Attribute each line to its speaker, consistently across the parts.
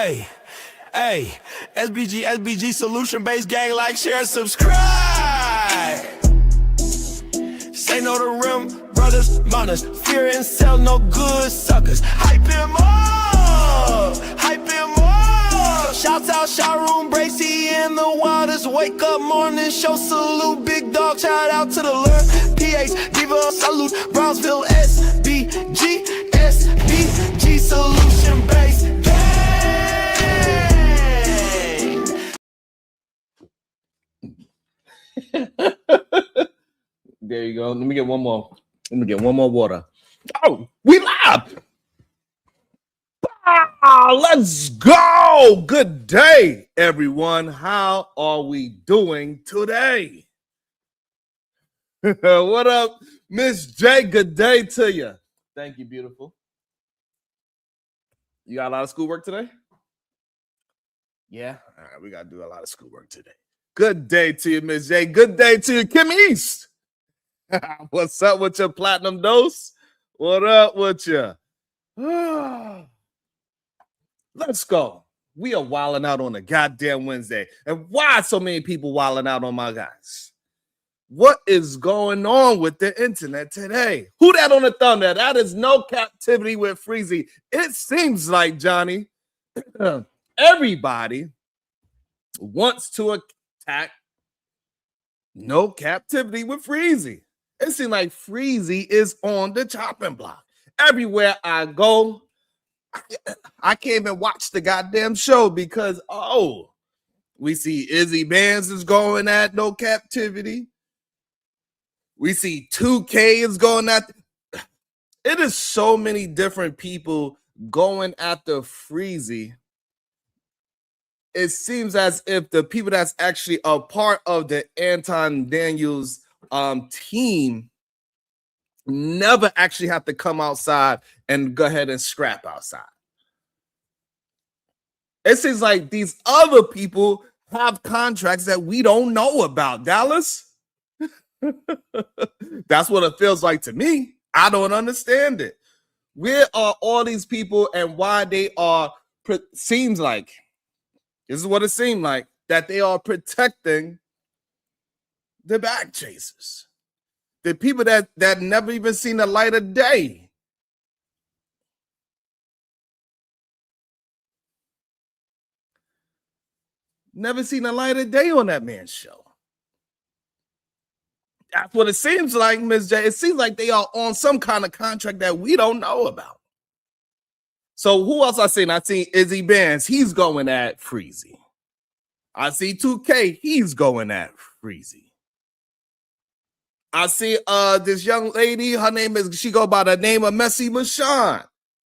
Speaker 1: Hey, hey, SBG solution-based gang, like, share, subscribe. Say no to rim, brothers, manosphere, and sell no good suckers. Hype him up, hype him up. Shouts out, Sharoon, Bracy, and the Wildest. Wake up, morning show, salute, big dog, shout out to the Lord. PH, Diva, salute, Brownsville, SBG solution-based gang.
Speaker 2: There you go. Let me get one more. Let me get one more water. Oh, we live. Let's go. Good day, everyone. How are we doing today? What up, Miss J? Good day to you. Thank you, beautiful. You got a lot of schoolwork today? Yeah. All right, we got to do a lot of schoolwork today. Good day to you, Miss J. Good day to you, Kim East. What's up with your platinum dose? What up with you? Let's go. We are wilding out on a goddamn Wednesday. And why so many people wilding out on my guys? What is going on with the internet today? Who that on the thumb there? That is No Captivity with Freezy. It seems like, Johnny, everybody wants to attack No Captivity with Freezy. It seems like Freezy is on the chopping block. Everywhere I go, I can't even watch the goddamn show because, we see Izzy Bands is going at No Captivity. We see 2K is going at. It is so many different people going after Freezy. It seems as if the people that's actually a part of the Anton Daniels team never actually have to come outside and go ahead and scrap outside. It seems like these other people have contracts that we don't know about. Dallas? That's what it feels like to me. I don't understand it. Where are all these people and why they are, seems like, this is what it seemed like, that they are protecting the back chasers. The people that never even seen the light of day. Never seen the light of day on that man's show. That's what it seems like, Ms. J. It seems like they are on some kind of contract that we don't know about. So who else I seen? I seen Izzy Bands. He's going at Freezy. I see 2K. He's going at Freezy. I see this young lady. Her name is, she go by the name of Messy Mashawn.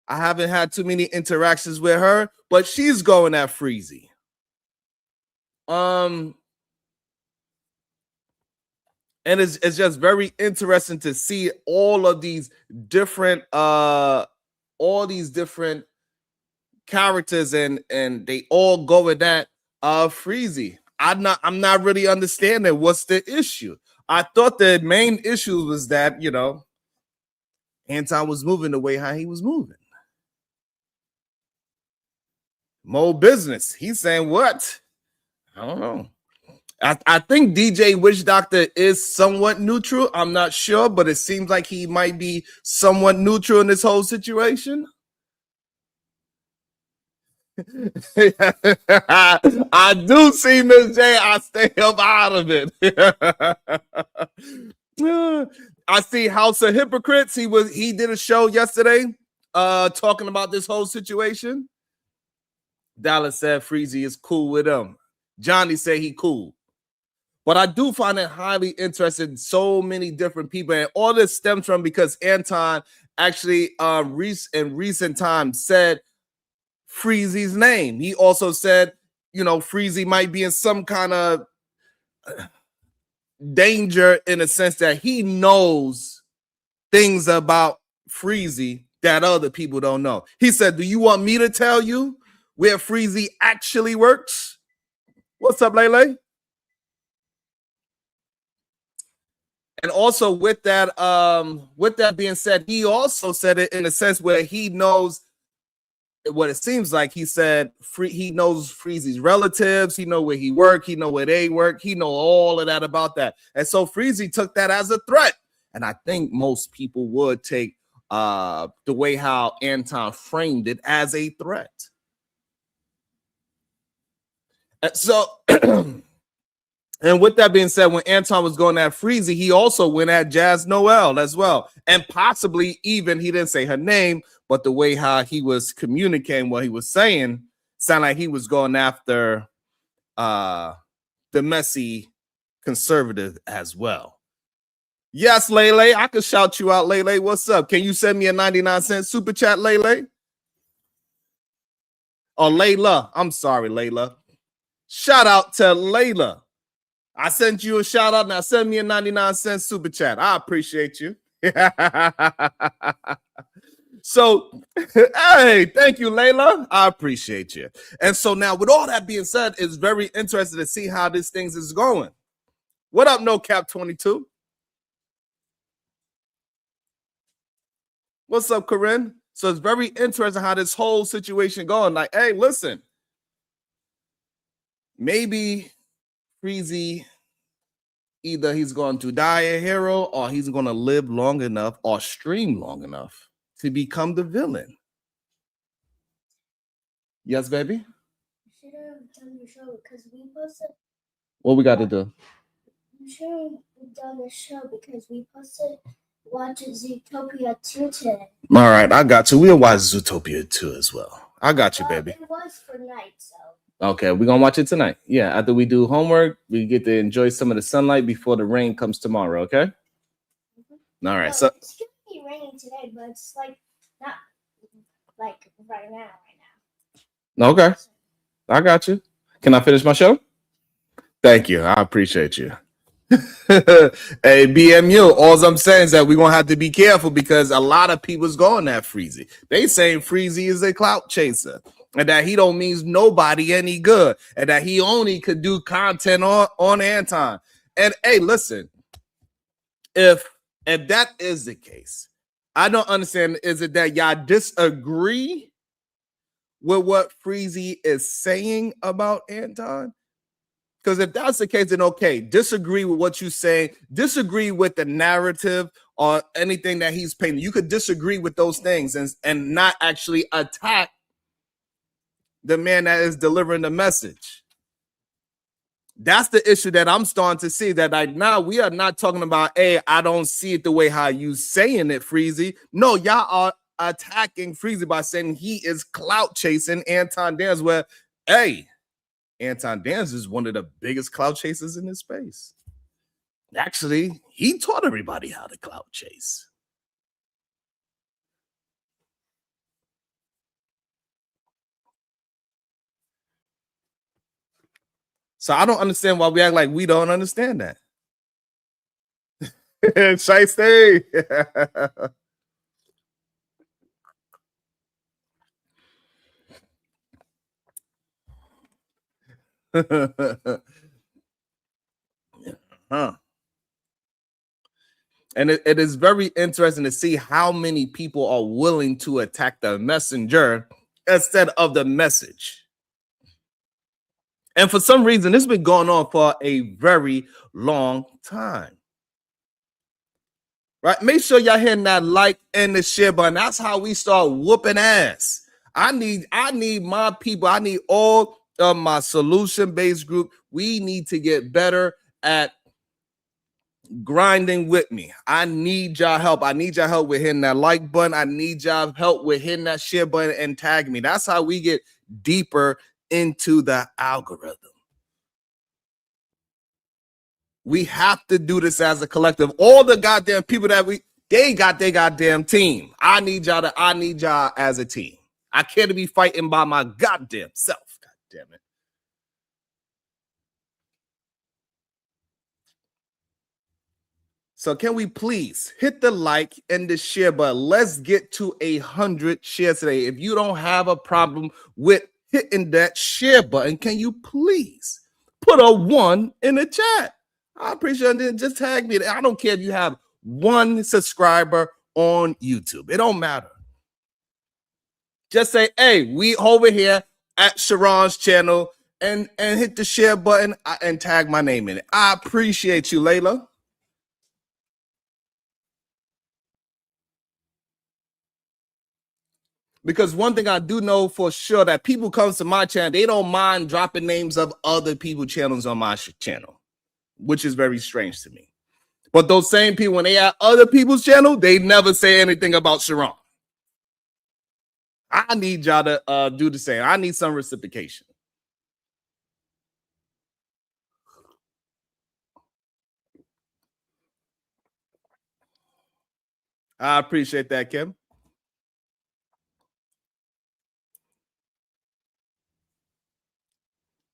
Speaker 2: I haven't had too many interactions with her, but she's going at Freezy. And it's just very interesting to see all these different characters and they all go with that Freezy. I'm not really understanding what's the issue. I thought the main issue was that, you know, Anton was moving the way how he was moving. Mo Business. He's saying what? I don't know. I think DJ Witch Doctor is somewhat neutral. I'm not sure, but it seems like he might be somewhat neutral in this whole situation. I do see Miss J. I stay up out of it. I see House of Hypocrites. He did a show yesterday talking about this whole situation. Dallas said Freezy is cool with him. Johnny said he cool. But I do find it highly interesting. So many different people, and all this stems from because Anton actually in recent times said Freezy's name. He also said, you know, Freezy might be in some kind of danger in a sense that he knows things about Freezy that other people don't know. He said, "Do you want me to tell you where Freezy actually works?" What's up, Lele? And also with that being said, he also said it in a sense where he knows what it seems like, he said he knows Freezy's relatives, he know where he work, he know where they work, he know all of that about that. And so Freezy took that as a threat. And I think most people would take the way how Anton framed it as a threat. And so and with that being said, when Anton was going at Freezy, he also went at Jazz Noel as well. And possibly even, he didn't say her name, but the way how he was communicating what he was saying sounded like he was going after the messy conservative as well. Yes, Lele, I could shout you out, Lele. What's up? Can you send me a 99-cent super chat, Lele? Oh, Layla. I'm sorry, Layla. Shout out to Layla. I sent you a shout out. Now send me a 99-cent super chat. I appreciate you. So, hey, thank you, Layla. I appreciate you. And so now, with all that being said, it's very interesting to see how this thing is going. What up, No Cap 22? What's up, Corinne? So it's very interesting how this whole situation going. Like, hey, listen, maybe Freezy, either he's going to die a hero or he's going to live long enough or stream long enough to become the villain. Yes, baby?
Speaker 3: You should have done your show because we posted.
Speaker 2: What we got to do?
Speaker 3: You should have done the show because we posted watch Zootopia 2 today.
Speaker 2: All right, I got you. We'll watch Zootopia 2 as well. I got you, baby.
Speaker 3: It was for night, so.
Speaker 2: Okay, we're going to watch it tonight. Yeah, after we do homework, we get to enjoy some of the sunlight before the rain comes tomorrow, okay? Mm-hmm. All right, so
Speaker 3: it's going to be raining today, but it's like not like right now.
Speaker 2: Okay, I got you. Can I finish my show? Thank you. I appreciate you. Hey, BMU, all I'm saying is that we're going to have to be careful because a lot of people's going at Freezy. They saying Freezy is a clout chaser and that he don't mean nobody any good and that he only could do content on Anton. And hey, listen, if that is the case, I don't understand. Is it that y'all disagree with what Freezy is saying about Anton? Because if that's the case, then okay, disagree with what you say, disagree with the narrative or anything that he's painting. You could disagree with those things and not actually attack the man that is delivering the message. That's the issue that I'm starting to see, that like now we are not talking about, hey, I don't see it the way how you saying it, Freezy. No, y'all are attacking Freezy by saying he is clout chasing Anton Daniels, where, hey, Anton Daniels is one of the biggest clout chasers in this space. Actually, he taught everybody how to clout chase. So I don't understand why we act like we don't understand that. Shiesty. Huh. And it is very interesting to see how many people are willing to attack the messenger instead of the message. And for some reason, this has been going on for a very long time. Right? Make sure y'all hitting that like and the share button. That's how we start whooping ass. I need my people. I need all of my solution-based group. We need to get better at grinding with me. I need y'all help. I need y'all help with hitting that like button. I need y'all help with hitting that share button and tag me. That's how we get deeper into the algorithm. We have to do this as a collective. All the goddamn people that they got their goddamn team. I need y'all as a team. I can't be fighting by my goddamn self. God damn it. So can we please hit the like and the share button? Let's get to 100 shares today. If you don't have a problem with hitting that share button, can you please put a 1 in the chat? I appreciate it. Just tag me. I don't care if you have 1 subscriber on YouTube. It don't matter. just say, hey, we over here at Sharon's channel, and hit the share button and tag my name in it. I appreciate you, Layla. Because one thing I do know for sure, that people come to my channel, they don't mind dropping names of other people's channels on my channel, which is very strange to me. But those same people, when they at other people's channel, they never say anything about Sharon. I need y'all to do the same. I need some reciprocation. I appreciate that, Kim.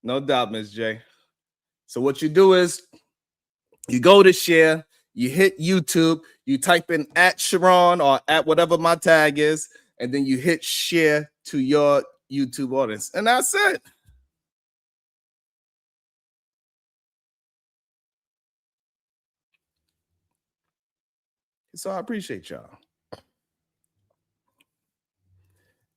Speaker 2: No doubt, Miss J. So what you do is you go to share, you hit YouTube, you type in at Sharon or at whatever my tag is, and then you hit share to your YouTube audience. And that's it. So I appreciate y'all.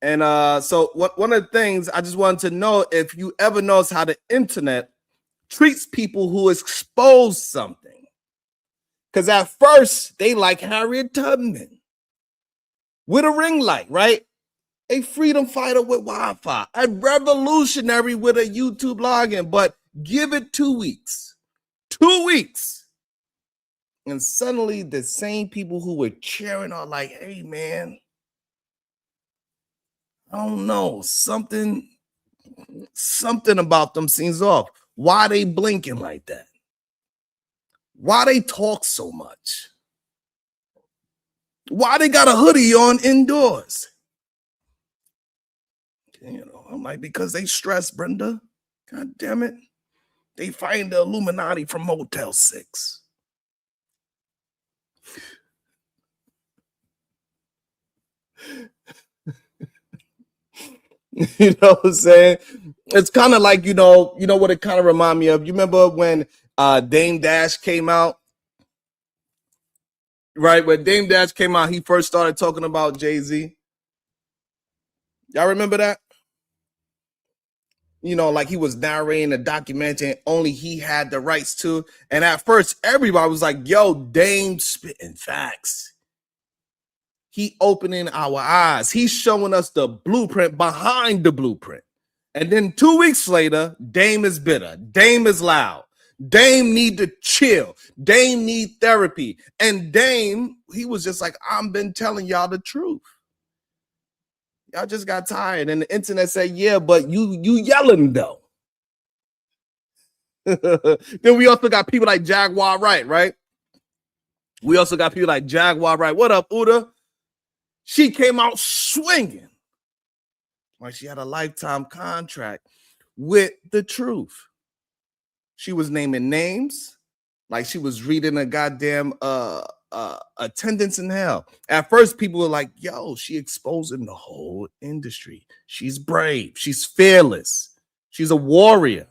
Speaker 2: And so one of the things I just wanted to know, if you ever notice how the internet treats people who expose something. Because at first, they like Harriet Tubman with a ring light, right? A freedom fighter with Wi-Fi, a revolutionary with a YouTube login, but give it 2 weeks. 2 weeks. And suddenly the same people who were cheering are like, hey, man, I don't know, something about them seems off. Why they blinking like that? Why they talk so much? Why they got a hoodie on indoors? You know, I'm like, because they stress, Brenda. God damn it. They find the Illuminati from Motel 6. You know what I'm saying? It's kind of like, you know what it kind of remind me of? You remember when Dame Dash came out? Right, when Dame Dash came out, he first started talking about Jay-Z. Y'all remember that? You know, like he was narrating a documentary, only he had the rights to. And at first, everybody was like, yo, Dame spitting facts. He opening our eyes. He's showing us the blueprint behind the blueprint. And then 2 weeks later, Dame is bitter. Dame is loud. Dame need to chill. Dame need therapy. And Dame, he was just like, I've been telling y'all the truth. Y'all just got tired. And the internet said, yeah, but you yelling though. Then we also got people like Jaguar Wright, right? We also got people like Jaguar Wright. What up, Uda? She came out swinging. Like she had a lifetime contract with the truth. She was naming names like she was reading a goddamn attendance in hell. At first, people were like, yo, she exposing the whole industry. She's brave. She's fearless. She's a warrior.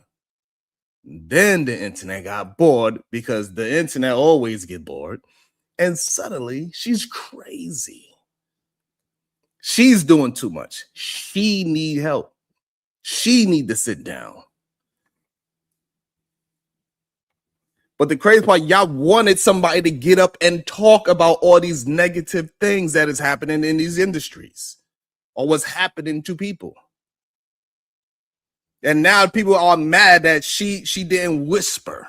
Speaker 2: Then the internet got bored, because the internet always get bored. And suddenly, she's crazy. She's doing too much. She need help. She need to sit down. But the crazy part, y'all wanted somebody to get up and talk about all these negative things that is happening in these industries, or what's happening to people. And now people are mad that she didn't whisper.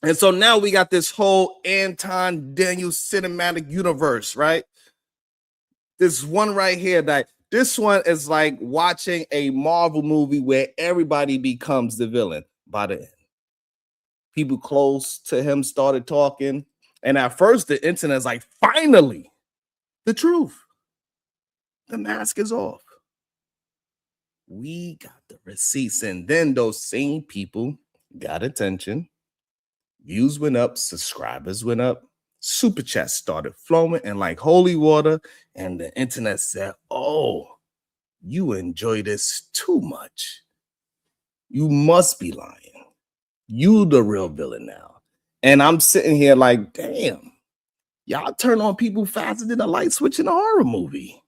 Speaker 2: And so now we got this whole Anton Daniels cinematic universe, right? This one right here, that this one is like watching a Marvel movie where everybody becomes the villain by the end. People close to him started talking. And at first, the internet's like, finally, the truth. The mask is off. We got the receipts. And then those same people got attention. Views went up. Subscribers went up. Super chats started flowing and like holy water. And the internet said, oh, you enjoy this too much. You must be lying. You the real villain now. And I'm sitting here like, damn, y'all turn on people faster than a light switch in a horror movie.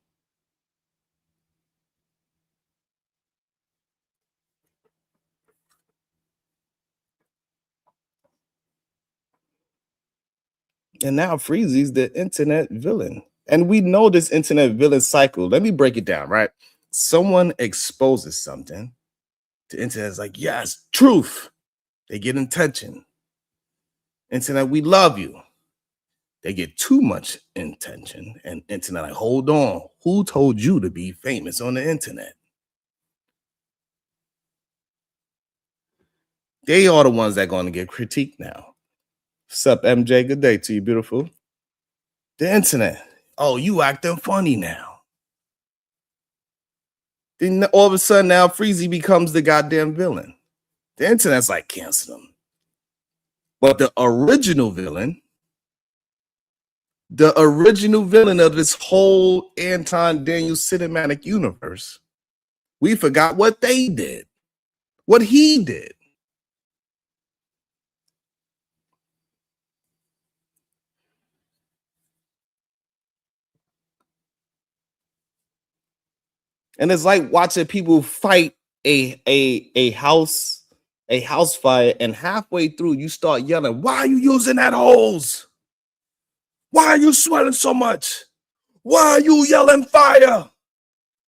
Speaker 2: And now Freezy's the internet villain. And we know this internet villain cycle. Let me break it down, right? Someone exposes something. The internet is like, yes, truth. They get attention. Internet, we love you. They get too much attention. And internet, like, hold on. Who told you to be famous on the internet? They are the ones that are going to get critiqued now. What's up, MJ? Good day to you, beautiful. The internet. Oh, you acting funny now. Then all of a sudden now Freezy becomes the goddamn villain. The internet's like, cancel him. But the original villain of this whole Anton Daniels cinematic universe, we forgot what they did, what he did. And it's like watching people fight a house fire, and halfway through you start yelling, why are you using that hose? Why are you sweating so much? Why are you yelling fire?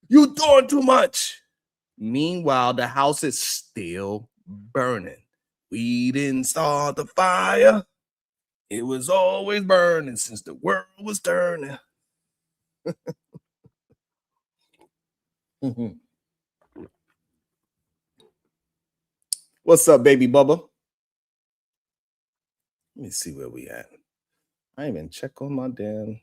Speaker 2: You doing too much. Meanwhile, the house is still burning. We didn't start the fire. It was always burning since the world was turning. What's up, baby Bubba? Let me see where we at. I ain't even check on my damn.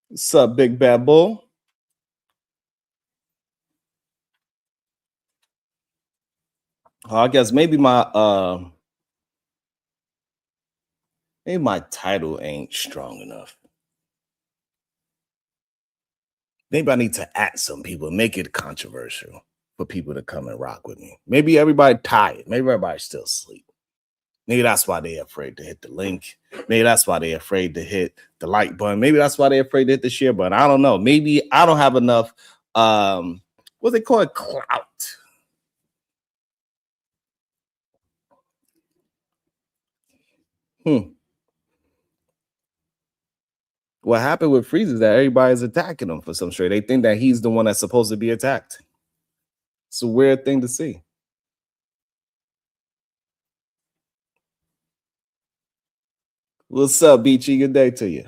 Speaker 2: What's up, big bad bull? I guess maybe my title ain't strong enough. Maybe I need to at some people, make it controversial for people to come and rock with me. Maybe everybody tired. Maybe everybody's still asleep. Maybe that's why they're afraid to hit the link. Maybe that's why they're afraid to hit the like button. Maybe that's why they're afraid to hit the share button. I don't know. Maybe I don't have enough, what they call it, clout. What happened with Freezy is that everybody's attacking him for some straight. They think that he's the one that's supposed to be attacked. It's a weird thing to see. What's up, Beachy? Good day to you.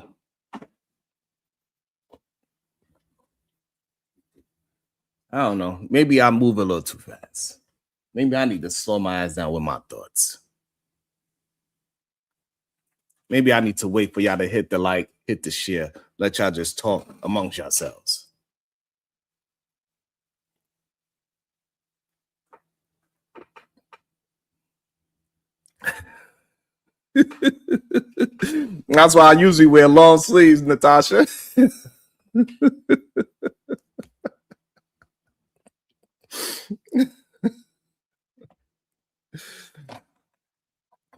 Speaker 2: I don't know. Maybe I move a little too fast. Maybe I need to slow my ass down with my thoughts. Maybe I need to wait for y'all to hit the like, hit the share. Let y'all just talk amongst yourselves. That's why I usually wear long sleeves, Natasha.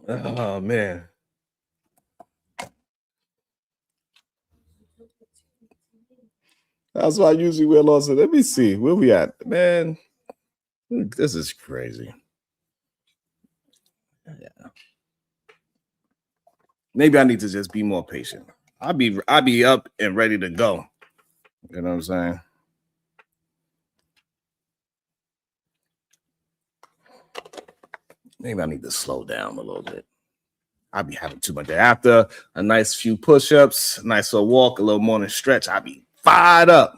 Speaker 2: Oh, man. That's why I usually wear long sleeves. Let me see. Where we at? Man, this is crazy. Yeah. Maybe I need to just be more patient. I'll be up and ready to go. You know what I'm saying? Maybe I need to slow down a little bit. I'll be having too much. After a nice few push-ups, a nice little walk, a little morning stretch, I'll be fired up.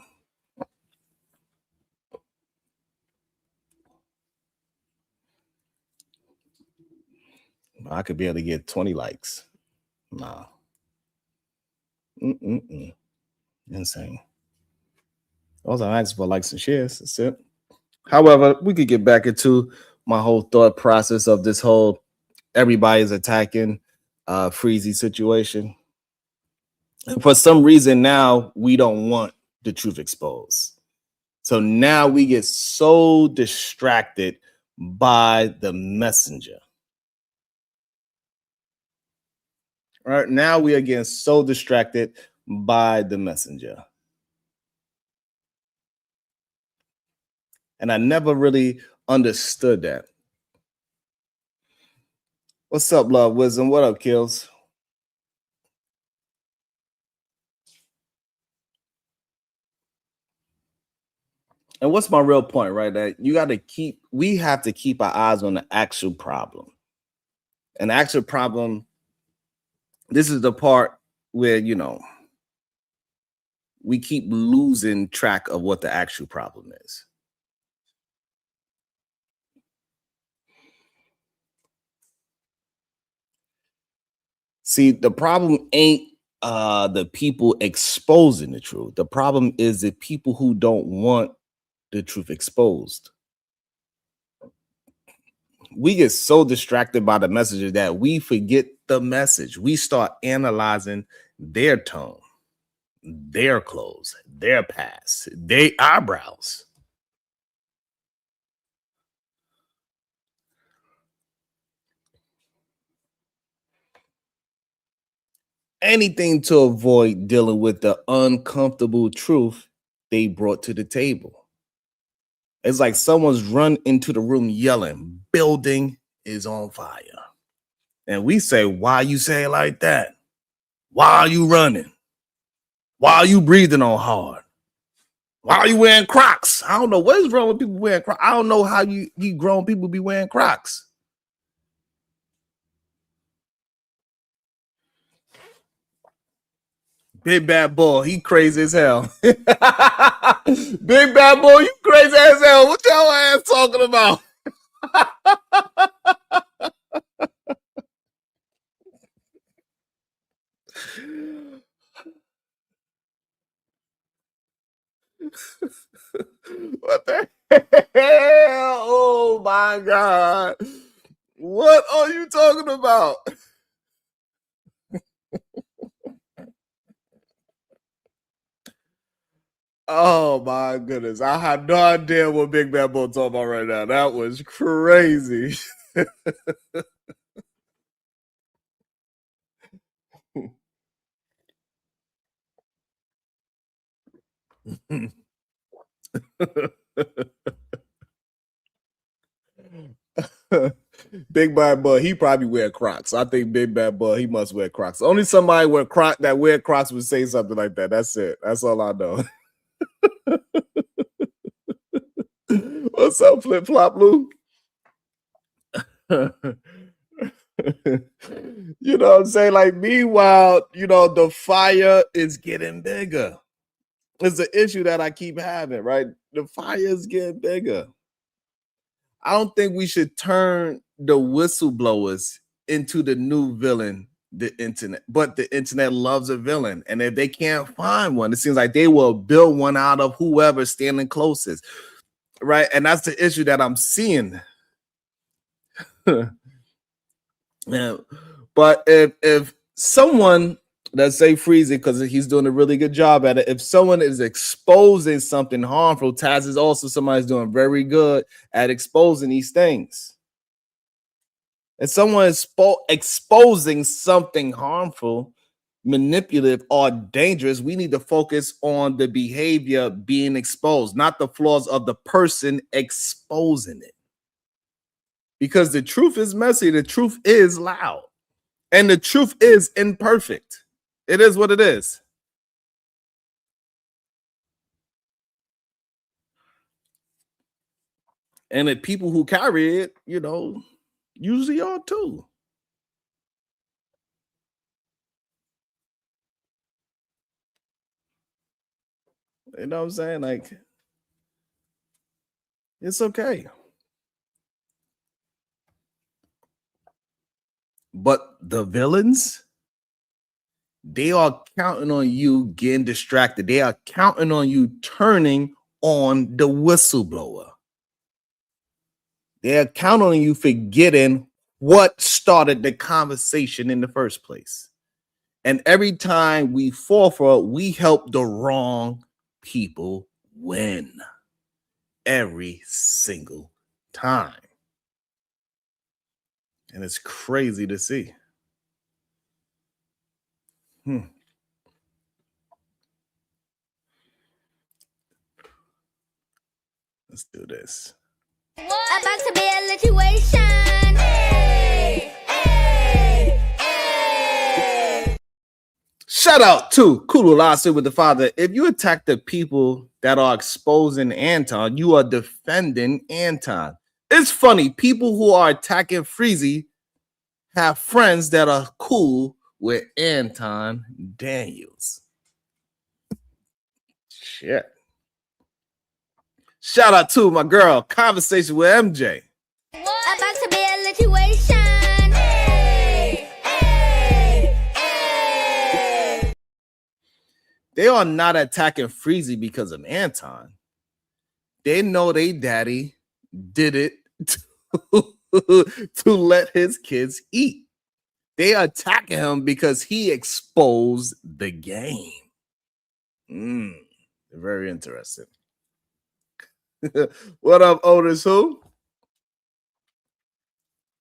Speaker 2: I could be able to get 20 likes. Nah. Insane. Also, I'm asking for likes and shares. That's it. However, we could get back into my whole thought process of this whole everybody's attacking Freezy situation. And for some reason now we don't want the truth exposed. So now we get so distracted by the messenger. Right now, we are getting so distracted by the messenger. And I never really understood that. What's up, Love Wisdom? What up, Kills? And what's my real point, right? That we have to keep our eyes on the actual problem. And the actual problem, this is the part where, we keep losing track of what the actual problem is. See, the problem ain't the people exposing the truth. The problem is the people who don't want the truth exposed. We get so distracted by the messages that we forget the message. We start analyzing their tone, their clothes, their past, their eyebrows. Anything to avoid dealing with the uncomfortable truth they brought to the table. It's like someone's run into the room yelling, building is on fire. And we say, why you say it like that? Why are you running? Why are you breathing on hard? Why are you wearing Crocs? I don't know what is wrong with people wearing Crocs. I don't know how you grown people be wearing Crocs. Big bad boy, he crazy as hell. Big bad boy, you crazy as hell. What your ass talking about? What the hell? Oh my God. What are you talking about? Oh my goodness. I had no idea what Big Bad Bull talking about right now. That was crazy. Big Bad Bull, he probably wear Crocs. I think Big Bad Bull, he must wear Crocs. Only somebody wear Crocs would say something like that. That's it. That's all I know. What's up, Flip Flop Blue? You know what I'm saying? Like, meanwhile, the fire is getting bigger. It's the issue that I keep having, right? The fire is getting bigger. I don't think we should turn the whistleblowers into the new villain, the internet. But the internet loves a villain. And if they can't find one, it seems like they will build one out of whoever's standing closest. Right. And that's the issue that I'm seeing. Yeah. But if someone, let's say Freezy, because he's doing a really good job at it, if someone is exposing something harmful, Taz is also somebody who's doing very good at exposing these things. If someone is exposing something harmful, manipulative, or dangerous, we need to focus on the behavior being exposed, not the flaws of the person exposing it. Because the truth is messy, the truth is loud, and the truth is imperfect. It is what it is. And the people who carry it, usually are too. You know what I'm saying? Like, it's okay. But the villains, they are counting on you getting distracted. They are counting on you turning on the whistleblower. They are counting on you forgetting what started the conversation in the first place. And every time we fall for it, we help the wrong people win. Every single time. And it's crazy to see. Let's do this.
Speaker 4: About to be a situation. Hey, hey, hey.
Speaker 2: Shout out to Kululasi with the father. If you attack the people that are exposing Anton, you are defending Anton. It's funny, people who are attacking Freezy have friends that are cool with Anton Daniels. Shit. Shout out to my girl, Conversation with MJ.
Speaker 4: About to be a situation. Hey, hey, hey.
Speaker 2: They are not attacking Freezy because of Anton. They know they daddy did it to let his kids eat. They attacking him because he exposed the game. Very interesting. What up, Otis? Who?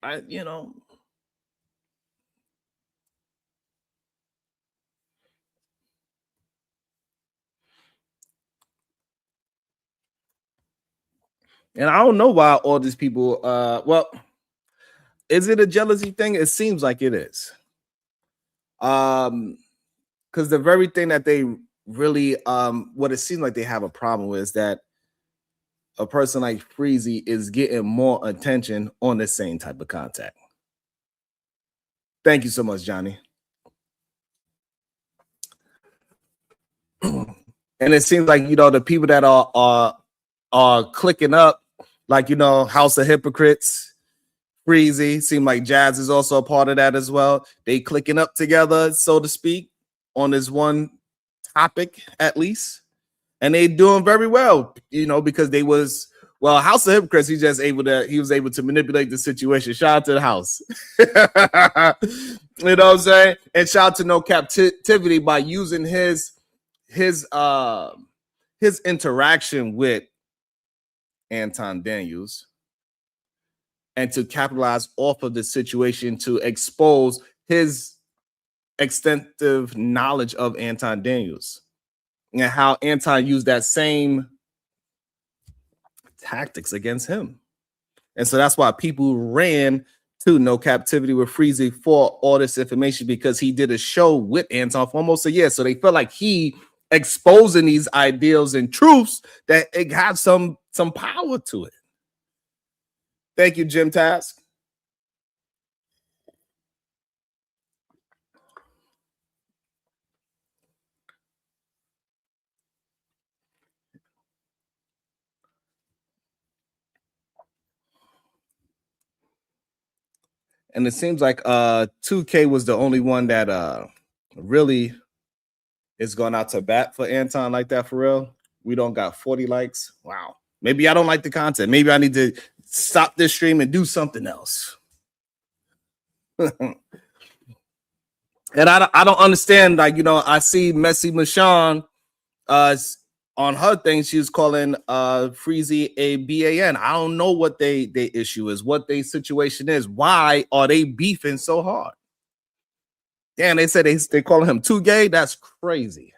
Speaker 2: And I don't know why all these people, well, is it a jealousy thing? It seems like it is. Because the very thing that they really, what it seems like they have a problem with is that a person like Freezy is getting more attention on the same type of contact. Thank you so much, Johnny. And it seems like, the people that are clicking up, like, House of Hypocrites, Freezy, seem like Jazz is also a part of that as well. They clicking up together, so to speak, on this one topic at least. And they doing very well, because they was, House of Hypocrites, he was able to manipulate the situation. Shout out to the house. You know what I'm saying? And shout out to No Captivity by using his interaction with Anton Daniels and to capitalize off of the situation to expose his extensive knowledge of Anton Daniels and how Anton used that same tactics against him. And so that's why people ran to No Captivity with Freezy for all this information, because he did a show with Anton for almost a year. So they felt like he exposing these ideals and truths that it had some power to it. Thank you, Jim Task. And it seems like 2K was the only one that really is going out to bat for Anton like that for real. We don't got 40 likes. Wow. Maybe I don't like the content. Maybe I need to stop this stream and do something else. And I don't understand. Like, I see Messy Michonne on her thing, she was calling Freezy a BAN. I don't know what they issue is, what their situation is. Why are they beefing so hard? Damn, they said they calling him too gay. That's crazy.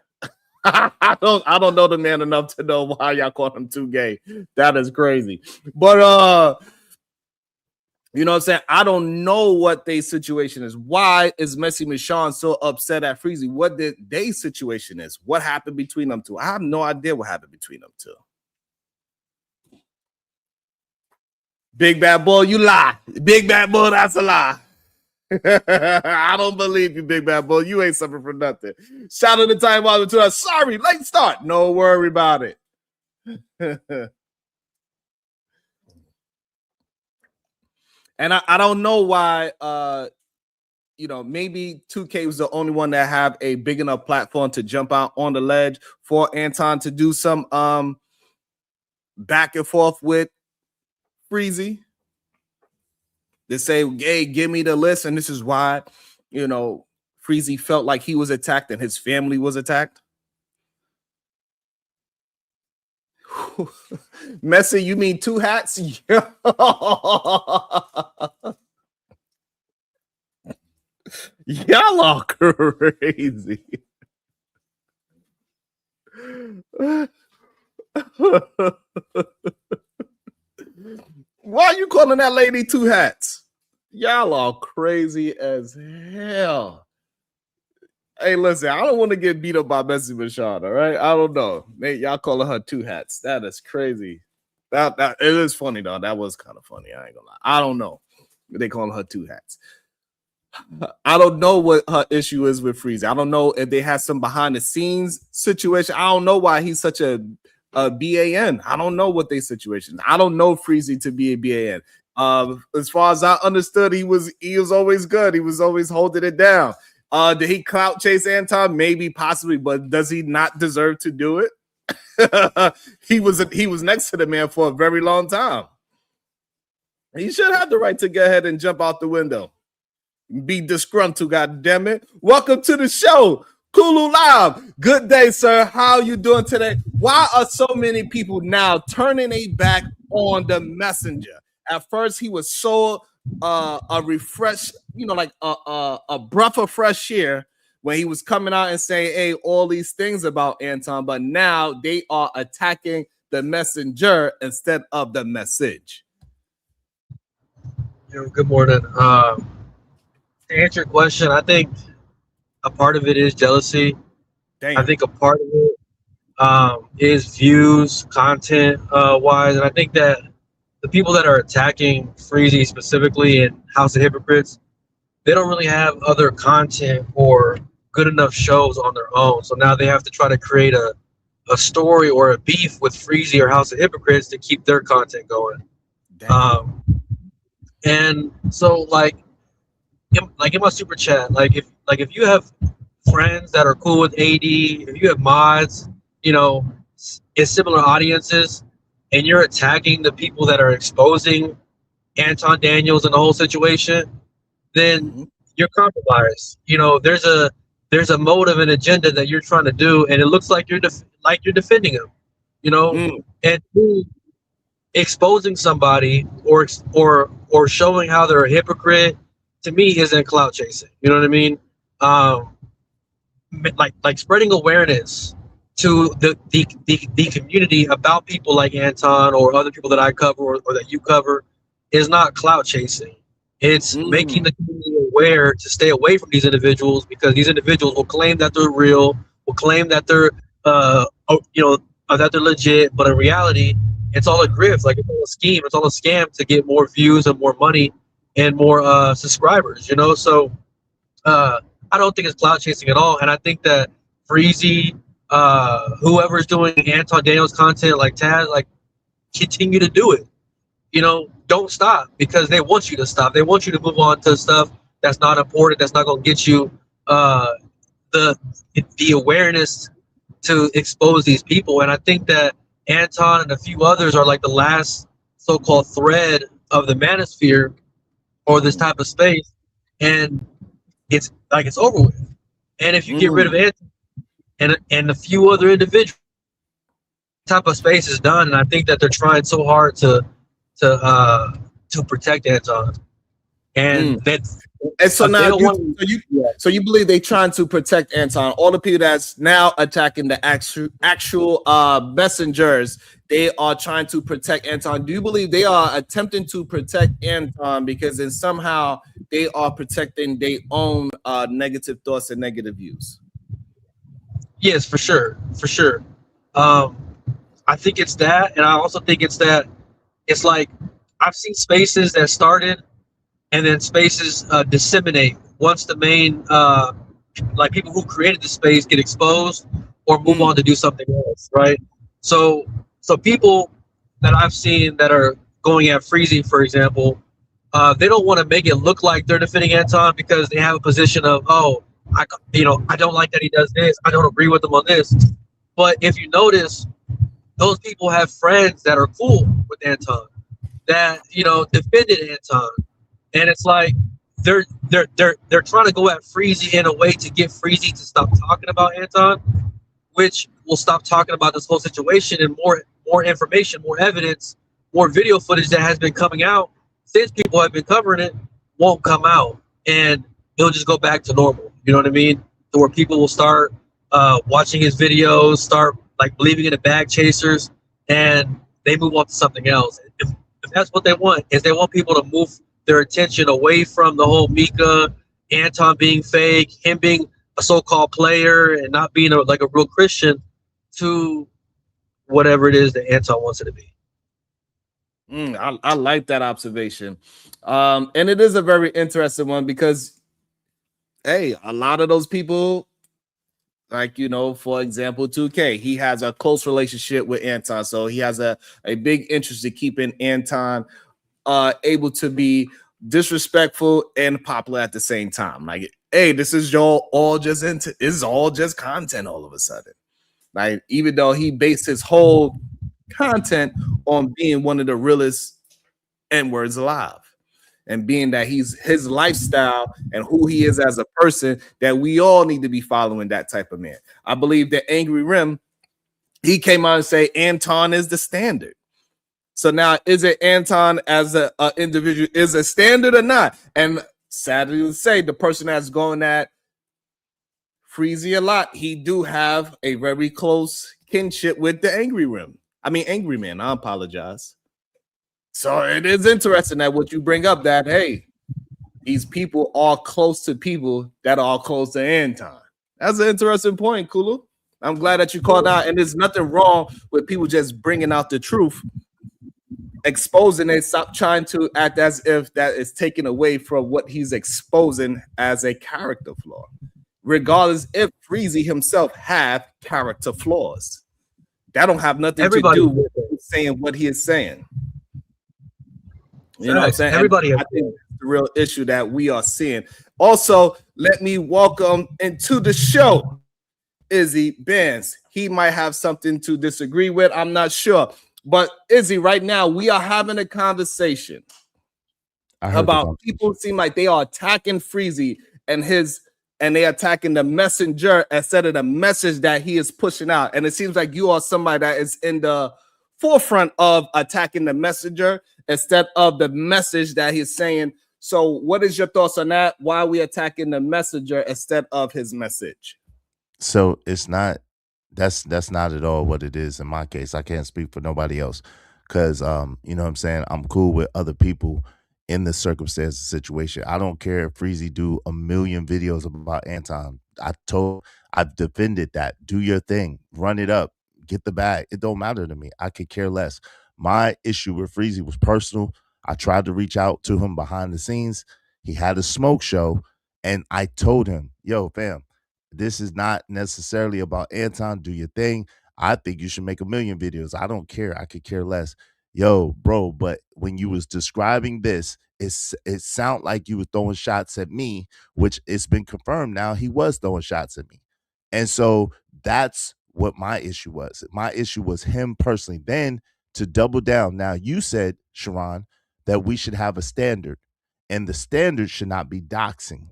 Speaker 2: I don't know the man enough to know why y'all call him too gay. That is crazy. But you know what I'm saying? I don't know what their situation is. Why is Messy Michonne so upset at Freezy? What did their situation is? What happened between them two? I have no idea what happened between them two. Big bad boy, you lie. Big bad boy, that's a lie. I don't believe you, big bad boy. You ain't suffering for nothing. Shout out to Time Wilder to us. Sorry, late start. No worry about it. And I don't know why, maybe 2K was the only one that have a big enough platform to jump out on the ledge for Anton to do some back and forth with Freezy. They say, hey, give me the list. And this is why, Freezy felt like he was attacked and his family was attacked. Messy, you mean two hats? Y'all are crazy. Why are you calling that lady two hats? Y'all are crazy as hell. Hey, listen, I don't want to get beat up by Bessie Michon, all right? I don't know. Mate, y'all calling her two hats. That is crazy. That it is funny, though. That was kind of funny. I ain't gonna lie. I don't know. They calling her two hats. I don't know what her issue is with Freezy. I don't know if they have some behind the scenes situation. I don't know why he's such a BAN. I don't know what their situation is. I don't know Freezy to be a BAN. As far as I understood, he was always good. He was always holding it down. Did he clout chase Anton? Maybe, possibly, but does he not deserve to do it? He was next to the man for a very long time. He should have the right to go ahead and jump out the window. Be disgruntled, goddammit. Welcome to the show, Kulu Live. Good day, sir. How you doing today? Why are so many people now turning their back on the messenger? At first, he was so a refresh, like a breath of fresh air when he was coming out and saying, hey, all these things about Anton, but now they are attacking the messenger instead of the message.
Speaker 5: Good morning. To answer your question, I think a part of it is jealousy.
Speaker 2: Damn.
Speaker 5: I think a part of it is views, content wise, and I think that the people that are attacking Freezy specifically and House of Hypocrites, they don't really have other content or good enough shows on their own. So now they have to try to create a story or a beef with Freezy or House of Hypocrites to keep their content going. And so like in my super chat, if you have friends that are cool with AD, if you have mods, in similar audiences, and you're attacking the people that are exposing Anton Daniels and the whole situation, then you're compromised. There's a motive and agenda that you're trying to do, and it looks like you're defending him. And exposing somebody or showing how they're a hypocrite, to me, isn't clout chasing. You know what I mean? Like spreading awareness to the community about people like Anton or other people that I cover or that you cover is not clout chasing. It's making the community aware to stay away from these individuals, because these individuals will claim that they're real, will claim that they're that they're legit, but in reality, it's all a grift. Like, it's all a scheme. It's all a scam to get more views and more money and more subscribers. So I don't think it's clout chasing at all. And I think that Freezy, whoever's doing Anton Daniels content like Taz, continue to do it. Don't stop, because they want you to stop. They want you to move on to stuff that's not important, that's not going to get you the awareness to expose these people. And I think that Anton and a few others are like the last so-called thread of the manosphere or this type of space, and it's over with. And if you get rid of Anton and a few other individuals, type of space is done. And I think that they're trying so hard to protect Anton, and
Speaker 2: and so now you believe they trying to protect Anton. All the people that's now attacking the actual messengers, they are trying to protect Anton. Do you believe they are attempting to protect Anton because then somehow they are protecting their own negative thoughts and negative views?
Speaker 5: Yes, for sure. I think it's that, and I also think it's that it's like I've seen spaces that started and then spaces disseminate once the main people who created the space get exposed or move on to do something else, right? So people that I've seen that are going at Freezy, for example, they don't want to make it look like they're defending Anton because they have a position of, I don't like that he does this, I don't agree with him on this. But if you notice, those people have friends that are cool with Anton, that defended Anton, and it's like they're trying to go at Freezy in a way to get Freezy to stop talking about Anton, which will stop talking about this whole situation, and more information, more evidence, more video footage that has been coming out since people have been covering it won't come out, and it'll just go back to normal. You know what I mean? To where people will start watching his videos, start like believing in the bag chasers, and they move on to something else. If that's what they want, is they want people to move their attention away from the whole Mika, Anton being fake, him being a so-called player and not being like a real Christian, to whatever it is that Anton wants it to be.
Speaker 2: I like that observation. And it is a very interesting one because, hey, a lot of those people, like, for example, 2K, he has a close relationship with Anton. So he has a big interest in keeping Anton able to be disrespectful and popular at the same time. Like, hey, this is all just content all of a sudden. Like, even though he based his whole content on being one of the realest N-words alive, and being that his lifestyle and who he is as a person, that we all need to be following that type of man. I believe that Angry Rim, he came out and say Anton is the standard. So now, is it Anton as a individual is a standard or not? And sadly to say, the person that's going at Freezy a lot, he do have a very close kinship with the Angry Man. I apologize. So it is interesting that what you bring up, that hey, these people are close to people that are close to Anton. That's an interesting point, Kulu. I'm glad that you called out, and there's nothing wrong with people just bringing out the truth, exposing it. Stop trying to act as if that is taken away from what he's exposing as a character flaw, regardless if Freezy himself have character flaws. That don't have nothing to do with saying what he is saying. You know what I'm saying?
Speaker 5: Everybody,
Speaker 2: I think that's the real issue that we are seeing. Also, let me welcome into the show Izzy Benz. He might have something to disagree with. I'm not sure. But Izzy, right now, we are having a conversation about people seem like they are attacking Freezy and they attacking the messenger instead of the message that he is pushing out. And it seems like you are somebody that is in the forefront of attacking the messenger instead of the message that he's saying. So what is your thoughts on that? Why are we attacking the messenger instead of his message?
Speaker 6: So it's not, that's not at all what it is in my case. I can't speak for nobody else because, you know what I'm saying? I'm cool with other people in the circumstance situation. I don't care if Freezy do a million videos about Anton. I've defended that. Do your thing, run it up, get the bag. It don't matter to me. I could care less. My issue with Freezy was personal. I tried to reach out to him behind the scenes. He had a smoke show, and I told him, yo, fam, this is not necessarily about Anton. Do your thing. I think you should make a million videos. I don't care. I could care less. Yo, bro, but when you was describing this, it sounded like you were throwing shots at me, which it's been confirmed now he was throwing shots at me. And so that's what my issue was. My issue was him personally. Then to double down, now you said, Sharon, that we should have a standard, and the standard should not be doxing.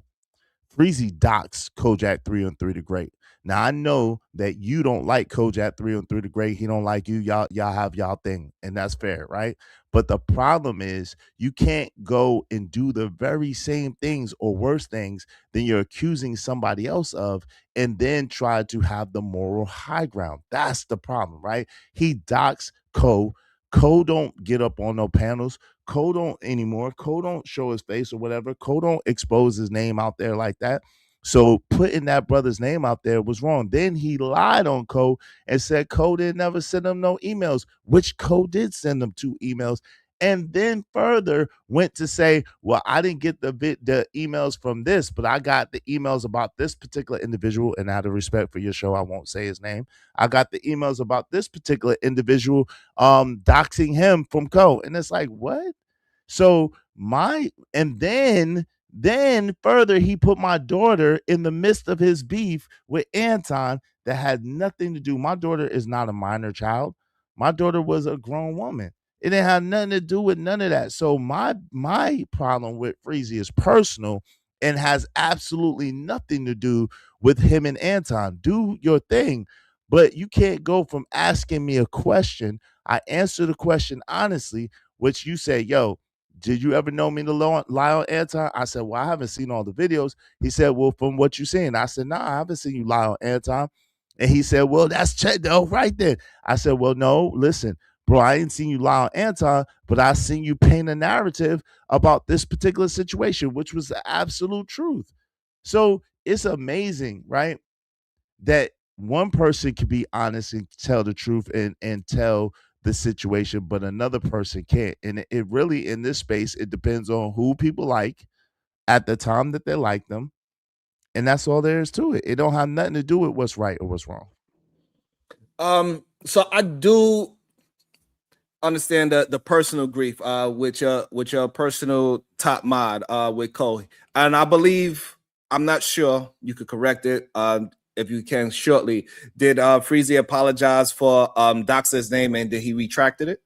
Speaker 6: Freezy doxed Kojak 3-on-3 the Great. Now I know that you don't like Kojak 3-on-3 the Great. He don't like you. Y'all have y'all thing, and that's fair, right? But the problem is you can't go and do the very same things or worse things than you're accusing somebody else of, and then try to have the moral high ground. That's the problem, right? He doxed Ko. Ko don't get up on no panels. Ko don't anymore. Ko don't show his face or whatever. Ko don't expose his name out there like that. So putting that brother's name out there was wrong. Then he lied on Ko and said Ko didn't never send him no emails, which Ko did send him 2 emails. And then further went to say, well, I didn't get the emails from this, but I got the emails about this particular individual. And out of respect for your show, I won't say his name. I got the emails about this particular individual doxing him from Ko. And it's like, what? So then further, he put my daughter in the midst of his beef with Anton that had nothing to do. My daughter is not a minor child. My daughter was a grown woman. It didn't have nothing to do with none of that. So my problem with Freezy is personal and has absolutely nothing to do with him and Anton. Do your thing, but you can't go from asking me a question. I answer the question honestly, which you say, yo, did you ever know me to lie on Anton? I said, well, I haven't seen all the videos. He said, well, from what you seen. I said, nah, I haven't seen you lie on Anton. And he said, well, that's Chedo right there. I said, well, no, listen, bro, I ain't seen you lie on Anton, but I seen you paint a narrative about this particular situation, which was the absolute truth. So it's amazing, right, that one person can be honest and tell the truth and tell the situation, but another person can't. And it really, in this space, it depends on who people like at the time that they like them. And that's all there is to it. It don't have nothing to do with what's right or what's wrong.
Speaker 2: So I do understand the personal grief with your personal top mod with Cole. And I believe, I'm not sure, you could correct it if you can shortly. Did Freezy apologize for Doxxing's name, and did he retracted it?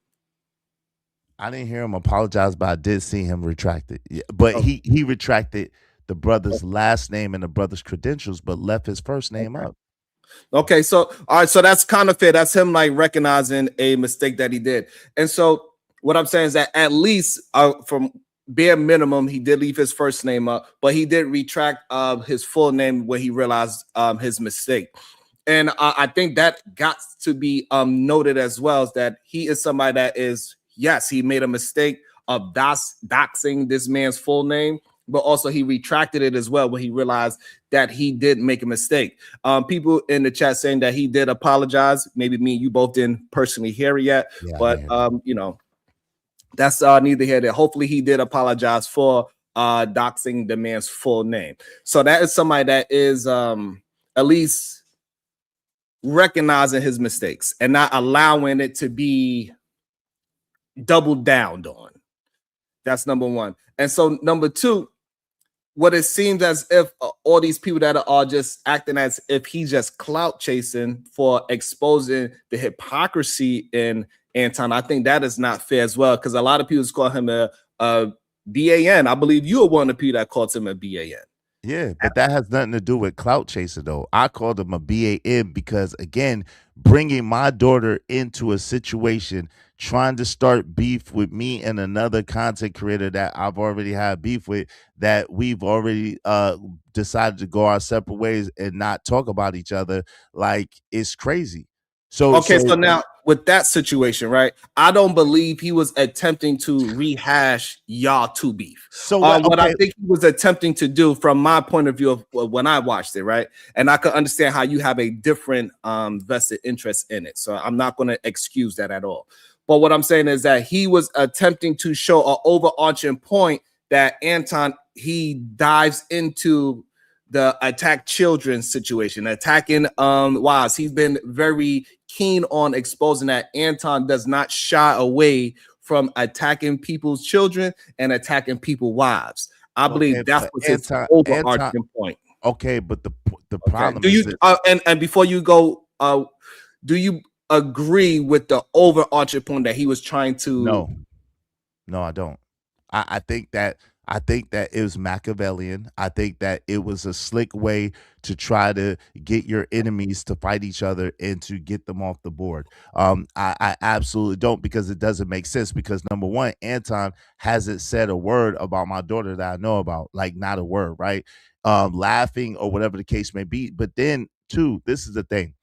Speaker 6: I didn't hear him apologize, but I did see him retract it. Yeah, but he retracted the brother's last name and the brother's credentials, but left his first name up.
Speaker 2: Okay, so all right, so that's kind of fair. That's him like recognizing a mistake that he did. And so what I'm saying is that at least from bare minimum, he did leave his first name up, but he did retract his full name when he realized his mistake. And I think that got to be noted as well, is that he is somebody that is, yes, he made a mistake of doxing this man's full name, but also he retracted it as well when he realized that he did make a mistake. People in the chat saying that he did apologize. Maybe me and you both didn't personally hear it yet, yeah, but you know, that's neither here nor there. Hopefully he did apologize for doxing the man's full name. So that is somebody that is at least recognizing his mistakes and not allowing it to be doubled down on. That's number one. And so number two, what it seems as if all these people that are just acting as if he's just clout chasing for exposing the hypocrisy in Anton. I think that is not fair as well, because a lot of people call him a BAN. I believe you are one of the people that calls him a BAN.
Speaker 6: Yeah, but that has nothing to do with clout chaser, though. I called him a BAN because, again, bringing my daughter into a situation, trying to start beef with me and another content creator that I've already had beef with, that we've already decided to go our separate ways and not talk about each other, like, it's crazy. So
Speaker 2: okay, so now with that situation, right? I don't believe he was attempting to rehash y'all two beef. So what I think he was attempting to do, from my point of view of when I watched it, right? And I could understand how you have a different vested interest in it. So I'm not going to excuse that at all. But what I'm saying is that he was attempting to show an overarching point that Anton, he dives into the attack children situation, attacking wives. He's been very keen on exposing that Anton does not shy away from attacking people's children and attacking people's wives. I believe that's what's his overarching point.
Speaker 6: Okay, but the problem
Speaker 2: do you and before you go, do you agree with the overarching point that he was trying to?
Speaker 6: No, I don't. I think that it was Machiavellian. I think that it was a slick way to try to get your enemies to fight each other and to get them off the board. I absolutely don't, because it doesn't make sense. Because number one, Anton hasn't said a word about my daughter that I know about, like not a word, right? Laughing or whatever the case may be. But then two, this is the thing.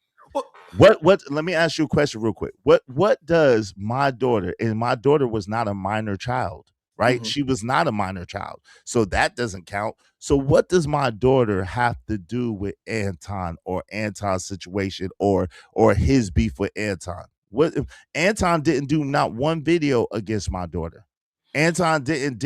Speaker 6: What let me ask you a question real quick. What does my daughter, and my daughter was not a minor child, right? She was not a minor child. So that doesn't count. So what does my daughter have to do with Anton or Anton's situation or his beef with Anton? What Anton didn't do not one video against my daughter. Anton didn't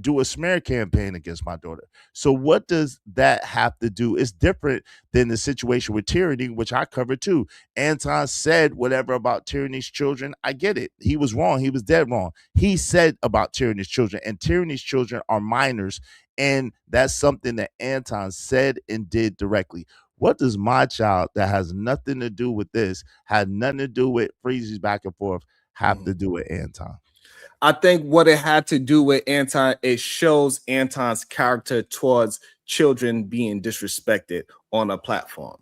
Speaker 6: do a smear campaign against my daughter. So what does that have to do? It's different than the situation with tyranny, which I covered too. Anton said whatever about tyranny's children. I get it. He was wrong. He was dead wrong. He said about tyranny's children, and tyranny's children are minors. And that's something that Anton said and did directly. What does my child that has nothing to do with this, had nothing to do with Freezy's back and forth, have to do with Anton?
Speaker 2: I think what it had to do with Anton, it shows Anton's character towards children being disrespected on a platform,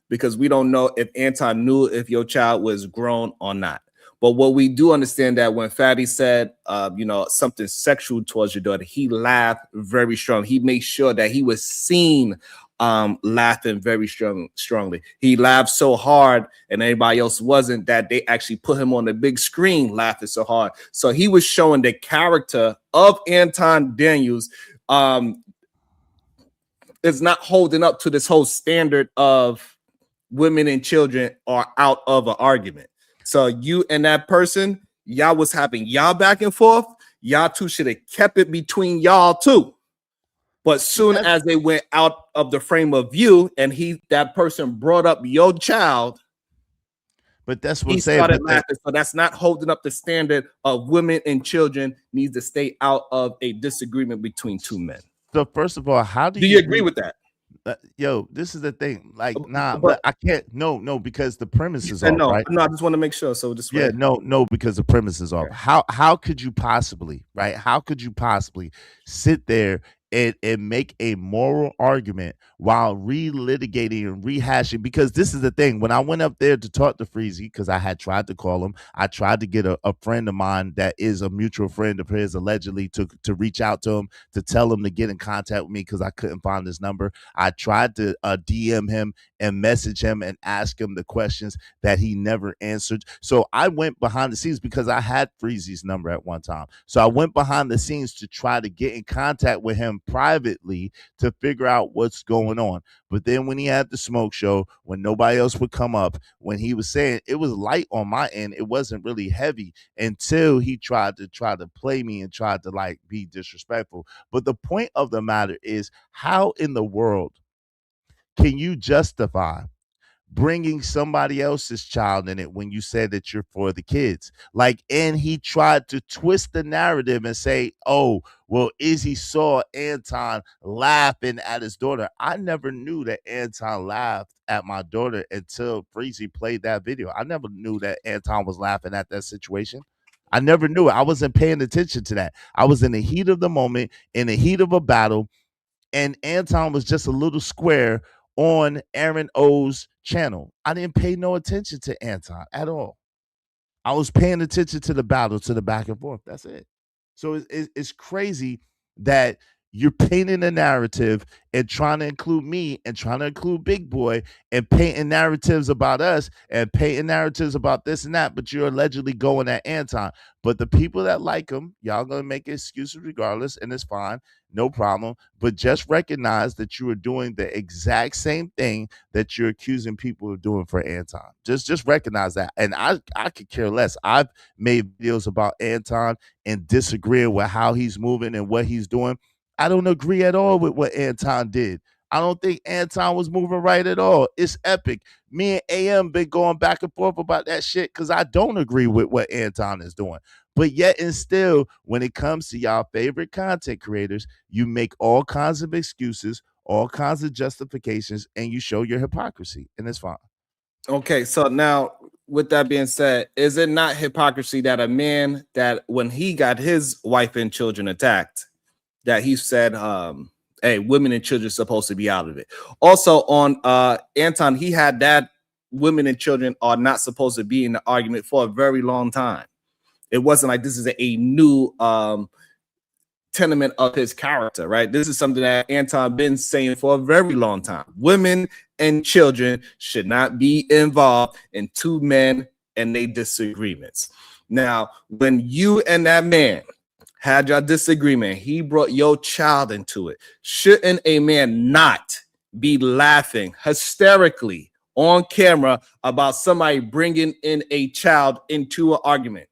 Speaker 2: because we don't know if Anton knew if your child was grown or not. But what we do understand that when Fatty said, something sexual towards your daughter, he laughed very strong. He made sure that he was seen laughing very strongly. He laughed so hard, and everybody else wasn't, that they actually put him on the big screen laughing so hard. So he was showing the character of Anton Daniels is not holding up to this whole standard of women and children are out of an argument. So you and that person, y'all was having y'all back and forth. Y'all two should have kept it between y'all two. But soon as they went out of the frame of view, and that person brought up your child,
Speaker 6: but that's what
Speaker 2: he started laughing. So that's not holding up the standard of women and children needs to stay out of a disagreement between two men.
Speaker 6: So first of all, how do
Speaker 2: you agree with that?
Speaker 6: Yo, this is the thing. Like, but I can't. No, because the premise is off, right?
Speaker 2: No, I just want to make sure. So just
Speaker 6: no, because the premise is off. How could you possibly, right? How could you possibly sit there and make a moral argument while relitigating and rehashing? Because this is the thing. When I went up there to talk to Freezy, because I had tried to call him, I tried to get a friend of mine that is a mutual friend of his, allegedly, to reach out to him, to tell him to get in contact with me because I couldn't find his number. I tried to DM him and message him and ask him the questions that he never answered. So I went behind the scenes because I had Freezy's number at one time. So I went behind the scenes to try to get in contact with him privately to figure out what's going on. But then when he had the smoke show, when nobody else would come up, when he was saying, it was light on my end, it wasn't really heavy until he tried to play me and tried to like be disrespectful. But the point of the matter is, how in the world can you justify bringing somebody else's child in it when you said that you're for the kids? Like, and he tried to twist the narrative and say, oh, well, Izzy saw Anton laughing at his daughter. I never knew that Anton laughed at my daughter until Freezy played that video. I never knew that Anton was laughing at that situation. I never knew it. I wasn't paying attention to that. I was in the heat of the moment, in the heat of a battle, and Anton was just a little square on Aaron O's channel. I didn't pay no attention to Anton at all. I was paying attention to the battle, to the back and forth. That's it. So it's crazy that you're painting a narrative and trying to include me and trying to include Big Boy and painting narratives about us and painting narratives about this and that, but you're allegedly going at Anton. But the people that like him, y'all gonna make excuses regardless, and it's fine, no problem. But just recognize that you are doing the exact same thing that you're accusing people of doing for Anton. Just recognize that. And I could care less. I've made videos about Anton and disagreeing with how he's moving and what he's doing. I don't agree at all with what Anton did. I don't think Anton was moving right at all. It's epic. Me and AM been going back and forth about that shit because I don't agree with what Anton is doing. But yet and still, when it comes to y'all favorite content creators, you make all kinds of excuses, all kinds of justifications, and you show your hypocrisy, and it's fine.
Speaker 2: Okay, so now with that being said, is it not hypocrisy that a man that when he got his wife and children attacked, that he said, hey, women and children are supposed to be out of it? Also on Anton, he had that women and children are not supposed to be in the argument for a very long time. It wasn't like this is a new tenement of his character, right? This is something that Anton been saying for a very long time. Women and children should not be involved in two men and their disagreements. Now, when you and that man had your disagreement, he brought your child into it. Shouldn't a man not be laughing hysterically on camera about somebody bringing in a child into an argument?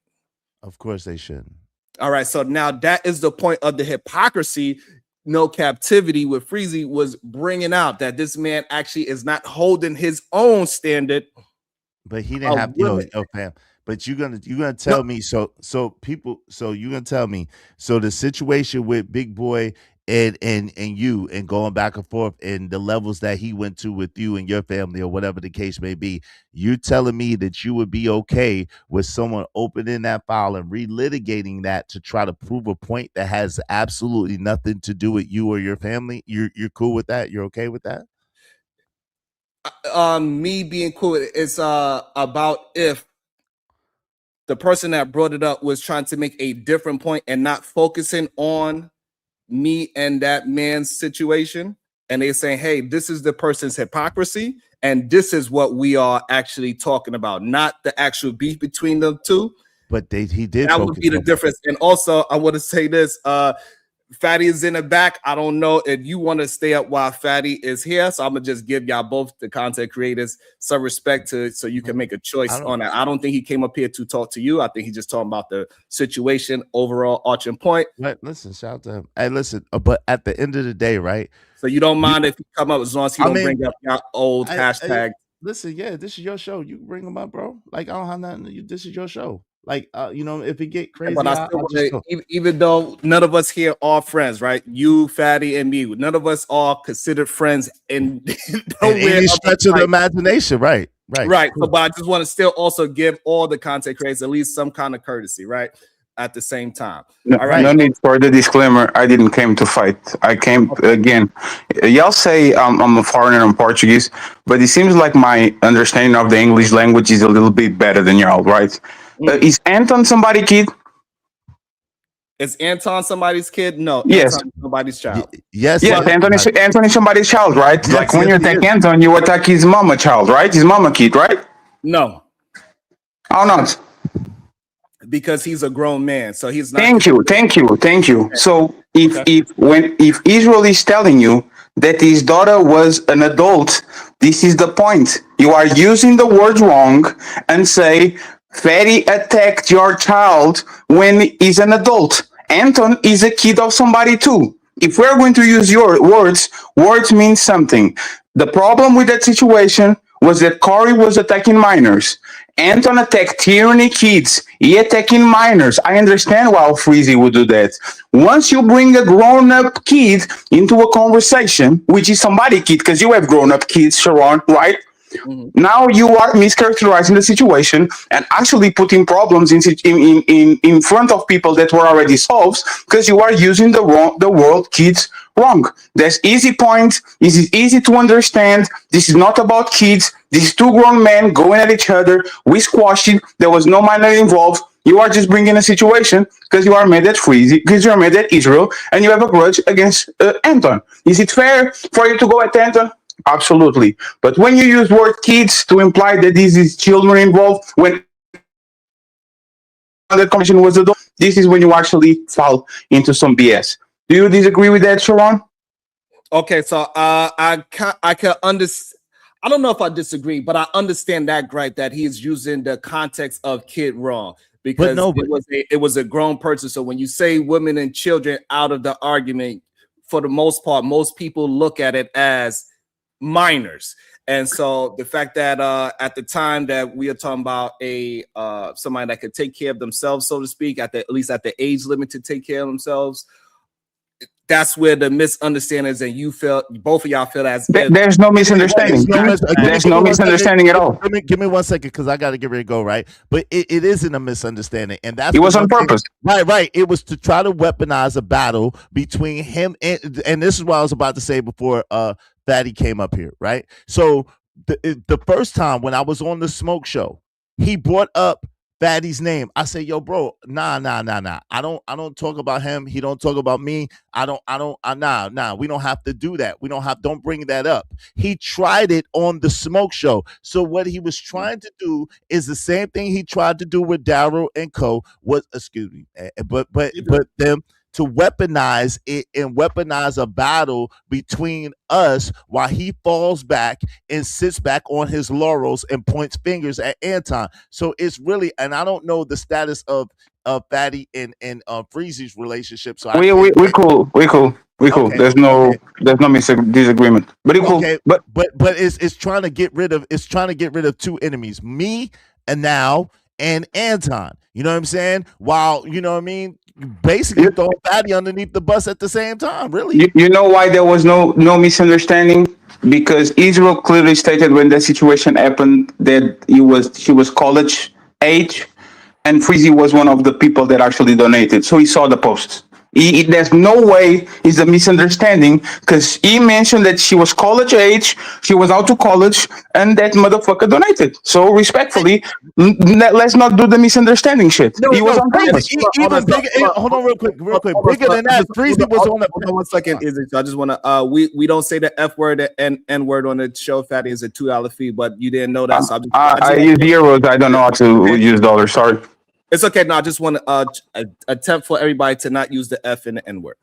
Speaker 6: Of course they shouldn't.
Speaker 2: All right, so now that is the point of the hypocrisy No Captivity with Freezy was bringing out, that this man actually is not holding his own standard.
Speaker 6: But he didn't have, fam. But you're gonna tell me, so you're gonna tell me, so the situation with Big Boy and you and going back and forth and the levels that he went to with you and your family or whatever the case may be, you're telling me that you would be okay with someone opening that file and relitigating that to try to prove a point that has absolutely nothing to do with you or your family? You're cool with that? You're okay with that?
Speaker 2: Me being cool with it, it's about if the person that brought it up was trying to make a different point and not focusing on me and that man's situation. And they're saying, hey, this is the person's hypocrisy, and this is what we are actually talking about, not the actual beef between the two.
Speaker 6: But he did.
Speaker 2: That would be the difference. And also, I want to say this: Fatty is in the back. I don't know if you want to stay up while Fatty is here, so I'm gonna just give y'all both the content creators some respect so you can make a choice on that. I don't think he came up here to talk to you. I think he's just talking about the situation, overall arching point.
Speaker 6: Right, listen, shout out to him. Hey, listen, but at the end of the day, right?
Speaker 2: So you don't mind if you come up as long as he don't bring up your old hashtag.
Speaker 6: Listen, yeah, this is your show. You bring them up, bro. Like, I don't have nothing. This is your show. Like, if it get crazy,
Speaker 2: but I still want to, even though none of us here are friends, right? You, Fatty, and me, none of us are considered friends in
Speaker 6: any stretch of the imagination, right?
Speaker 2: Right. So, but I just want to still also give all the content creators at least some kind of courtesy, right? At the same time.
Speaker 7: No,
Speaker 2: all right.
Speaker 7: No need for the disclaimer. I didn't came to fight. I came again. Y'all say I'm a foreigner, I'm Portuguese, but it seems like my understanding of the English language is a little bit better than y'all, right? Is Anton somebody's kid?
Speaker 2: Is Anton somebody's kid? No.
Speaker 7: Yes.
Speaker 2: Anton is somebody's child.
Speaker 7: Yes. Anton is somebody's child, right? Yes, like when you attack Anton, you attack his mama child, right? His mama kid, right?
Speaker 2: No.
Speaker 7: How not?
Speaker 2: Because he's a grown man, so he's not.
Speaker 7: Thank you. Okay. So if Israel is telling you that his daughter was an adult, this is the point. You are using the word wrong and say Fatty attacked your child when he's an adult. Anton is a kid of somebody too. If we're going to use your words mean something. The problem with that situation was that Corey was attacking minors. Anton attacked tyranny kids. He attacking minors. I understand why Freezy would do that. Once you bring a grown-up kid into a conversation, which is somebody kid, because you have grown-up kids, Sharon, right? Mm-hmm. Now you are mischaracterizing the situation and actually putting problems in front of people that were already solved because you are using the word kids wrong. There's easy point. This is easy to understand. This is not about kids. This is two grown men going at each other. We squashed it. There was no minor involved. You are just bringing a situation because you are mad at Freezy, because you are mad at Israel, and you have a grudge against Anton. Is it fair for you to go at Anton? Absolutely. But when you use word kids to imply that this is children involved, when the commission was adult, this is when you actually fall into some BS. Do you disagree with that, Sharon?
Speaker 2: Okay, so I can understand. I don't know if I disagree, but I understand that gripe that he's using the context of kid wrong because it was a grown person. So when you say women and children out of the argument, for the most part, most people look at it as minors. And so the fact that at the time that we are talking about somebody that could take care of themselves, so to speak, at least at the age limit to take care of themselves, that's where the misunderstanding is, and you feel both of y'all feel as
Speaker 7: there's no misunderstanding. There's no misunderstanding at all.
Speaker 6: Give me 1 second because I got to get ready to go. Right, but it isn't a misunderstanding, and that's
Speaker 7: it was on purpose.
Speaker 6: Right. It was to try to weaponize a battle between him and this is what I was about to say before Fatty came up here. Right, so the first time when I was on the Smoke Show, he brought up Fatty's name. I say, yo, bro, nah. I don't talk about him. He don't talk about me. Nah. We don't have to do that. Don't bring that up. He tried it on the Smoke Show. So what he was trying to do is the same thing he tried to do with Daryl and Co. But them to weaponize it and weaponize a battle between us while he falls back and sits back on his laurels and points fingers at Anton. So it's really, and I don't know the status of Fatty and Freezy's relationship. So
Speaker 7: we cool. Okay. There's no disagreement. But cool.
Speaker 6: Okay. But it's trying to get rid of two enemies, me and Anton. You know what I'm saying? While you know what I mean, basically throwing Fatty underneath the bus at the same time. Really?
Speaker 7: You know why there was no misunderstanding? Because Israel clearly stated when that situation happened that she was college age, and Freezy was one of the people that actually donated. So he saw the post. There's no way it's a misunderstanding because he mentioned that she was college age, she was out to college, and that motherfucker donated. So respectfully, let's not do the misunderstanding shit.
Speaker 6: No,
Speaker 7: he was on
Speaker 6: Freezy,
Speaker 7: purpose.
Speaker 6: even bigger. Hold on, real quick. Bigger than that, Freezy was on the.
Speaker 2: Hold on 1 second, Izzy. So I just want to. We don't say the F word and N word on the show. Fatty is a $2 fee, but you didn't know that. So
Speaker 7: I use euros. I don't know how to use dollars. Sorry.
Speaker 2: It's okay. No, I just want to attempt for everybody to not use the F and the N word.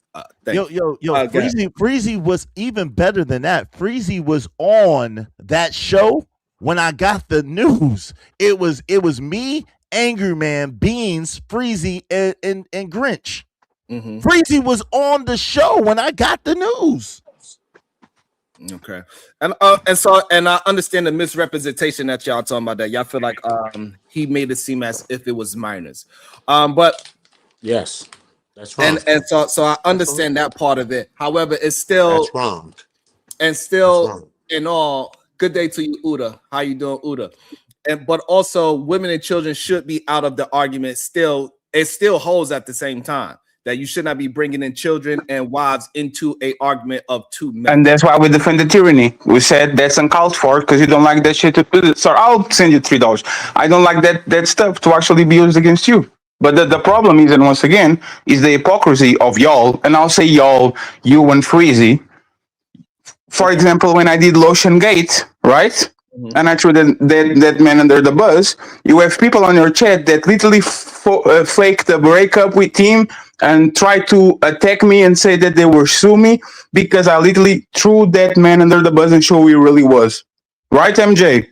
Speaker 6: Yo, Freezy was even better than that. Freezy was on that show when I got the news. It was me, Angry Man, Beans, Freezy, and Grinch.
Speaker 2: Mm-hmm.
Speaker 6: Freezy was on the show when I got the news.
Speaker 2: Okay, and I understand the misrepresentation that y'all talking about. That y'all feel like he made it seem as if it was minors, but
Speaker 8: yes, that's wrong.
Speaker 2: And so I understand that part of it. However, it's still
Speaker 8: that's wrong.
Speaker 2: And still, in all, good day to you, Uda. How you doing, Uda? But also, women and children should be out of the argument. Still, it still holds at the same time. That you should not be bringing in children and wives into a argument of two men.
Speaker 7: And that's why we defend the tyranny. We said that's uncalled for because you don't like that shit. So I'll send you $3. I don't like that stuff to actually be used against you. But the problem is, and once again, is the hypocrisy of y'all. And I'll say y'all, you and Freezy. For example, when I did Lotion Gate, right? Mm-hmm. And I threw that man under the bus. You have people on your chat that literally faked a breakup with him and tried to attack me and say that they were sue me because I literally threw that man under the bus and show who he really was. Right, MJ?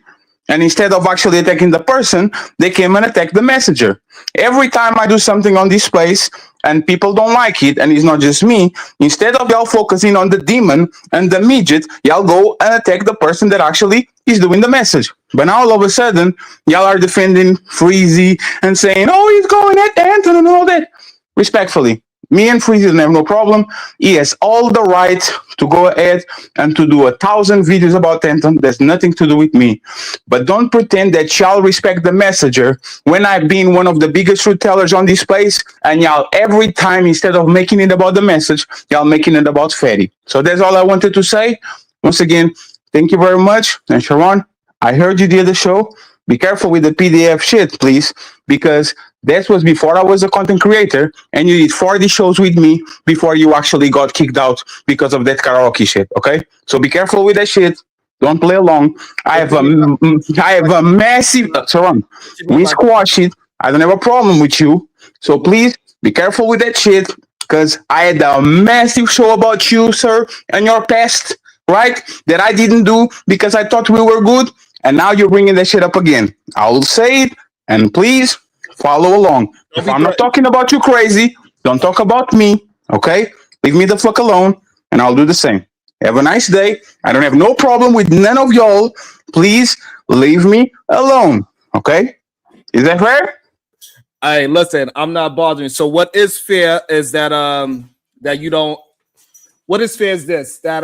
Speaker 7: And instead of actually attacking the person, they came and attacked the messenger. Every time I do something on this place and people don't like it, and it's not just me, instead of y'all focusing on the demon and the midget, y'all go and attack the person that actually is doing the message. But now all of a sudden, y'all are defending Freezy and saying, oh, he's going at Anton and all that. Respectfully, me and Freezy don't have no problem. He has all the right to go ahead and to do 1,000 videos about Anton. There's nothing to do with me. But don't pretend that y'all respect the messenger when I've been one of the biggest truth tellers on this place, and y'all every time, instead of making it about the message, y'all making it about Fattby. So that's all I wanted to say. Once again, thank you very much. And Sharon, I heard you did the show. Be careful with the PDF shit, please, because that was before I was a content creator, and you did 40 shows with me before you actually got kicked out because of that karaoke shit, okay? So be careful with that shit. Don't play along. I have a massive... Sharon, we squash it. I don't have a problem with you. So please, be careful with that shit, because I had a massive show about you, sir, and your past, right? That I didn't do because I thought we were good. And now you're bringing that shit up again. I will say it, and please follow along. If I'm not talking about you crazy, don't talk about me, okay? Leave me the fuck alone, and I'll do the same. Have a nice day. I don't have no problem with none of y'all. Please leave me alone, okay? Is that fair?
Speaker 2: Hey, listen, I'm not bothering. So what is fair is that that you don't. What is fair is this, that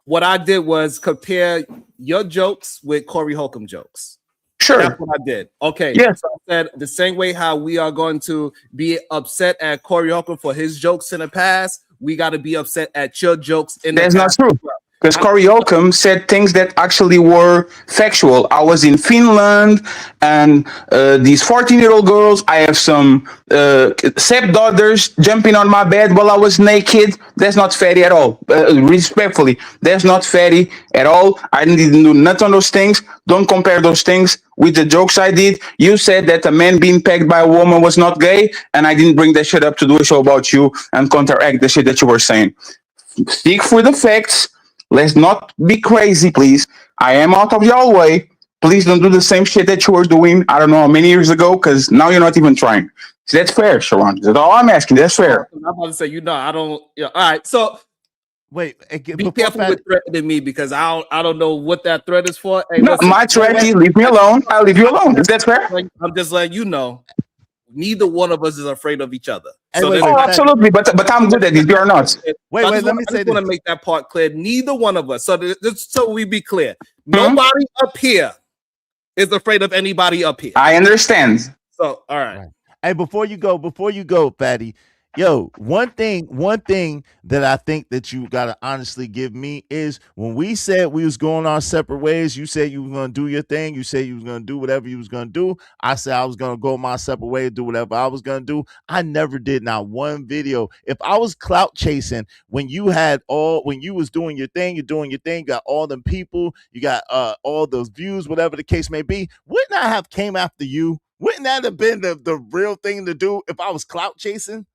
Speaker 2: what I did was compare your jokes with Corey Holcomb jokes.
Speaker 7: Sure.
Speaker 2: That's what I did. Okay.
Speaker 7: Yes.
Speaker 2: So I said the same way how we are going to be upset at Corey Holcomb for his jokes in the past, we got to be upset at your jokes in the past.
Speaker 7: That's not true. Because Corey Holcomb said things that actually were factual. I was in Finland, and these 14-year-old girls, I have some stepdaughters jumping on my bed while I was naked. That's not fatty at all. Respectfully, that's not fatty at all. I didn't do nothing on those things. Don't compare those things with the jokes I did. You said that a man being pegged by a woman was not gay, and I didn't bring that shit up to do a show about you and counteract the shit that you were saying. Stick for the facts. Let's not be crazy, please. I am out of your way. Please don't do the same shit that you were doing, I don't know, many years ago, because now you're not even trying. So that's fair, Sharon. That's all I'm asking. That's fair.
Speaker 2: I'm about to say, I don't. Yeah. All right. So
Speaker 6: wait,
Speaker 2: be careful with threatening me, because I don't know what that threat is for. Hey,
Speaker 7: no, my threat is leave me alone. I'll leave you alone. Is that fair?
Speaker 2: I'm just letting you know. Neither one of us is afraid of each other.
Speaker 6: So
Speaker 7: absolutely, but I'm good at it. You're not.
Speaker 6: Wait, let me say this.
Speaker 2: I want to make that part clear. Neither one of us. So we be clear. Nobody up here is afraid of anybody up here.
Speaker 7: I understand.
Speaker 2: So all right.
Speaker 6: Hey, before you go, Fatty, Yo, one thing that I think that you gotta honestly give me is when we said we was going our separate ways, you said you was gonna do your thing, you said you was gonna do whatever you was gonna do. I said I was gonna go my separate way, do whatever I was gonna do. I never did not one video. If I was clout chasing when you was doing your thing, you're doing your thing, you got all them people, you got all those views, whatever the case may be, wouldn't I have came after you? Wouldn't that have been the real thing to do if I was clout chasing?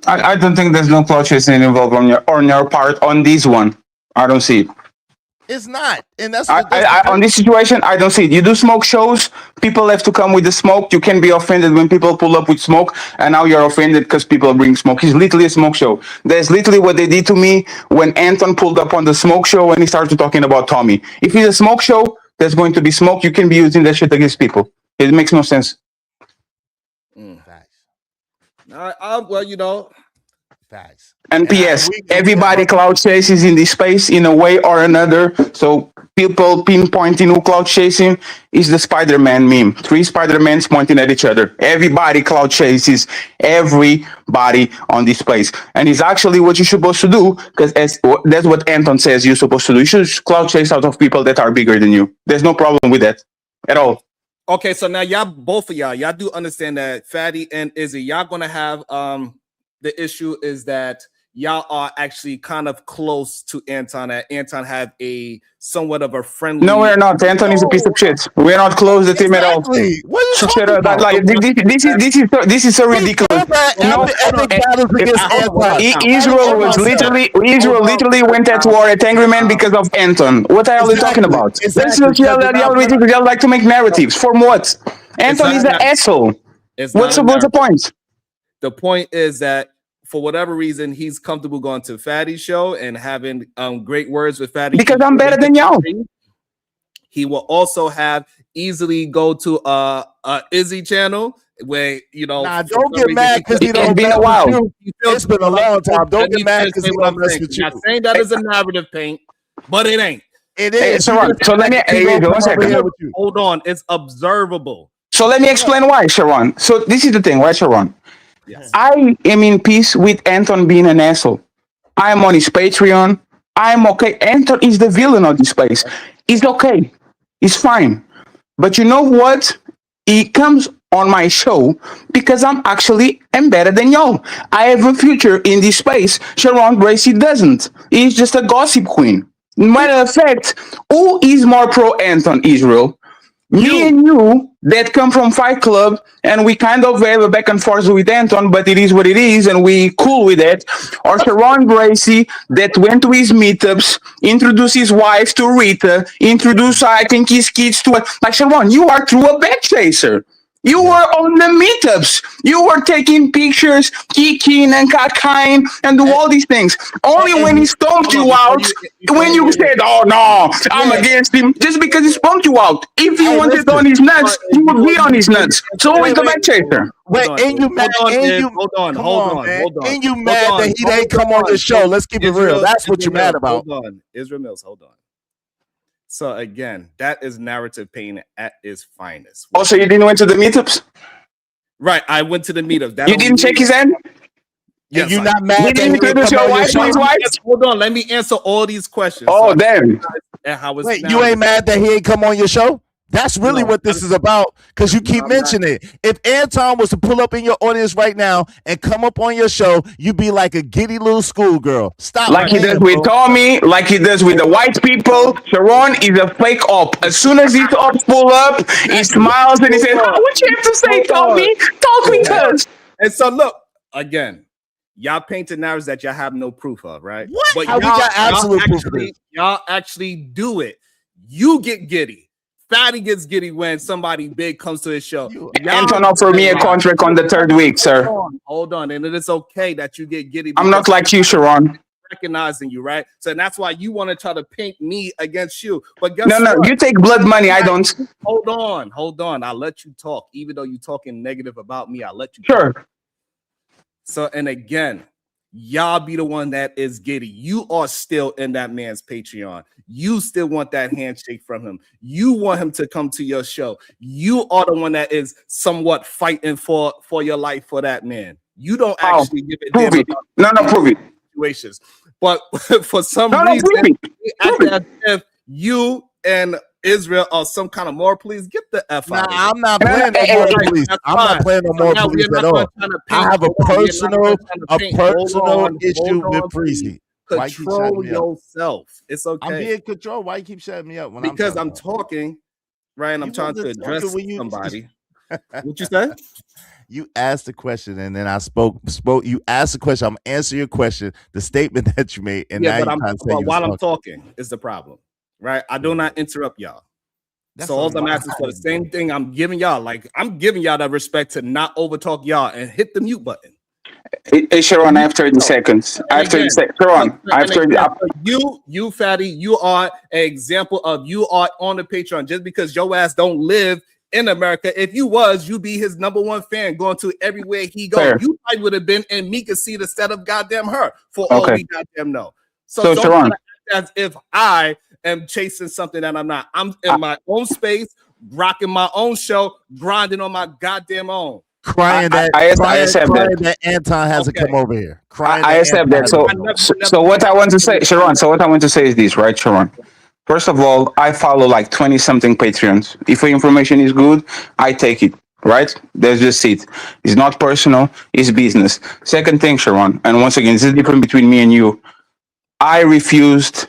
Speaker 7: I don't think there's no clout chasing involved on your part on this one. I don't see it.
Speaker 6: It's not, and that's
Speaker 7: on this situation, I don't see it. You do smoke shows, people have to come with the smoke. You can be offended when people pull up with smoke, and now you're offended because people bring smoke. It's literally a smoke show. That's literally what they did to me when Anton pulled up on the smoke show and he started talking about Tommy. If it's a smoke show, there's going to be smoke. You can be using that shit against people. It makes no sense.
Speaker 6: Facts.
Speaker 2: Well, you know,
Speaker 6: Facts.
Speaker 7: And PS, everybody cloud chases in this space in a way or another. So people pinpointing who cloud chasing is the Spider-Man meme. 3 Spider-Mans pointing at each other. Everybody cloud chases everybody on this space. And it's actually what you're supposed to do, because that's what Anton says you're supposed to do. You should cloud chase out of people that are bigger than you. There's no problem with that at all.
Speaker 2: Okay, so now both of y'all do understand that Fatty and Izzy, y'all gonna have the issue is that y'all are actually kind of close to Anton. That Anton have a somewhat of a friendly.
Speaker 7: No, we're not. Anton is a piece of shit. We're not close to him at all.
Speaker 6: What are you talking
Speaker 7: about? Like, this is so ridiculous. No, Israel literally went at war at Angry Man because of Anton. What are you talking about? Y'all like to make narratives. For what? Anton is an asshole. What's the point?
Speaker 2: The point is that for whatever reason, he's comfortable going to Fatty's show and having great words with Fatty.
Speaker 7: Because I'm better than y'all.
Speaker 2: He will also have easily go to Izzy channel where, you know.
Speaker 6: Nah, don't get mad because he don't
Speaker 7: been a while.
Speaker 6: It's been a long time. Don't get mad because he don't mess with you.
Speaker 2: I'm not saying that is a narrative paint, but it ain't.
Speaker 6: It is.
Speaker 7: So let me
Speaker 2: hold on. It's observable.
Speaker 7: So let me explain why, Sharon. So this is the thing, right, Sharon?
Speaker 2: Yes.
Speaker 7: I am in peace with Anton being an asshole. I'm on his Patreon. I'm okay. Anton is the villain of this space. It's okay. It's fine. But you know what? He comes on my show because I'm better than y'all. I have a future in this space. Sharon Gracie doesn't. He's just a gossip queen. Matter of fact, who is more pro Anton, Israel? Me and you that come from Fight Club, and we kind of have a back and forth with Anton, but it is what it is, and we cool with it. Or Sharon Gracie that went to his meetups, introduced his wife to Rita, introduced, I think, his kids to like Sharon, you are through a back chaser. You were on the meetups. You were taking pictures, kicking and cacaing and do all these things. Only when he stomped you out, when you said, oh no, I'm against him, just because he stomped you out. If he wanted on his nuts, he would be on his nuts. So he's the back chaser.
Speaker 6: And you mad that he didn't come on your show. Let's keep it real. That's what you're mad about.
Speaker 2: Hold on. Israel Mills, hold on. So again, that is narrative painting at its finest.
Speaker 7: Oh, so you didn't went to the meetups?
Speaker 2: Right, I went to the meetup.
Speaker 7: You didn't shake his hand?
Speaker 6: Yes, you're not mad that
Speaker 7: he didn't your wife to his wife?
Speaker 2: Hold on, let me answer all these questions.
Speaker 7: Oh, damn.
Speaker 6: Wait, you ain't mad that he ain't come on your show? That's really what this is about, because you keep mentioning it. If Anton was to pull up in your audience right now and come up on your show, you'd be like a giddy little schoolgirl. Stop.
Speaker 7: Like he does with Tommy, like he does with the white people. Sharon is a fake op. As soon as these ops pull up, he smiles and he says, what you have to say, Tommy? Talk with us.
Speaker 2: And so look, again, y'all painted narratives that y'all have no proof of, right?
Speaker 6: What? But we got absolute proof of this.
Speaker 2: Y'all actually do it. You get giddy. Fatty gets giddy when somebody big comes to his show.
Speaker 7: Anton offered me a contract on the 3rd week, sir.
Speaker 2: Hold on. And it is okay that you get giddy.
Speaker 7: I'm not like you, Sharon.
Speaker 2: Recognizing you, right? So that's why you want to try to paint me against you. But guess
Speaker 7: no, you take blood money. I don't.
Speaker 2: Hold on. I'll let you talk. Even though you're talking negative about me, I'll let you
Speaker 7: talk.
Speaker 2: Sure. So, and again, y'all be the one that is giddy. You are still in that man's Patreon. You still want that handshake from him. You want him to come to your show. You are the one that is somewhat fighting for your life for that man. You don't
Speaker 7: How?
Speaker 2: actually give a
Speaker 7: Prove
Speaker 2: damn
Speaker 7: it.
Speaker 2: about
Speaker 7: No, prove it.
Speaker 2: situations. But for some
Speaker 7: No,
Speaker 2: reason,
Speaker 7: prove it.
Speaker 2: you act as if you and Israel are some kind of moral police. Get the F
Speaker 6: Nah,
Speaker 2: out of here.
Speaker 6: I'm not playing no more police.
Speaker 2: That's
Speaker 6: I'm not
Speaker 2: fine.
Speaker 6: playing no
Speaker 2: So
Speaker 6: more
Speaker 2: now
Speaker 6: police
Speaker 2: we're
Speaker 6: at
Speaker 2: not
Speaker 6: all.
Speaker 2: trying to
Speaker 6: I
Speaker 2: paint.
Speaker 6: have a
Speaker 2: Hold on, we're not
Speaker 6: personal
Speaker 2: trying to paint. Hold
Speaker 6: issue with
Speaker 2: please.
Speaker 6: Freezy. Why you keep shutting
Speaker 2: Control
Speaker 6: me up?
Speaker 2: yourself. It's okay.
Speaker 6: I'm being controlled. Why you keep shutting me up when
Speaker 2: because
Speaker 6: I'm
Speaker 2: I'm talking, right? And I'm
Speaker 6: You
Speaker 2: trying to
Speaker 6: wasn't talking
Speaker 2: address
Speaker 6: when you-
Speaker 2: somebody. What you say?
Speaker 6: You asked the question and then I spoke. You asked the question. I'm answering your question, the statement that you made, and
Speaker 2: Yeah,
Speaker 6: now
Speaker 2: but
Speaker 6: you're
Speaker 2: I'm
Speaker 6: trying to say
Speaker 2: but
Speaker 6: you was
Speaker 2: while I'm
Speaker 6: talking.
Speaker 2: talking is the problem, right? I do not interrupt y'all.
Speaker 6: That's
Speaker 2: So all
Speaker 6: only
Speaker 2: I'm
Speaker 6: why
Speaker 2: asking
Speaker 6: I
Speaker 2: for the
Speaker 6: didn't
Speaker 2: same
Speaker 6: do it.
Speaker 2: thing I'm giving y'all. Like I'm giving y'all that respect to not overtalk y'all and hit the mute button.
Speaker 7: Hey, Sharon, I have 30 seconds. I have 30 seconds. Sharon, I have 30.
Speaker 2: You fatty, you are an example of you are on the Patreon just because your ass don't live in America. If you was, you'd be his #1 fan going to everywhere he goes.
Speaker 7: Fair.
Speaker 2: You probably would have been in Mika seat instead of goddamn her for all
Speaker 7: Okay.
Speaker 2: we goddamn know. So
Speaker 7: So,
Speaker 2: don't
Speaker 7: Sharon.
Speaker 2: try to act as if I am chasing something that I'm not. I'm in my own space, rocking my own show, grinding on my goddamn own.
Speaker 6: Crying
Speaker 7: I accept
Speaker 6: crying
Speaker 7: that.
Speaker 6: that Anton hasn't
Speaker 2: Okay.
Speaker 6: come over here. Crying
Speaker 7: I accept
Speaker 6: Anton
Speaker 7: that. So,
Speaker 6: hasn't come over.
Speaker 7: so what I want to say, Sharon. So what I want to say is this, right, Sharon? First of all, I follow like 20 something Patreons. If the information is good, I take it. Right? That's just it. It's not personal. It's business. Second thing, Sharon, and once again, this is different between me and you. I refused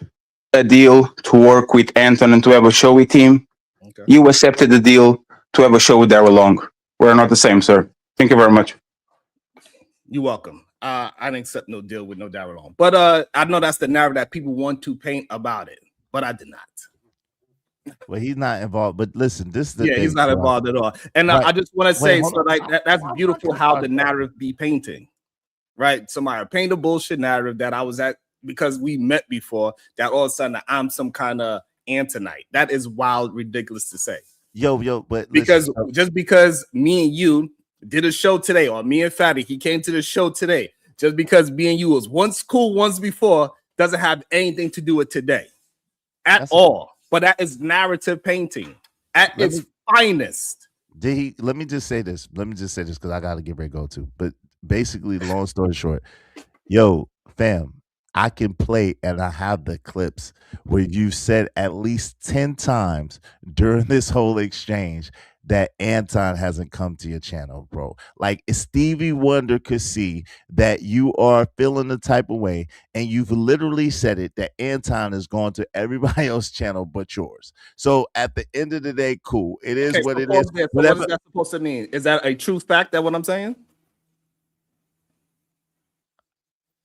Speaker 7: a deal to work with Anton and to have a show with him.
Speaker 2: Okay.
Speaker 7: You accepted the deal to have a show with Daryl Long. We're not the same, sir. Thank you very much.
Speaker 2: You're welcome. I didn't accept no deal with no Daryl Long. But I know that's the narrative that people want to paint about it, but I did not.
Speaker 6: Well, he's not involved. But listen, this is the
Speaker 2: Yeah,
Speaker 6: thing.
Speaker 2: he's not
Speaker 6: Sharon.
Speaker 2: involved at all. And
Speaker 6: Right.
Speaker 2: I just want to
Speaker 6: Wait,
Speaker 2: say,
Speaker 6: hold
Speaker 2: so
Speaker 6: on.
Speaker 2: like that's
Speaker 6: Hold on,
Speaker 2: beautiful
Speaker 6: hold on,
Speaker 2: how
Speaker 6: hold
Speaker 2: the
Speaker 6: on.
Speaker 2: narrative be painting, right? Somebody paint a bullshit narrative that I was at because we met before, that all of a sudden I'm some kind of Antonite. That is wild, ridiculous to say.
Speaker 6: Yo, but
Speaker 2: Because
Speaker 6: listen,
Speaker 2: just because me and you did a show today, or me and Fatty, he came to the show today, just because me and you was once cool once before, doesn't have anything to do with today at all. But that is narrative painting at its finest.
Speaker 6: did he? Let me just say this. Because I gotta get ready to go to. But basically, long story short, yo, fam, I can play and I have the clips where you said at least 10 times during this whole exchange that Anton hasn't come to your channel, bro. Like Stevie Wonder could see that you are feeling the type of way, and you've literally said it that Anton is going to everybody else's channel but yours. So at the end of the day, cool. It is what it is.
Speaker 2: So what is that supposed to mean? Is that a true fact? That what I'm saying?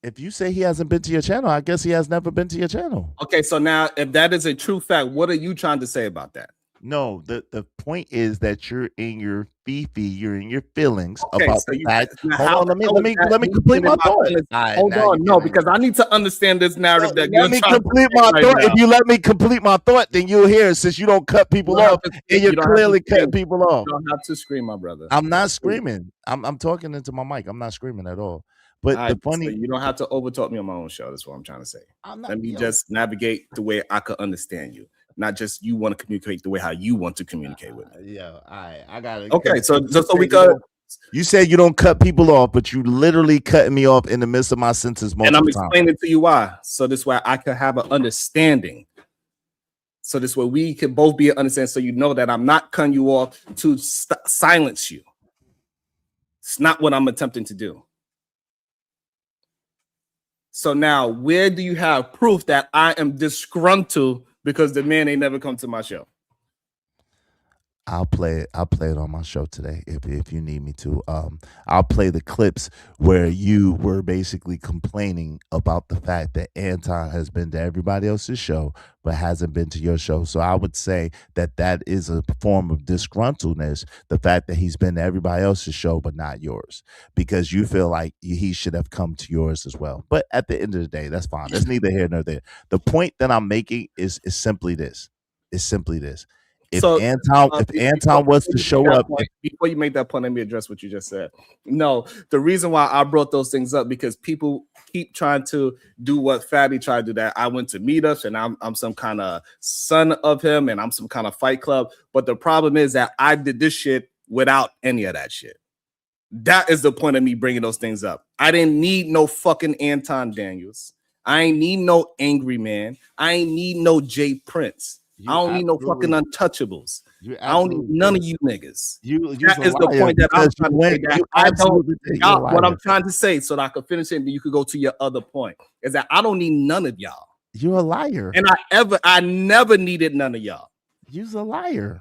Speaker 6: If you say he hasn't been to your channel, I guess he has never been to your channel.
Speaker 2: Okay, so now if that is a true fact, what are you trying to say about that?
Speaker 6: No, the point is that you're in your fifi, you're in your feelings
Speaker 2: Okay,
Speaker 6: about
Speaker 2: so
Speaker 6: the
Speaker 2: you
Speaker 6: fact.
Speaker 2: now
Speaker 6: Hold
Speaker 2: how-
Speaker 6: on,
Speaker 2: how is that
Speaker 6: let me
Speaker 2: me
Speaker 6: complete
Speaker 2: getting
Speaker 6: my thought.
Speaker 2: feelings?
Speaker 6: Alright,
Speaker 2: Hold
Speaker 6: now
Speaker 2: on,
Speaker 6: you're
Speaker 2: no,
Speaker 6: getting
Speaker 2: because I need to understand this narrative that you're
Speaker 6: let me
Speaker 2: trying to
Speaker 6: complete
Speaker 2: paint
Speaker 6: my
Speaker 2: right
Speaker 6: thought.
Speaker 2: now.
Speaker 6: If you let me complete my thought, then you'll hear it since you don't cut people
Speaker 2: You don't
Speaker 6: off
Speaker 2: have to-
Speaker 6: and you're
Speaker 2: you don't have to
Speaker 6: clearly cutting
Speaker 2: scream.
Speaker 6: people off.
Speaker 2: You don't have to scream, my brother.
Speaker 6: I'm not screaming. I'm talking into my mic. I'm not screaming at all. But
Speaker 2: All
Speaker 6: the
Speaker 2: right,
Speaker 6: funny,
Speaker 2: so you don't have to overtalk me on my own show. That's what I'm trying to say.
Speaker 6: I'm not,
Speaker 2: Let me
Speaker 6: yo,
Speaker 2: just navigate the way I could understand you, not just you want to communicate the way how you want to communicate with me.
Speaker 6: yeah, I got it.
Speaker 2: Okay, so we could.
Speaker 6: You said you don't cut people off, but you literally cutting me off in the midst of my sentence
Speaker 2: And I'm
Speaker 6: multiple times.
Speaker 2: explaining to you why. So this way I could have an understanding. So this way we could both be an understanding. So you know that I'm not cutting you off to silence you. It's not what I'm attempting to do. So now, where do you have proof that I am disgruntled because the man ain't never come to my show?
Speaker 6: I'll play it on my show today if you need me to. I'll play the clips where you were basically complaining about the fact that Anton has been to everybody else's show but hasn't been to your show. So I would say that is a form of disgruntledness, the fact that he's been to everybody else's show but not yours, because you feel like he should have come to yours as well. But at the end of the day, that's fine. That's neither here nor there. The point that I'm making is simply this. It's simply this. If Anton was to show up,
Speaker 2: before you make that point, let me address what you just said. No, the reason why I brought those things up because people keep trying to do what Fattby tried to do. That I went to meetups and I'm some kind of son of him and I'm some kind of fight club. But the problem is that I did this shit without any of that shit. That is the point of me bringing those things up. I didn't need no fucking Anton Daniels. I ain't need no Angry Man. I ain't need no Jay Prince. I don't need no fucking Untouchables. I don't need none of you niggas. That is the point that I'm trying to say. That I don't. What I'm trying to say, so that I can finish it, and you could go to your other point, is that I don't need none of y'all.
Speaker 6: You're a liar.
Speaker 2: And I never needed none of y'all.
Speaker 6: You're a liar.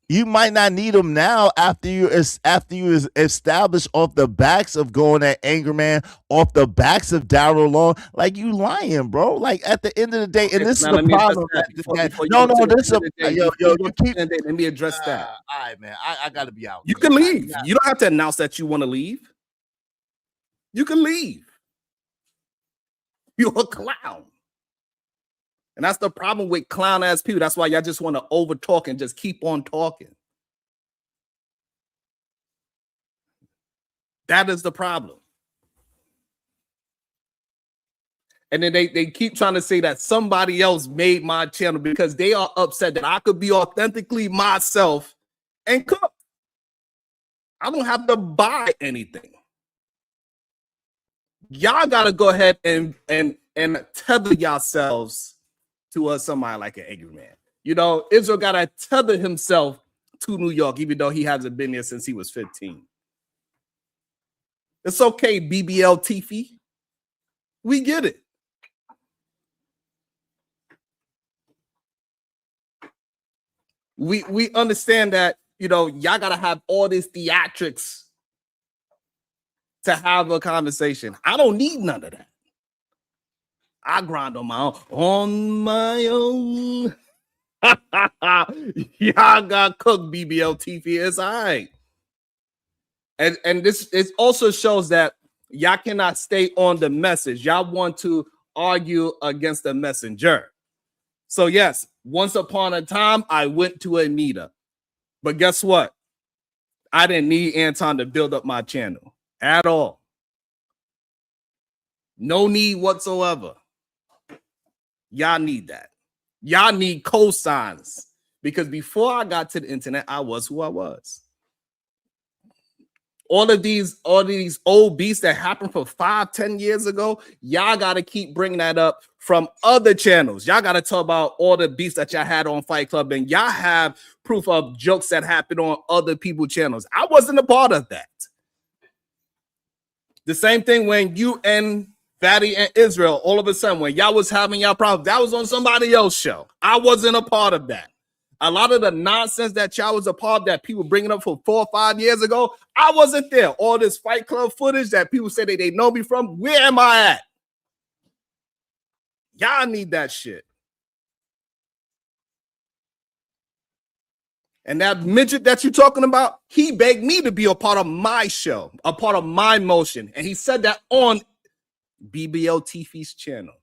Speaker 6: You might not need them now after you establish off the backs of going at Anger Man, off the backs of Daryl Long. Like, you lying, bro. Like, at the end of the day, and this is the problem.
Speaker 2: Let me address that.
Speaker 6: All right, man. I gotta be out.
Speaker 2: You can leave. You don't have to announce that you want to leave. You can leave. You're a clown. And that's the problem with clown ass people. That's why y'all just want to over talk and just keep on talking. That is the problem. And then they keep trying to say that somebody else made my channel because they are upset that I could be authentically myself and cook. I don't have to buy anything. Y'all gotta go ahead and tether yourselves to somebody like an Angry Man. You know, Israel gotta tether himself to New York, even though he hasn't been there since he was 15. It's okay, BBL Tiffy. We get it. We understand that, you know, y'all gotta have all this theatrics to have a conversation. I don't need none of that. I grind on my own. Y'all got cooked, BBL TV. It's all right. And this it also shows that y'all cannot stay on the message. Y'all want to argue against the messenger. So yes, once upon a time, I went to a meetup. But guess what? I didn't need Anton to build up my channel at all. No need whatsoever. Y'all need that. Y'all need cosigns. Because before I got to the internet, I was who I was. All of these old beasts that happened from 5-10 years ago, y'all got to keep bringing that up from other channels. Y'all got to talk about all the beasts that y'all had on Fight Club, and y'all have proof of jokes that happened on other people's channels. I wasn't a part of that. The same thing when you and Fatty and Israel, all of a sudden, when y'all was having y'all problems, that was on somebody else's show. I wasn't a part of that. A lot of the nonsense that y'all was a part of that people bringing up from 4 or 5 years ago, I wasn't there. All this Fight Club footage that people say they know me from, where am I at? Y'all need that shit. And that midget that you're talking about, he begged me to be a part of my show, a part of my motion. And he said that on BBL Tiffy's channel.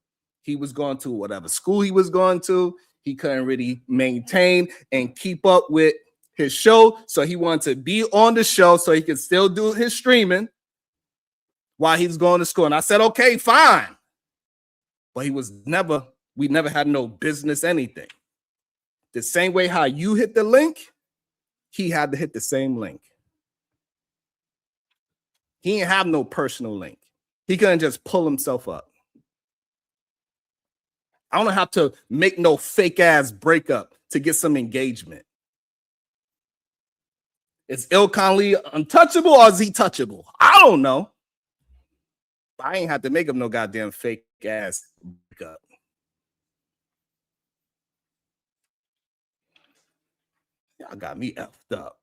Speaker 2: He was going to whatever school he was going to. He couldn't really maintain and keep up with his show. So he wanted to be on the show so he could still do his streaming while he's going to school. And I said, okay, fine. But we never had no business anything. The same way how you hit the link, he had to hit the same link. He didn't have no personal link. He couldn't just pull himself up. I don't have to make no fake ass breakup to get some engagement. Is Ilkan Lee untouchable or is he touchable? I don't know. I ain't have to make him no goddamn fake ass breakup. Y'all got me effed up.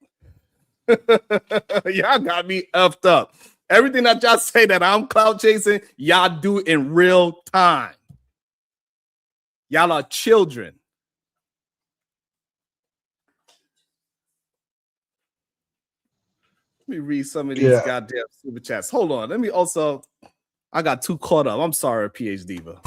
Speaker 2: Y'all got me effed up. Everything that y'all say that I'm clout chasing, y'all do in real time. Y'all are children. Let me read some of these goddamn super chats. Hold on. Let me also. I got too caught up. I'm sorry, PH Diva.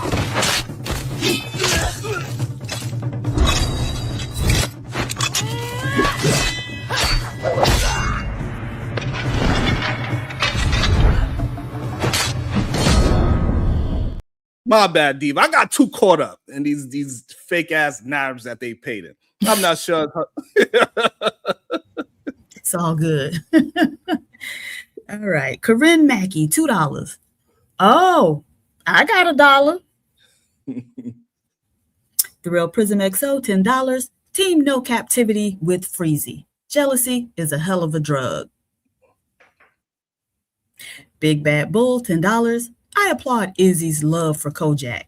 Speaker 2: My bad, Diva. I got too caught up in these fake ass narratives that they painted. I'm not sure.
Speaker 9: It's all good. All right. Corinne Mackey, $2. Oh, I got $1. The Real Prism XO, $10. Team No Captivity with Freezy. Jealousy is a hell of a drug. Big Bad Bull, $10. I applaud Izzy's love for Kojak.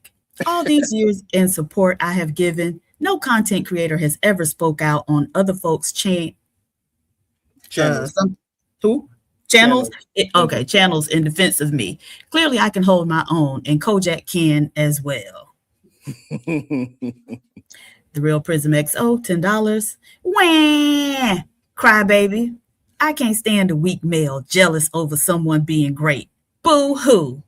Speaker 9: All these years in support I have given, no content creator has ever spoke out on other folks'
Speaker 2: Channels.
Speaker 9: Channels. Okay, channels in defense of me. Clearly, I can hold my own, and Kojak can as well. The Real Prism XO, $10. Wah! Crybaby. I can't stand a weak male jealous over someone being great. Boo-hoo.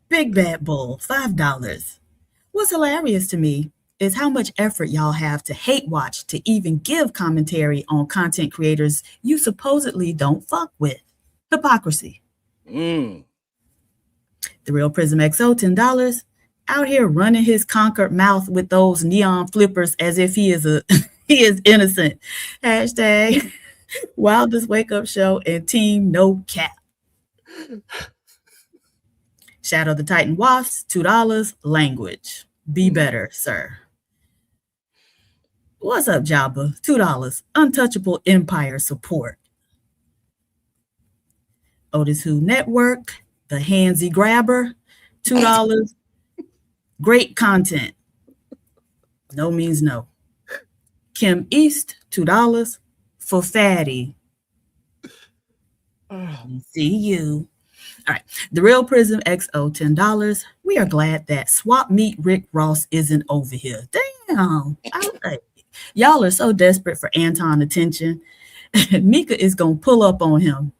Speaker 9: Big Bad Bull, $5. What's hilarious to me is how much effort y'all have to hate watch to even give commentary on content creators you supposedly don't fuck with. Hypocrisy. The Real Prism XO, $10. Out here running his conquered mouth with those neon flippers as if he is he is innocent. Hashtag Wildest Wake Up Show and Team No Cap. Shadow the Titan Wasps, $2. Language. Be better, sir. What's up, Jabba? $2. Untouchable Empire support. Otis Who Network, the Handsy Grabber, $2. Great content. No means no. Kim East, $2. For Fatty. See you. All right. The Real Prism XO, $10. We are glad that Swap Meet Rick Ross isn't over here. Damn. Y'all are so desperate for Anton attention. Mika is going to pull up on him.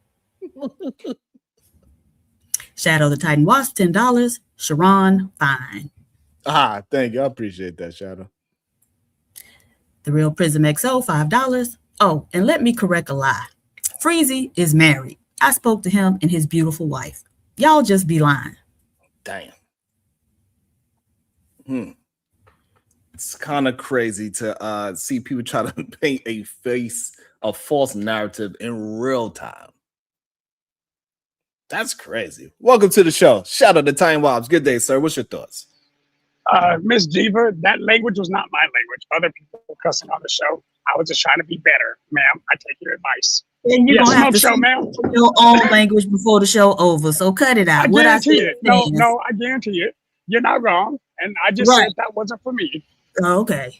Speaker 9: Shadow the Titan Wasp, $10. Sharon, fine.
Speaker 2: Thank you. I appreciate that, Shadow.
Speaker 9: The Real Prism XO, $5. Oh, and let me correct a lie. Freezy is married. I spoke to him and his beautiful wife. Y'all just be lying.
Speaker 2: Damn. It's kind of crazy to see people try to paint a false narrative in real time. That's crazy. Welcome to the show. Shout out to Time Wobbs. Good day, sir. What's your thoughts?
Speaker 10: Miss Diva, that language was not my language. Other people were cussing on the show. I was just trying to be better, ma'am. I take your advice.
Speaker 9: And you're gonna have to
Speaker 10: show, ma'am.
Speaker 9: Your own language before the show over. So cut it out.
Speaker 10: I guarantee it. No, I guarantee it. You're not wrong. And I just said that wasn't for me.
Speaker 9: Oh, okay.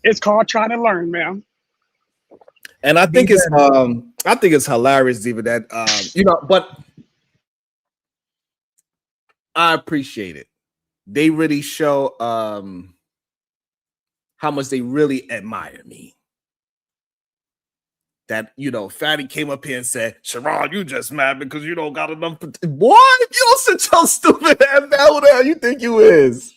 Speaker 10: It's called trying to learn, ma'am.
Speaker 2: And I think it's hilarious, Diva, that but I appreciate it. They really show how much they really admire me. That, Fatty came up here and said, Sharon, you just mad because you don't got enough. What? You don't sit your stupid ass down. Who the hell you think you is?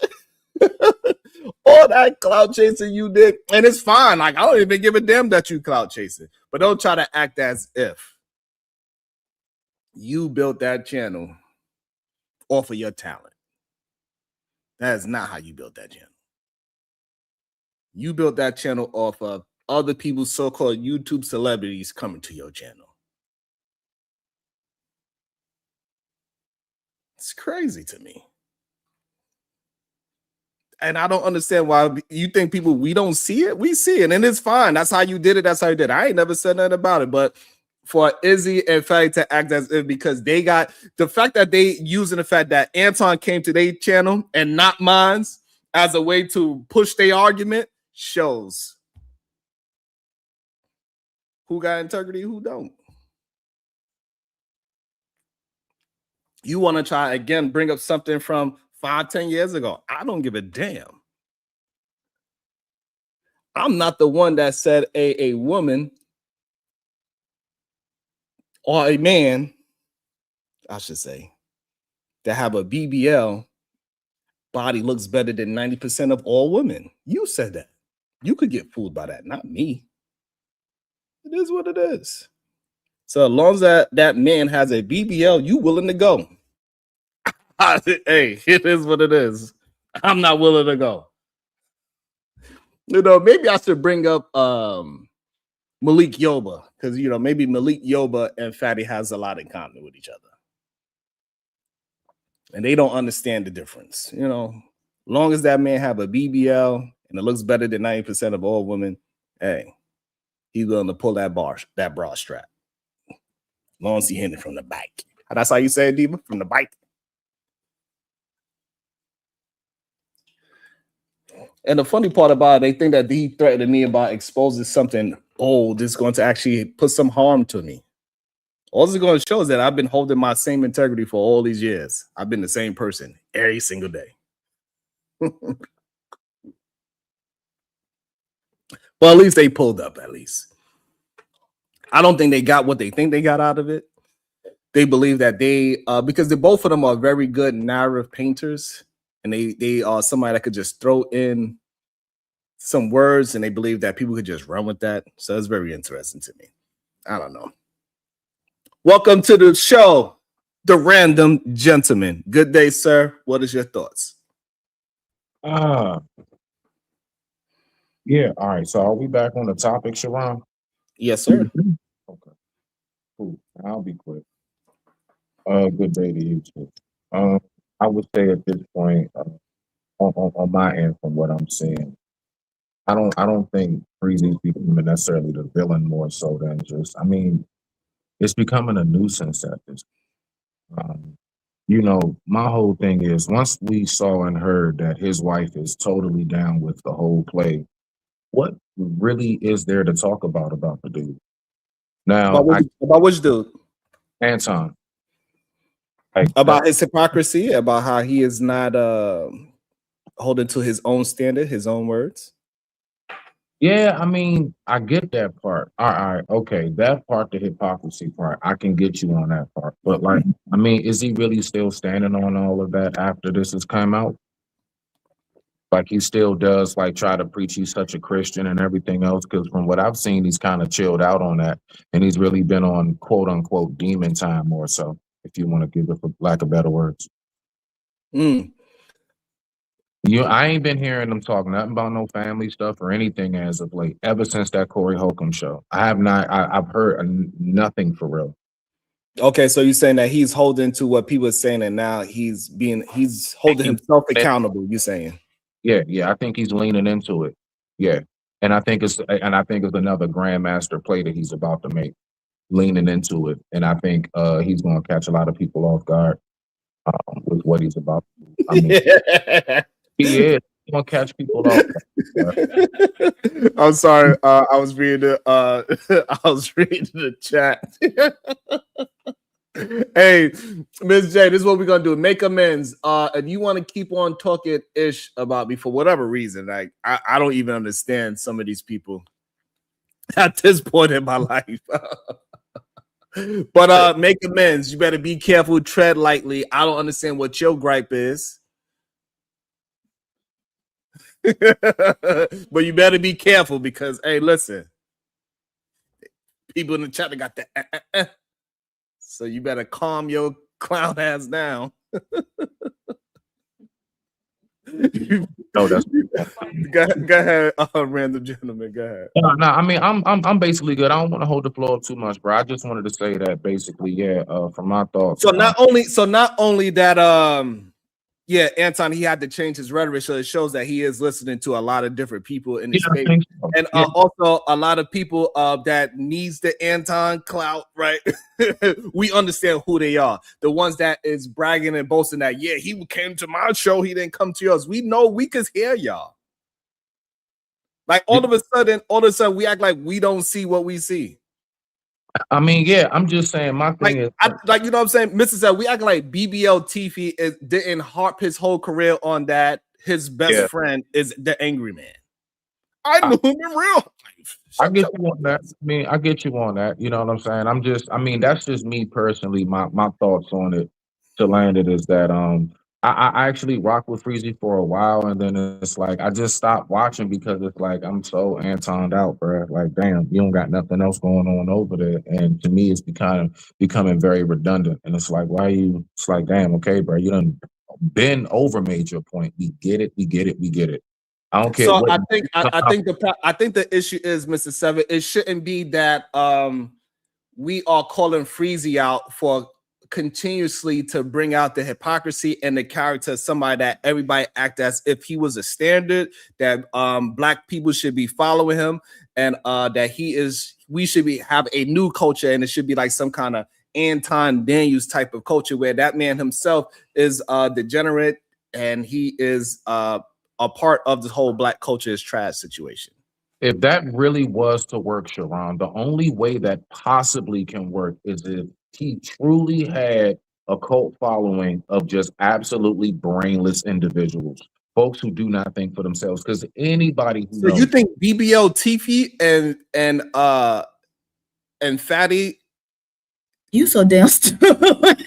Speaker 2: All that clout chasing you did. And it's fine. Like, I don't even give a damn that you clout chasing. But don't try to act as if you built that channel off of your talent. That is not how you built that channel. You built that channel off of other people's so-called YouTube celebrities coming to your channel. It's crazy to me. And I don't understand why you think we don't see it. We see it, and it's fine. That's how you did it. That's how you did it. I ain't never said nothing about it. But for Izzy and Fatty to act as if because they got the fact that they using the fact that Anton came to their channel and not mine's as a way to push their argument shows who got integrity, who don't. You want to try again, bring up something from 5-10 years ago. I don't give a damn. I'm not the one that said a woman or a man, I should say, that have a BBL body looks better than 90% of all women. You said that. You could get fooled by that, not me. It is what it is. So as long as that man has a BBL, you willing to go. Hey, it is what it is. I'm not willing to go. Maybe I should bring up Malik Yoba, because maybe Malik Yoba and Fattby has a lot in common with each other. And they don't understand the difference. Long as that man have a BBL and it looks better than 90% of all women, hey, he's willing to pull that bra strap. As long as he hit it from the bike. That's how you say it, Diva? From the bike. And the funny part about it, they think that he threatened me about exposing something old is going to actually put some harm to me. All it's going to show is that I've been holding my same integrity for all these years. I've been the same person every single day. Well, at least they pulled up, at least. I don't think they got what they think they got out of it. They believe that because both of them are very good narrative painters, and they are somebody that could just throw in some words, and they believe that people could just run with that. So it's very interesting to me. I don't know. Welcome to the show, The Random Gentleman. Good day, sir. What is your thoughts?
Speaker 8: Yeah. All right. So are we back on the topic, Sharon?
Speaker 2: Yes, sir.
Speaker 8: Okay. Cool. I'll be quick. Good day to you too. I would say at this point, on my end, from what I'm seeing, I don't think Freezy's becoming necessarily the villain more so than just. I mean, it's becoming a nuisance at this. My whole thing is once we saw and heard that his wife is totally down with the whole play, what really is there to talk about the dude? Now,
Speaker 2: about which dude?
Speaker 8: Anton.
Speaker 2: About his hypocrisy, about how he is not holding to his own standard, his own words.
Speaker 8: Yeah, I mean, I get that part. All right, okay, that part, the hypocrisy part, I can get you on that part. But is he really still standing on all of that after this has come out? Like he still does try to preach he's such a Christian and everything else, because from what I've seen, he's kind of chilled out on that, and he's really been on quote unquote demon time more so, if you want to give it for lack of better words.
Speaker 2: I
Speaker 8: ain't been hearing them talk nothing about no family stuff or anything as of late, ever since that Corey Holcomb show. I have not. I've heard nothing for real.
Speaker 2: Okay, so you're saying that he's holding to what people are saying, and now he's holding himself accountable. You're saying?
Speaker 8: Yeah. I think he's leaning into it. Yeah, and I think it's another grandmaster play that he's about to make, leaning into it, and I think he's going to catch a lot of people off guard with what he's about to do. I mean, he is going to catch people off guard.
Speaker 2: I'm sorry. I was reading the chat. Hey, Ms. J, this is what we're gonna do. Make amends. And you want to keep on talking ish about me for whatever reason. Like I don't even understand some of these people at this point in my life. But make amends. You better be careful, tread lightly. I don't understand what your gripe is. But you better be careful because hey, listen. People in the chat, they got that. So you better calm your clown ass down.
Speaker 8: No, that's
Speaker 2: go ahead, random gentleman. Go ahead.
Speaker 8: No, I mean, I'm basically good. I don't want to hold the floor up too much, bro. I just wanted to say that basically, yeah. From my thoughts.
Speaker 2: So not only that, yeah, Anton, he had to change his rhetoric, so it shows that he is listening to a lot of different people in this space, so. And also a lot of people that needs the Anton clout, right? We understand who they are. The ones that is bragging and boasting that, yeah, he came to my show, he didn't come to yours. We know we could hear y'all. Like all of a sudden, we act like we don't see what we see.
Speaker 8: I mean, yeah, I'm just saying my thing is
Speaker 2: you know what I'm saying, Mr. Zell, we act like BBL Tiffy didn't harp his whole career on that. His best friend is the angry man. I knew him in real life.
Speaker 8: I get you on that. I mean, I get you on that. You know what I'm saying? That's just me personally. My thoughts on it to land it is that I actually rocked with Freezy for a while, and then it's like I just stopped watching because it's like I'm so Antoned out, bro. Like, damn, you don't got nothing else going on over there, and to me, it's becoming very redundant. And it's like, why you? It's like, damn, okay, bro, you done been over made your point. We get it. I don't care
Speaker 2: So
Speaker 8: what.
Speaker 2: I think the issue is, Mr. Seven, it shouldn't be that we are calling Freezy out for continuously to bring out the hypocrisy and the character of somebody that everybody act as if he was a standard, that black people should be following him, and that we should have a new culture, and it should be like some kind of Anton Daniels type of culture where that man himself is degenerate and he is a part of the whole black culture is trash situation.
Speaker 8: If that really was to work, Sharon, the only way that possibly can work is if he truly had a cult following of just absolutely brainless individuals, folks who do not think for themselves. Because anybody who
Speaker 2: So you think BBL Tiffy and Fattby?
Speaker 9: You so damn stupid.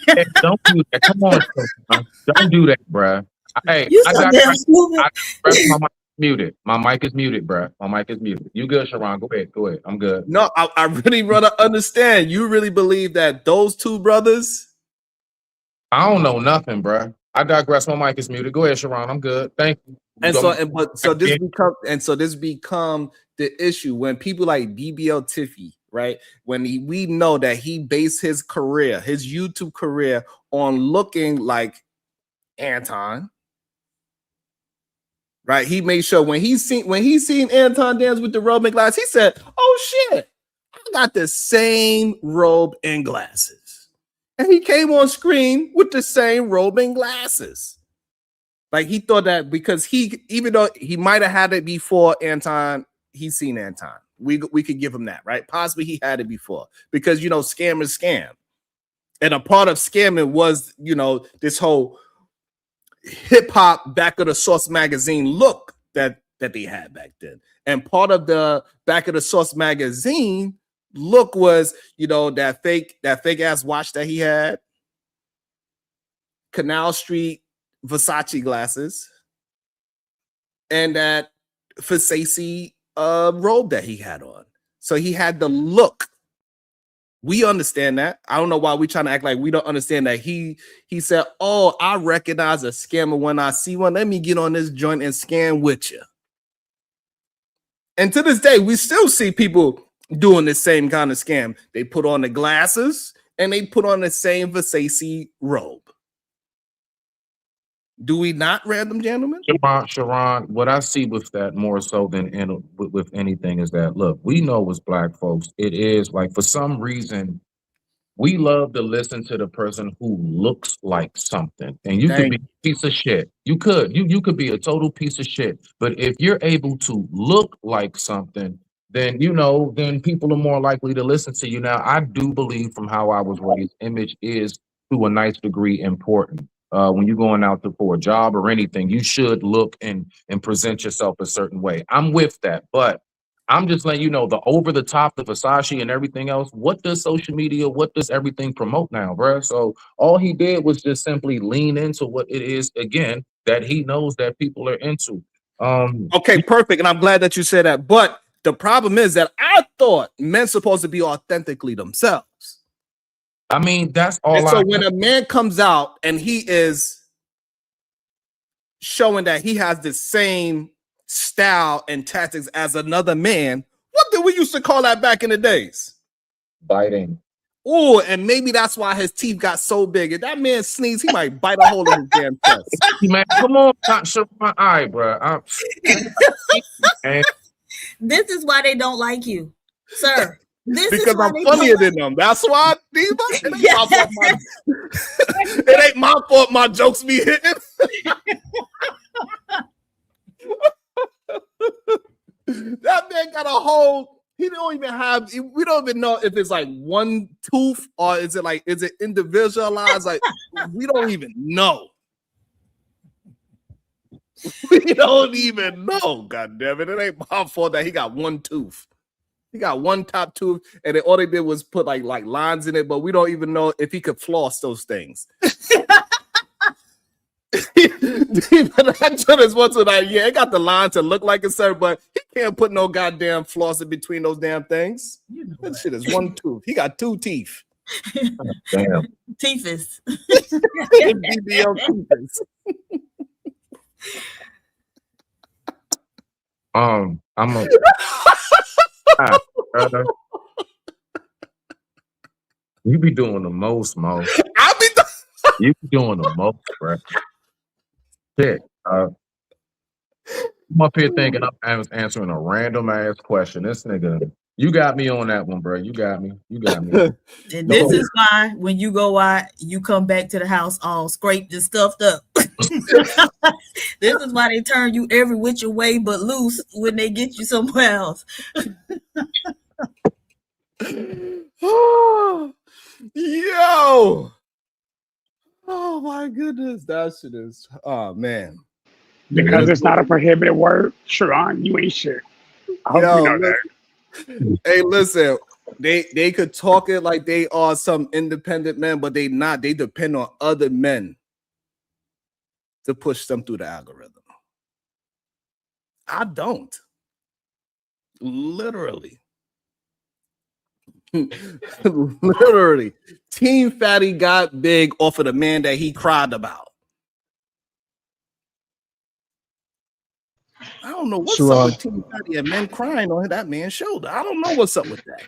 Speaker 8: Hey, don't do that. Come on, Sharon. Don't do that, bruh. Hey,
Speaker 9: You so damn stupid.
Speaker 8: my mic is muted. My mic is muted, bruh. My mic is muted. You good, Sharon? Go ahead. Go ahead. I'm good.
Speaker 2: No, I really want to understand. You really believe that those two brothers?
Speaker 8: I don't know nothing, bruh. I digress. My mic is muted. Go ahead, Sharon. I'm good. Thank you.
Speaker 2: So this become the issue when people like BBL Tiffy, right? When we know that he based his career, his YouTube career, on looking like Anton, right? He made sure when he seen Anton dance with the robe and glasses, he said, "Oh shit, I got the same robe and glasses," and he came on screen with the same robe and glasses. Like he thought that because even though he might have had it before Anton, he's seen Anton. We could give him that, right? Possibly he had it before because scam is scam, and a part of scamming was this whole hip hop back of the Source magazine look that they had back then, and part of the back of the Source magazine look was that fake ass watch that he had, Canal Street Versace glasses, and that Versace robe that he had on. So he had the look. We understand that. I don't know why we're trying to act like we don't understand that. He said, "Oh, I recognize a scammer when I see one. Let me get on this joint and scam with you." And to this day, we still see people doing the same kind of scam. They put on the glasses and they put on the same Versace robe. Do we not, random gentlemen?
Speaker 8: Sharon, what I see with that more so than with anything is that, look, we know as black folks, it is like for some reason, we love to listen to the person who looks like something. And you could be a piece of shit. You could be a total piece of shit. But if you're able to look like something, then then people are more likely to listen to you. Now, I do believe from how I was raised, image is to a nice degree important. When you're going out for a job or anything, you should look and present yourself a certain way. I'm with that, but I'm just letting you know the over the top, the Versace and everything else. What does social media, what does everything promote now, bro? So all he did was just simply lean into what it is again that he knows that people are into.
Speaker 2: Okay, perfect, and I'm glad that you said that. But the problem is that I thought men supposed to be authentically themselves.
Speaker 8: I mean, that's all.
Speaker 2: And so when a man comes out and he is showing that he has the same style and tactics as another man, what did we used to call that back in the days?
Speaker 8: Biting.
Speaker 2: Oh, and maybe that's why his teeth got so big. If that man sneezes, he might bite a hole in his damn chest.
Speaker 8: Man, come on, not show my eye, bro.
Speaker 9: This is why they don't like you, sir.
Speaker 2: Because I'm funnier than them. That's why, Diva. It ain't my fault my jokes be hitting. That man got a whole. He don't even have. We don't even know if it's like one tooth or is it individualized? Like we don't even know. We don't even know. God damn it! It ain't my fault that he got one tooth. He got one top tooth, and then all they did was put like lines in it, but we don't even know if he could floss those things. Yeah, it got the line to look like it, sir, but he can't put no goddamn floss in between those damn things. That shit is one tooth. He got two teeth.
Speaker 8: Damn.
Speaker 9: Teethus.
Speaker 2: BBL teethus.
Speaker 8: I'm a brother. You be doing the most, Mo.
Speaker 2: I be
Speaker 8: You be doing the most, bro. Shit. I'm up here thinking I'm answering a random ass question. This nigga, you got me on that one, bro. You got me. You got me.
Speaker 9: And
Speaker 8: No.
Speaker 9: this is why when you go out, you come back to the house all scraped and stuffed up. This is why they turn you every which way but loose when they get you somewhere else.
Speaker 2: Yo. Oh my goodness. That shit is man.
Speaker 10: Because it's not a prohibited word, Sharon, you ain't shit. I hope you know that.
Speaker 2: Hey, listen, they could talk it like they are some independent men, but they not. They depend on other men to push them through the algorithm. I don't. Literally. Literally. Team Fatty got big off of the man that he cried about. I don't know what's up with Team Fatty and men crying on that man's shoulder. I don't know what's up with that.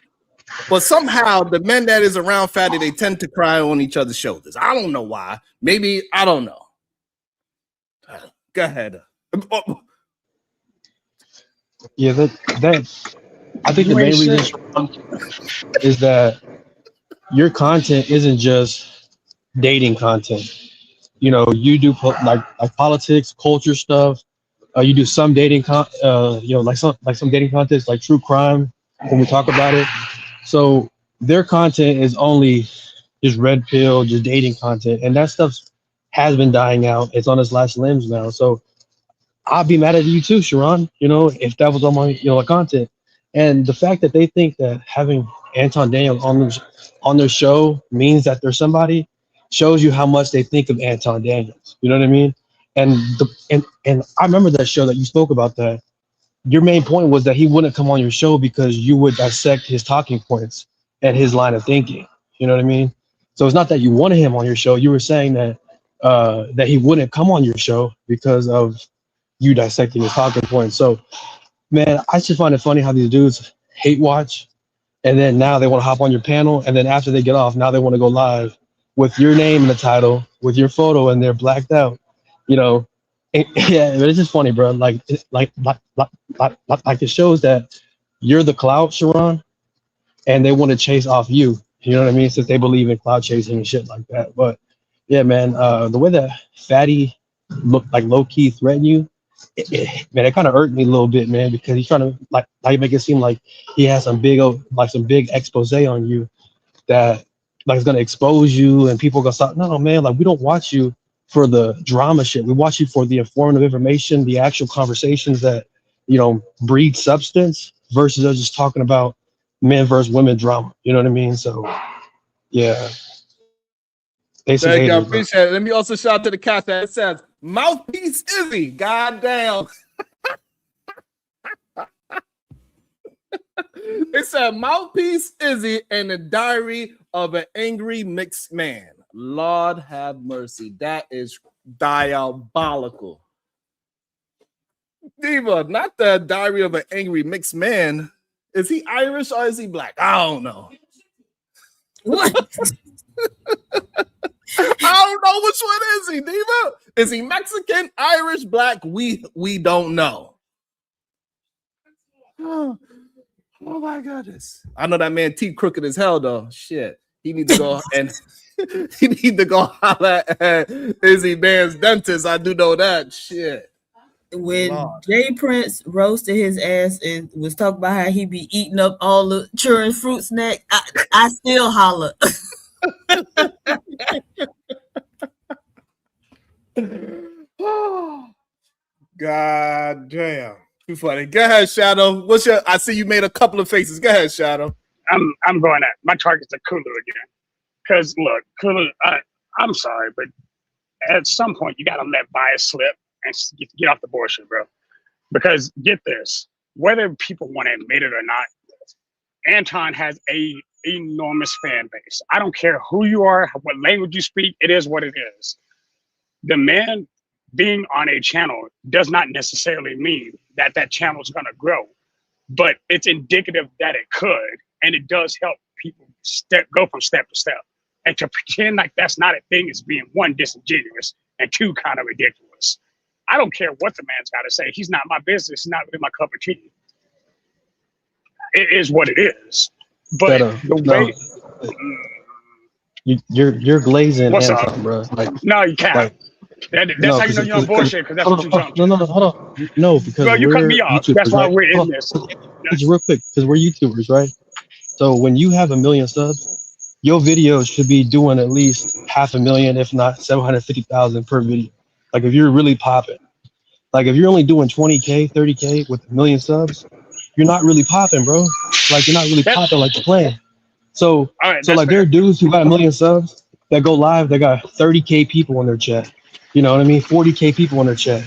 Speaker 2: But somehow the men that is around Fatty, they tend to cry on each other's shoulders. I don't know why. Maybe, I don't know. Go ahead.
Speaker 11: Yeah, that I think the main reason is that your content isn't just dating content. You know, you do like politics, culture stuff. You do some dating like some dating content, like true crime when we talk about it. So their content is only just red pill, just dating content, and that stuff has been dying out. It's on its last limbs now. So I'd be mad at you too, Sharon, you know, if that was on my, content. And the fact that they think that having Anton Daniels on their show means that they're somebody shows you how much they think of Anton Daniels. You know what I mean? And and I remember that show that you spoke about that. Your main point was that he wouldn't come on your show because you would dissect his talking points and his line of thinking. You know what I mean? So it's not that you wanted him on your show. You were saying that that he wouldn't come on your show because of you dissecting his talking points. So, man, I just find it funny how these dudes hate watch, and then now they want to hop on your panel, and then after they get off, now they want to go live with your name in the title, with your photo, and they're blacked out. You know, yeah, but it's just funny, bro. Like it shows that you're the clout, Sharon, and they want to chase off you. You know what I mean? Since they believe in clout chasing and shit like that. But yeah, man, the way that Fatty looked like low key threatened you, man, it kind of irked me a little bit, man, because he's trying to like make it seem like he has some big expose on you that like is gonna expose you and people are gonna start. No, man, like we don't watch you for the drama shit. We watch you for the informative information, the actual conversations that breed substance versus us just talking about men versus women drama. You know what I mean? So yeah.
Speaker 2: Thank you, I appreciate it. Let me also shout out to the cat that it says Mouthpiece Izzy. Goddamn. It said Mouthpiece Izzy and the Diary of an Angry Mixed Man. Lord have mercy. That is diabolical. Diva, not the Diary of an Angry Mixed Man. Is he Irish or is he black? I don't know.
Speaker 9: What?
Speaker 2: I don't know which one is he, Diva. Is he Mexican, Irish, black? We don't know. Oh my goodness. I know that man teeth crooked as hell though. Shit. He need to go and he need to go holler at Izzy Man's dentist. I do know that. Shit.
Speaker 9: When Jay Prince roasted his ass and was talking about how he be eating up all the children's fruit snack, I still holler.
Speaker 2: God damn. Too funny. Go ahead, Shadow. I see you made a couple of faces. Go ahead, Shadow.
Speaker 10: I'm going at my target's a Kulu again. Because look, Kulu, I'm sorry, but at some point you gotta let bias slip and get off the bullshit, bro. Because get this, whether people want to admit it or not, Anton has a enormous fan base. I don't care who you are, what language you speak, it is what it is. The man being on a channel does not necessarily mean that that channel is going to grow, but it's indicative that it could, and it does help people go from step to step. And to pretend like that's not a thing is being, one, disingenuous, and two, kind of ridiculous. I don't care what the man's got to say. He's not my business. It's not really my cup of tea. It is what it is. But the way
Speaker 11: you're glazing
Speaker 10: what's
Speaker 11: Anton,
Speaker 10: up,
Speaker 11: bro. Like,
Speaker 10: no, you can't.
Speaker 11: like
Speaker 10: That's
Speaker 11: no,
Speaker 10: how you know you're on bullshit, because that's what you're drunk.
Speaker 11: No, hold on. No, because
Speaker 10: Bro, you cut me off.
Speaker 11: YouTubers,
Speaker 10: That's why
Speaker 11: right?
Speaker 10: we're in this.
Speaker 11: Just real quick, because we're YouTubers, right? So when you have 1 million subs, your videos should be doing at least 500,000, if not 750,000 per video. Like if you're really popping. Like if you're only doing 20K, 30K with 1 million subs, you're not really popping, bro. Like you're not really popping like you're playing. So, so like there are dudes who got 1 million subs that go live, they got 30K people in their chat. You know what I mean? 40K people in their chat.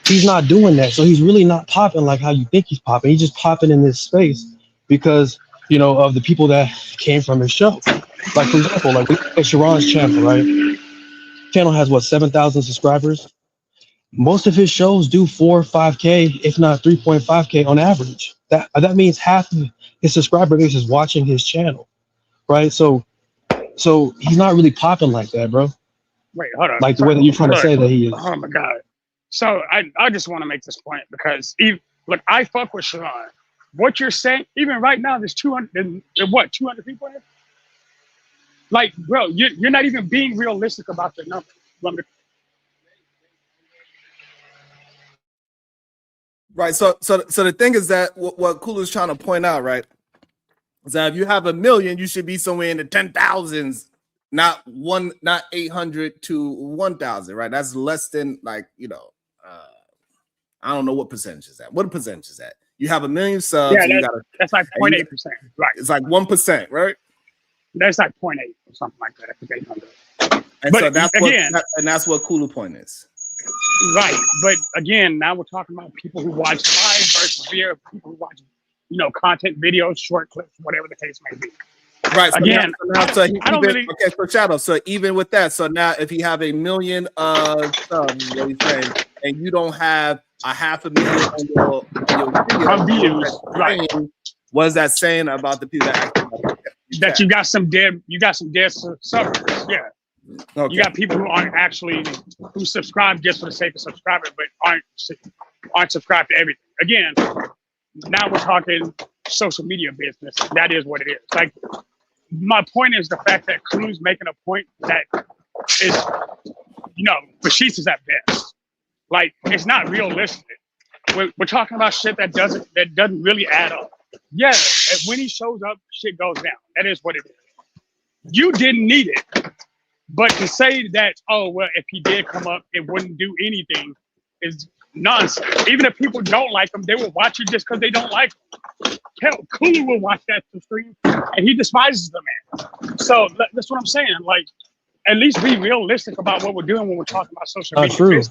Speaker 11: He's not doing that. So he's really not popping like how you think he's popping. He's just popping in this space because, you know, of the people that came from his show. Like for example, like we at Sharon's channel, right? Channel has what, 7,000 subscribers? Most of his shows do 4 or 5K, if not 3.5K on average. That means half of his subscriber base is watching his channel, right? So he's not really popping like that, bro.
Speaker 10: Wait, hold on.
Speaker 11: Like the way that you're trying to say that he is.
Speaker 10: Oh my God. So I just want to make this point because look, I fuck with Sharon. What you're saying, even right now, there's 200 people in it? Like, bro, you're not even being realistic about the number.
Speaker 2: Right. So the thing is that what Kulu's trying to point out, right, is that if you have 1 million, you should be somewhere in the 10,000s, not 800 to 1,000, right? That's less than, like, you know, I don't know what percentage is that. What percentage is that? You have 1 million subs.
Speaker 10: Yeah, that's like 0.8%. Right.
Speaker 2: It's like 1%, right?
Speaker 10: That's like 0.8 or something like that. I think 800.
Speaker 2: And
Speaker 10: but
Speaker 2: so that's
Speaker 10: again,
Speaker 2: that's what Kulu point is.
Speaker 10: Right. But again, now we're talking about people who watch live versus video, people who watch, you know, content videos, short clips, whatever the case may be.
Speaker 2: Right. So
Speaker 10: again,
Speaker 2: okay, so Shadow. So even with that, so now if you have 1 million subs, what you saying, and you don't have 500,000 on your videos,
Speaker 10: right?
Speaker 2: What is that saying about the people
Speaker 10: that you got some dead subbers? Yeah.
Speaker 2: Okay.
Speaker 10: You got people who aren't actually who subscribe just for the sake of subscribing, but aren't subscribed to everything. Again, now we're talking social media business. That is what it is. Like, my point is the fact that Clue's making a point that is, you know, Bashish at best. Like, it's not realistic. We're talking about shit that doesn't really add up. Yeah, when he shows up, shit goes down. That is what it is. You didn't need it. But to say that, oh, well, if he did come up, it wouldn't do anything is nonsense. Even if people don't like him, they will watch it just because they don't like him. Hell, Kulu will watch that stream, and he despises the man. So that's what I'm saying. Like, at least be realistic about what we're doing when we're talking about social media.
Speaker 11: True.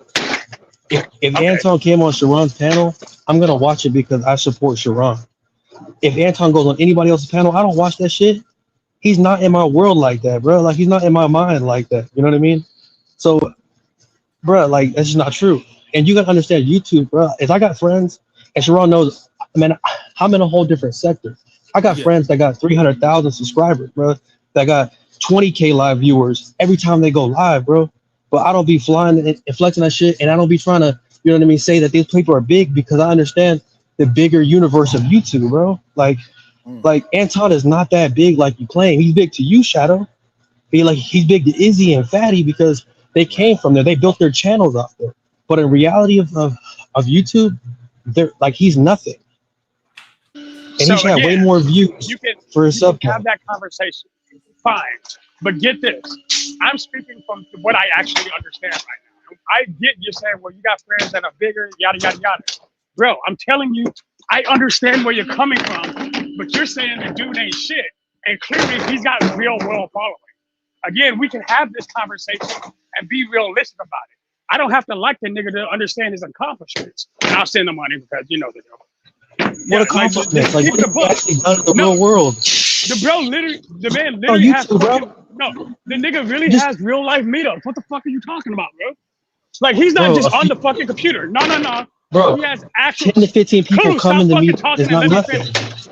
Speaker 11: If Anton came on Sharon's panel, I'm going to watch it because I support Sharon. If Anton goes on anybody else's panel, I don't watch that shit. He's not in my world like that, bro. Like, he's not in my mind like that. You know what I mean? So, bro, like, that's just not true. And you gotta understand YouTube, bro. If I got friends, and Sharon knows, man, I'm in a whole different sector. I got friends that got 300,000 subscribers, bro. That got 20K live viewers every time they go live, bro. But I don't be flying and flexing that shit, and I don't be trying to, you know what I mean, say that these people are big because I understand the bigger universe of YouTube, bro. Like Anton is not that big like you claim. He's big to you, Shadow. He's big to Izzy and Fattby because they came from there. They built their channels off there. But in reality of YouTube, they're like, he's nothing. And
Speaker 10: so
Speaker 11: he should have way more views for his sub.
Speaker 10: Have that conversation. Fine. But get this. I'm speaking from what I actually understand right now. I get you saying, well, you got friends that are bigger, yada, yada, yada. Bro, I'm telling you, I understand where you're coming from, but you're saying the dude ain't shit. And clearly he's got real world following. Again, we can have this conversation and be realistic about it. I don't have to like the nigga to understand his accomplishments. And I'll send the money because you know the deal.
Speaker 11: What accomplishments? Like, what he actually done in the real world?
Speaker 10: The man literally has. Bro. No, the nigga really has real life meetups. What the fuck are you talking about, bro? Like he's not
Speaker 11: Bro,
Speaker 10: just on the fucking computer. No.
Speaker 11: Bro,
Speaker 10: He has actual
Speaker 11: 10 to 15 people
Speaker 10: Clue,
Speaker 11: coming
Speaker 10: stop
Speaker 11: to meet
Speaker 10: fucking talking
Speaker 11: is
Speaker 10: and
Speaker 11: not
Speaker 10: let me
Speaker 11: nothing.
Speaker 10: finish.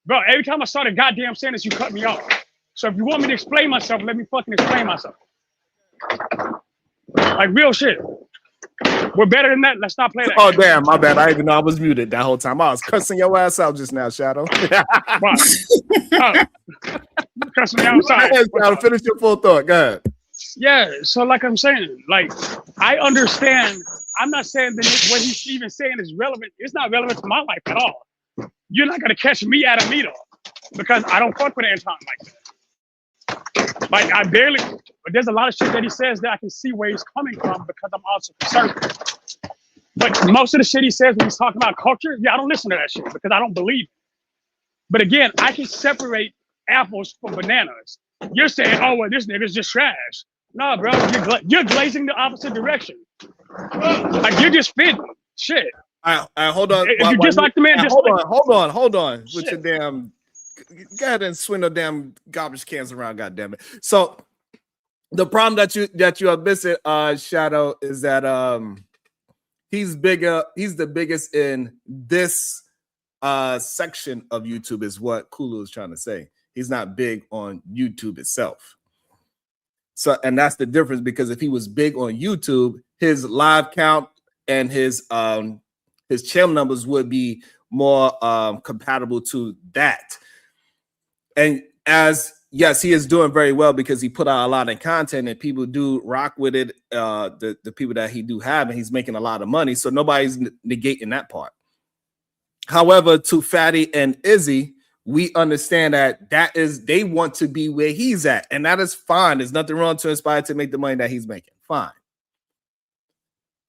Speaker 10: Bro, every time I start a goddamn sentence, you cut me off. So if you want me to explain myself, let me fucking explain myself. Like real shit. We're better than that. Let's not play that.
Speaker 2: Oh damn, my bad. I didn't even know I was muted that whole time. I was cussing your ass out just now, Shadow.
Speaker 10: What? Oh. Cussing me outside.
Speaker 2: Shadow, finish your full thought. Go ahead.
Speaker 10: Yeah, so like I'm saying, like I understand. I'm not saying that what he's even saying is relevant. It's not relevant to my life at all. You're not gonna catch me at a meetup because I don't fuck with Anton like that. Like I barely. But there's a lot of shit that he says that I can see where he's coming from because I'm also conservative. But most of the shit he says when he's talking about culture, yeah, I don't listen to that shit because I don't believe it. But again, I can separate apples from bananas. You're saying, oh, well, this nigga's just trash. No, bro, you're glazing the opposite direction. Like you're just fitting shit.
Speaker 2: All right, hold on.
Speaker 10: If you just like the man, just
Speaker 2: hold
Speaker 10: like
Speaker 2: on. With your damn, go ahead and swing the damn garbage cans around. God damn it. So the problem that you are missing, Shadow, is that he's bigger. He's the biggest in this section of YouTube, is what Kulu is trying to say. He's not big on YouTube itself. So, and that's the difference, because if he was big on YouTube, his live count and his channel numbers would be more compatible to that. And yes, he is doing very well because he put out a lot of content and people do rock with it. The people that he do have, and he's making a lot of money. So nobody's negating that part. However, to Fatty and Izzy, we understand that they want to be where he's at, and that is fine. There's nothing wrong to aspire to make the money that he's making. Fine.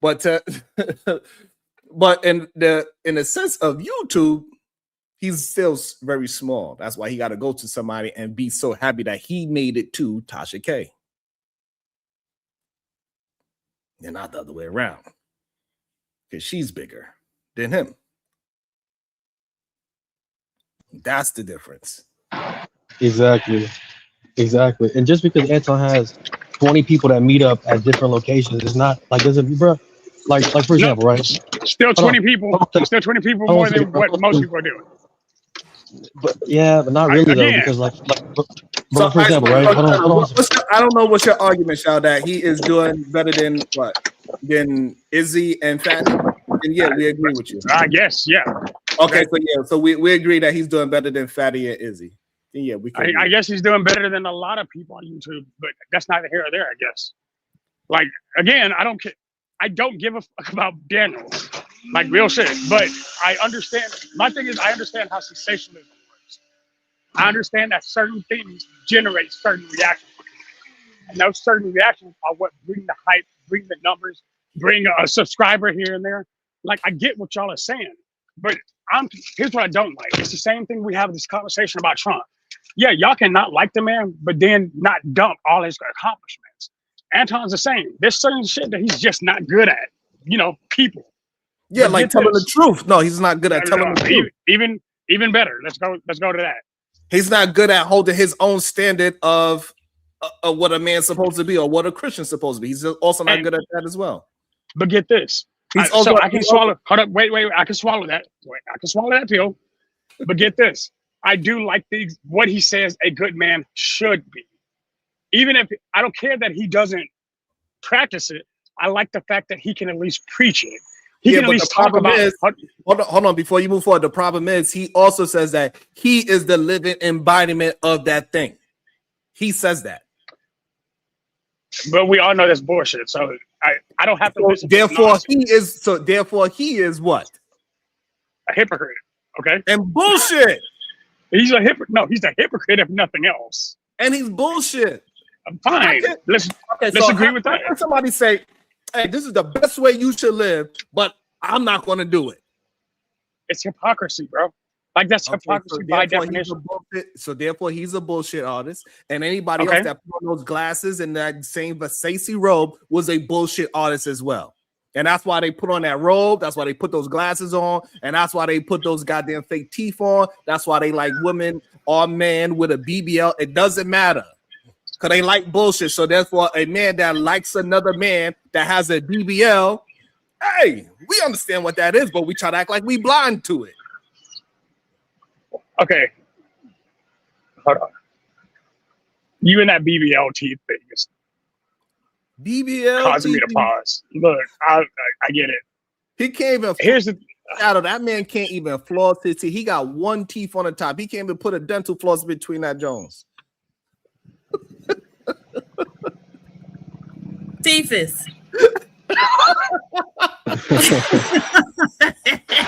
Speaker 2: But but in the sense of YouTube, he's still very small. That's why he got to go to somebody and be so happy that he made it to Tasha K. And not the other way around. Because she's bigger than him. That's the difference.
Speaker 11: Exactly. And just because Anton has 20 people that meet up at different locations, it's not like there's a bro. Like for example, right?
Speaker 10: Still 20 people. Still 20 people more than what most people are doing.
Speaker 11: But not really though, because like
Speaker 2: so
Speaker 11: for example, right? Hold on.
Speaker 2: I don't know what's your argument, Shao, that he is doing better than what? Than Izzy and Fatty? And yeah, we agree with you.
Speaker 10: I guess, yeah.
Speaker 2: Okay, so we agree that he's doing better than Fatty and Izzy. And yeah, we can.
Speaker 10: I guess he's doing better than a lot of people on YouTube, but that's neither here or there, I guess. Like again, I don't give a fuck about Daniels, like real shit. But I understand. My thing is, I understand how sensationalism works. I understand that certain things generate certain reactions, and those certain reactions are what bring the hype, bring the numbers, bring a subscriber here and there. Like I get what y'all are saying, but here's what I don't like. It's the same thing we have this conversation about Trump. Yeah, y'all can not like the man, but then not dump all his accomplishments. Anton's the same. There's certain shit that he's just not good at. People.
Speaker 2: Yeah,
Speaker 10: but
Speaker 2: like telling the truth. No, he's not good at telling the truth.
Speaker 10: Even better. Let's go to that.
Speaker 2: He's not good at holding his own standard of what a man's supposed to be or what a Christian's supposed to be. He's also not good at that as well.
Speaker 10: But get this. I can swallow. Hold up. Wait. I can swallow that. I can swallow that pill. But get this. I do like what he says a good man should be. Even if I don't care that he doesn't practice it, I like the fact that he can at least preach it. He can at least talk about it.
Speaker 2: Hold on, before you move forward. The problem is he also says that he is the living embodiment of that thing. He says that.
Speaker 10: But we all know that's bullshit. So I don't have to listen.
Speaker 2: Therefore, he is what?
Speaker 10: A hypocrite. Okay.
Speaker 2: And bullshit.
Speaker 10: He's a hypocrite. No, he's a hypocrite if nothing else.
Speaker 2: And he's bullshit.
Speaker 10: Fine. Let's agree with that.
Speaker 2: Somebody say, hey, this is the best way you should live, but I'm not going to do it.
Speaker 10: It's hypocrisy, bro. Like that's hypocrisy by definition.
Speaker 2: So therefore, he's a bullshit artist. And anybody else that put on those glasses and that same Versace robe was a bullshit artist as well. And that's why they put on that robe. That's why they put those glasses on. And that's why they put those goddamn fake teeth on. That's why they like women or men with a BBL. It doesn't matter. because they like bullshit. So therefore, a man that likes another man that has a BBL, hey, we understand what that is, but we try to act like we blind to it.
Speaker 10: Okay. Hold on. You and that BBLT thing is causing me to pause. Look, I get it.
Speaker 2: He can't even.
Speaker 10: Here's the
Speaker 2: Shadow. That man can't even floss his teeth. He got one teeth on the top. He can't even put a dental floss between that Jones.
Speaker 9: Cephas.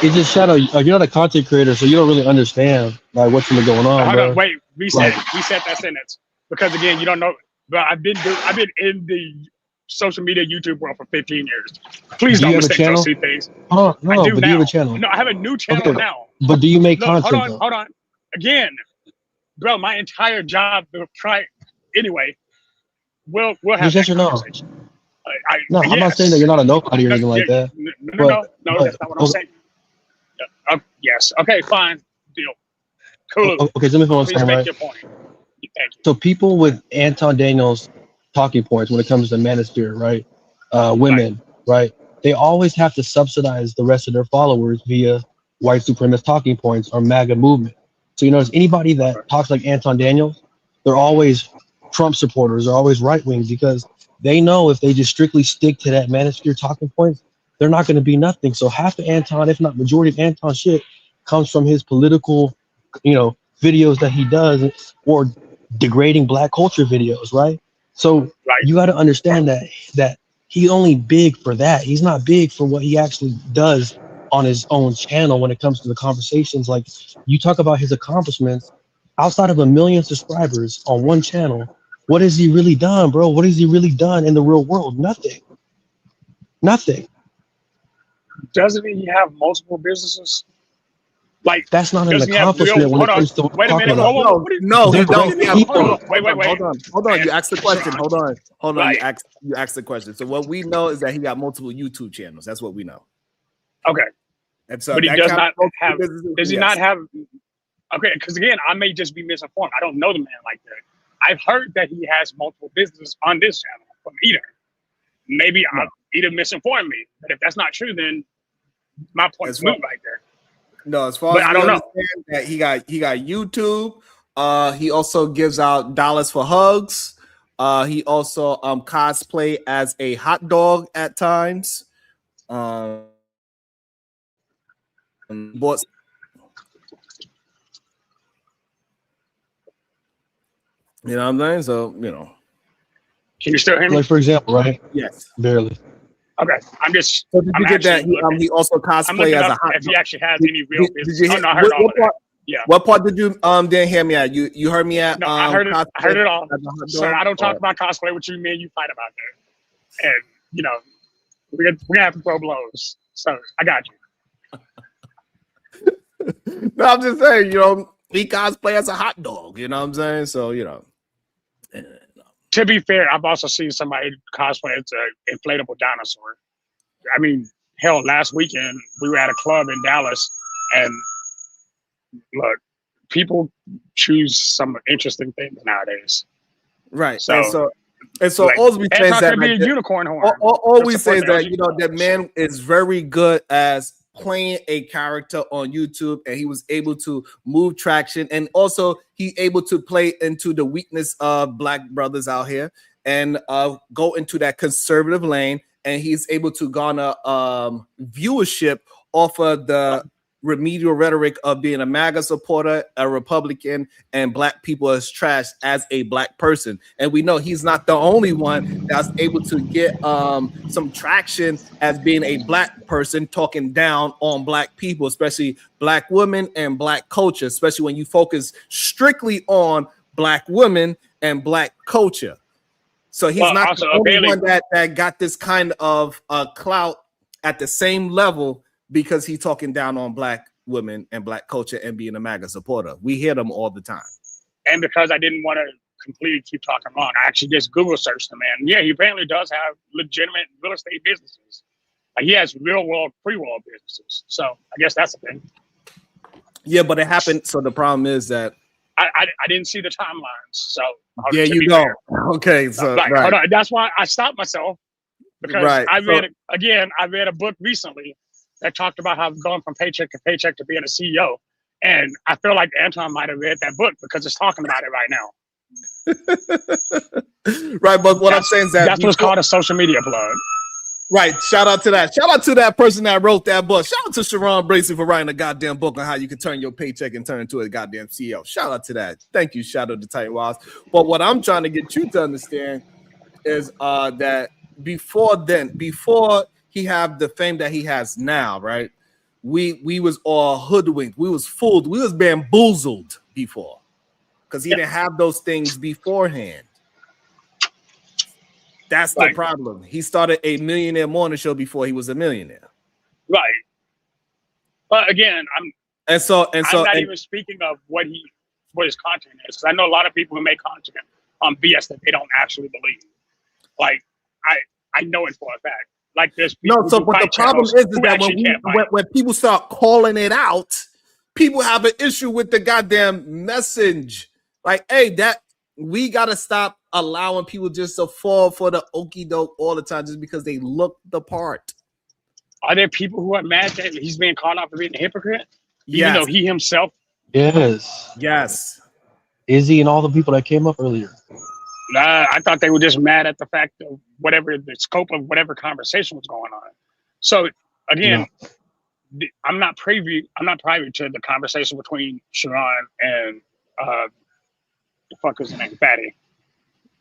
Speaker 11: It's just Shadow. You're not a content creator, so you don't really understand like what's been going on.
Speaker 10: Hold
Speaker 11: Bro.
Speaker 10: on, wait, reset that sentence. Because again, you don't know. But I've been in the social media YouTube world for 15 years. Please don't mistake those two things.
Speaker 11: Oh no,
Speaker 10: I do
Speaker 11: but
Speaker 10: now.
Speaker 11: do you have a channel?
Speaker 10: No, I have a new channel now.
Speaker 11: But do you make
Speaker 10: Look,
Speaker 11: content?
Speaker 10: hold on. Again, bro, my entire job. Anyway, we'll have
Speaker 11: Just yes
Speaker 10: that
Speaker 11: or no?
Speaker 10: conversation.
Speaker 11: No, I'm not saying that you're not a nobody or anything like that.
Speaker 10: No, that's not what I'm saying. Yes. Okay, fine. Deal. Cool.
Speaker 11: Okay, so let me know what I'm
Speaker 10: Please
Speaker 11: saying,
Speaker 10: make
Speaker 11: right?
Speaker 10: your point. Thank you.
Speaker 11: So people with Anton Daniels talking points when it comes to manosphere, right? Women, right? They always have to subsidize the rest of their followers via white supremacist talking points or MAGA movement. So you notice anybody that talks like Anton Daniels, they're always Trump supporters, they're always right wing because they know if they just strictly stick to that manosphere talking points, they're not going to be nothing. So half of Anton, if not majority of Anton shit, comes from his political, videos that he does or degrading black culture videos, right? So you got to understand that he's only big for that. He's not big for what he actually does on his own channel when it comes to the conversations. Like you talk about his accomplishments outside of 1 million subscribers on one channel. What has he really done, bro? What has he really done in the real world? Nothing.
Speaker 10: Doesn't he have multiple businesses? Like
Speaker 11: that's not an accomplishment when it comes to
Speaker 10: wait a minute.
Speaker 11: No,
Speaker 2: he don't.
Speaker 10: Wait.
Speaker 2: Hold on. You asked the question. Hold on.
Speaker 10: Right.
Speaker 2: You asked the question. So what we know is that he got multiple YouTube channels. That's what we know.
Speaker 10: Okay.
Speaker 2: And so
Speaker 10: but he does not have. Does he
Speaker 2: yes.
Speaker 10: not have? Okay, because again, I may just be misinformed. I don't know the man like that. I've heard that he has multiple businesses on this channel from Eder. Maybe Eder misinformed me, but if that's not true, then my point's moot right there.
Speaker 2: No, as far
Speaker 10: But
Speaker 2: as
Speaker 10: I don't know
Speaker 2: that he got YouTube. He also gives out dollars for hugs. He also cosplay as a hot dog at times. Bought. You know what I'm saying? So,
Speaker 10: Can you still hear me?
Speaker 11: Like, for example, right?
Speaker 2: Yes.
Speaker 11: Barely.
Speaker 10: Okay. I'm just.
Speaker 2: So did you get that? He also cosplay as a hot dog.
Speaker 10: If he actually has any real business. I heard all of that. Yeah.
Speaker 2: What part did you didn't hear me at? You heard me at?
Speaker 10: No, I heard it all. Sir, I don't talk about cosplay with you. Me and you fight about that. And we're gonna have to throw blows. So I got
Speaker 2: you. No, I'm just saying, he cosplay as a hot dog. You know what I'm saying? So
Speaker 10: To be fair, I've also seen somebody cosplay as an inflatable dinosaur. I mean, hell, last weekend we were at a club in Dallas, and look, people choose some interesting things nowadays.
Speaker 2: Right.
Speaker 10: So
Speaker 2: like, all we say is that
Speaker 10: be a unicorn horn.
Speaker 2: All we say is that that man is very good as playing a character on YouTube, and he was able to move traction, and also he able to play into the weakness of black brothers out here and go into that conservative lane, and he's able to garner viewership off of the remedial rhetoric of being a MAGA supporter, a Republican, and black people as trash as a black person. And we know he's not the only one that's able to get some traction as being a black person talking down on black people, especially black women and black culture, especially when you focus strictly on black women and black culture. So he's not the only one that got this kind of clout at the same level, because he's talking down on black women and black culture and being a MAGA supporter. We hear them all the time. And
Speaker 10: because I didn't want to completely keep talking long, I actually just Google searched the man. Yeah, he apparently does have legitimate real estate businesses. He has real world, free world businesses. So I guess that's the thing.
Speaker 2: Yeah, but it happened. So the problem is that
Speaker 10: I didn't see the timelines, so
Speaker 2: Yeah,
Speaker 10: to
Speaker 2: you
Speaker 10: be
Speaker 2: know.
Speaker 10: fair.
Speaker 2: Okay, so
Speaker 10: Like,
Speaker 2: right,
Speaker 10: hold on. That's why I stopped myself because
Speaker 2: right.
Speaker 10: I
Speaker 2: So,
Speaker 10: read a book recently that talked about how going from paycheck to paycheck to being a CEO, and I feel like Anton might have read that book because it's talking about it right now.
Speaker 2: right, but what I'm saying is that
Speaker 10: that's what's called a social media plug.
Speaker 2: Right. Shout out to that. Shout out to that person that wrote that book. Shout out to Sharon Bracey for writing a goddamn book on how you can turn your paycheck and turn into a goddamn CEO. Shout out to that. Thank you, Shadow the Titan Wiles. But what I'm trying to get you to understand is that before he have the fame that he has now, right? We was all hoodwinked. We was fooled. We was bamboozled before because he didn't have those things beforehand. That's the problem. He started a Millionaire Morning Show before he was a millionaire.
Speaker 10: Right. But again, I'm not even speaking of what his content is. Because I know a lot of people who make content on BS that they don't actually believe. Like I know it for a fact. Like there's people
Speaker 2: but the problem is that when people start calling it out, people have an issue with the goddamn message. Like, hey, that we gotta stop allowing people just to fall for the okie doke all the time just because they look the part.
Speaker 10: Are there people who are mad that he's being called out for being a hypocrite?
Speaker 2: Yes.
Speaker 10: Even though he himself.
Speaker 2: Yes.
Speaker 11: Izzy and all the people that came up earlier.
Speaker 10: Nah, I thought they were just mad at the fact of whatever the scope of whatever conversation was going on. So again, I'm not privy to the conversation between Sharon and the fuck is his name, Fatty.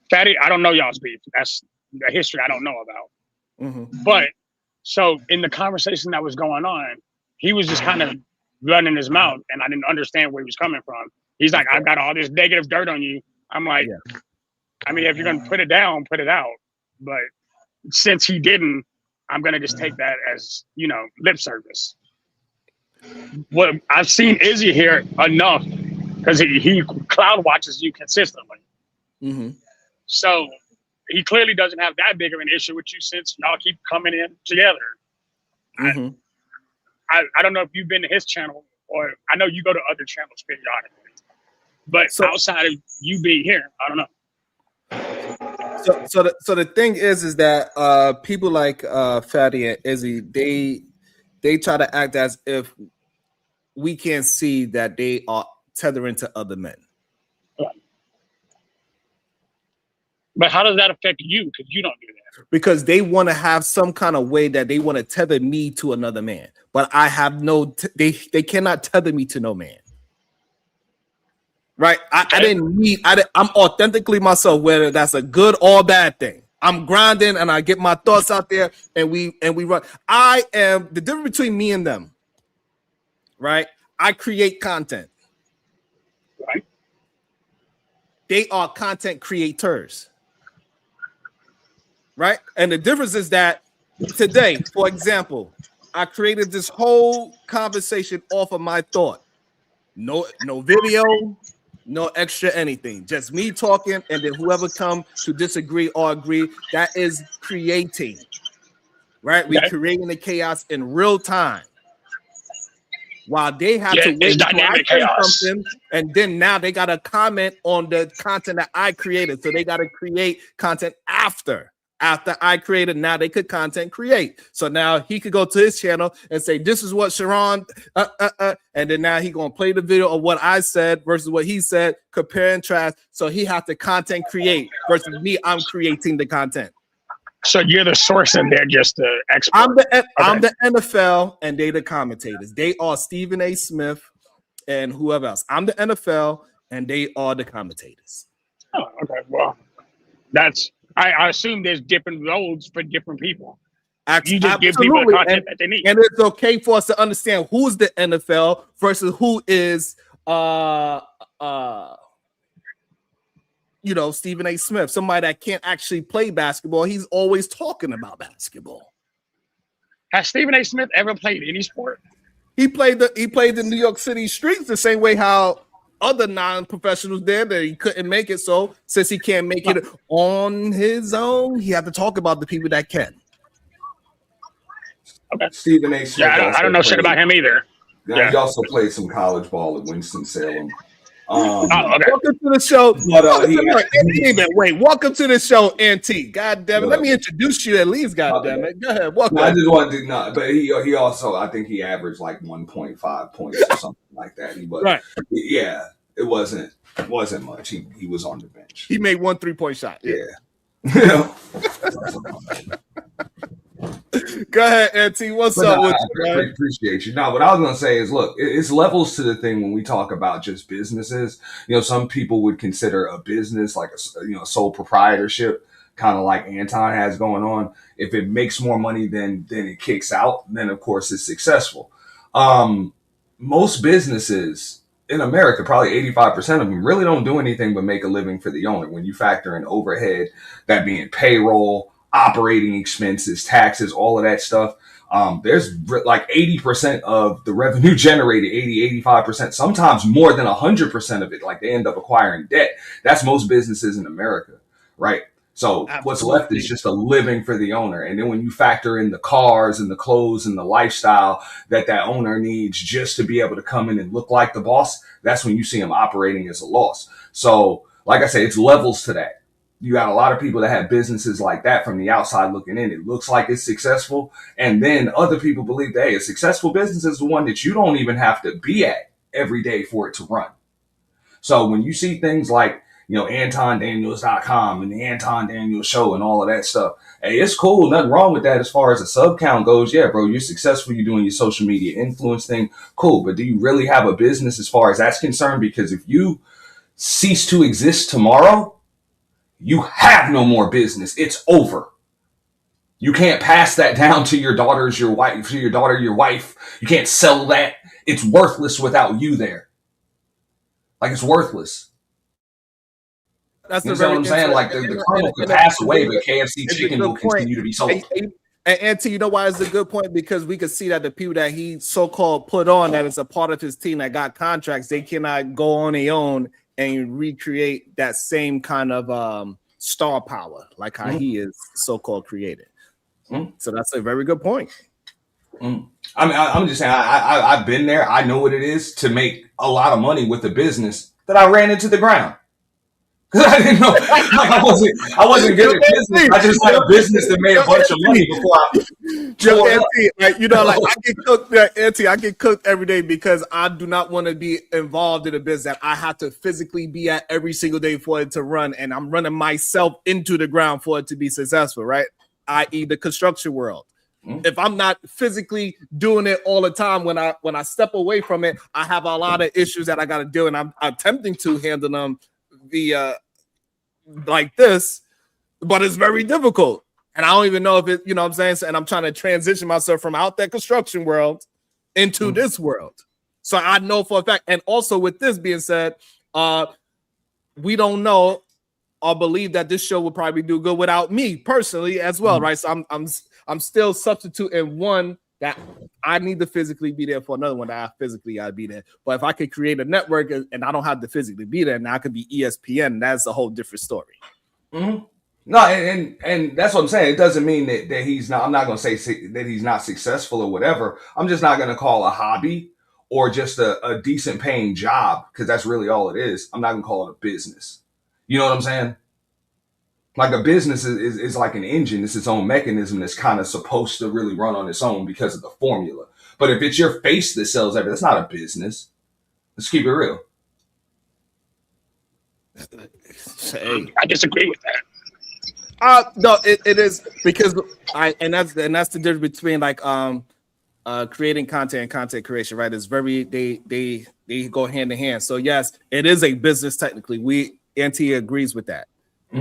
Speaker 10: Fatty, I don't know y'all's beef. That's the history I don't know about.
Speaker 2: Mm-hmm.
Speaker 10: But so in the conversation that was going on, he was just kind of running his mouth, and I didn't understand where he was coming from. He's like, "I've got all this negative dirt on you." I'm like, I mean, if you're gonna put it down, put it out. But since he didn't, I'm gonna just take that as lip service. Well, I've seen Izzy here enough because he cloud watches you consistently.
Speaker 2: Mm-hmm.
Speaker 10: So he clearly doesn't have that big of an issue with you since y'all keep coming in together.
Speaker 2: Mm-hmm.
Speaker 10: I don't know if you've been to his channel, or I know you go to other channels periodically, but outside of you being here, I don't know.
Speaker 2: So the thing is that people like Fatty and Izzy, they try to act as if we can't see that they are tethering to other men.
Speaker 10: But how does that affect you? Because you don't do that.
Speaker 2: Because they want to have some kind of way that they want to tether me to another man. But I have they cannot tether me to no man. Right? I'm authentically myself, whether that's a good or bad thing. I'm grinding and I get my thoughts out there and we run. I am the difference between me and them. Right? I create content.
Speaker 10: Right.
Speaker 2: They are content creators. Right? And the difference is that today, for example, I created this whole conversation off of my thought. No video, no extra anything. Just me talking, and then whoever come to disagree or agree, that is creating. Right? We're creating the chaos in real time. While they have to wait until I say something, and then now they got to comment on the content that I created. So they got to create content after I created. Now they could content create. So now he could go to his channel and say, "This is what Sharon," and then now he gonna play the video of what I said versus what he said, compare and contrast. So he have to content create versus me. I'm creating the content.
Speaker 10: So you're the source and they're just the expert.
Speaker 2: I'm the NFL and they the commentators. They are Stephen A. Smith and whoever else. I'm the NFL and they are the commentators.
Speaker 10: Oh, okay. Well, I assume there's different roles for different people. You just give people the content that they need.
Speaker 2: And it's okay for us to understand who's the NFL versus who is Stephen A. Smith, somebody that can't actually play basketball. He's always talking about basketball.
Speaker 10: Has Stephen A. Smith ever played any sport?
Speaker 2: He played the New York City streets the same way how other non-professionals did, that he couldn't make it. So since he can't make it on his own, he had to talk about the people that can.
Speaker 10: Okay.
Speaker 12: Stephen A.
Speaker 10: I don't know shit about him either.
Speaker 12: He also played some college ball at Winston-Salem.
Speaker 10: Oh, okay.
Speaker 2: Welcome to the show.
Speaker 12: But,
Speaker 2: Welcome to the show, NT. God damn it.
Speaker 12: Look.
Speaker 2: Let me introduce you at least, God damn it. Go ahead. Welcome.
Speaker 12: No, I just wanted to know, but he also, I think he averaged like 1.5 points or something like that.
Speaker 2: Right.
Speaker 12: Yeah, it wasn't much. He was on the bench.
Speaker 2: He made 1 3-point shot.
Speaker 12: Yeah.
Speaker 2: Go ahead, NT. What's up with you,
Speaker 12: I
Speaker 2: man?
Speaker 12: appreciate you. No, what I was going to say is, look, it's levels to the thing when we talk about just businesses. Some people would consider a business like a sole proprietorship, kind of like Anton has going on. If it makes more money than it kicks out, then of course it's successful. Most businesses in America, probably 85% of them, really don't do anything but make a living for the owner. When you factor in overhead, that being payroll, operating expenses, taxes, all of that stuff. There's like 80% of the revenue generated, 85%, sometimes more than 100% of it. Like they end up acquiring debt. That's most businesses in America, right? So what's left is just a living for the owner. And then when you factor in the cars and the clothes and the lifestyle that owner needs just to be able to come in and look like the boss, that's when you see him operating as a loss. So like I say, it's levels to that. You got a lot of people that have businesses like that from the outside looking in. It looks like it's successful. And then other people believe that, hey, a successful business is the one that you don't even have to be at every day for it to run. So when you see things like, AntonDaniels.com and the Anton Daniels show and all of that stuff, hey, it's cool. Nothing wrong with that as far as the sub count goes. Yeah, bro, you're successful. You're doing your social media influence thing. Cool. But do you really have a business as far as that's concerned? Because if you cease to exist tomorrow, you have no more business. It's over. You can't pass that down to your daughters, your wife, to your daughter, your wife. You can't sell that. It's worthless without you there. Like, it's worthless.
Speaker 2: That's
Speaker 12: you know what I'm saying? Like the kernel could pass away, but KFC chicken will continue to be sold.
Speaker 2: And Auntie, you know why it's a good point? Because we could see that the people that he so-called put on that is a part of his team that got contracts, they cannot go on their own and recreate that same kind of star power, like how he is so-called created. So that's a very good point.
Speaker 12: I mean, I'm just saying, I've been there. I know what it is to make a lot of money with a business that I ran into the ground. Because I didn't know, I wasn't good at business. I just had a business that made a bunch of money before
Speaker 2: I get cooked every day because I do not want to be involved in a business that I have to physically be at every single day for it to run, and I'm running myself into the ground for it to be successful, right? I.e. the construction world. If I'm not physically doing it all the time, when I step away from it, I have a lot of issues that I got to do, and I'm attempting to handle them via like this, but it's very difficult. And I don't even know if it, you know what I'm saying? And I'm trying to transition myself from out that construction world into this world. So I know for a fact. And also with this being said, we don't know or believe that this show would probably do good without me personally as well, right? So I'm still substituting one that I need to physically be there for another one that I physically gotta be there. But if I could create a network and I don't have to physically be there, now I could be ESPN. That's a whole different story.
Speaker 12: No, and that's what I'm saying. It doesn't mean that he's not. I'm not gonna say that he's not successful or whatever. I'm just not gonna call a hobby or just a decent paying job, because that's really all it is. I'm not gonna call it a business. You know what I'm saying? Like a business is like an engine. It's its own mechanism that's kind of supposed to really run on its own because of the formula. But if it's your face that sells everything, that's not a business. Let's keep it real.
Speaker 10: Hey, I disagree with that.
Speaker 2: No, it is, because that's the difference between like creating content and content creation, right? It's very they go hand in hand. So yes, it is a business technically. Auntie agrees with that.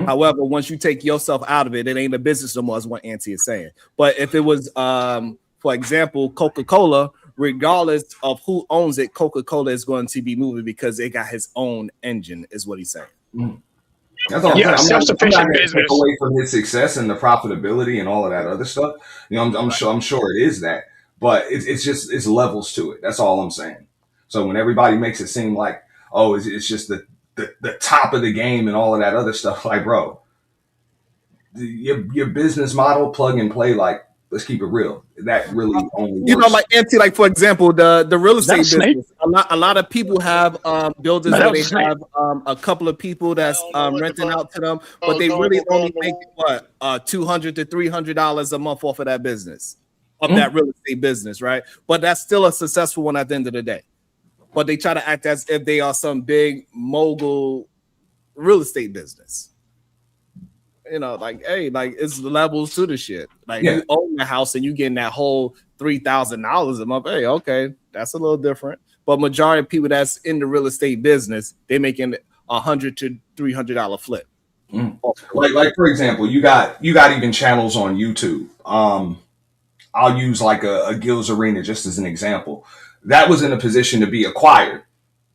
Speaker 2: However, once you take yourself out of it, it ain't a business no more, is what Auntie is saying. But if it was, for example, Coca-Cola, regardless of who owns it, Coca-Cola is going to be moving because it got his own engine, is what he's saying.
Speaker 12: That's all. Yeah, self-sufficient business. Take away from his success and the profitability and all of that other stuff. You know, I'm sure it is that, but it's levels to it. That's all I'm saying. So when everybody makes it seem like, oh, it's just the top of the game and all of that other stuff, like, bro, your business model, plug and play, like Let's keep it real. That really only works.
Speaker 2: You know, like Auntie, like for example, the real
Speaker 10: Is that a
Speaker 2: estate
Speaker 10: snake?
Speaker 2: business. A lot of people have builders
Speaker 10: No, that
Speaker 2: where
Speaker 10: was
Speaker 2: they
Speaker 10: a snake.
Speaker 2: have a couple of people that's renting out to them, but they really only make what $200 to $300 a month off of that business, of that real estate business, right? But that's still a successful one at the end of the day. But they try to act as if they are some big mogul real estate business. You know, like, hey, like it's levels to the shit. Like you own the house and you getting that whole $3,000 a month. Hey, okay, that's a little different. But majority of people that's in the real estate business, they making $100 to $300 flip.
Speaker 12: Like for example, you got even channels on YouTube. I'll use like a Gills Arena just as an example. That was in a position to be acquired,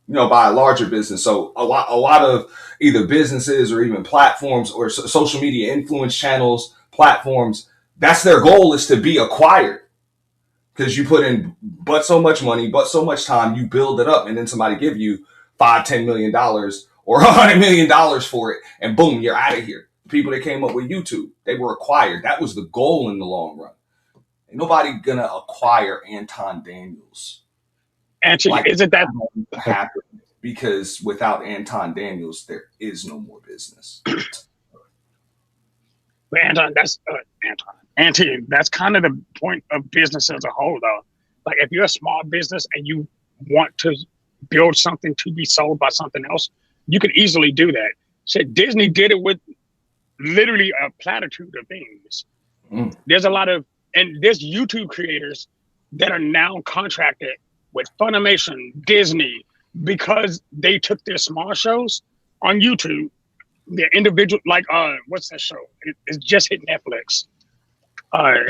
Speaker 12: you know, by a larger business. So a lot of either businesses or even platforms or social media influence channels, platforms, that's their goal, is to be acquired, because you put in but so much money, but so much time, you build it up, and then somebody give you $5-10 million or $100 million for it, and boom, you're out of here. The people that came up with YouTube, they were acquired. That was the goal in the long run. Ain't nobody gonna acquire Anton Daniels.
Speaker 10: Actually,
Speaker 12: Like,
Speaker 10: isn't that
Speaker 12: happen? Because without Anton Daniels, there is no more business.
Speaker 10: But Anton, that's kind of the point of business as a whole, though. Like, if you're a small business and you want to build something to be sold by something else, you could easily do that. Shit, Disney did it with literally a platitude of things. There's a lot of, and there's YouTube creators that are now contracted with Funimation, Disney, because they took their small shows on YouTube, their individual, like, what's that show? It's just hit Netflix.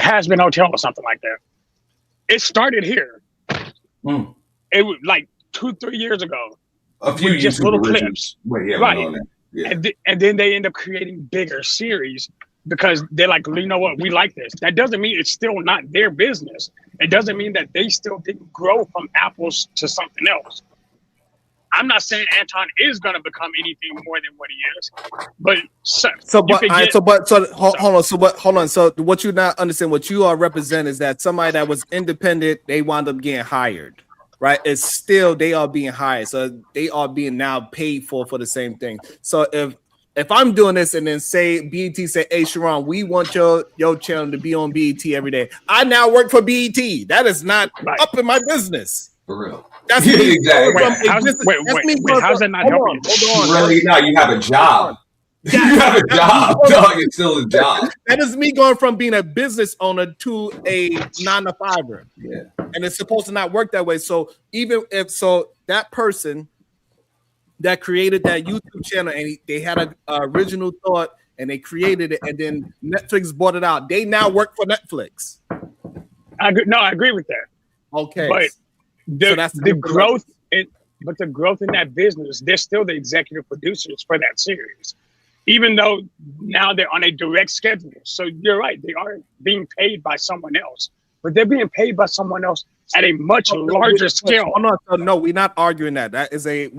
Speaker 10: Has Been Hotel or something like that. It started here. It was like 2-3 years ago.
Speaker 12: A few
Speaker 10: just
Speaker 12: YouTube
Speaker 10: little
Speaker 12: originals.
Speaker 10: clips.
Speaker 12: Yeah,
Speaker 10: right.
Speaker 12: Yeah.
Speaker 10: And then they end up creating bigger series because they're like, you know what, we like this. That doesn't mean it's still not their business. It doesn't mean that they still didn't grow from apples to something else. I'm not saying Anton is going to become anything more than what he is, but
Speaker 2: hold on. So what you not understand, what you are represent is that somebody that was independent, they wound up getting hired, right? It's still, they are being hired. So they are being now paid for the same thing. So if I'm doing this and then say BET say, hey Sharon, we want your channel to be on BET every day. I now work for BET. That is not up in my business.
Speaker 12: For real.
Speaker 2: That's
Speaker 12: exactly.
Speaker 10: How's that not helping you?
Speaker 12: Hold on. Really, no, you have a job. You have a job, dog. It's still a job.
Speaker 2: That is me going from being a business owner to a 9-to-5er.
Speaker 12: Yeah.
Speaker 2: And it's supposed to not work that way. So even if that person that created that YouTube channel and they had an original thought and they created it and then Netflix bought it out, they now work for Netflix.
Speaker 10: I agree with that.
Speaker 2: Okay.
Speaker 10: But the growth in that business, they're still the executive producers for that series, even though now they're on a direct schedule. So you're right, they are being paid by someone else, but they're being paid by someone else at a much larger scale.
Speaker 2: No, we're not arguing that. That is okay.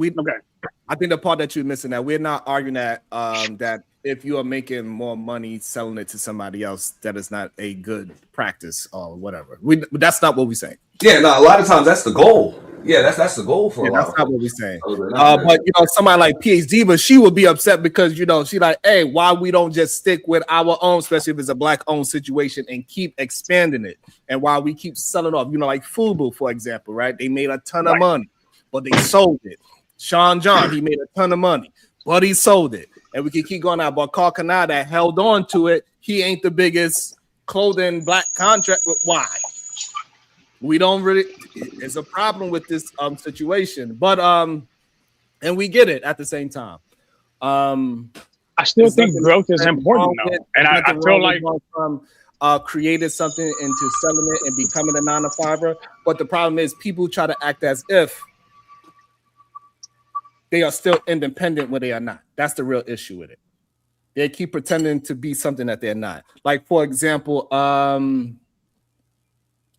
Speaker 2: I think the part that you're missing, that we're not arguing that that if you are making more money selling it to somebody else, that is not a good practice or whatever. That's not what we're saying.
Speaker 12: Yeah, no, a lot of times that's the goal. Yeah, that's the goal for a lot.
Speaker 2: That's not what we're saying. But somebody like PhD, but she would be upset because she like, hey, why we don't just stick with our own, especially if it's a black-owned situation, and keep expanding it, and why we keep selling off. Like Fubu, for example, right? They made a ton of money, but they sold it. Sean John, he made a ton of money, but he sold it. And we can keep going out. But Carl Kanada held on to it. He ain't the biggest clothing black contract. Why? We don't really. It's a problem with this situation. But and we get it at the same time.
Speaker 10: I still think growth is important though. And I feel like
Speaker 2: created something into selling it and becoming a 9-to-5er. But the problem is people try to act as if they are still independent when they are not. That's the real issue with it. They keep pretending to be something that they're not. Like, for example,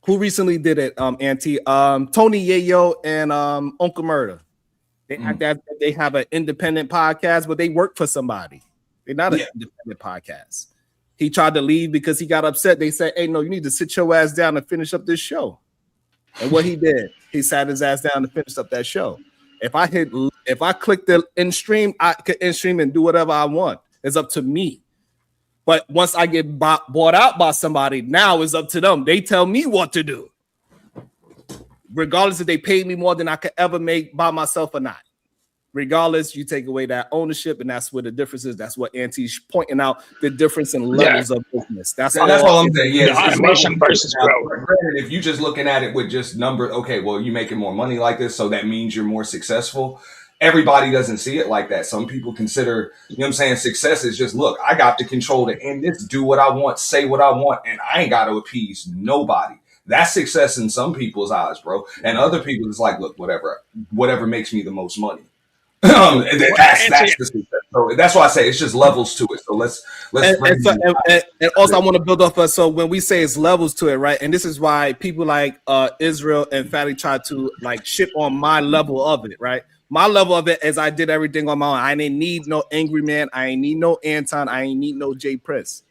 Speaker 2: who recently did it, Auntie? Tony Yayo and Uncle Murder. They act as if they have an independent podcast, but they work for somebody. They're not an independent podcast. He tried to leave because he got upset. They said, hey, no, you need to sit your ass down and finish up this show. And what he did, he sat his ass down and finished up that show. If I click the end stream, I can end stream and do whatever I want. It's up to me. But once I get bought out by somebody, now it's up to them. They tell me what to do. Regardless if they paid me more than I could ever make by myself or not. Regardless, you take away that ownership, and that's where the difference is. That's what Auntie's pointing out, the difference in levels of business. That's
Speaker 12: all I'm saying. Yeah,
Speaker 10: automation versus growth.
Speaker 12: If you're just looking at it with just number, okay, well, you're making more money like this, so that means you're more successful. Everybody doesn't see it like that. Some people consider, you know what I'm saying, success is just, look, I got the control to end this, do what I want, say what I want, and I ain't got to appease nobody. That's success in some people's eyes, bro. And other people, it's like, look, whatever makes me the most money. That's the success. So that's why I say it's just levels to it. So let's
Speaker 2: and also I want to build off of, so when we say it's levels to it, right? And this is why people like Israel and Fattby try to like ship on my level of it, right? My level of it is I did everything on my own. I didn't need no Angry Man. I ain't need no Anton. I ain't need no J Prince.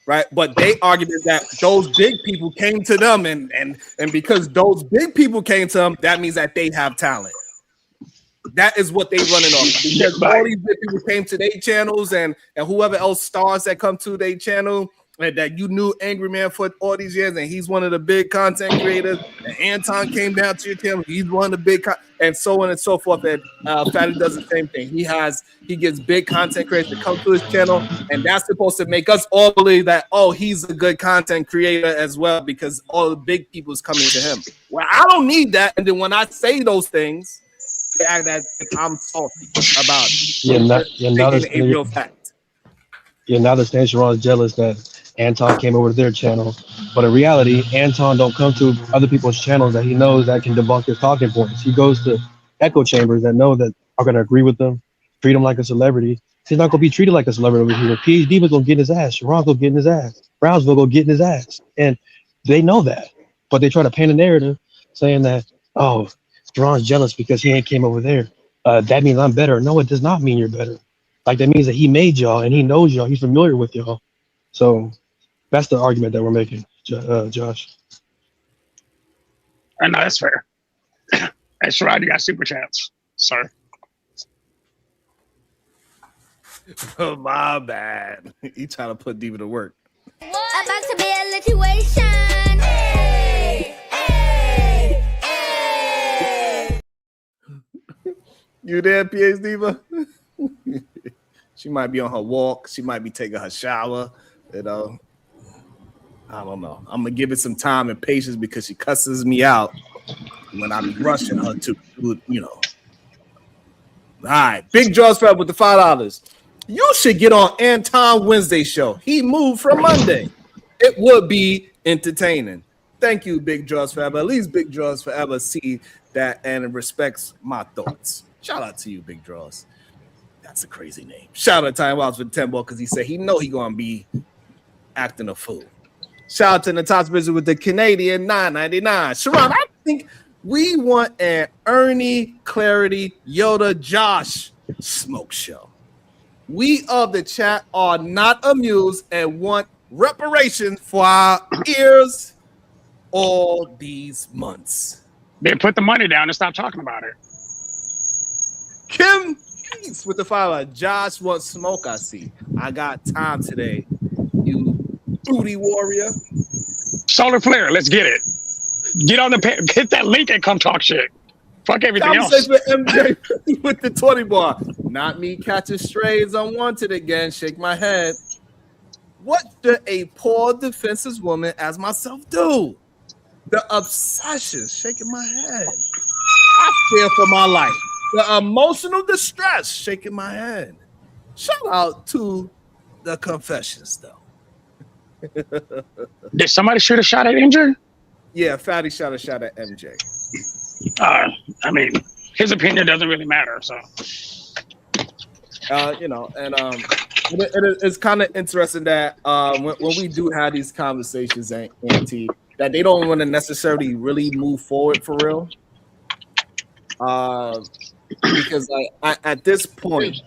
Speaker 2: Right, but they argued that those big people came to them, and because those big people came to them, that means that they have talent. That is what they running off, because all these big people came to their channels, and whoever else stars that come to their channel, and that you knew Angry Man for all these years, and he's one of the big content creators. And Anton came down to your channel, he's one of the big, and so on and so forth. And Fattby does the same thing. He gets big content creators to come to his channel, and that's supposed to make us all believe that, oh, he's a good content creator as well, because all the big people is coming to him. Well, I don't need that. And then when I say those things, they act that I'm salty about it. A real fact.
Speaker 11: Yeah, now that Sharon's jealous that Anton came over to their channel, but in reality, Anton don't come to other people's channels that he knows that can debunk his talking points. He goes to echo chambers that know that are going to agree with them, treat him like a celebrity. He's not going to be treated like a celebrity over here. PhD was going to get in his ass. Sharon's going to get in his ass. Brownsville going to get in his ass. And they know that, but they try to paint a narrative saying that, oh, Sharon's jealous because he ain't came over there. That means I'm better. No, it does not mean you're better. Like, that means that he made y'all and he knows y'all. He's familiar with y'all. So that's the argument that we're making, Josh.
Speaker 10: I know that's fair. Hey, Sherrod, you got super chats, sir.
Speaker 2: Oh, my bad. He trying to put Diva to work.
Speaker 4: About to be a situation. Hey, hey, hey.
Speaker 2: You there, PhD Diva? She might be on her walk. She might be taking her shower. You know, I don't know. I'm gonna give it some time and patience because she cusses me out when I'm rushing her to, you know. All right, Big Jaws Fab with the $5. You should get on Anton Wednesday show. He moved from Monday. It would be entertaining. Thank you, Big Jaws Fab. At least Big Jaws Forever see that and respects my thoughts. Shout out to you, Big Draws. That's a crazy name. Shout out to Time Wilds for the 10 ball because he said he know he gonna be acting a fool. Shout out to Natasha Busy with the Canadian $9.99. Sharon, I think we want an Ernie, Clarity, Yoda, Josh smoke show. We of the chat are not amused and want reparations for our ears all these months.
Speaker 10: They put the money down and stop talking about it.
Speaker 2: Kim Peace with the $5. Josh wants smoke, I see. I got time today, you booty warrior.
Speaker 10: Solar flare, let's get it. Get on the hit that link and come talk shit. Fuck everything else.
Speaker 2: With MJ with the 20 bar. Not me catching strays unwanted again. Shake my head. What should a poor defenseless woman as myself do? The obsession, shaking my head. I fear for my life. The emotional distress, shaking my head. Shout out to the confessions, though.
Speaker 10: Did somebody shoot a shot at MJ?
Speaker 2: Yeah, Fattby shot a shot at MJ.
Speaker 10: I mean, his opinion doesn't really matter, so.
Speaker 2: You know, and it's kind of interesting that when we do have these conversations, Auntie, that they don't want to necessarily really move forward for real. Because at this point,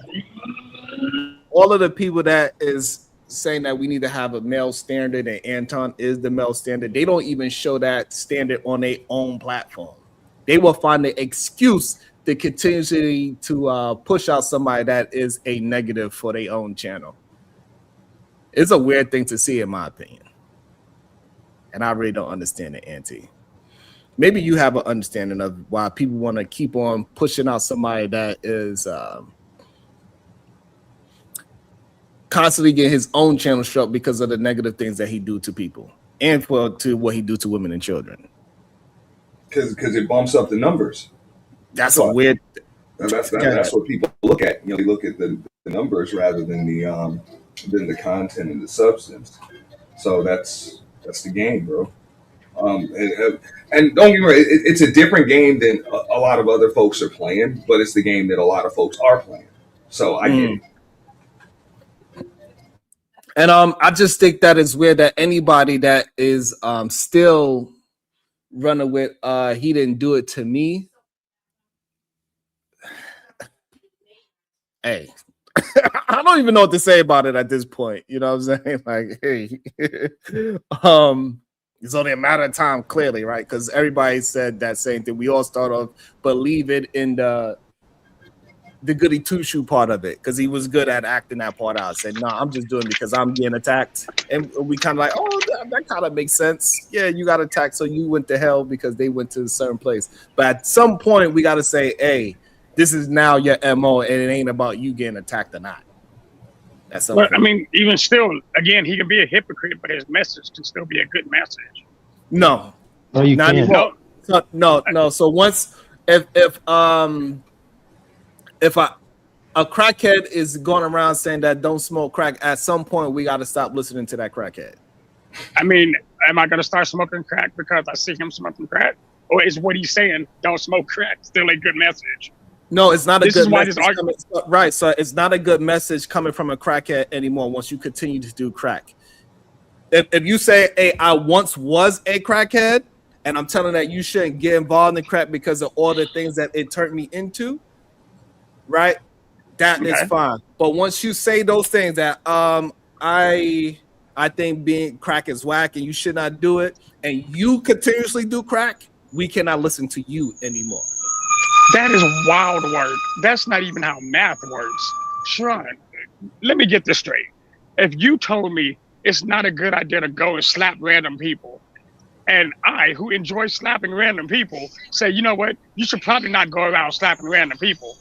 Speaker 2: all of the people that is saying that we need to have a male standard and Anton is the male standard, they don't even show that standard on their own platform. They will find the excuse to continuously to push out somebody that is a negative for their own channel. It's a weird thing to see, in my opinion. And I really don't understand it, Auntie. Maybe you have an understanding of why people want to keep on pushing out somebody that is constantly getting his own channel struck because of the negative things that he do to people and to what he do to women and children.
Speaker 12: Because it bumps up the numbers.
Speaker 2: That's a weird.
Speaker 12: That's what people look at. You know, they look at the numbers rather than the content and the substance. So that's the game, bro. And don't get me wrong, it's a different game than a lot of other folks are playing, but it's the game that a lot of folks are playing. So I get it.
Speaker 2: And I just think that it's weird that anybody that is still running with he didn't do it to me. Hey, I don't even know what to say about it at this point. You know what I'm saying? Like, hey, it's only a matter of time, clearly, right? Because everybody said that same thing. We all start off believing in the goody two-shoe part of it because he was good at acting that part out. Said, no, I'm just doing it because I'm getting attacked. And we kind of like, oh, that kind of makes sense. Yeah, you got attacked, so you went to hell because they went to a certain place. But at some point, we got to say, hey, this is now your MO, and it ain't about you getting attacked or not. That's
Speaker 10: But I mean, even still, again, he can be a hypocrite, but his message can still be a good message.
Speaker 2: No,
Speaker 11: you can't.
Speaker 2: No. So once if a crackhead is going around saying that don't smoke crack, at some point we got to stop listening to that crackhead.
Speaker 10: I mean, am I going to start smoking crack because I see him smoking crack? Or is what he's saying, don't smoke crack, still a good message?
Speaker 2: No, it's not a
Speaker 10: This
Speaker 2: good
Speaker 10: is why
Speaker 2: message.
Speaker 10: this argument-
Speaker 2: Right, so it's not a good message coming from a crackhead anymore once you continue to do crack. If you say, hey, I once was a crackhead, and I'm telling that you shouldn't get involved in crack because of all the things that it turned me into, right? That is fine. But once you say those things that I think being crack is whack and you should not do it, and you continuously do crack, we cannot listen to you anymore.
Speaker 10: That is wild work. That's not even how math works. Sharon, let me get this straight. If you told me it's not a good idea to go and slap random people, and I, who enjoy slapping random people, say, you know what, you should probably not go around slapping random people,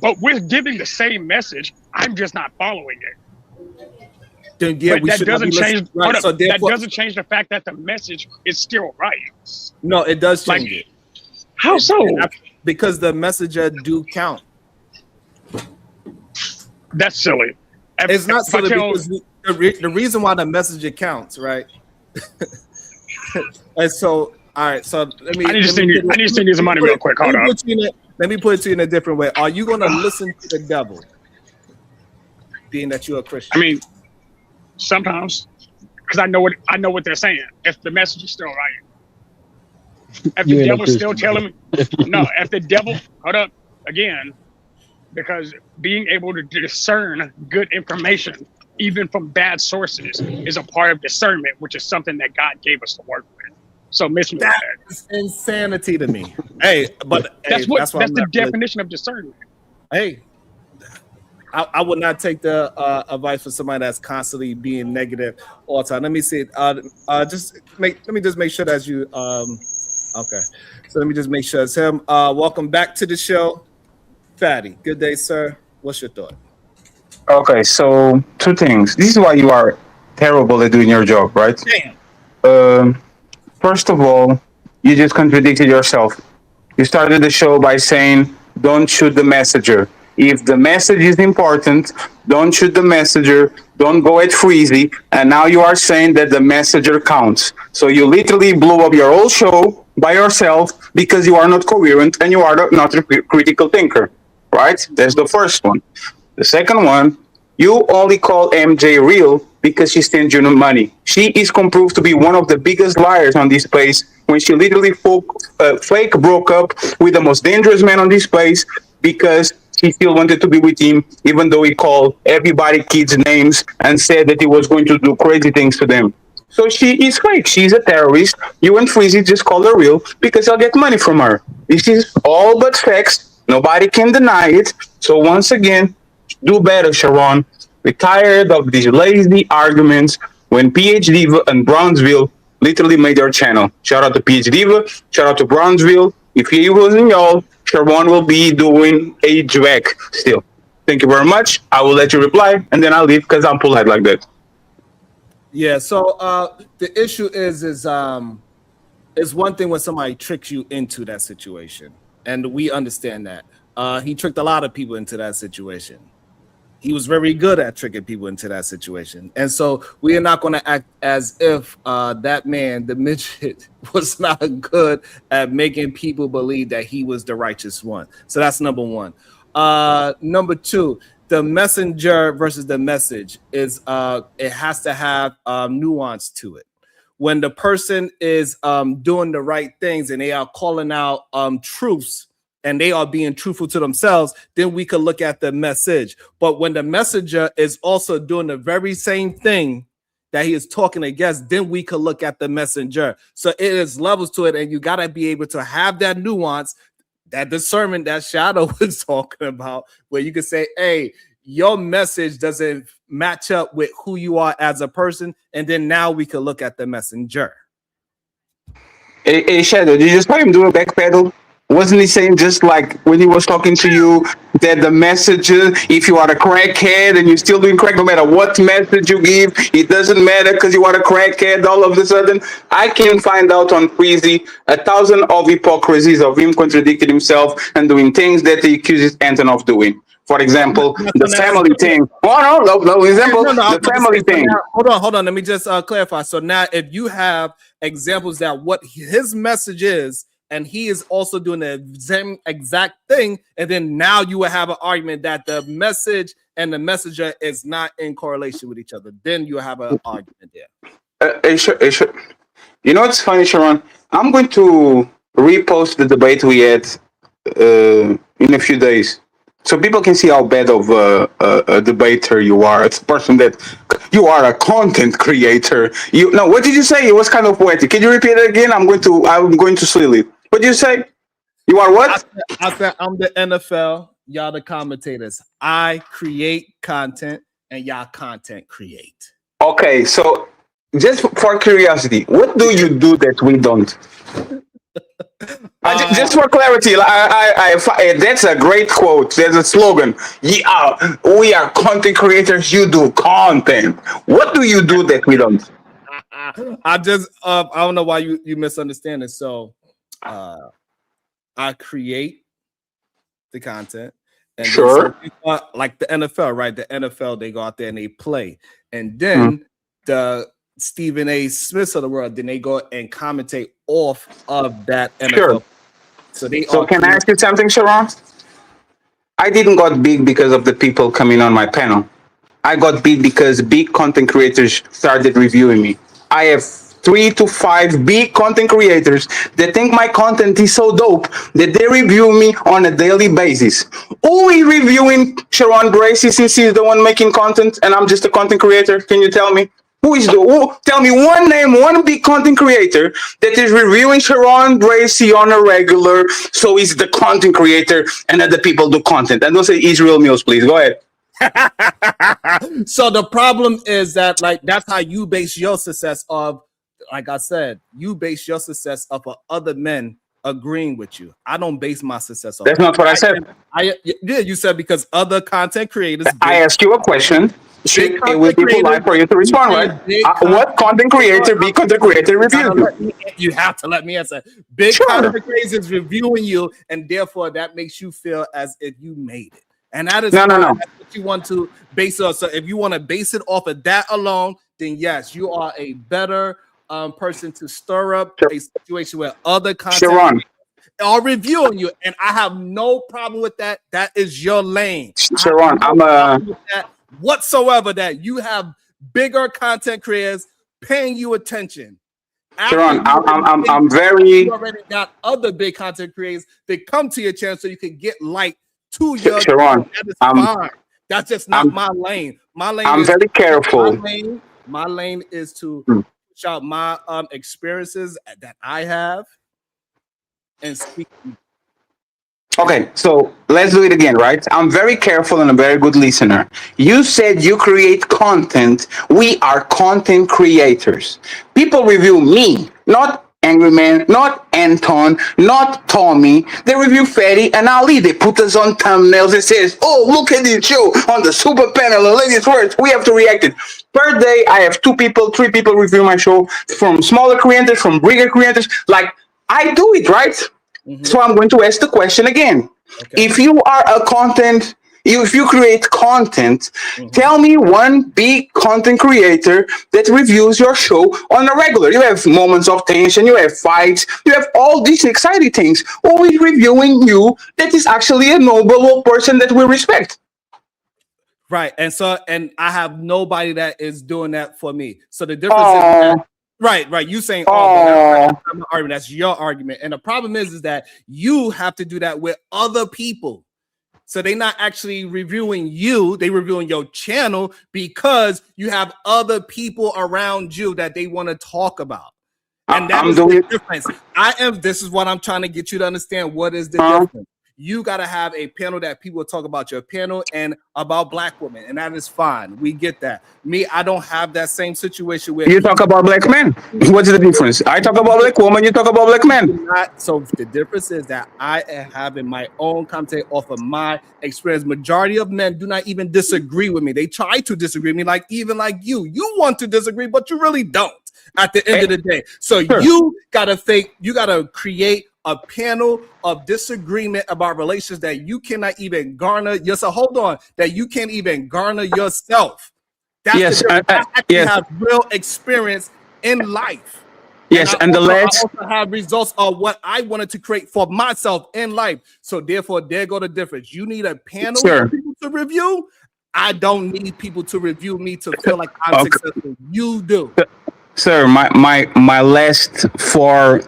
Speaker 10: but we're giving the same message, I'm just not following it.
Speaker 2: Then, yeah,
Speaker 10: but that doesn't change.
Speaker 2: Right, so
Speaker 10: that doesn't change the fact that the message is still right.
Speaker 2: No, it does change it.
Speaker 10: How so?
Speaker 2: Because the messenger do count.
Speaker 10: That's silly.
Speaker 2: It's not silly because the reason why the messenger counts, right? And so, all right. So let me.
Speaker 10: I need to send you some money real quick. Hold on.
Speaker 2: Let me put it to you in a different way. Are you going to listen to the devil, being that you're a Christian?
Speaker 10: I mean, sometimes, because I know what they're saying. If the message is still right. If the devil's still telling me, no, if the devil, hold up, again, because being able to discern good information, even from bad sources, is a part of discernment, which is something that God gave us to work with. So miss me with that.
Speaker 2: That's insanity to me. Hey, but
Speaker 10: that's the definition of discernment.
Speaker 2: Hey, I would not take the advice from somebody that's constantly being negative all the time. Let me see. Let me just make sure that's you. Okay, so let me just make sure it's him. Welcome back to the show, Fatty. Good day, sir. What's your thought?
Speaker 7: Okay, so two things. This is why you are terrible at doing your job, right?
Speaker 2: Damn.
Speaker 7: First of all, you just contradicted yourself. You started the show by saying, don't shoot the messenger. If the message is important, don't shoot the messenger, don't go at Freezy, and now you are saying that the messenger counts. So you literally blew up your whole show by yourself because you are not coherent and you are not a critical thinker, right? That's the first one. The second one, you only call MJ real because she sends you money. She is proved to be one of the biggest liars on this place when she literally fake broke up with the most dangerous man on this place because She still wanted to be with him, even though he called everybody kids' names and said that he was going to do crazy things to them. So she is fake. She's a terrorist. You and Freezy just call her real because I'll get money from her. This is all but facts. Nobody can deny it. So once again, do better, Sharon. We're tired of these lazy arguments when PH Diva and Brownsville literally made their channel. Shout out to PH Diva. Shout out to Brownsville. If he wasn't y'all, Sharon will be doing a drag still. Thank you very much. I will let you reply and then I'll leave because I'm polite like that.
Speaker 2: Yeah, so the issue is one thing when somebody tricks you into that situation, and we understand that. He tricked a lot of people into that situation. He was very good at tricking people into that situation. And so we are not going to act as if that man, the midget, was not good at making people believe that he was the righteous one. So that's number one. Number two, the messenger versus the message is it has to have nuance to it. When the person is doing the right things and they are calling out truths, and they are being truthful to themselves, then we could look at the message. But when the messenger is also doing the very same thing that he is talking against, then we could look at the messenger. So it is levels to it, and you got to be able to have that nuance, that discernment that Shadow was talking about, where you could say, hey, your message doesn't match up with who you are as a person, and then now we could look at the messenger.
Speaker 7: Hey, Shadow, did you just let him do a back pedal? Wasn't he saying just like when he was talking to you that the message, if you are a crackhead and you're still doing crack, no matter what message you give, it doesn't matter because you are a crackhead all of a sudden? I can find out on Freezy 1,000 of hypocrisies of him contradicting himself and doing things that he accuses Anton of doing. For example, the family thing. No, example, the family thing.
Speaker 2: Hold on. Let me just clarify. So now if you have examples that what his message is, and he is also doing the same exact thing, and then now you will have an argument that the message and the messenger is not in correlation with each other. Then you have an argument there.
Speaker 7: You know what's funny, Sharon? I'm going to repost the debate we had in a few days, so people can see how bad of a debater you are. It's a person that you are a content creator. What did you say? It was kind of poetic. Can you repeat it again? I'm going to steal it. What did you say? You are what?
Speaker 2: I said I'm the NFL. Y'all the commentators. I create content, and y'all content create.
Speaker 7: Okay, so just for curiosity, what do you do that we don't? Just for clarity, that's a great quote. There's a slogan. Yeah, we are content creators. You do content. What do you do that we don't?
Speaker 2: I don't know why you misunderstand it. So, I create the content, and
Speaker 7: sure,
Speaker 2: like the NFL, right? The NFL, they go out there and they play, and then the Stephen A. Smiths of the world, then they go and commentate off of that NFL.
Speaker 7: Sure.
Speaker 2: So
Speaker 7: can I ask you something, Sharon? I didn't got big because of the people coming on my panel. I got big because big content creators started reviewing me. I have 3 to 5 big content creators that think my content is so dope that they review me on a daily basis. Who is reviewing Sharon Gracie since he's the one making content and I'm just a content creator? Can you tell me? Tell me one name, one big content creator that is reviewing Sharon Gracie on a regular, so he's the content creator and other people do content. And don't say Israel Mills, please. Go ahead.
Speaker 2: So the problem is that, like, that's how you base your success of, like I said, you base your success off of other men agreeing with you. I don't base my success off.
Speaker 7: That's not what I said.
Speaker 2: Yeah, you said because other content creators.
Speaker 7: I asked you a question. It will be polite for you to respond, right? What content creator, big content creator reviewed you?
Speaker 2: You have to let me answer. Big content creators reviewing you, and therefore that makes you feel as if you made it. And that is
Speaker 7: no.
Speaker 2: That's what you want to base it on. So if you want to base it off of that alone, then yes, you are a better person to stir up a situation where other content are reviewing you. And I have no problem with that. That is your lane.
Speaker 7: Sharon,
Speaker 2: whatsoever that you have bigger content creators paying you attention.
Speaker 7: Sharon, I'm very.
Speaker 2: You already got other big content creators that come to your channel so you can get light to your
Speaker 7: Sharon,
Speaker 2: that is
Speaker 7: I'm
Speaker 2: fine. That's just not my lane. My lane
Speaker 7: I'm
Speaker 2: is
Speaker 7: very careful.
Speaker 2: My lane is to
Speaker 7: Hmm.
Speaker 2: shout my experiences that I have and speak.
Speaker 7: Okay, so let's do it again, right? I'm very careful and a very good listener. You said you create content. We are content creators. People review me, not Angry Man, not Anton, not Tommy. They review Fattby and Ali. They put us on thumbnails. It says, oh, look at this show on the super panel, the ladies first. We have to react it. Per day, I have 2 people, 3 people review my show from smaller creators, from bigger creators. Like, I do it, right? So I'm going to ask the question again.
Speaker 2: Okay.
Speaker 7: If you are a content, if you create content, tell me one big content creator that reviews your show on a regular. You have moments of tension, you have fights, you have all these exciting things. Always reviewing you that is actually a noble person that we respect.
Speaker 2: Right. And I have nobody that is doing that for me. So the difference is that right. You saying that's not my argument. That's your argument. And the problem is that you have to do that with other people. So they're not actually reviewing you, they reviewing your channel because you have other people around you that they want to talk about. And that is the difference. This is what I'm trying to get you to understand. What is the difference? You got to have a panel that people talk about your panel and about Black women, and that is fine. We get that. Me, I don't have that same situation where
Speaker 7: you talk about Black men. What's the difference? I talk about Black women, you talk about Black men.
Speaker 2: So the difference is that I am having my own content off of my experience. Majority of men do not even disagree with me. They try to disagree with me, like even like you. You want to disagree, but you really don't at the end of the day. So you gotta create a panel of disagreement about relations that you cannot even garner yourself. Hold on, that you can't even garner yourself. That's the difference. I actually have real experience in life.
Speaker 7: Yes, and
Speaker 2: I also have results of what I wanted to create for myself in life. So therefore, there go the difference. You need a panel of people to review. I don't need people to review me to feel like I'm successful. You do.
Speaker 7: Sir, my last 4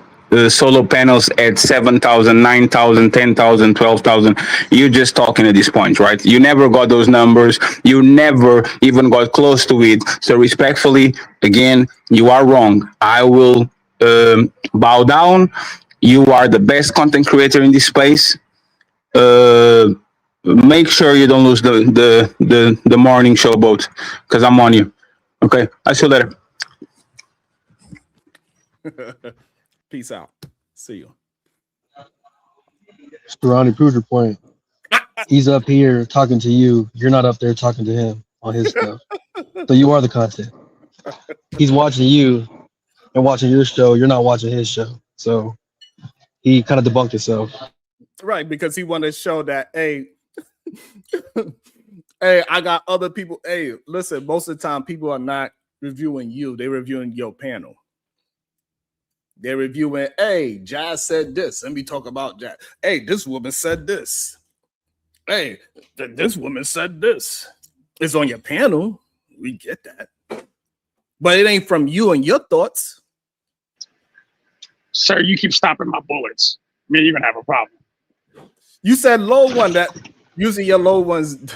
Speaker 7: solo panels at 7,000, 9,000, 10,000, 12,000. You're just talking at this point, right? You never got those numbers. You never even got close to it. So respectfully, again, you are wrong. I will bow down. You are the best content creator in this space. Make sure you don't lose the morning show boat, because I'm on you. Okay, I'll see you later.
Speaker 2: Peace out. See you.
Speaker 11: Ronnie proved your point. He's up here talking to you. You're not up there talking to him on his stuff. So you are the content. He's watching you and watching your show. You're not watching his show. So he kind of debunked himself.
Speaker 2: Right, because he wanted to show that, hey, hey, I got other people. Hey, listen, most of the time people are not reviewing you. They're reviewing your panel. They're reviewing, hey, Jazz said this. Let me talk about Jazz. Hey, this woman said this. Hey, this woman said this. It's on your panel. We get that. But it ain't from you and your thoughts.
Speaker 10: Sir, you keep stopping my bullets. Me, you're going to have a problem.
Speaker 2: You said low one. That usually your low ones,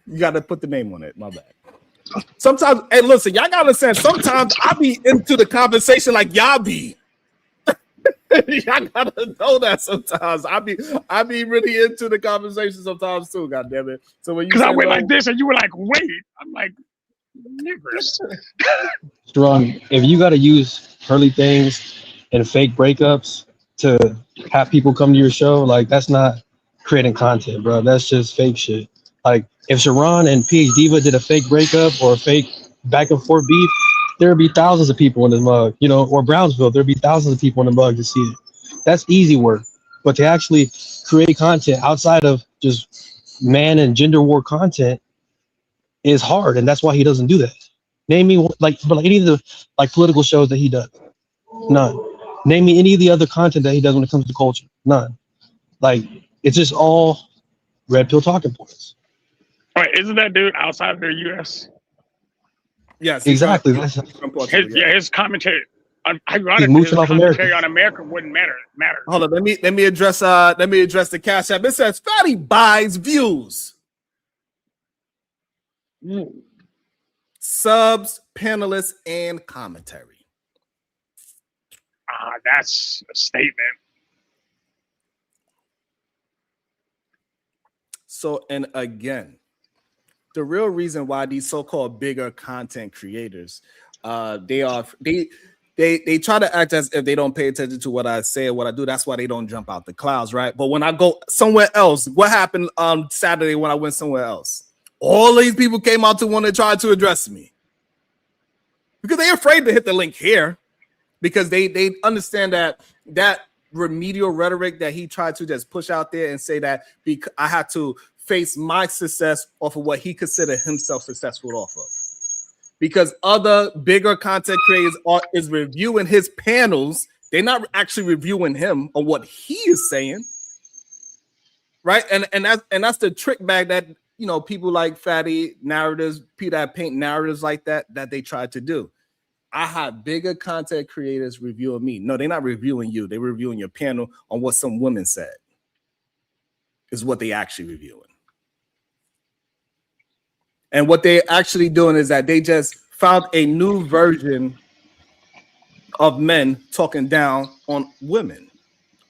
Speaker 2: you got to put the name on it. My bad. Sometimes, hey, listen, y'all gotta understand. Sometimes I be into the conversation like y'all be. Y'all gotta know that sometimes I be really into the conversation sometimes too. God damn it! So when you
Speaker 10: because I went like this and you were like, wait, I'm like, niggers.
Speaker 11: Strong. If you gotta use curly things and fake breakups to have people come to your show, like that's not creating content, bro. That's just fake shit. Like if Sharon and PH Diva did a fake breakup or a fake back and forth beef, there would be thousands of people in the mug, you know, or Brownsville, there'd be thousands of people in the mug to see it. That's easy work. But to actually create content outside of just man and gender war content is hard, and that's why he doesn't do that. Name me like any of the like political shows that he does. None. Name me any of the other content that he does when it comes to culture. None. Like it's just all red pill talking points.
Speaker 10: Wait, isn't that dude outside of the U.S.?
Speaker 2: Yes,
Speaker 11: exactly.
Speaker 10: His commentary.
Speaker 11: He's mooching off
Speaker 10: commentary
Speaker 11: America.
Speaker 10: on America wouldn't matter.
Speaker 2: Hold on, let me address the Cash App. It says Fatty buys views, subs, panelists, and commentary.
Speaker 10: That's a statement.
Speaker 2: So, and again, the real reason why these so-called bigger content creators, they try to act as if they don't pay attention to what I say or what I do. That's why they don't jump out the clouds, right? But when I go somewhere else, what happened on Saturday when I went somewhere else? All these people came out to want to try to address me because they're afraid to hit the link here because they understand that remedial rhetoric that he tried to just push out there and say that I had to face my success off of what he considered himself successful off of. Because other bigger content creators is reviewing his panels. They're not actually reviewing him on what he is saying. Right? And that's the trick bag that people like Fatty narratives, people that paint narratives like that they try to do. I have bigger content creators reviewing me. No, they're not reviewing you. They're reviewing your panel on what some women said. Is what they actually reviewing. And what they're actually doing is that they just found a new version of men talking down on women,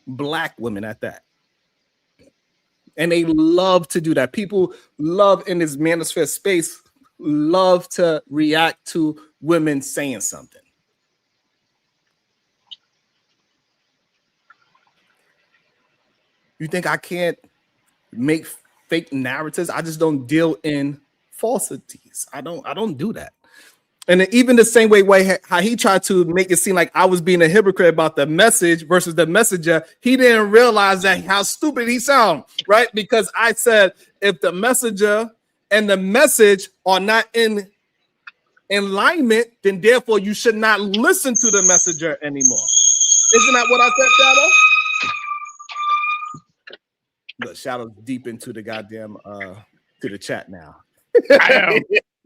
Speaker 2: black women at that. And they love to do that. People love in this manosphere space, love to react to women saying something. You think I can't make fake narratives? I just don't deal in falsities. I don't do that. And even the same way how he tried to make it seem like I was being a hypocrite about the message versus the messenger, he didn't realize that how stupid he sound, right? Because I said if the messenger and the message are not in alignment, then therefore you should not listen to the messenger anymore. Isn't that what I said, Shadow? Look, Shadow's deep into the goddamn to the chat now.
Speaker 10: I know.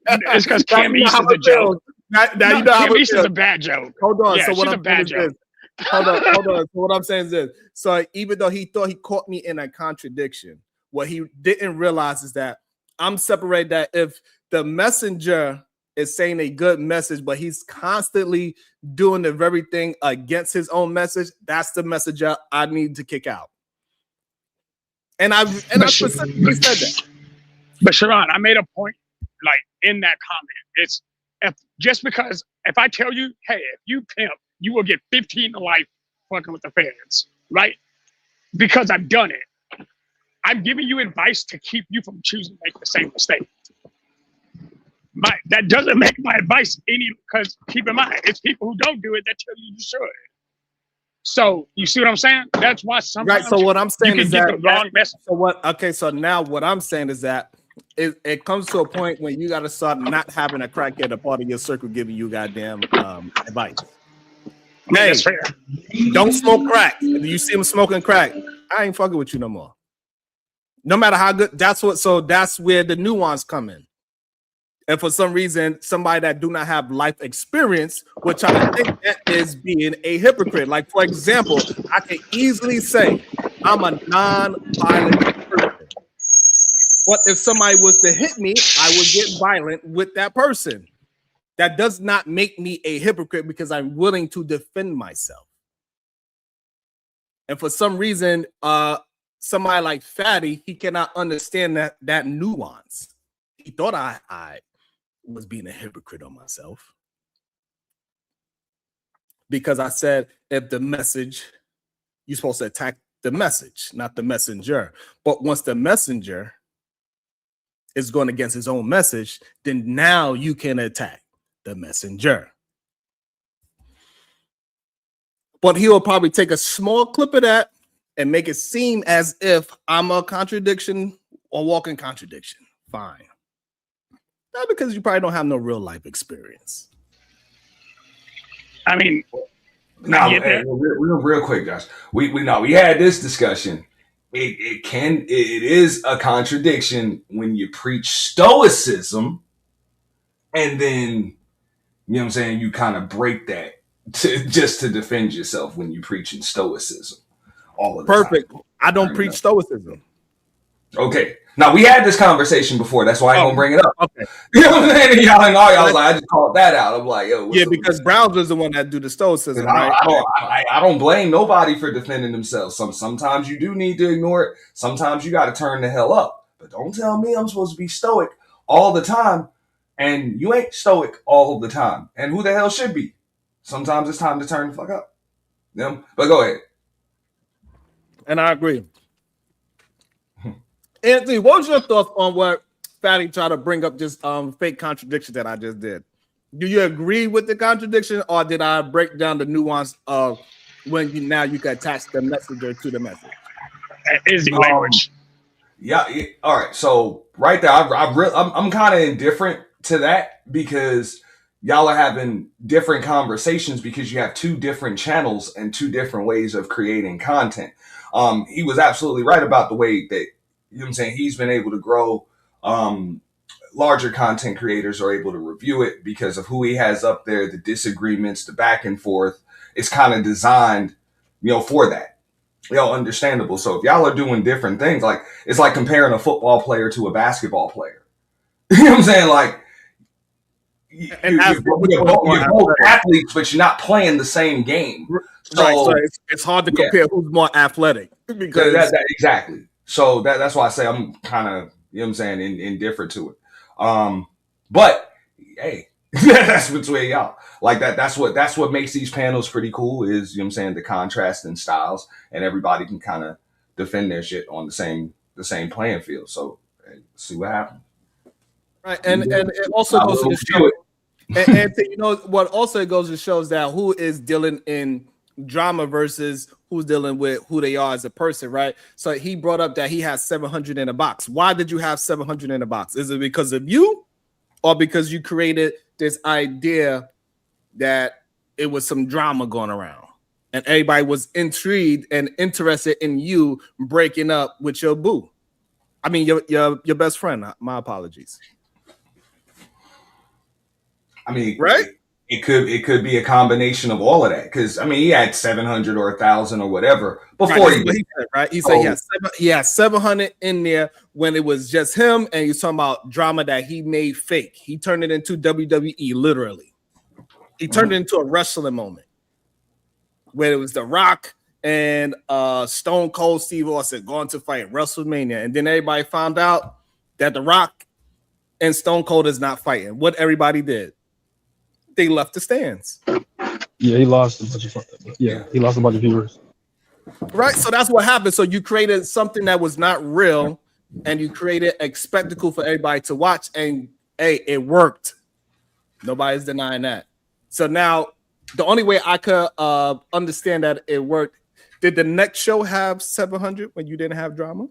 Speaker 10: It's because Kim East is a joke.
Speaker 2: Now you know
Speaker 10: Kim East is a bad joke.
Speaker 2: Hold on.
Speaker 10: Yeah,
Speaker 2: So what
Speaker 10: she's
Speaker 2: I'm
Speaker 10: a bad
Speaker 2: saying is
Speaker 10: joke.
Speaker 2: this. Hold on. So what I'm saying is this. So even though he thought he caught me in a contradiction, what he didn't realize is that I'm separated. That if the messenger is saying a good message, but he's constantly doing the very thing against his own message, that's the messenger I need to kick out. And I specifically said that.
Speaker 10: But Sharon, I made a point, like in that comment. It's if I tell you, hey, if you pimp, you will get 15 to life fucking with the feds, right? Because I've done it. I'm giving you advice to keep you from choosing to make the same mistake. That doesn't make my advice any, because keep in mind, it's people who don't do it that tell you should. So you see what I'm saying? That's why sometimes
Speaker 2: right. So what I'm saying is that,
Speaker 10: the wrong message.
Speaker 2: So what? Okay. So now what I'm saying is that it comes to a point when you got to start not having a crackhead a part of your circle giving you goddamn advice. Hey,
Speaker 10: that's fair.
Speaker 2: Don't smoke crack. If you see him smoking crack, I ain't fucking with you no more. No matter how good. That's where the nuance come in. And for some reason, somebody that do not have life experience would try to think that is being a hypocrite. Like, for example, I can easily say I'm a non-violent person. But if somebody was to hit me, I would get violent with that person. That does not make me a hypocrite because I'm willing to defend myself. And for some reason, somebody like Fatty, he cannot understand that nuance. He thought I was being a hypocrite on myself because I said if the message, you're supposed to attack the message, not the messenger. But once the messenger is going against his own message, then now you can attack the messenger. But he will probably take a small clip of that and make it seem as if I'm a contradiction or walking contradiction. Fine. Not because you probably don't have no real life experience.
Speaker 10: I mean,
Speaker 12: no, real quick, Josh. We had this discussion. It is a contradiction when you preach stoicism and then, you know what I'm saying, you kind of break that just to defend yourself when you preaching stoicism all of the
Speaker 2: Perfect.
Speaker 12: time.
Speaker 2: I don't preach stoicism.
Speaker 12: Okay. Now we had this conversation before. That's why I ain't gonna bring it up.
Speaker 2: Okay.
Speaker 12: You know what I'm saying? Y'all and all y'all was like, I just called that out. I'm like, yo,
Speaker 2: Yeah, because Browns is the one that do the stoicism, right?
Speaker 12: I don't blame nobody for defending themselves. Sometimes you do need to ignore it. Sometimes you got to turn the hell up. But don't tell me I'm supposed to be stoic all the time, and you ain't stoic all of the time. And who the hell should be? Sometimes it's time to turn the fuck up. You know? But go ahead.
Speaker 2: And I agree. Anthony, what was your thoughts on what Fatty tried to bring up this fake contradiction that I just did? Do you agree with the contradiction, or did I break down the nuance of when you can attach the messenger to the message?
Speaker 10: Is the language.
Speaker 12: Yeah. All right. So right there, I'm kind of indifferent to that because y'all are having different conversations because you have two different channels and two different ways of creating content. He was absolutely right about the way that, you know what I'm saying, he's been able to grow. Larger content creators are able to review it because of who he has up there, the disagreements, the back and forth. It's kind of designed, for that. Understandable. So if y'all are doing different things, like it's like comparing a football player to a basketball player. You know what I'm saying? Like you're both athletes, but you're not playing the same game. So
Speaker 2: it's hard to compare who's more athletic because
Speaker 12: exactly. So that's why I say I'm kind of, indifferent to it. But hey, that's between y'all. Like that's what makes these panels pretty cool is, the contrast in styles, and everybody can kind of defend their shit on the same playing field. So let's see what happens.
Speaker 2: Right. And it also goes to show and what also it goes to shows that who is dealing in drama versus who's dealing with who they are as a person, right? So he brought up that he has 700 in a box. Why did you have 700 in a box? Is it because of you, or because you created this idea that it was some drama going around and everybody was intrigued and interested in you breaking up with your boo? I mean, your best friend. My apologies.
Speaker 12: I mean,
Speaker 2: right?
Speaker 12: It could be a combination of all of that because he had 700 or 1,000 or whatever before he
Speaker 2: said, right? He said he had 700 in there when it was just him, and he's talking about drama that he made fake. He turned it into WWE, literally. He turned it into a wrestling moment where it was The Rock and Stone Cold Steve Austin going to fight WrestleMania, and then everybody found out that The Rock and Stone Cold is not fighting. What everybody did. They left the stands.
Speaker 11: Yeah, he lost a bunch of viewers.
Speaker 2: Right, so that's what happened. So you created something that was not real, and you created a spectacle for everybody to watch, and hey, it worked. Nobody's denying that. So now, the only way I could understand that it worked, did the next show have 700 when you didn't have drama?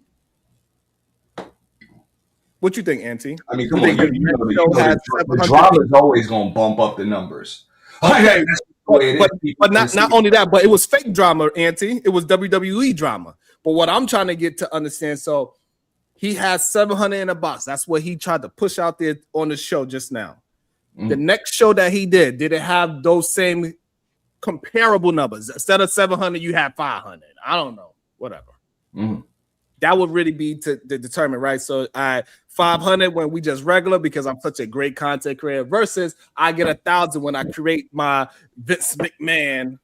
Speaker 2: What you think, Auntie?
Speaker 12: I mean, come on. The drama is always going to bump up the numbers.
Speaker 2: Okay, but not only that, but it was fake drama, Auntie. It was WWE drama. But what I'm trying to get to understand, so he has 700 in a box. That's what he tried to push out there on the show just now. The next show that he did it have those same comparable numbers? Instead of 700, you had 500. I don't know. Whatever. That would really be to determine, right? So 500 when we just regular because I'm such a great content creator versus I get 1,000 when I create my Vince McMahon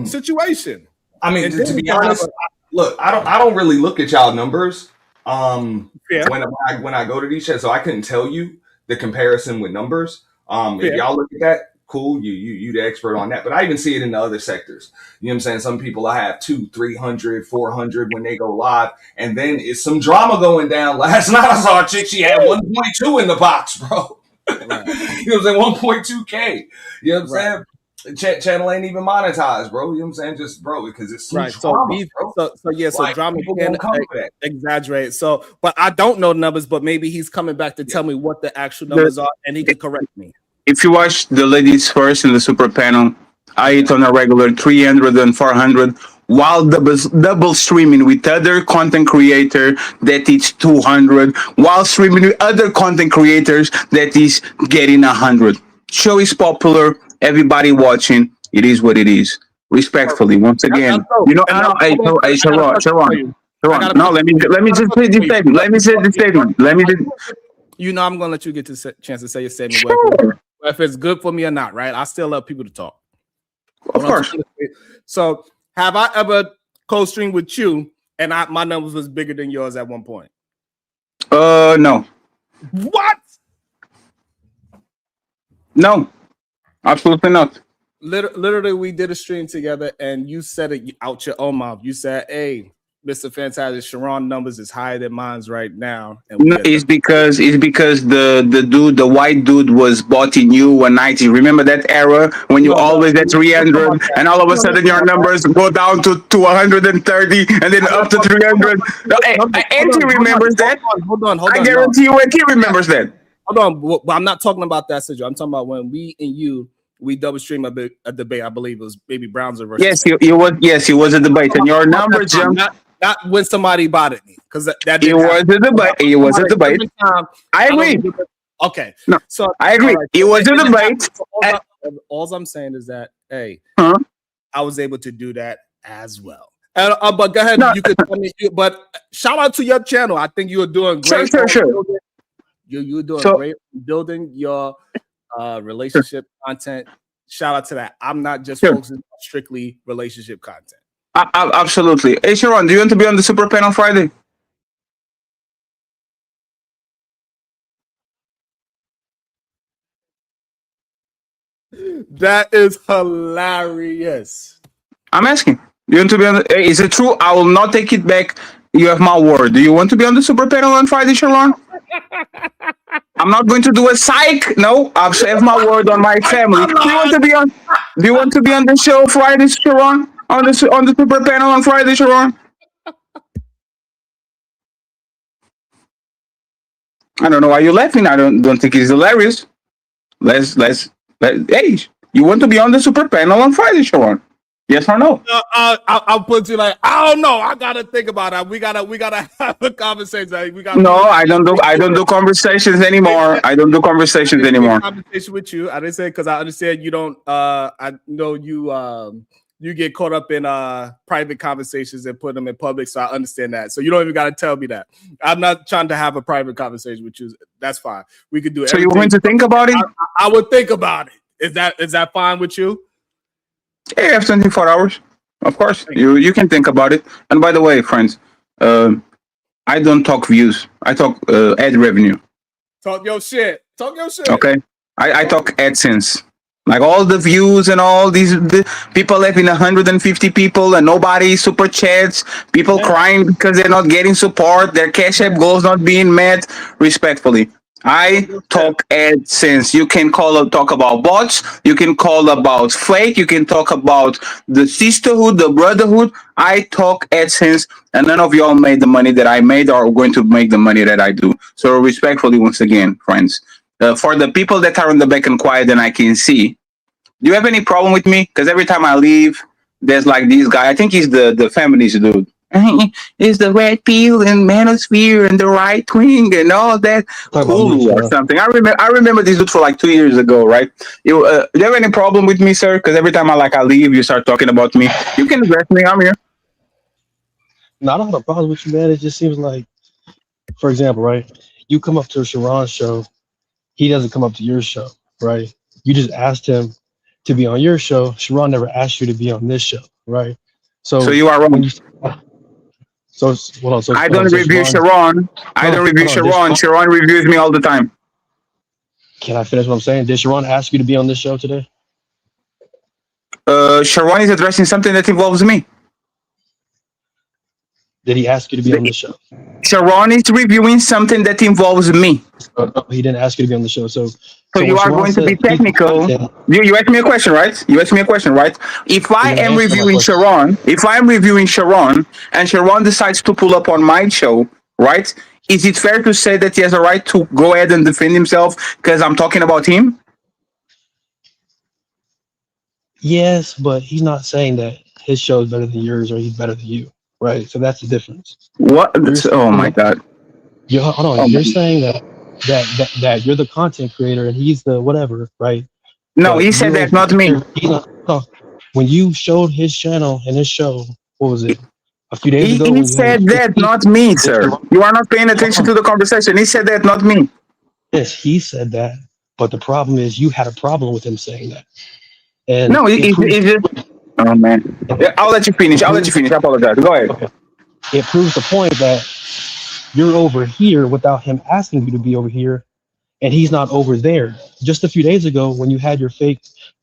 Speaker 2: situation.
Speaker 12: I mean, to be honest, look, I don't really look at y'all numbers when I go to these shows, so I couldn't tell you the comparison with numbers. If y'all look at that, cool, you the expert on that. But I even see it in the other sectors. You know what I'm saying? Some people I have 200, 300, 400 when they go live, and then it's some drama going down. Last night I saw a chick, she had 1.2 in the box, bro. Right. You know what I'm saying? 1.2K. You know what I'm saying? Channel ain't even monetized, bro. You know what I'm saying? Just bro, because it's some drama, bro.
Speaker 2: So drama can exaggerate. So, but I don't know numbers, but maybe he's coming back to tell me what the actual numbers are, and he can correct me.
Speaker 7: If you watch the ladies first in the super panel, I eat on a regular 300 and 400 while double streaming with other content creator that is 200 while streaming with other content creators that is getting 100. Show is popular. everybody watching. It is what it is. Respectfully, once again, you know, I know, hey, Sharon. No, let me just say this statement. Let me say this statement. Let me just.
Speaker 2: You know, I'm gonna let you get the chance to say your statement.
Speaker 7: Sure.
Speaker 2: If it's good for me or not, right? I still love people to talk.
Speaker 7: Of course.
Speaker 2: So, have I ever co-streamed with you and my numbers was bigger than yours at one point?
Speaker 7: No.
Speaker 2: What?
Speaker 7: No, absolutely not.
Speaker 2: Literally, we did a stream together, and you said it out your own mouth. You said, "Hey, Mr. Fantastic, Sharon numbers is higher than mine's right now." And
Speaker 7: No, it's because the white dude was botting you 190. Remember that era when you always at 300 and all of a sudden your numbers go down to 130 and then up to 300. Anti remembers that.
Speaker 2: Hold on.
Speaker 7: I guarantee you, Anti remembers that.
Speaker 2: Hold on, I'm not talking about that situation. I'm talking about when we and you double stream a debate. I believe it was maybe Browns versus.
Speaker 7: Yes, it was a debate, and your numbers jumped.
Speaker 2: Not when somebody botted me, because that
Speaker 7: it was a debate. It was a debate. I agree.
Speaker 2: Okay,
Speaker 7: no,
Speaker 2: so
Speaker 7: I agree. It was a debate.
Speaker 2: All I'm saying is that I was able to do that as well. But go ahead, you could tell me. But shout out to your channel. I think you are doing great.
Speaker 7: Sure.
Speaker 2: You're doing great building your relationship content. Shout out to that. I'm not just focusing on strictly relationship content.
Speaker 7: Absolutely. Hey, Sharon, do you want to be on the Super Pen on Friday?
Speaker 2: That is hilarious.
Speaker 7: I'm asking. You want to be on the, is it true? I will not take it back. You have my word. Do you want to be on the Super Panel on Friday, Sharon? I'm not going to do a psych. No, I've saved my word on my family. Do you want to be on? Do you want to be on the show Friday, Sharon? On the Super Panel on Friday, Sharon? I don't know why you're laughing. I don't think it's hilarious. Hey, you want to be on the Super Panel on Friday, Sharon? Yes or no?
Speaker 2: I'll put you like, I don't know. I gotta think about it. We gotta have a conversation.
Speaker 7: No, I don't do conversations anymore. I don't do conversations anymore.
Speaker 2: Conversation with you. I didn't say because I understand you don't. I know you get caught up in private conversations and put them in public, so I understand that. So you don't even gotta tell me that. I'm not trying to have a private conversation with you. That's fine. We could do it.
Speaker 7: So you want to think about it?
Speaker 2: I would think about it. Is that fine with you?
Speaker 7: Yeah, you have 24 hours. Of course, you can think about it. And by the way, friends, I don't talk views. I talk ad revenue.
Speaker 2: Talk your shit.
Speaker 7: Okay, I talk AdSense. Like all the views and all the people having 150 people and nobody super chats. People crying because they're not getting support. Their Cash App goals not being met. Respectfully, I talk AdSense. You can talk about bots. You can call about fake. You can talk about the sisterhood, the brotherhood. I talk AdSense, and none of y'all made the money that I made or are going to make the money that I do. So respectfully, once again, friends, for the people that are on the back and quiet and I can see, do you have any problem with me? Because every time I leave, there's like this guy. I think he's the feminist dude. Is the red pill and manosphere and the right wing and all that cool or something? I remember this dude for like 2 years ago, right? Do you have any problem with me, sir? Because every time I leave, you start talking about me. You can address me. I'm here.
Speaker 11: No, I don't have a problem with you, man. It just seems like, for example, right? You come up to Sharon's show, he doesn't come up to your show, right? You just asked him to be on your show. Sharon never asked you to be on this show, right? So
Speaker 7: you are wrong.
Speaker 11: So
Speaker 7: I don't review Sharon. I don't review Sharon. Sharon reviews me all the time.
Speaker 11: Can I finish what I'm saying? Did Sharon ask you to be on this show today?
Speaker 7: Sharon is addressing something that involves me.
Speaker 11: Did he ask you to be on the show?
Speaker 7: Sharon is reviewing something that involves me.
Speaker 11: No, he didn't ask you to be on the show. So
Speaker 7: you are going to be technical. You asked me a question, right? If I am reviewing Sharon, and Sharon decides to pull up on my show, right? Is it fair to say that he has a right to go ahead and defend himself because I'm talking about him?
Speaker 11: Yes, but he's not saying that his show is better than yours or he's better than you, right? So that's the difference.
Speaker 7: What? Oh my God!
Speaker 11: Hold on. You're saying that you're the content creator and he's the whatever, right?
Speaker 7: No,
Speaker 11: but
Speaker 7: he said
Speaker 11: you're
Speaker 7: that,
Speaker 11: over
Speaker 7: not me.
Speaker 11: here. No. When you showed his channel and his show, what was it? A few days ago
Speaker 7: He
Speaker 11: when you had
Speaker 7: said that, not me, sir. You are not paying attention to the conversation. He said that, not me.
Speaker 11: Yes, he said that. But the problem is you had a problem with him saying that. And
Speaker 7: No,
Speaker 11: it proves
Speaker 7: he just. Oh man. Yeah, I'll let you finish. I'll let you finish. I apologize. Go ahead.
Speaker 11: okay. It proves the point that you're over here without him asking you to be over here, and he's not over there. Just a few days ago, when you had your fake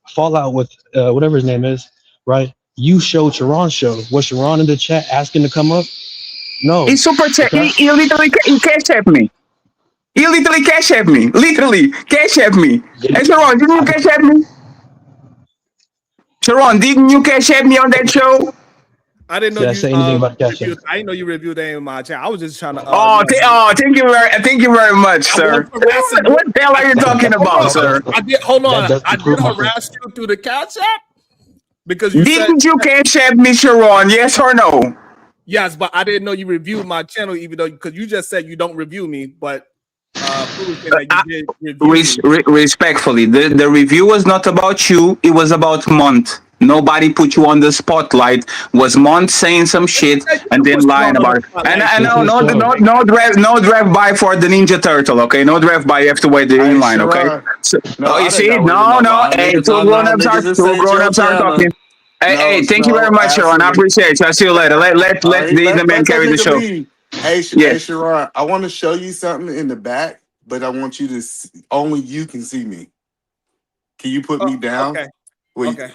Speaker 11: fallout with whatever his name is, right? You showed Sharon's show. Was Sharon in the chat asking to come up? No.
Speaker 7: He super chat.
Speaker 11: Okay.
Speaker 7: He literally he cash at me. He literally cash at me. Literally cash at me. Hey Sharon, didn't you cash at me? Sharon, didn't you cash at me on that show?
Speaker 2: I didn't know
Speaker 11: Did I
Speaker 2: you
Speaker 11: say anything about cash
Speaker 2: reviewed, I didn't know you reviewed any of my channel. I was just trying to
Speaker 7: Thank you very much, sir. What the hell are you talking about, sir?
Speaker 2: I did harass you through the Cash App because you
Speaker 7: didn't you cash at me, Sharon? Yes or no?
Speaker 2: Yes, but I didn't know you reviewed my channel, even though because you just said you don't review me, but that you did review
Speaker 7: respectfully, the review was not about you, it was about Mont. Nobody put you on the spotlight. Was Mont saying some shit and then lying about it? And no draft by for the Ninja Turtle, okay? No draft by. You have to wait in line, okay? So, you see, no. Hey, two grown-ups are talking. Hey, thank you very much, Sharon. I appreciate you. I'll see you later. Let the man carry the show.
Speaker 13: Hey, Sharon, I want to show you something in the back, but I want you to only you can see me. Can you put me down?
Speaker 2: Okay.
Speaker 13: Wait.
Speaker 2: Okay.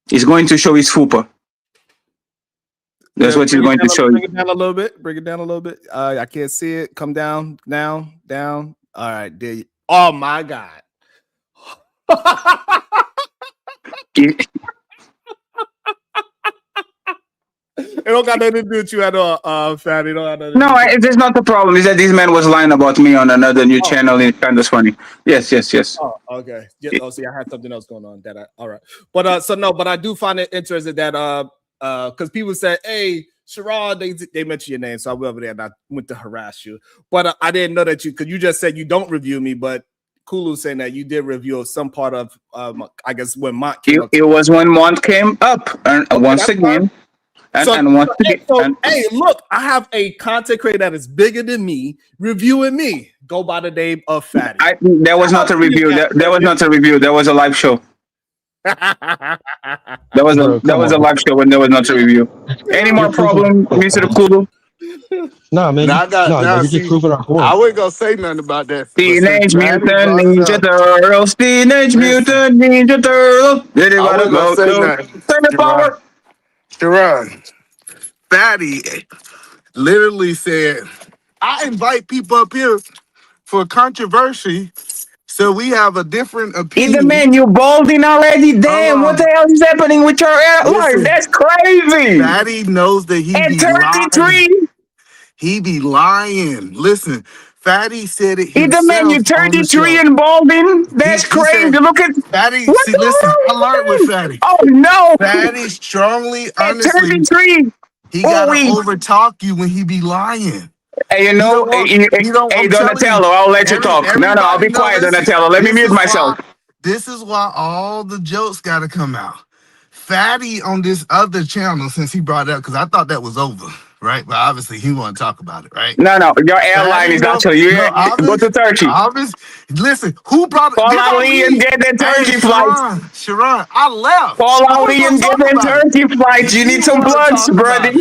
Speaker 7: He's going to show his fupa. That's what he's going to show you.
Speaker 2: Bring it down a little bit. Bring it down a little bit. I can't see it. Come down. All right, there you. Oh my God. It don't got nothing to do with you at all, Fatty. No,
Speaker 7: it's not the problem. Is that this man was lying about me on another new channel. It's kind of funny. Yes.
Speaker 2: Oh, okay. See, I had something else going on. All right. But I do find it interesting that because people said, "Hey, Sharon," they mentioned your name, so I went over there and I went to harass you. But I didn't know that because you just said you don't review me, but Kulu's saying that you did review some part of I guess when Mont came up.
Speaker 7: It was when Mont came up, and once again. Hey,
Speaker 2: look, I have a content creator that is bigger than me reviewing me. Go by the name of Fatty.
Speaker 7: That was not a review. That was not a review. That was a live show. That was a live show when there was not a review. Any more problem, Mr. Kulu?
Speaker 11: No, man. You're just proving our point.
Speaker 13: I wasn't gonna say nothing about that.
Speaker 7: Teenage Mutant Ninja Turtles. Teenage Mutant Ninja Turtles.
Speaker 13: I wasn't gonna say nothing.
Speaker 7: Turn the power.
Speaker 13: Sharon, Fatty literally said, I invite people up here for controversy, so we have a different opinion.
Speaker 7: Either man, you balding already? Damn, what the hell is happening with your hair? That's crazy.
Speaker 13: Fatty knows that he be 33. Lying. He be lying. Listen, Fatty said it himself.
Speaker 7: Either man, you 33 and balding? That's crazy. Look at
Speaker 13: Fatty. See, listen, I learned with Fatty.
Speaker 7: Oh no.
Speaker 13: Fatty strongly, honestly.
Speaker 7: 33.
Speaker 13: He gotta overtalk you when he be lying.
Speaker 7: Hey, Donatello, I'll let you talk. No, I'll be quiet, Donatello. Let me mute myself.
Speaker 13: This is why all the jokes gotta come out. Fatty on this other channel, since he brought it up, because I thought that was over. Right, but obviously he want to talk about it, right?
Speaker 7: No, your airline is not so. You go to Turkey.
Speaker 13: Listen, who brought it?
Speaker 7: Paul Ali and get that Turkey flight.
Speaker 13: Sharon, I left.
Speaker 7: Paul Ali and get that Turkey flight. You need some bloods, brother.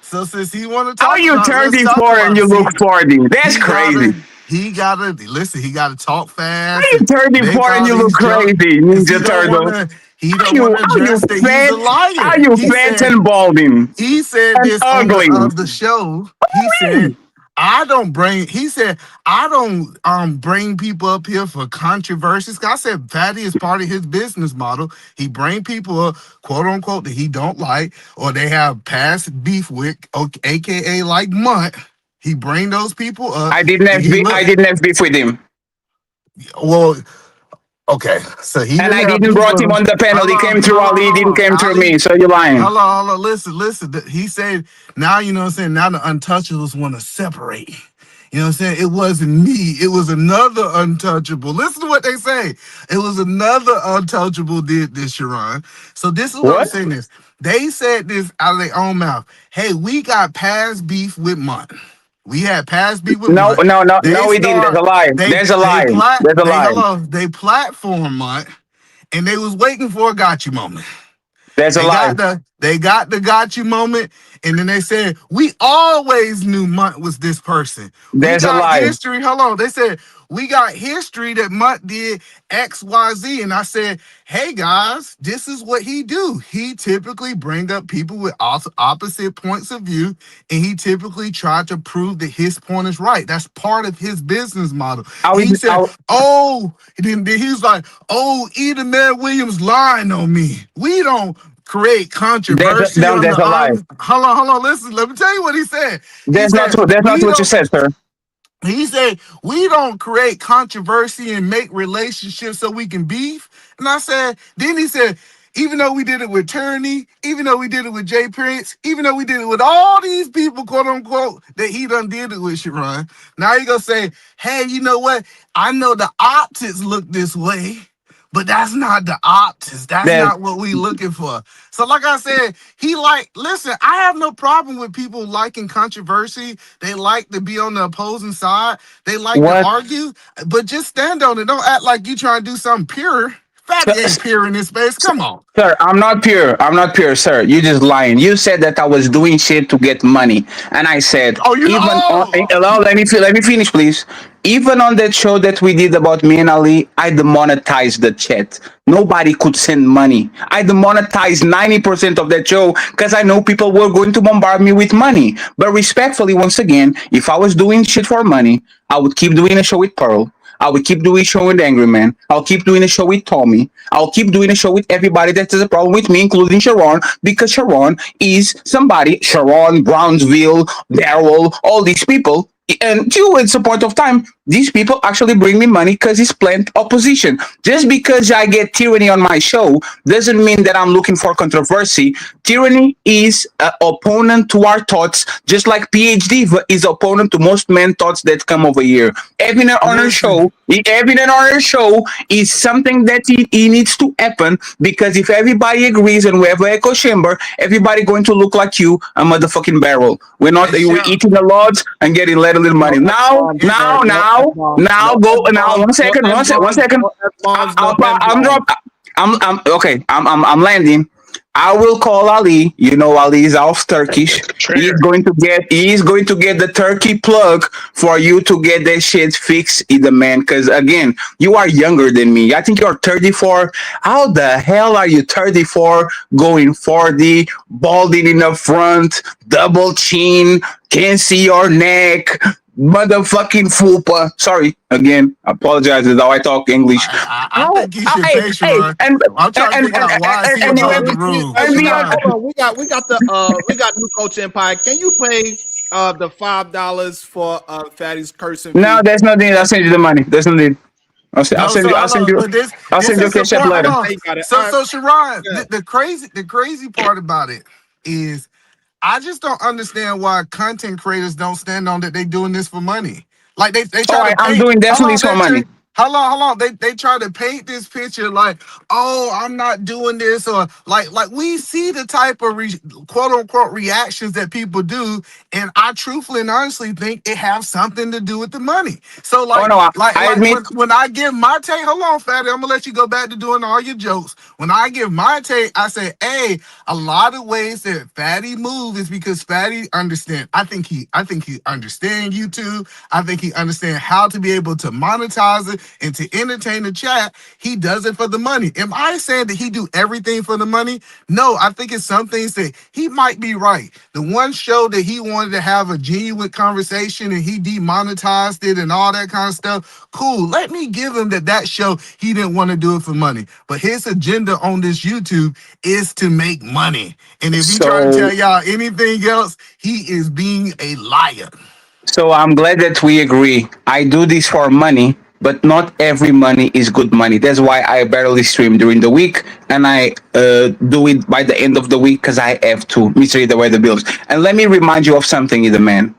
Speaker 13: So since he want to talk,
Speaker 7: how you 34 and you look 40? That's crazy.
Speaker 13: He gotta listen. He gotta talk fast.
Speaker 7: How you 34 and you look crazy, Ninja Turtle?
Speaker 13: He don't want to address that he's a liar.
Speaker 7: How you fat and balding?
Speaker 13: He said this
Speaker 7: ugly
Speaker 13: on the show. He said, I don't bring people up here for controversies. I said Fatty is part of his business model. He bring people up, quote unquote, that he don't like or they have past beef with, aka like Mutt. He bring those people up.
Speaker 7: I didn't have beef with him.
Speaker 13: Well, okay, so
Speaker 7: I didn't brought him on the panel. He came through Ali. He didn't came through me. So you're lying.
Speaker 13: Hold on. Listen. He said now, you know what I'm saying. Now the Untouchables want to separate, You know what I'm saying? It wasn't me. It was another untouchable. Listen to what they say. It was another untouchable did this, Sharon. So this is what I'm
Speaker 7: What?
Speaker 13: saying is. They said this out of their own mouth. Hey, we got past beef with Munt. We had past beef with
Speaker 7: No,
Speaker 13: Munt.
Speaker 7: no, no,
Speaker 13: They
Speaker 7: no, we didn't. There's a
Speaker 13: start,
Speaker 7: lie. There's a lie. There's a lie.
Speaker 13: they platform Munt, and they was waiting for a gotcha moment.
Speaker 7: There's a lie.
Speaker 13: They got the got you moment, and then they said we always knew Munt was this person. We
Speaker 7: There's a
Speaker 13: got
Speaker 7: lie.
Speaker 13: history. Hold on, they said we got history that Munt did X, Y, Z, and I said, hey guys, this is what he do. He typically bring up people with opposite points of view, and he typically try to prove that his point is right. That's part of his business model. He said, oh, then he was like, oh, Eden Man Williams lying on me. We don't create controversy on
Speaker 7: there's
Speaker 13: the
Speaker 7: a lie.
Speaker 13: hold on, listen. Let me tell you what he said.
Speaker 7: That's not true. That's not what you said, sir.
Speaker 13: He said, we don't create controversy and make relationships so we can beef. And I said, then he said, even though we did it with Turney, even though we did it with Jay Prince, even though we did it with all these people, quote unquote, that he done did it with, Sharon. Now he gonna say, hey, you know what? I know the optics look this way, but that's not the optics. That's not what we looking for. So like I said, listen, I have no problem with people liking controversy. They like to be on the opposing side. They like to argue, but just stand on it. Don't act like you trying to do something pure. Fattby ain't pure in this space. Come on.
Speaker 7: Sir, I'm not pure, sir. You just lying. You said that I was doing shit to get money. And I said, hello, let me finish, please. Even on that show that we did about me and Ali, I demonetized the chat. Nobody could send money. I demonetized 90% of that show because I know people were going to bombard me with money. But respectfully, once again, if I was doing shit for money, I would keep doing a show with Pearl. I will keep doing a show with Angry Man. I'll keep doing a show with Tommy. I'll keep doing a show with everybody that has a problem with me, including Sharon, because Sharon is somebody, Sharon, Brownsville, Daryl, all these people. And two, at some point of time, these people actually bring me money because it's planned opposition. Just because I get Tyranny on my show doesn't mean that I'm looking for controversy. Tyranny is an opponent to our thoughts, just like PhD is opponent to most men thoughts that come over here. Having it on our show is something that it needs to happen, because if everybody agrees and we have an echo chamber, everybody going to look like you, a motherfucking barrel. We're eating a lot and getting a little money. Now, one second. I'm landing. I will call Ali. You know Ali is half Turkish. He's going to get the turkey plug for you to get that shit fixed, either man. Because again, you are younger than me. I think you're 34. How the hell are you 34 going 40, balding in the front, double chin, can't see your neck? Motherfucking fupa. Sorry, again, I apologize. That's how I talk English.
Speaker 13: I think you should pay, Sharon. I'm trying to figure out why is he above the rules.
Speaker 2: We got New Coach Empire. Can you pay the $5 for Fatty's cursing?
Speaker 7: No, there's no need. I'll send you the money. There's no need. I'll send you a cash app later.
Speaker 13: So Sharon, the crazy part about it is, I just don't understand why content creators don't stand on that they doing this for money. Like they try to paint,
Speaker 7: I'm doing definitely for money.
Speaker 13: Hold on. They try to paint this picture like, oh, I'm not doing this, or like we see the type of quote unquote reactions that people do, and I truthfully and honestly think it has something to do with the money. So when I give my take, hold on, Fatty, I'm gonna let you go back to doing all your jokes. When I give my take, I say, hey, a lot of ways that Fatty move is because Fatty understand. I think he understand YouTube. I think he understand how to be able to monetize it and to entertain the chat. He does it for the money. Am I saying that he do everything for the money? No, I think it's some things that he might be right. The one show that he wanted to have a genuine conversation and he demonetized it and all that kind of stuff, cool. Let me give him that show he didn't want to do it for money. But his agenda on this YouTube is to make money. And if he trying to tell y'all anything else, he is being a liar.
Speaker 7: So I'm glad that we agree. I do this for money, but not every money is good money. That's why I barely stream during the week, and I do it by the end of the week because I have to. Mr. Either way the bills. And let me remind you of something, Either Man.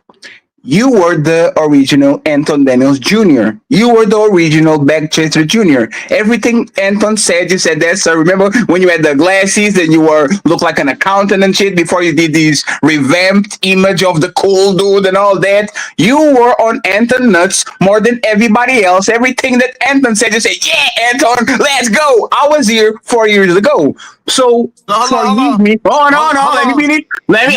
Speaker 7: You were the original Anton Daniels Jr. You were the original Backchaser Jr. Everything Anton said, you said that. So remember when you had the glasses and you were looked like an accountant and shit before you did this revamped image of the cool dude and all that. You were on Anton nuts more than everybody else. Everything that Anton said, you said, "Yeah, Anton, let's go." I was here 4 years ago. So forgive me. Oh no, no, let me finish. Let me.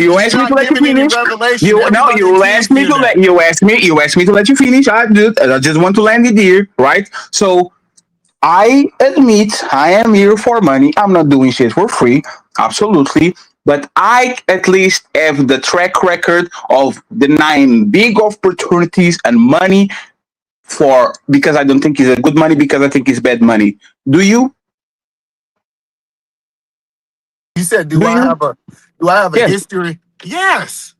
Speaker 7: You asked me to let you finish. You asked me to let you asked me to let you finish. I just want to land it here, right? So I admit I am here for money. I'm not doing shit for free, absolutely. But I at least have the track record of denying big opportunities and money for because I don't think it's a good money because I think it's bad money. Do you?
Speaker 13: You said,
Speaker 7: Do you?
Speaker 13: do I have a
Speaker 7: Yes.
Speaker 13: history? Yes.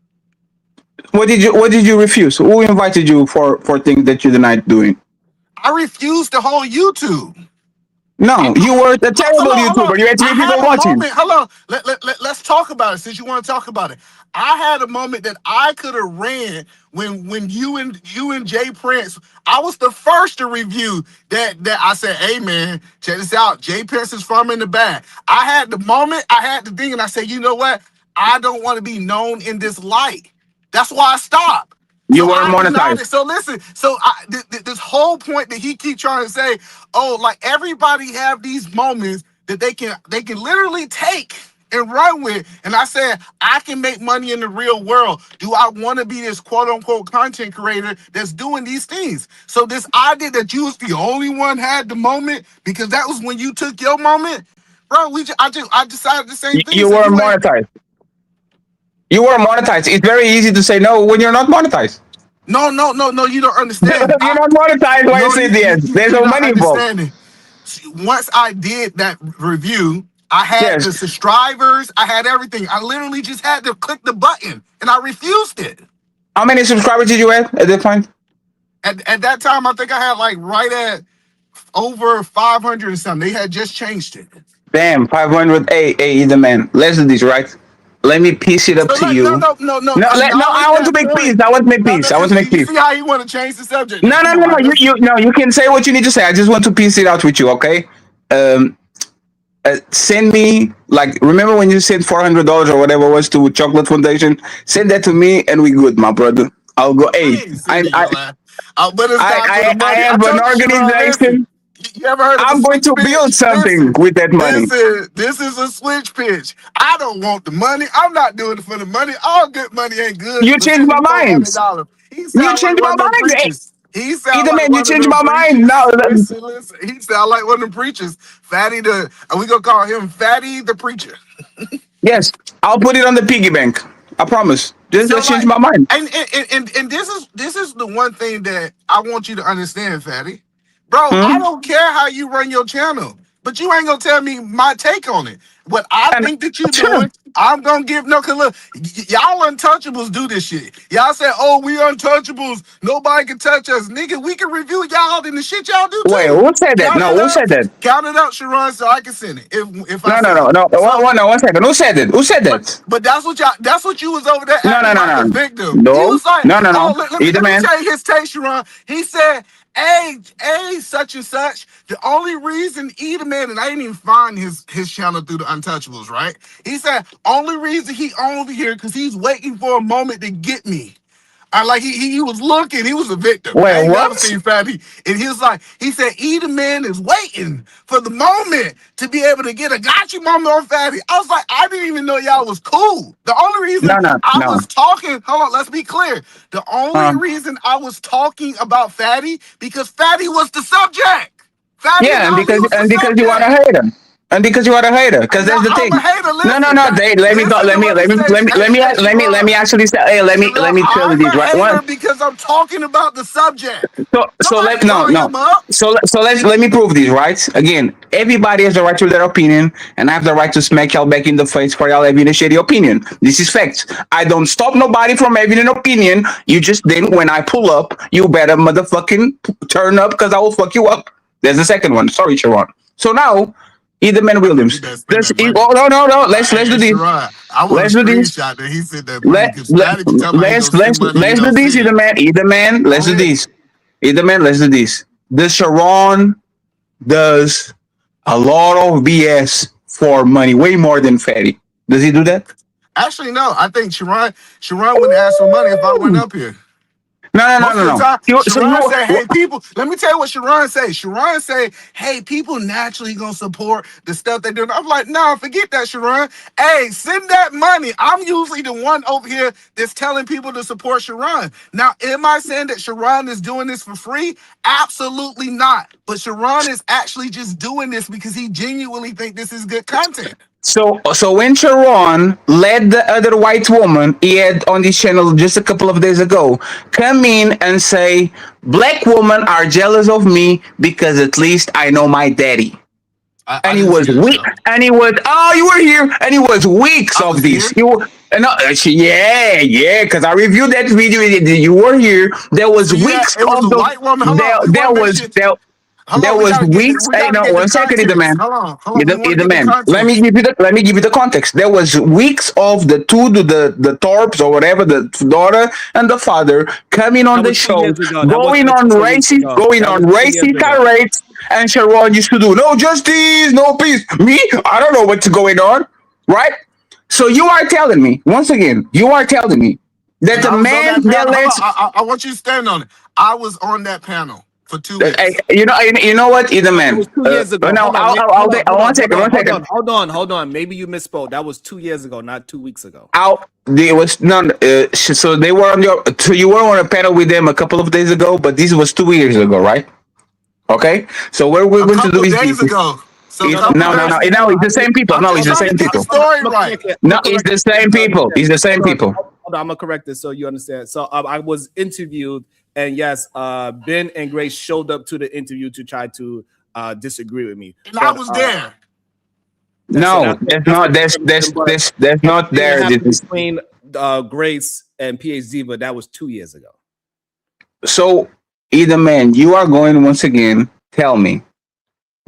Speaker 7: What did you refuse? Who invited you for things that you denied doing?
Speaker 13: I refused the whole YouTube.
Speaker 7: No, you were a terrible
Speaker 13: Hold on.
Speaker 7: YouTuber. You had three
Speaker 13: I had
Speaker 7: people
Speaker 13: a
Speaker 7: watching.
Speaker 13: moment. Hold on. Let's talk about it since you want to talk about it. I had a moment that I could have ran when you and Jay Prince. I was the first to review that I said, "Hey man, check this out. Jay Prince is from in the back." I had the moment. I had the thing, and I said, "You know what? I don't want to be known in this light." That's why I stopped.
Speaker 7: You
Speaker 13: So
Speaker 7: were
Speaker 13: I denied
Speaker 7: monetized.
Speaker 13: it. So listen. So this whole point that he keep trying to say, oh, like everybody have these moments that they can literally take and run with. And I said, I can make money in the real world. Do I want to be this quote unquote content creator that's doing these things? So this idea that you was the only one had the moment because that was when you took your moment, bro. I decided the same thing.
Speaker 7: You
Speaker 13: So
Speaker 7: were
Speaker 13: you ain't.
Speaker 7: monetized. You were monetized. It's very easy to say no when you're not monetized.
Speaker 13: No. You don't understand.
Speaker 7: If you're not monetized, why you
Speaker 13: No,
Speaker 7: say yes? There's
Speaker 13: you're
Speaker 7: no
Speaker 13: not
Speaker 7: money involved.
Speaker 13: understanding. Once I did that review, I had
Speaker 7: Yes.
Speaker 13: the subscribers, I had everything. I literally just had to click the button and I refused it.
Speaker 7: How many subscribers did you have at that point?
Speaker 13: At that time, I think I had like right at over 500 or something. They had just changed it.
Speaker 7: Damn, 500. Hey, the man. Let's do this, right? Let me piece it up
Speaker 13: So
Speaker 7: to
Speaker 13: like,
Speaker 7: you. No,
Speaker 13: acknowledge
Speaker 7: I want to
Speaker 13: that
Speaker 7: make peace.
Speaker 13: point.
Speaker 7: I want to make
Speaker 13: No,
Speaker 7: peace. I want to make
Speaker 13: you
Speaker 7: peace.
Speaker 13: see how you want to change the subject.
Speaker 7: No,
Speaker 13: Now,
Speaker 7: no,
Speaker 13: come
Speaker 7: no,
Speaker 13: on,
Speaker 7: no. You can say what you need to say. I just want to piece it out with you, okay? Um, send me like remember when you sent $400 or whatever it was to Chocolate Foundation? Send that to me and we good, my brother. I'll go.
Speaker 13: I
Speaker 7: Hey,
Speaker 13: ain't sending your ass. But it's not for the
Speaker 7: I
Speaker 13: money. I
Speaker 7: have an
Speaker 13: told you, Sharon, listen.
Speaker 7: organization.
Speaker 13: You ever heard of a
Speaker 7: I'm going
Speaker 13: switch
Speaker 7: to build
Speaker 13: pitch?
Speaker 7: something
Speaker 13: Listen,
Speaker 7: with that money.
Speaker 13: this is a switch pitch. I don't want the money. I'm not doing it for the money. All good money ain't good.
Speaker 7: You
Speaker 13: But
Speaker 7: changed
Speaker 13: send
Speaker 7: my
Speaker 13: me
Speaker 7: mind.
Speaker 13: $400. He
Speaker 7: You
Speaker 13: sound like
Speaker 7: changed
Speaker 13: one
Speaker 7: my
Speaker 13: of them
Speaker 7: mind. Hey,
Speaker 13: preachers. He sound
Speaker 7: either
Speaker 13: like
Speaker 7: man, you
Speaker 13: one of
Speaker 7: changed
Speaker 13: them
Speaker 7: my mind.
Speaker 13: preachers.
Speaker 7: Now,
Speaker 13: Listen. He sound like one of them preachers. Fatty the, we gonna call him Fatty the preacher.
Speaker 7: yes, I'll put it on the piggy bank. I promise.
Speaker 13: So
Speaker 7: Just change
Speaker 13: like,
Speaker 7: my mind.
Speaker 13: and this is the one thing that I want you to understand, Fatty. Bro, I
Speaker 7: Hmm?
Speaker 13: don't care how you run your channel, but you ain't gonna tell me my take on it. What I
Speaker 7: And
Speaker 13: think that you're
Speaker 7: sure.
Speaker 13: doing, I'm gonna give no. Cause look, y'all untouchables do this shit. Y'all say, "Oh, we untouchables. Nobody can touch us, nigga. We can review y'all and the shit y'all do
Speaker 7: Wait,
Speaker 13: too."
Speaker 7: who said that? No, who said that?
Speaker 13: Count it up, Sharon, so I can send it if I
Speaker 7: No, no,
Speaker 13: say
Speaker 7: no,
Speaker 13: it.
Speaker 7: no.
Speaker 13: So,
Speaker 7: One second. Who said it? Who said that?
Speaker 13: but that's what you was over there
Speaker 7: No, no,
Speaker 13: acting
Speaker 7: no,
Speaker 13: like the
Speaker 7: no.
Speaker 13: victim. He
Speaker 7: No,
Speaker 13: was like,
Speaker 7: no, no,
Speaker 13: oh,
Speaker 7: no. Either
Speaker 13: let me
Speaker 7: man.
Speaker 13: tell you his take, Sharon. He said, hey, such and such. The only reason Edelman, and I didn't even find his channel through the Untouchables, right? He said, only reason he only here because he's waiting for a moment to get me. I like he was looking, he was a victim.
Speaker 7: Wait,
Speaker 13: I ain't never
Speaker 7: what?
Speaker 13: seen Fatty. And he was like, he said, Edelman is waiting for the moment to be able to get a gotcha moment on Fatty. I was like, I didn't even know y'all was cool. The only reason
Speaker 7: No, no,
Speaker 13: I
Speaker 7: no.
Speaker 13: was talking, hold on, let's be clear. The only reason I was talking about Fatty because Fatty was the subject. Fatty
Speaker 7: Yeah,
Speaker 13: literally was the
Speaker 7: and because you are a
Speaker 13: subject.
Speaker 7: hater, and because you are a hater, because
Speaker 13: No,
Speaker 7: that's the
Speaker 13: I'm a
Speaker 7: thing.
Speaker 13: hater.
Speaker 7: No, no,
Speaker 13: Listen,
Speaker 7: no. They, let me go.
Speaker 13: listen to what he says.
Speaker 7: Let me actually say. Hey, let me tell you
Speaker 13: I'm
Speaker 7: this.
Speaker 13: a
Speaker 7: Right, one.
Speaker 13: hater because I'm talking about the subject.
Speaker 7: So
Speaker 13: Nobody
Speaker 7: let no
Speaker 13: calling
Speaker 7: no.
Speaker 13: him up.
Speaker 7: So let me prove this. Right, again, everybody has the right to their opinion, and I have the right to smack y'all back in the face for y'all having a shitty opinion. This is facts. I don't stop nobody from having an opinion. You just then when I pull up, you better motherfucking turn up because I will fuck you up. There's the second one. Sorry, Sharon. So now Either man
Speaker 13: I think
Speaker 7: Williams.
Speaker 13: he better spend that money.
Speaker 7: Oh no. Let's
Speaker 13: Hey,
Speaker 7: do this.
Speaker 13: Sherrod, I want
Speaker 7: Let's
Speaker 13: a
Speaker 7: do this.
Speaker 13: screenshot that he sent that money
Speaker 7: Let,
Speaker 13: because
Speaker 7: let
Speaker 13: Fatty be talking about he gonna send money and he
Speaker 7: let's do
Speaker 13: don't
Speaker 7: this.
Speaker 13: see it.
Speaker 7: Either man. Let's
Speaker 13: Go
Speaker 7: do
Speaker 13: ahead.
Speaker 7: this. Either man. Let's do this. The Sharon does a lot of BS for money, way more than Fatty. Does he do that?
Speaker 13: Actually, no. I think Sharon wouldn't ask for money if I went up here. Most of the
Speaker 7: No.
Speaker 13: time,
Speaker 7: So
Speaker 13: Sharon say, "Hey, people." Let me tell you what Sharon say. Sharon say, "Hey, people naturally gonna support the stuff they doing." I'm like, "No, forget that, Sharon. Hey, send that money." I'm usually the one over here that's telling people to support Sharon. Now, am I saying that Sharon is doing this for free? Absolutely not. But Sharon is actually just doing this because he genuinely think this is good content.
Speaker 7: So when Sharon led the other white woman he had on this channel just a couple of days ago come in and say, black women are jealous of me because at least I know my daddy.
Speaker 13: I
Speaker 7: And he
Speaker 13: didn't
Speaker 7: was
Speaker 13: see that
Speaker 7: weak.
Speaker 13: show.
Speaker 7: And he was, oh, you were here. And he was weeks
Speaker 13: I
Speaker 7: of
Speaker 13: was
Speaker 7: this.
Speaker 13: here.
Speaker 7: Yeah, because I reviewed that video. You were here. There was
Speaker 13: So
Speaker 7: weeks
Speaker 13: it was
Speaker 7: of
Speaker 13: a
Speaker 7: the.
Speaker 13: white woman. Hold on, we want to make sure. Hold
Speaker 7: There
Speaker 13: on, we
Speaker 7: was
Speaker 13: gotta get
Speaker 7: weeks.
Speaker 13: we
Speaker 7: Hey,
Speaker 13: gotta
Speaker 7: no,
Speaker 13: get the
Speaker 7: 1 second, the
Speaker 13: context.
Speaker 7: man.
Speaker 13: Hold on. We want to
Speaker 7: The
Speaker 13: get the
Speaker 7: man.
Speaker 13: context.
Speaker 7: Let me give you the context. There was weeks of the Torps or whatever, the daughter and the father coming on
Speaker 2: That
Speaker 7: the
Speaker 2: was 2
Speaker 7: show,
Speaker 2: years ago. That wasn't
Speaker 7: going
Speaker 2: like
Speaker 7: on
Speaker 2: 4 weeks
Speaker 7: racist,
Speaker 2: ago. That was 2 years ago.
Speaker 7: tirades, and Sharon used to do no justice, no peace. Me, I don't know what's going on, right? So you are telling me once again, that
Speaker 13: And
Speaker 7: the
Speaker 13: I was on
Speaker 7: man
Speaker 13: that
Speaker 7: that
Speaker 13: panel. Hold on,
Speaker 7: lets
Speaker 13: I want you to stand on it. I was on that panel for 2 weeks.
Speaker 7: you know what, either
Speaker 2: It
Speaker 7: man.
Speaker 2: was 2 years ago.
Speaker 7: No,
Speaker 2: Hold on,
Speaker 7: I'll take 1 second.
Speaker 2: hold on. Maybe you misspoke. That was 2 years ago, not 2 weeks ago.
Speaker 7: Out there was none so they were on your so you were on a panel with them a couple of days ago, but this was 2 years ago, right? Okay, so what we're
Speaker 13: A
Speaker 7: going to do
Speaker 13: couple
Speaker 7: is
Speaker 13: days ago. So a
Speaker 2: No, no,
Speaker 13: couple
Speaker 2: hold on.
Speaker 7: no,
Speaker 13: days.
Speaker 7: now it's the same people.
Speaker 13: I'm
Speaker 7: No,
Speaker 13: just
Speaker 7: it's the
Speaker 13: trying to
Speaker 7: same
Speaker 13: get the
Speaker 7: people.
Speaker 13: story
Speaker 2: I'm
Speaker 13: right.
Speaker 7: No, it's the same people. It's the same people.
Speaker 2: Hold on, I'm gonna correct this so you understand. So I was interviewed, and yes, Ben and Grace showed up to the interview to try to disagree with me.
Speaker 13: And I was there.
Speaker 2: So
Speaker 7: No, that's
Speaker 2: but
Speaker 7: not
Speaker 2: didn't
Speaker 7: there.
Speaker 2: happen
Speaker 7: This is,
Speaker 2: between Grace and PhD, but that was 2 years ago.
Speaker 7: so either man, you are going once again. Tell me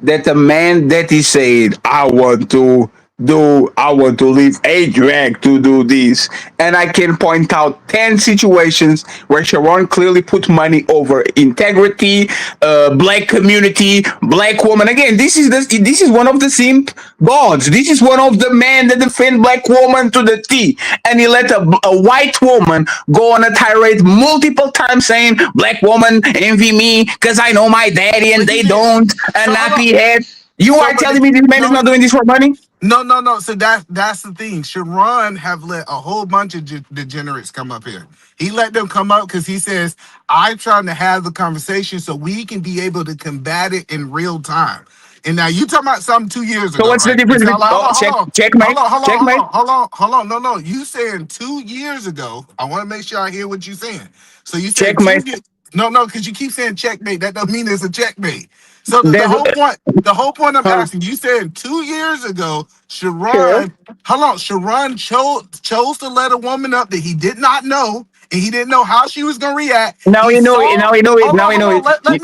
Speaker 7: that the man that he said, I want to leave a drag to do this. And I can point out 10 situations where Sharon clearly put money over integrity, black community, black woman. Again, this is one of the simp gods. This is one of the men that defend black woman to the T. And he let a white woman go on a tirade multiple times saying, black woman envy me because I know my daddy and
Speaker 13: But he
Speaker 7: they
Speaker 13: didn't.
Speaker 7: don't. And
Speaker 13: So hold on.
Speaker 7: nappy head. You
Speaker 13: So
Speaker 7: are
Speaker 13: but
Speaker 7: telling me this man is not doing this for money?
Speaker 13: No. So that's the thing. Sharon have let a whole bunch of degenerates come up here. He let them come up because he says, I'm trying to have the conversation so we can be able to combat it in real time. And now you talking about something 2 years
Speaker 7: So
Speaker 13: ago,
Speaker 7: what's the
Speaker 13: right?
Speaker 7: difference?
Speaker 13: Hold on,
Speaker 7: Checkmate. Checkmate.
Speaker 13: hold on. No. You saying 2 years ago. I want to make sure I hear what you're saying. So you said 2
Speaker 7: Checkmate.
Speaker 13: years. No, because you keep saying checkmate. That doesn't mean it's a checkmate. So the
Speaker 7: There's
Speaker 13: whole point I'm
Speaker 7: huh?
Speaker 13: asking, you said 2 years ago,
Speaker 7: Sure.
Speaker 13: Sharon chose to let a woman up that he did not know, and he didn't know how she was gonna react.
Speaker 7: Now
Speaker 13: He
Speaker 7: he know it.
Speaker 13: saw,
Speaker 7: Now he know it.
Speaker 13: hold
Speaker 7: Now
Speaker 13: on,
Speaker 7: he know it.
Speaker 13: I
Speaker 7: Let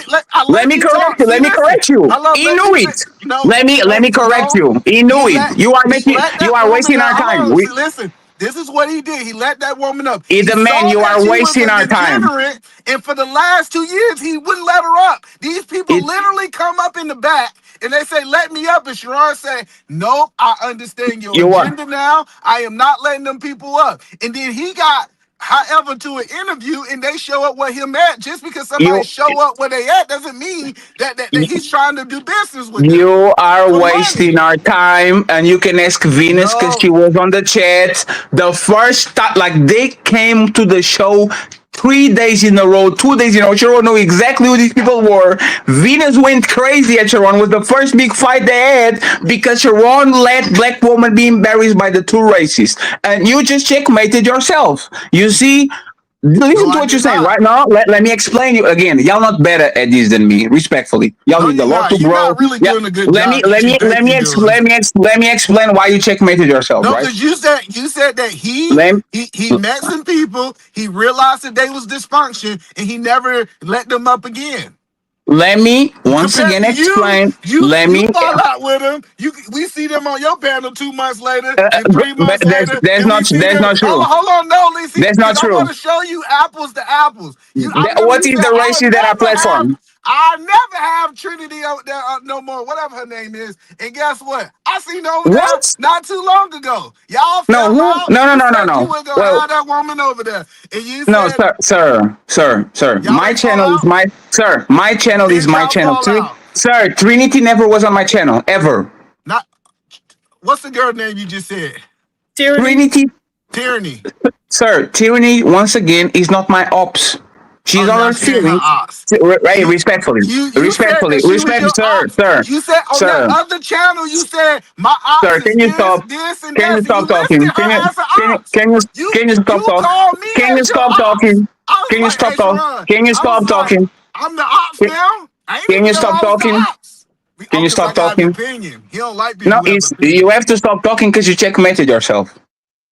Speaker 13: let
Speaker 7: me
Speaker 13: you
Speaker 7: correct
Speaker 13: talk.
Speaker 7: you.
Speaker 13: See,
Speaker 7: Let me
Speaker 13: listen,
Speaker 7: correct you.
Speaker 13: hold on,
Speaker 7: He
Speaker 13: let
Speaker 7: knew
Speaker 13: me
Speaker 7: it.
Speaker 13: no,
Speaker 7: Let me correct
Speaker 13: no,
Speaker 7: you. He knew it. You are
Speaker 13: he
Speaker 7: making.
Speaker 13: let
Speaker 7: You
Speaker 13: that
Speaker 7: are
Speaker 13: woman
Speaker 7: wasting our
Speaker 13: up.
Speaker 7: time.
Speaker 13: Hold on, see, listen. This is what he did. He let that woman up.
Speaker 7: It's
Speaker 13: He
Speaker 7: the man.
Speaker 13: saw
Speaker 7: You
Speaker 13: that
Speaker 7: are
Speaker 13: she was
Speaker 7: wasting
Speaker 13: a
Speaker 7: our time.
Speaker 13: degenerate, and for the last 2 years, he wouldn't let her up. These people
Speaker 7: It.
Speaker 13: literally come up in the back and they say, "Let me up," and Sharon say, "Nope, I understand your
Speaker 7: You are.
Speaker 13: agenda now. I am not letting them people up." And then he got, however, to an interview, and they show up where him at. Just because somebody
Speaker 7: You.
Speaker 13: show up where they at doesn't mean that he's trying to do business with them
Speaker 7: You are
Speaker 13: for
Speaker 7: wasting
Speaker 13: money.
Speaker 7: our time, and you can ask Venus because
Speaker 13: No.
Speaker 7: she was on the chat. The first time, like they came to the show 3 days in a row, 2 days in a row. Sharon knew exactly who these people were. Venus went crazy at Sharon. Was the first big fight they had because Sharon let black woman be embarrassed by the two racists, and you just checkmated yourself. You see.
Speaker 13: No,
Speaker 7: Listen to
Speaker 13: I
Speaker 7: what you're
Speaker 13: did
Speaker 7: saying
Speaker 13: not.
Speaker 7: right now. Let me explain you again. Y'all not better at this than me, respectfully. Y'all
Speaker 13: No,
Speaker 7: need a
Speaker 13: you're
Speaker 7: lot
Speaker 13: not.
Speaker 7: to
Speaker 13: You're
Speaker 7: grow.
Speaker 13: not really
Speaker 7: Yeah.
Speaker 13: doing a good job that you think you're doing.
Speaker 7: Let me explain why you checkmated yourself,
Speaker 13: No,
Speaker 7: right?
Speaker 13: because you said that
Speaker 7: Let
Speaker 13: he met some people, he realized that they was dysfunction, and he never let them up again.
Speaker 7: Let me once
Speaker 13: Compared
Speaker 7: again
Speaker 13: to you,
Speaker 7: explain.
Speaker 13: you
Speaker 7: Let
Speaker 13: you
Speaker 7: me.
Speaker 13: fall out with them. We see them on your panel 2 months later and 3
Speaker 7: But
Speaker 13: months later, and we see
Speaker 7: that's
Speaker 13: them.
Speaker 7: not true.
Speaker 13: Hold on, no, Lacey,
Speaker 7: That's
Speaker 13: because
Speaker 7: not
Speaker 13: I want
Speaker 7: true.
Speaker 13: to show you apples to apples. I remember
Speaker 7: What
Speaker 13: you
Speaker 7: is
Speaker 13: said
Speaker 7: the races that are platform?
Speaker 13: I never have Trinity out there no more, whatever her name is. And guess what? I seen her over there
Speaker 7: What?
Speaker 13: not too long ago. Y'all
Speaker 7: No,
Speaker 13: fell
Speaker 7: who?
Speaker 13: out.
Speaker 7: No, no,
Speaker 13: You
Speaker 7: no, no,
Speaker 13: said you
Speaker 7: no.
Speaker 13: were gonna
Speaker 7: Well,
Speaker 13: have that woman over there, and you
Speaker 7: no,
Speaker 13: said
Speaker 7: sir.
Speaker 13: y'all
Speaker 7: My
Speaker 13: ain't fall
Speaker 7: channel is
Speaker 13: out.
Speaker 7: my sir. My channel is
Speaker 13: Did
Speaker 7: my
Speaker 13: y'all
Speaker 7: channel.
Speaker 13: fall out?
Speaker 7: Sir, Trinity never was on my channel ever.
Speaker 13: Not what's the girl name you just said?
Speaker 9: Tyranny.
Speaker 7: Trinity,
Speaker 13: Tyranny.
Speaker 7: sir. Tyranny once again is not my ops.
Speaker 13: Oh,
Speaker 7: She's on
Speaker 13: now
Speaker 7: her
Speaker 13: she ain't her
Speaker 7: feelings.
Speaker 13: ops.
Speaker 7: Right,
Speaker 13: You
Speaker 7: respectfully,
Speaker 13: you said that she was your
Speaker 7: sir,
Speaker 13: ops. You said on that
Speaker 7: sir.
Speaker 13: other channel, you said my ops
Speaker 7: Sir,
Speaker 13: is
Speaker 7: can you
Speaker 13: this,
Speaker 7: stop?
Speaker 13: this, and
Speaker 7: Can
Speaker 13: that.
Speaker 7: you
Speaker 13: So you
Speaker 7: stop
Speaker 13: listed
Speaker 7: talking?
Speaker 13: her as an ops.
Speaker 7: Can you stop
Speaker 13: You
Speaker 7: talking?
Speaker 13: called me
Speaker 7: Can you
Speaker 13: as your
Speaker 7: stop
Speaker 13: ops.
Speaker 7: talking?
Speaker 13: I was
Speaker 7: Can you
Speaker 13: like,
Speaker 7: stop
Speaker 13: hey
Speaker 7: talking?
Speaker 13: Sharon,
Speaker 7: Can you
Speaker 13: I was
Speaker 7: stop
Speaker 13: like,
Speaker 7: talking?
Speaker 13: I'm the ops now. I ain't
Speaker 7: Can
Speaker 13: even
Speaker 7: you
Speaker 13: know
Speaker 7: stop
Speaker 13: I was the
Speaker 7: talking?
Speaker 13: ops.
Speaker 7: Can you
Speaker 13: Because I
Speaker 7: stop
Speaker 13: got an
Speaker 7: talking?
Speaker 13: opinion. He don't like
Speaker 7: No,
Speaker 13: people who have
Speaker 7: you
Speaker 13: opinions.
Speaker 7: have to stop talking because you checkmated yourself.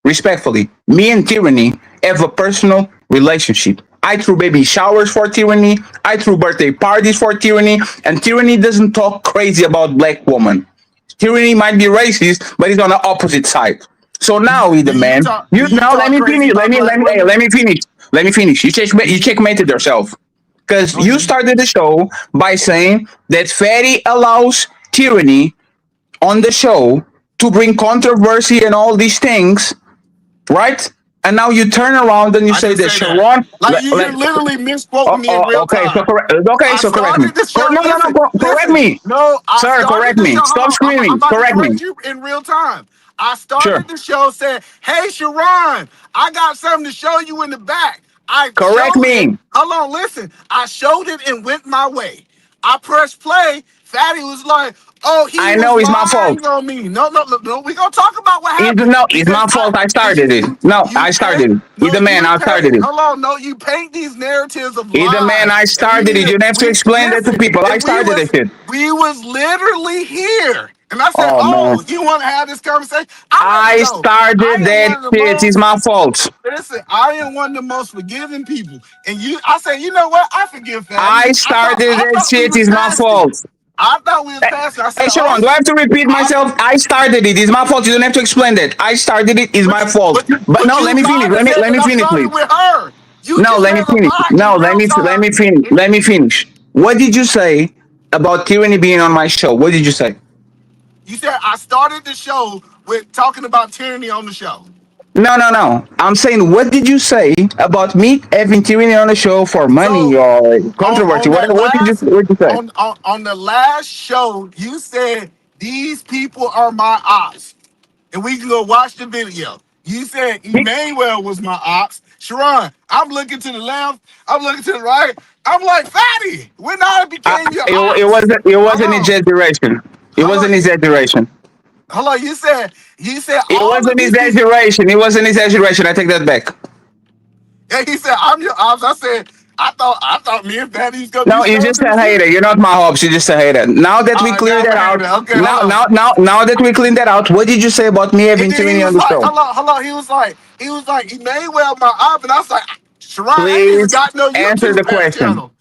Speaker 7: Respectfully, me and Tyranny have a personal relationship. I threw baby showers for Tyranny. I threw birthday parties for Tyranny, and Tyranny doesn't talk crazy about black woman. Tyranny might be racist, but he's on the opposite side. So now he's the man.
Speaker 13: Do
Speaker 7: You
Speaker 13: you
Speaker 7: now let
Speaker 13: talk
Speaker 7: me
Speaker 13: crazy
Speaker 7: finish.
Speaker 13: about black women?
Speaker 7: Let me finish. Let me finish. You checkmated yourself because you
Speaker 13: Okay.
Speaker 7: started the show by saying that Fatty allows Tyranny on the show to bring controversy and all these things, right? And now you turn around and you
Speaker 13: I
Speaker 7: say
Speaker 13: didn't
Speaker 7: that
Speaker 13: say that.
Speaker 7: Sharon.
Speaker 13: Like you're literally misquoting me in real
Speaker 7: Okay, so
Speaker 13: time.
Speaker 7: correct. Okay,
Speaker 13: I
Speaker 7: so correct me.
Speaker 13: started the show.
Speaker 7: No, no, no.
Speaker 13: Listen,
Speaker 7: Correct
Speaker 13: listen.
Speaker 7: me,
Speaker 13: No, I
Speaker 7: sir.
Speaker 13: started
Speaker 7: Correct
Speaker 13: the show.
Speaker 7: me.
Speaker 13: Hold
Speaker 7: Stop
Speaker 13: on. I'm
Speaker 7: screaming.
Speaker 13: about to
Speaker 7: Correct
Speaker 13: correct
Speaker 7: me.
Speaker 13: you in real time. I
Speaker 7: Sure.
Speaker 13: started the show saying, "Hey, Sharon, I got something to show you in the back." I
Speaker 7: Correct
Speaker 13: showed it.
Speaker 7: me.
Speaker 13: Hold on, listen. I showed it and went my way. I pressed play. Fatty was like, "Oh, he
Speaker 7: I
Speaker 13: was
Speaker 7: know it's my fault.
Speaker 13: lying on me." No. We gonna talk about what happened
Speaker 7: It's
Speaker 13: because
Speaker 7: my fault. I
Speaker 13: because
Speaker 7: started it. No,
Speaker 13: you
Speaker 7: I
Speaker 13: paint
Speaker 7: started it. He's
Speaker 13: no
Speaker 7: the man.
Speaker 13: you
Speaker 7: I
Speaker 13: paint
Speaker 7: started it.
Speaker 13: hold on no you paint these narratives of
Speaker 7: He's the man.
Speaker 13: lies
Speaker 7: I
Speaker 13: and
Speaker 7: started it. You don't have to
Speaker 13: we
Speaker 7: explain that to
Speaker 13: listen
Speaker 7: people. I
Speaker 13: and
Speaker 7: started it. Shit.
Speaker 13: we was literally here and I said,
Speaker 7: Oh man.
Speaker 13: oh, you want to have this conversation? I let it
Speaker 7: I
Speaker 13: go. I
Speaker 7: started
Speaker 13: am one
Speaker 7: that
Speaker 13: of the
Speaker 7: shit. It's
Speaker 13: most
Speaker 7: my fault.
Speaker 13: listen, I am one of the most forgiving people. And I say, you know what? I forgive Fatty.
Speaker 7: I started
Speaker 13: I
Speaker 7: that
Speaker 13: thought we
Speaker 7: shit.
Speaker 13: was
Speaker 7: It's my
Speaker 13: past it.
Speaker 7: fault.
Speaker 13: I thought we was past it. I said,
Speaker 7: Hey,
Speaker 13: oh,
Speaker 7: Sharon, do I have to repeat
Speaker 13: I,
Speaker 7: myself? I started it. It's my fault. You don't have to explain that. I started it. It's my fault. But no,
Speaker 13: but
Speaker 7: let
Speaker 13: you
Speaker 7: me finish.
Speaker 13: lied and said
Speaker 7: Let
Speaker 13: that
Speaker 7: me
Speaker 13: I
Speaker 7: finish,
Speaker 13: started
Speaker 7: please.
Speaker 13: with her. You
Speaker 7: No,
Speaker 13: just
Speaker 7: let me
Speaker 13: made a
Speaker 7: finish.
Speaker 13: lie in
Speaker 7: No,
Speaker 13: real
Speaker 7: let
Speaker 13: time.
Speaker 7: me finish. Let me finish. What did you say about Tyranny being on my show? What did you say?
Speaker 13: You said I started the show with talking about tyranny on the show.
Speaker 7: No. I'm saying, what did you say about me having Tyranny on the show for money
Speaker 13: So
Speaker 7: or controversy?
Speaker 13: on that last
Speaker 7: What did you say?
Speaker 13: on the last show, you said these people are my ops, and we can go watch the video. You said Emmanuel was my ops. Sharon, I'm looking to the left. I'm looking to the right. I'm like, Fatty, when I became your ops.
Speaker 7: It
Speaker 13: Hold
Speaker 7: wasn't
Speaker 13: on,
Speaker 7: exaggeration. It
Speaker 13: hold on,
Speaker 7: wasn't exaggeration.
Speaker 13: hold on. You said
Speaker 7: It
Speaker 13: all of
Speaker 7: wasn't
Speaker 13: these people.
Speaker 7: exaggeration. It wasn't exaggeration. I take that back.
Speaker 13: And he said, I'm your ops. I said, I thought me and Fatty was gonna be
Speaker 7: No, you're
Speaker 13: friends
Speaker 7: just
Speaker 13: in the
Speaker 7: a hater.
Speaker 13: future.
Speaker 7: You're not my hopes. You're just a hater. Now that we clear
Speaker 13: Now I'm
Speaker 7: that
Speaker 13: a
Speaker 7: out,
Speaker 13: hater. Okay, hold on.
Speaker 7: now that we clean that out, what did you say about me
Speaker 13: And
Speaker 7: having
Speaker 13: then he
Speaker 7: Tyranny on
Speaker 13: was
Speaker 7: the
Speaker 13: like,
Speaker 7: show?
Speaker 13: hold on. He was like, Emmanuel, my op. And I was like, Sharon, I ain't even
Speaker 7: Please
Speaker 13: got no
Speaker 7: answer the
Speaker 13: YouTube
Speaker 7: question,
Speaker 13: channel.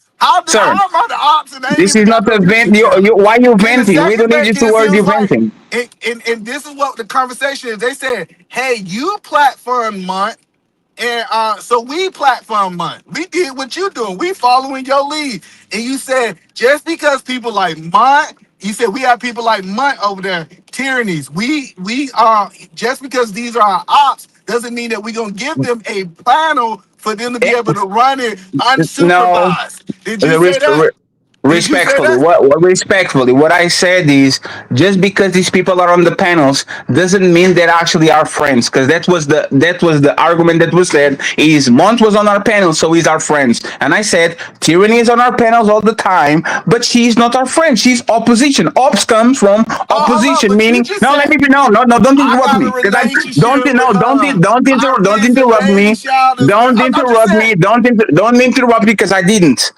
Speaker 7: sir.
Speaker 13: How am I the ops and I ain't
Speaker 7: This
Speaker 13: even
Speaker 7: is
Speaker 13: got
Speaker 7: not
Speaker 13: no
Speaker 7: a vent.
Speaker 13: YouTube channel?
Speaker 7: Why you
Speaker 13: And the
Speaker 7: venting? We
Speaker 13: second
Speaker 7: don't need
Speaker 13: thing
Speaker 7: you to
Speaker 13: is, he
Speaker 7: word you
Speaker 13: was like,
Speaker 7: venting.
Speaker 13: and this is what the conversation is. They said, hey, you platform month. And so we platform month. We did what you doing. We following your lead. And you said just because people like Mont, you said we have people like Mont over there, tyrannies. We just because these are our ops doesn't mean that we're gonna give them a panel for them to be
Speaker 7: Eh,
Speaker 13: able to run it
Speaker 7: No,
Speaker 13: unsupervised. Did you say that?
Speaker 7: the
Speaker 13: Did you say
Speaker 7: respectfully,
Speaker 13: that?
Speaker 7: what I said is just because these people are on the panels doesn't mean they're actually our friends. Because that was the argument that was said. Is Mont was on our panel, so he's our friends. And I said Tyranny is on our panels all the time, but she's not our friend. She's opposition. Ops comes from
Speaker 13: Oh, hold on,
Speaker 7: opposition,
Speaker 13: but you
Speaker 7: meaning
Speaker 13: just
Speaker 7: no.
Speaker 13: said
Speaker 7: Let me no. Don't
Speaker 13: I
Speaker 7: interrupt
Speaker 13: got a
Speaker 7: me because I don't
Speaker 13: relationship with her. I
Speaker 7: don't
Speaker 13: did some
Speaker 7: interrupt
Speaker 13: baby
Speaker 7: me.
Speaker 13: showers with.
Speaker 7: Don't
Speaker 13: I'm just
Speaker 7: interrupt
Speaker 13: saying.
Speaker 7: me. Don't interrupt me because I didn't.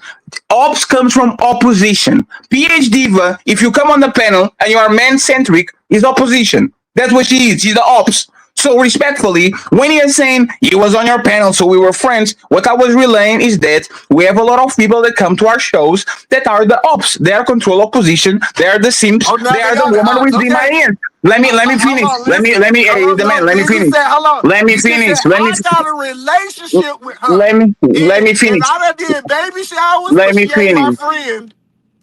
Speaker 7: Ops comes from opposition. PH Diva, if you come on the panel and you are man centric, is opposition. That's what she is. She's the ops. So respectfully, when you're saying you was on your panel, so we were friends, what I was relaying is that we have a lot of people that come to our shows that are the ops. They are control opposition. They are the simps.
Speaker 13: Oh, no,
Speaker 7: They are the
Speaker 13: are.
Speaker 7: woman with the
Speaker 13: Okay.
Speaker 7: hands. Let me finish. Let me
Speaker 13: Hold
Speaker 7: the man.
Speaker 13: on,
Speaker 7: Let me
Speaker 13: Dizzy
Speaker 7: finish.
Speaker 13: said, hold on.
Speaker 7: Let me
Speaker 13: Dizzy
Speaker 7: finish.
Speaker 13: said,
Speaker 7: Let me
Speaker 13: I got a relationship with her.
Speaker 7: let me
Speaker 13: And
Speaker 7: finish.
Speaker 13: I done did baby showers,
Speaker 7: Let
Speaker 13: but
Speaker 7: me
Speaker 13: she ain't my
Speaker 7: finish.
Speaker 13: friend.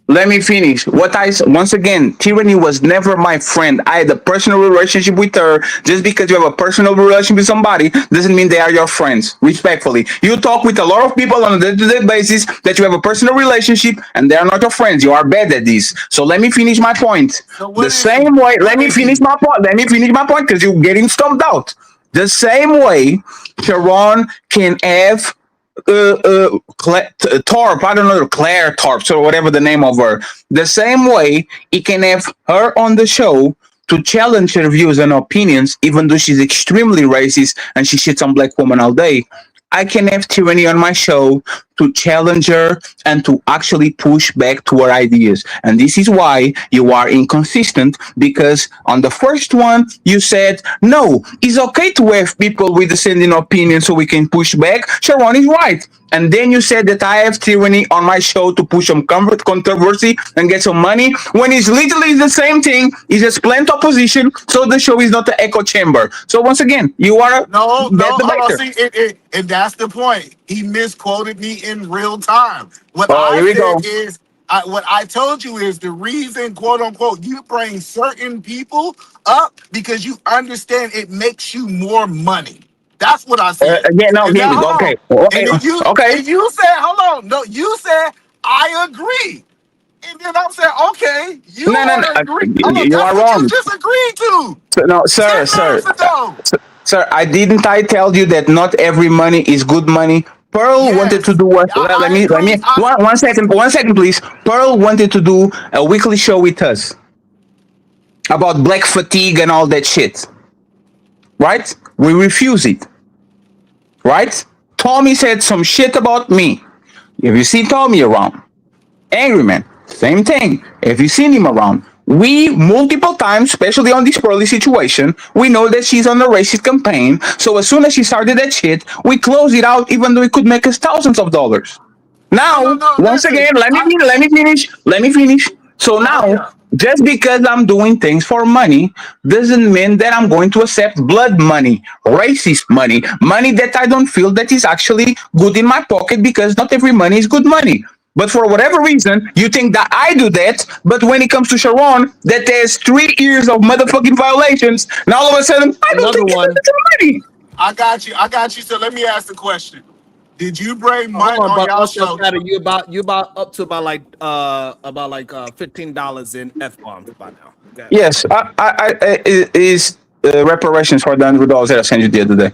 Speaker 7: Let me finish. Once again, Tyranny was never my friend. I had a personal relationship with her. Just because you have a personal relationship with somebody doesn't mean they are your friends. Respectfully, you talk with a lot of people on a day-to-day basis that you have a personal relationship, and they are not your friends. You are bad at this. So let me finish my point.
Speaker 13: So
Speaker 7: The
Speaker 13: what is she?
Speaker 7: same way. Let
Speaker 13: What
Speaker 7: me
Speaker 13: is
Speaker 7: finish
Speaker 13: she?
Speaker 7: my point. Let me finish my point because you're getting stumped out. The same way, Sharon can have Tarp, I don't know, Claire Tarps or whatever the name of her. The same way he can have her on the show to challenge her views and opinions, even though she's extremely racist and she shits on black women all day. I can have Tyranny on my show to challenge her and to actually push back to her ideas. And this is why you are inconsistent, because on the first one, you said, no, it's okay to have people with dissenting opinion so we can push back. Sharon is right. And then you said that I have Tyranny on my show to push some controversy and get some money, when it's literally the same thing. It's just plant opposition, so the show is not an echo chamber. So once again, you are a
Speaker 13: No,
Speaker 7: bad
Speaker 13: hold on.
Speaker 7: debater.
Speaker 13: See, and that's the point. He misquoted me in real time. What
Speaker 7: Oh,
Speaker 13: I
Speaker 7: here we
Speaker 13: said
Speaker 7: go.
Speaker 13: is, what I told you is the reason, quote unquote, you bring certain people up because you understand it makes you more money. That's what I said.
Speaker 7: Again, no,
Speaker 13: And now, hold
Speaker 7: okay,
Speaker 13: on.
Speaker 7: okay,
Speaker 13: And then you,
Speaker 7: okay.
Speaker 13: and you said, hold on. No, you said I agree. And then I'm saying, okay, you
Speaker 7: No, no, no.
Speaker 13: want to agree. Hold on,
Speaker 7: You
Speaker 13: that's
Speaker 7: are
Speaker 13: what you
Speaker 7: wrong.
Speaker 13: just agreed to
Speaker 7: No,
Speaker 13: 10 minutes ago.
Speaker 7: sir. I tell you that not every money is good money. Pearl wanted to
Speaker 13: Yes,
Speaker 7: do what?
Speaker 13: I
Speaker 7: Let me
Speaker 13: agree.
Speaker 7: one second, please. Pearl wanted to do a weekly show with us about black fatigue and all that shit. Right? We refuse it. Right? Tommy said some shit about me. If you see Tommy around, Angry Man, same thing. If you seen him around, we multiple times, especially on this Pearly situation, we know that she's on a racist campaign. So as soon as she started that shit, we closed it out, even though it could make us thousands of dollars. Now,
Speaker 13: No,
Speaker 7: once
Speaker 13: listen.
Speaker 7: again, let me finish. So now,
Speaker 13: Yeah.
Speaker 7: just because I'm doing things for money doesn't mean that I'm going to accept blood money, racist money, money that I don't feel that is actually good in my pocket, because not every money is good money. But for whatever reason, you think that I do that. But when it comes to Sharon, that there's 3 years of motherfucking violations, now all of a sudden, I don't
Speaker 2: Another
Speaker 7: think
Speaker 2: one.
Speaker 7: it's money.
Speaker 13: I got you. I got you. So let me ask the question. Did you bring
Speaker 2: Hold
Speaker 13: money
Speaker 2: on,
Speaker 13: on
Speaker 2: but
Speaker 13: y'all
Speaker 2: also
Speaker 13: show?
Speaker 2: Patty, you about up to about $15 in F bombs by now. Okay.
Speaker 7: Yes, is reparations for the $100 that I sent you the other day.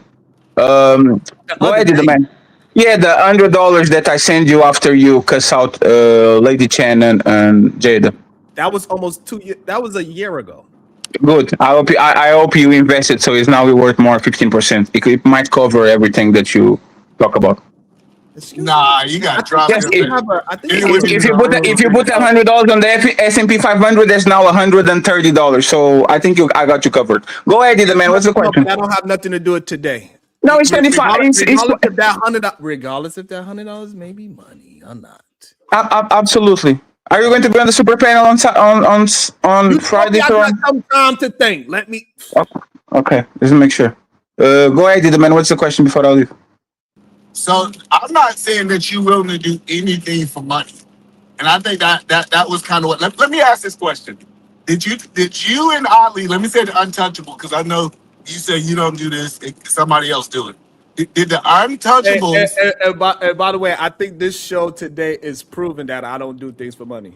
Speaker 2: The
Speaker 7: Go
Speaker 2: other
Speaker 7: ahead, the
Speaker 2: day,
Speaker 7: man. Yeah, the $100 that I sent you after you cuss out Lady Chen and Jada.
Speaker 2: that was almost 2 years. That was a year ago.
Speaker 7: Good. I hope you invested so it's now worth more 15%. It might cover everything that you talk about.
Speaker 2: Excuse me.
Speaker 13: Nah, you got dropped
Speaker 7: Yes,
Speaker 13: your
Speaker 2: You
Speaker 7: if,
Speaker 2: have a. I think you have a
Speaker 13: anyway.
Speaker 7: if you put
Speaker 2: $100.
Speaker 7: $100 on the S&P 500, that's now $130. So I think I got you covered. Go ahead, the man. What's the
Speaker 2: No, but
Speaker 7: question?
Speaker 2: that don't have nothing to do with today.
Speaker 7: No, it's 25.
Speaker 2: Regardless if that $100 may be money or not.
Speaker 7: Absolutely. Are you going to be on the super panel on
Speaker 2: You told me
Speaker 7: Friday,
Speaker 2: I got
Speaker 7: Sharon?
Speaker 2: some time to think. Let me.
Speaker 7: Okay, just make sure. Go ahead, the man. What's the question before I leave?
Speaker 13: So I'm not saying that you're willing to do anything for money, and I think that was kind of what. Let me ask this question: Did you and Ali? Let me say the untouchable, because I know you say you don't do this. Somebody else do it. Did the untouchables?
Speaker 2: And by the way, I think this show today is proving that I don't do things for money.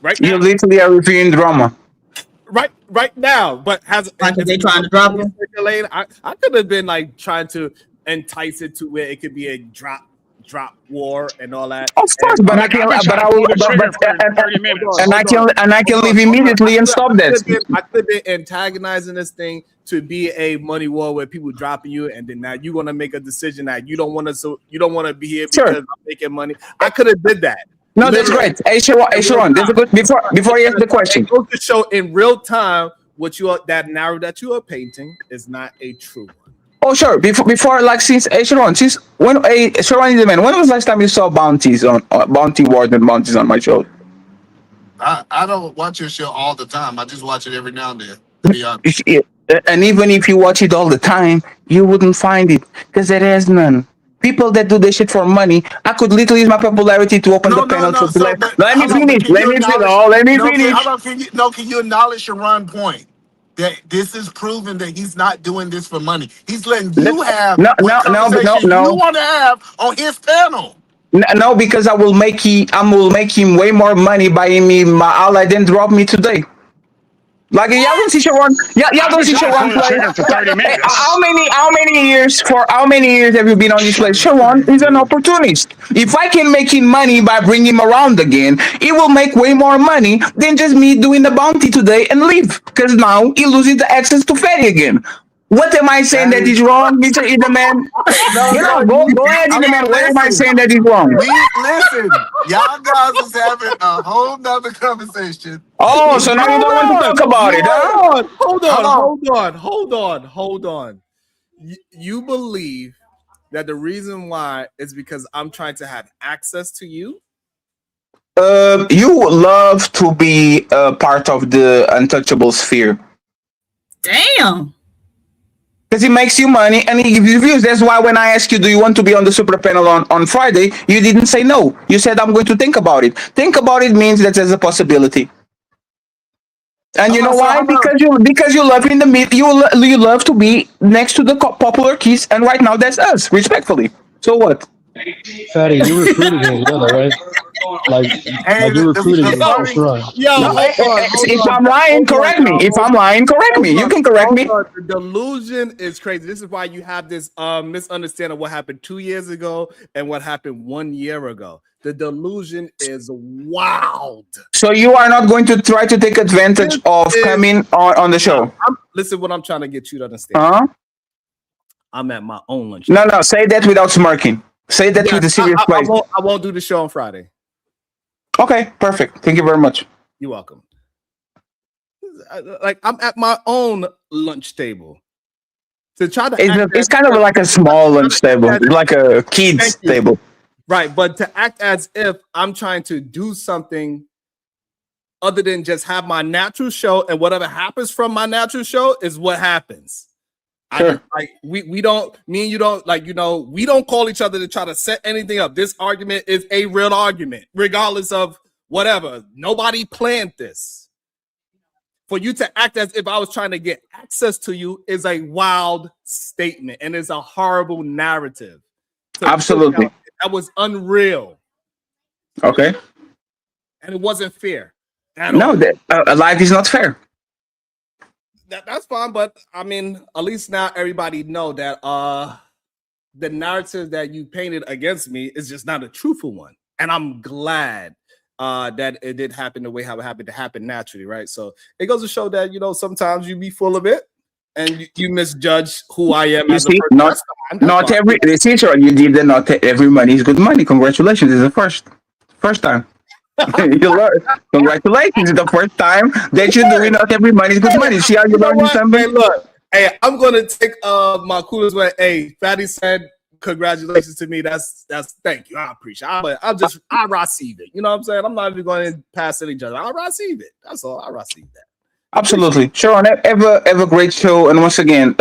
Speaker 2: Right
Speaker 7: You
Speaker 2: now.
Speaker 7: literally are reviewing drama.
Speaker 2: Right now. But
Speaker 9: Like, are they trying to drop him?
Speaker 2: I could have been like trying to entice it to where it could be a drop war and all that.
Speaker 7: Of course,
Speaker 2: And
Speaker 7: but I
Speaker 10: Nigga,
Speaker 7: can,
Speaker 10: I've been
Speaker 7: but
Speaker 10: trying
Speaker 7: I
Speaker 10: to
Speaker 7: will,
Speaker 10: pull the trigger
Speaker 7: but
Speaker 10: for 30 minutes.
Speaker 7: and I can leave immediately and stop that.
Speaker 2: I could be antagonizing this thing to be a money war where people dropping you, and then now you're gonna make a decision that you don't want to. So you don't want to be here because
Speaker 7: Sure.
Speaker 2: I'm making money. I could have did that.
Speaker 7: No, that's great. Hey, Sharon, that's a good. Before you ask the question.
Speaker 2: It goes to show in real time that narrative that you are painting is not a true one.
Speaker 7: Oh, sure. Before, like, since Sharon, since when? Sharon is the man. When was the last time you saw bounties on bounty wars and bounties on my show?
Speaker 13: I don't watch your show all the time. I just watch it every now and then, to be honest.
Speaker 7: And even if you watch it all the time, you wouldn't find it because there is none. People that do this shit for money, I could literally use my popularity to open the panel to
Speaker 13: So,
Speaker 7: like,
Speaker 13: but
Speaker 7: let me
Speaker 13: hold on, but
Speaker 7: finish.
Speaker 13: can
Speaker 7: Let
Speaker 13: you
Speaker 7: me finish.
Speaker 13: acknowledge?
Speaker 7: Oh, let me
Speaker 13: No,
Speaker 7: finish.
Speaker 13: hold on. Can you acknowledge Sharon's point that this is proven that he's not doing this for money? He's letting you have
Speaker 7: No,
Speaker 13: what
Speaker 7: no, no,
Speaker 13: conversation
Speaker 7: no,
Speaker 13: you
Speaker 7: no.
Speaker 13: want to have on his panel.
Speaker 7: No, because I will make him way more money buying me my ally than drop me today. Like y'all don't see Sharon, y'all
Speaker 10: I've
Speaker 7: don't
Speaker 10: been
Speaker 7: see
Speaker 10: trying to
Speaker 7: Sharon
Speaker 10: pull the
Speaker 7: play.
Speaker 10: trigger for 30
Speaker 7: Hey,
Speaker 10: minutes.
Speaker 7: how many years have you been on this place? Sharon is an opportunist. If I can make him money by bringing him around again, he will make way more money than just me doing the bounty today and leave. Because now he loses the access to Fatty again. What am I saying that is wrong, Mr. Iderman? Go ahead, Iderman. What am I saying that is wrong?
Speaker 13: Listen, y'all guys is having a whole nother conversation.
Speaker 7: Oh, so now you don't want to talk about it, huh?
Speaker 2: Hold on. You believe that the reason why is because I'm trying to have access to you?
Speaker 7: You love to be part of the untouchable sphere.
Speaker 9: Damn.
Speaker 7: Because it makes you money and it gives you views. That's why when I asked you, do you want to be on the super panel on Friday, you didn't say no. You said, I'm going to think about it. Think about it means that there's a possibility. And you know why? Because you love in the mid. You love to be next to the popular kids, and right now that's us, respectfully. So what?
Speaker 11: Fatty, you recruited him, right? Like you recruited him. Sharon.
Speaker 7: If I'm lying, correct me. If I'm lying, correct me. You can correct me.
Speaker 2: The delusion is crazy. This is why you have this misunderstanding of what happened 2 years ago and what happened 1 year ago. The delusion is wild.
Speaker 7: So you are not going to try to take advantage of coming on the show.
Speaker 2: Listen, what I'm trying to get you to understand. I'm at my own lunch.
Speaker 7: No, say that without smirking. Say that with a serious place.
Speaker 2: I won't do the show on Friday.
Speaker 7: Okay, perfect. Thank you very much.
Speaker 2: You're welcome. Like I'm at my own lunch table. To try to
Speaker 7: it's kind of like a small lunch table, like a kids table.
Speaker 2: Right, but to act as if I'm trying to do something other than just have my natural show, and whatever happens from my natural show is what happens.
Speaker 7: Sure.
Speaker 2: We don't, me and you don't, we don't call each other to try to set anything up. This argument is a real argument, regardless of whatever. Nobody planned this. For you to act as if I was trying to get access to you is a wild statement and is a horrible narrative.
Speaker 7: Absolutely.
Speaker 2: That was unreal.
Speaker 7: Okay.
Speaker 2: And it wasn't fair.
Speaker 7: No, life is not fair.
Speaker 2: That's fine, but I mean, at least now everybody know that the narrative that you painted against me is just not a truthful one. And I'm glad that it did happen the way how it happened to happen naturally, right? So it goes to show that, sometimes you be full of it and you misjudge who I am as a person.
Speaker 7: Not every you did the not every money is good money. Congratulations, it's the first time. You learn. Congratulations, it's the first time that you're doing not every money is good money. See how you learning something?
Speaker 2: Hey, look, I'm gonna take my coolest way. Hey, Fatty said congratulations to me. That's thank you. I appreciate it. But I receive it. You know what I'm saying? I'm not even going to pass it each other. I receive it. That's all. I receive that.
Speaker 7: Absolutely. Sharon, have a great show. And once again,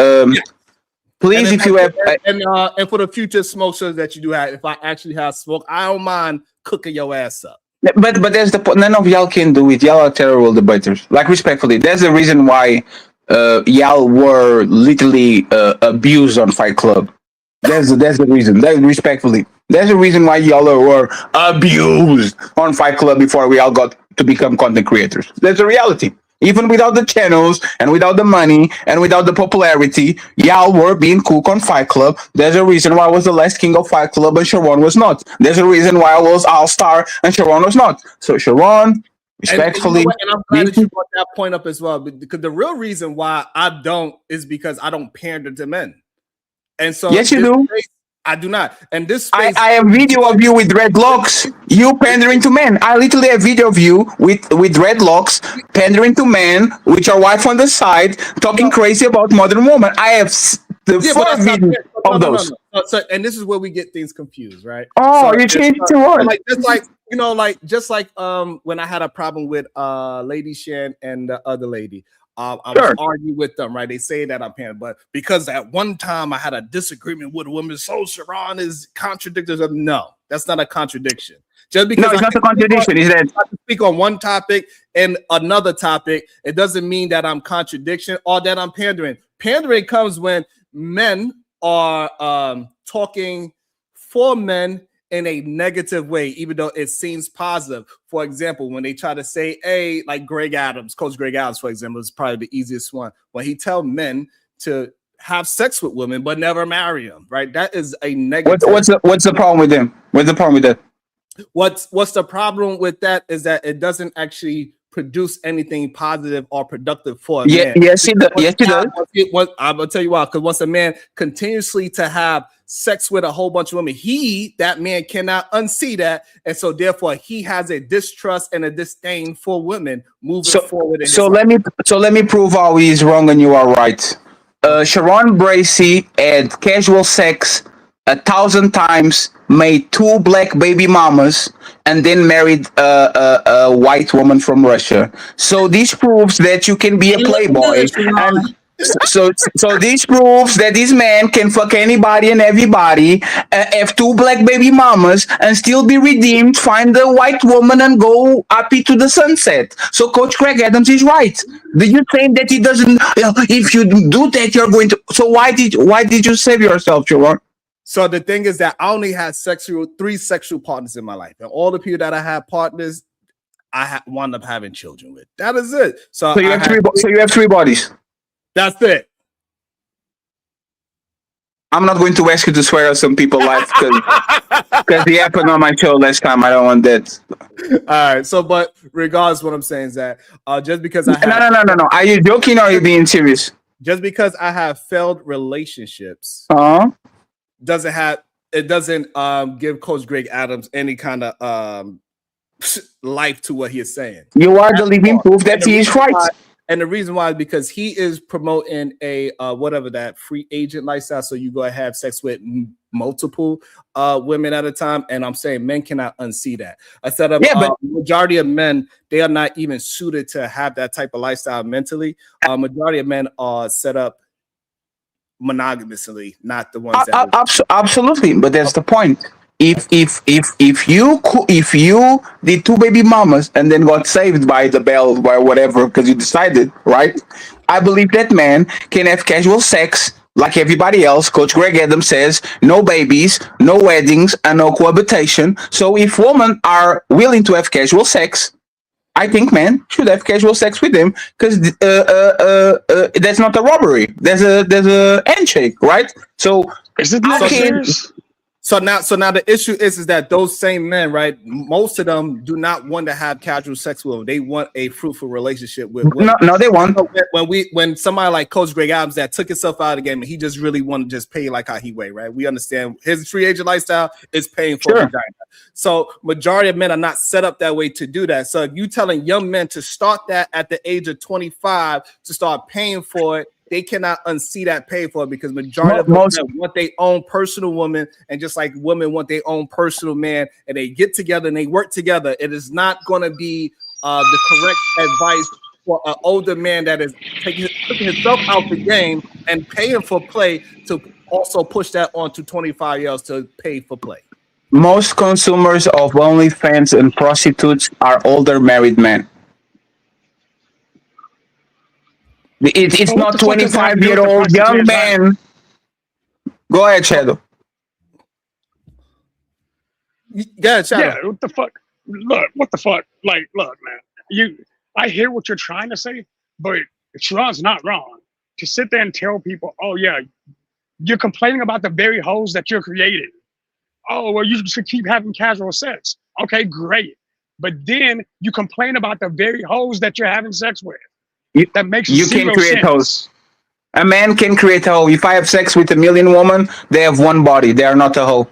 Speaker 7: please, if you have
Speaker 2: and for the future smoke shows that you do have, if I actually have smoke, I don't mind cooking your ass up.
Speaker 7: But there's none of y'all can do it. Y'all are terrible debaters. Like, respectfully, that's the reason why y'all were literally abused on Fight Club. That's the reason. Respectfully, that's the reason why y'all were abused on Fight Club before we all got to become content creators. That's the reality. Even without the channels and without the money and without the popularity, y'all were being cooked on Fight Club. There's a reason why I was the last king of Fight Club and Sharon was not. There's a reason why I was All-Star and Sharon was not. So Sharon, respectfully.
Speaker 2: And I'm glad that you brought that point up as well. Because the real reason why I don't is because I don't pander to men. And so
Speaker 7: yes, you do.
Speaker 2: I do not. And this
Speaker 7: I
Speaker 2: space,
Speaker 7: have video of you with dreadlocks, you pandering to men. I literally have video of you with dreadlocks, pandering to men, with your wife on the side, talking crazy about modern woman. I have the
Speaker 2: yeah, but
Speaker 7: first
Speaker 2: that's not
Speaker 7: video
Speaker 2: fair.
Speaker 7: of those.
Speaker 2: No. So, and this is where we get things confused, right?
Speaker 7: Oh,
Speaker 2: So,
Speaker 7: you changed to what?
Speaker 2: like just like you know, like just like when I had a problem with Lady Shan and the other lady. I was arguing with them, right? They say that I'm paying, but because at one time I had a disagreement with a woman, so Sharon is contradictory. No, that's not a contradiction. Just because
Speaker 7: no, it's not a contradiction. Is that
Speaker 2: I can speak on one topic and another topic, it doesn't mean that I'm contradiction or that I'm pandering. Pandering comes when men are talking for men in a negative way, even though it seems positive. For example, when they try to say, hey, like Greg Adams, Coach Greg Adams, for example, is probably the easiest one. When he tells men to have sex with women but never marry them, right? That is a negative.
Speaker 7: what's the problem with them? What's the problem with that?
Speaker 2: What's the problem with that is that it doesn't actually produce anything positive or productive for a man.
Speaker 7: Yes, it does. Yes, it does.
Speaker 2: I'm gonna tell you why. Because once a man continuously to have sex with a whole bunch of women, that man cannot unsee that, and so therefore he has a distrust and a disdain for women moving forward.
Speaker 7: So let me prove how he's wrong and you are right. Sharon Bracey had casual sex 1,000 times, made 2 black baby mamas, and then married a white woman from Russia. So this proves that you can be a playboy. And so this proves that this man can fuck anybody and everybody, have 2 black baby mamas, and still be redeemed, find a white woman, and go happy to the sunset. So Coach Craig Adams is right. Do you think that he doesn't? If you do that, you're going to. So why did you save yourself, Sharon?
Speaker 2: So the thing is that I only had 3 sexual partners in my life, and all the people that I had partners, I wound up having children with. That is it. So
Speaker 7: you have 3. So you have 3 bodies.
Speaker 2: That's it.
Speaker 7: I'm not going to ask you to swear on some people's life because it happened on my show last time. I don't want that.
Speaker 2: All right. So, but regardless, what I'm saying is that just because I have
Speaker 7: no. Are you joking or are you being serious?
Speaker 2: Just because I have failed relationships, doesn't give Coach Greg Adams any kind of life to what he is saying.
Speaker 7: You are the living proof that he is right.
Speaker 2: And the reason why is because he is promoting a whatever that free agent lifestyle. So you go and have sex with multiple women at a time. And I'm saying men cannot unsee that. I said but majority of men, they are not even suited to have that type of lifestyle mentally. Majority of men are set up monogamously, not the ones that
Speaker 7: absolutely. But that's the point. If you did 2 baby mamas and then got saved by the bell by whatever because you decided, right? I believe that man can have casual sex like everybody else. Coach Greg Adams says no babies, no weddings, and no cohabitation. So if women are willing to have casual sex, I think men should have casual sex with them because that's not a robbery. There's a handshake, right? So
Speaker 10: is it not serious?
Speaker 2: So now the issue is that those same men, right? Most of them do not want to have casual sex with them. They want a fruitful relationship with women.
Speaker 7: No, they want.
Speaker 2: When somebody like Coach Greg Adams that took himself out of the game and he just really wanted to just pay like how he weigh, right? We understand his free agent lifestyle is paying for vagina. So majority of men are not set up that way to do that. So if you telling young men to start that at the age of 25 to start paying for it, they cannot unsee that pay for it because majority of them want their own personal woman, and just like women want their own personal man, and they get together and they work together. It is not going to be the correct advice for an older man that is taking himself out the game and paying for play to also push that on to 25-year-olds to pay for play.
Speaker 7: Most consumers of OnlyFans and prostitutes are older married men. It's not 25-year-old young man. Go ahead, Shadow.
Speaker 2: Yeah, Shadow.
Speaker 10: Yeah, what the fuck? Look, what the fuck? Like, look, man. I hear what you're trying to say, but Sharon's not wrong. To sit there and tell people, oh yeah, you're complaining about the very hoes that you're creating. Oh, well, you should keep having casual sex. Okay, great. But then you complain about the very hoes that you're having sex with. That makes
Speaker 7: you can create hoes. A man can create a hoe. If I have sex with 1,000,000 women, they have one body. They are not a hoe.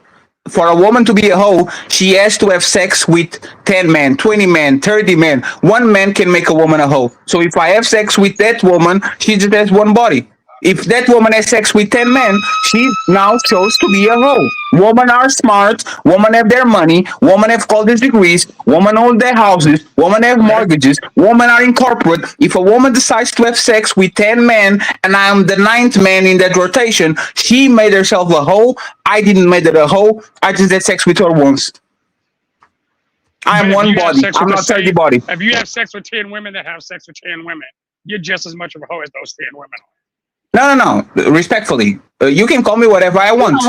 Speaker 7: For a woman to be a hoe, she has to have sex with 10 men, 20 men, 30 men. One man can make a woman a hoe. So if I have sex with that woman, she just has one body. If that woman has sex with 10 men, she now chose to be a hoe. Women are smart. Women have their money. Women have college degrees. Women own their houses. Women have mortgages. Women are in corporate. If a woman decides to have sex with 10 men and I'm the 9th man in that rotation, she made herself a hoe. I didn't make her a hoe. I just had sex with her once. I am one body. I'm not 30 body.
Speaker 10: If you have sex with 10 women that have sex with 10 women, you're just as much of a hoe as those 10 women are.
Speaker 7: No. Respectfully, you can call me whatever I want.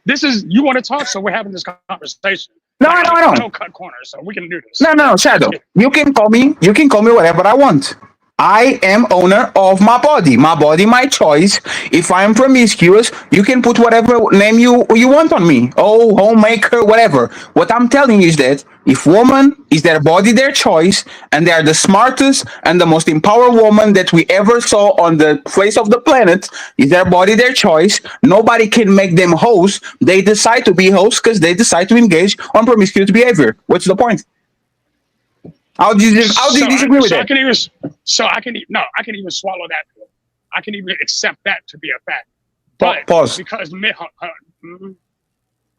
Speaker 10: This is you want to talk, so we're having this conversation.
Speaker 7: No.
Speaker 10: I don't cut corners, so we can do this.
Speaker 7: No, Shadow. You can call me whatever I want. I am owner of my body, my choice. If I'm promiscuous, you can put whatever name you want on me. Oh, homemaker, whatever. What I'm telling you is that if woman is their body, their choice, and they are the smartest and the most empowered woman that we ever saw on the face of the planet, is their body, their choice. Nobody can make them hosts. They decide to be hosts because they decide to engage on promiscuous behavior. What's the point? How do you disagree with that?
Speaker 10: I can even swallow that. I can even accept that to be a fact. But
Speaker 7: pause.
Speaker 10: Because men,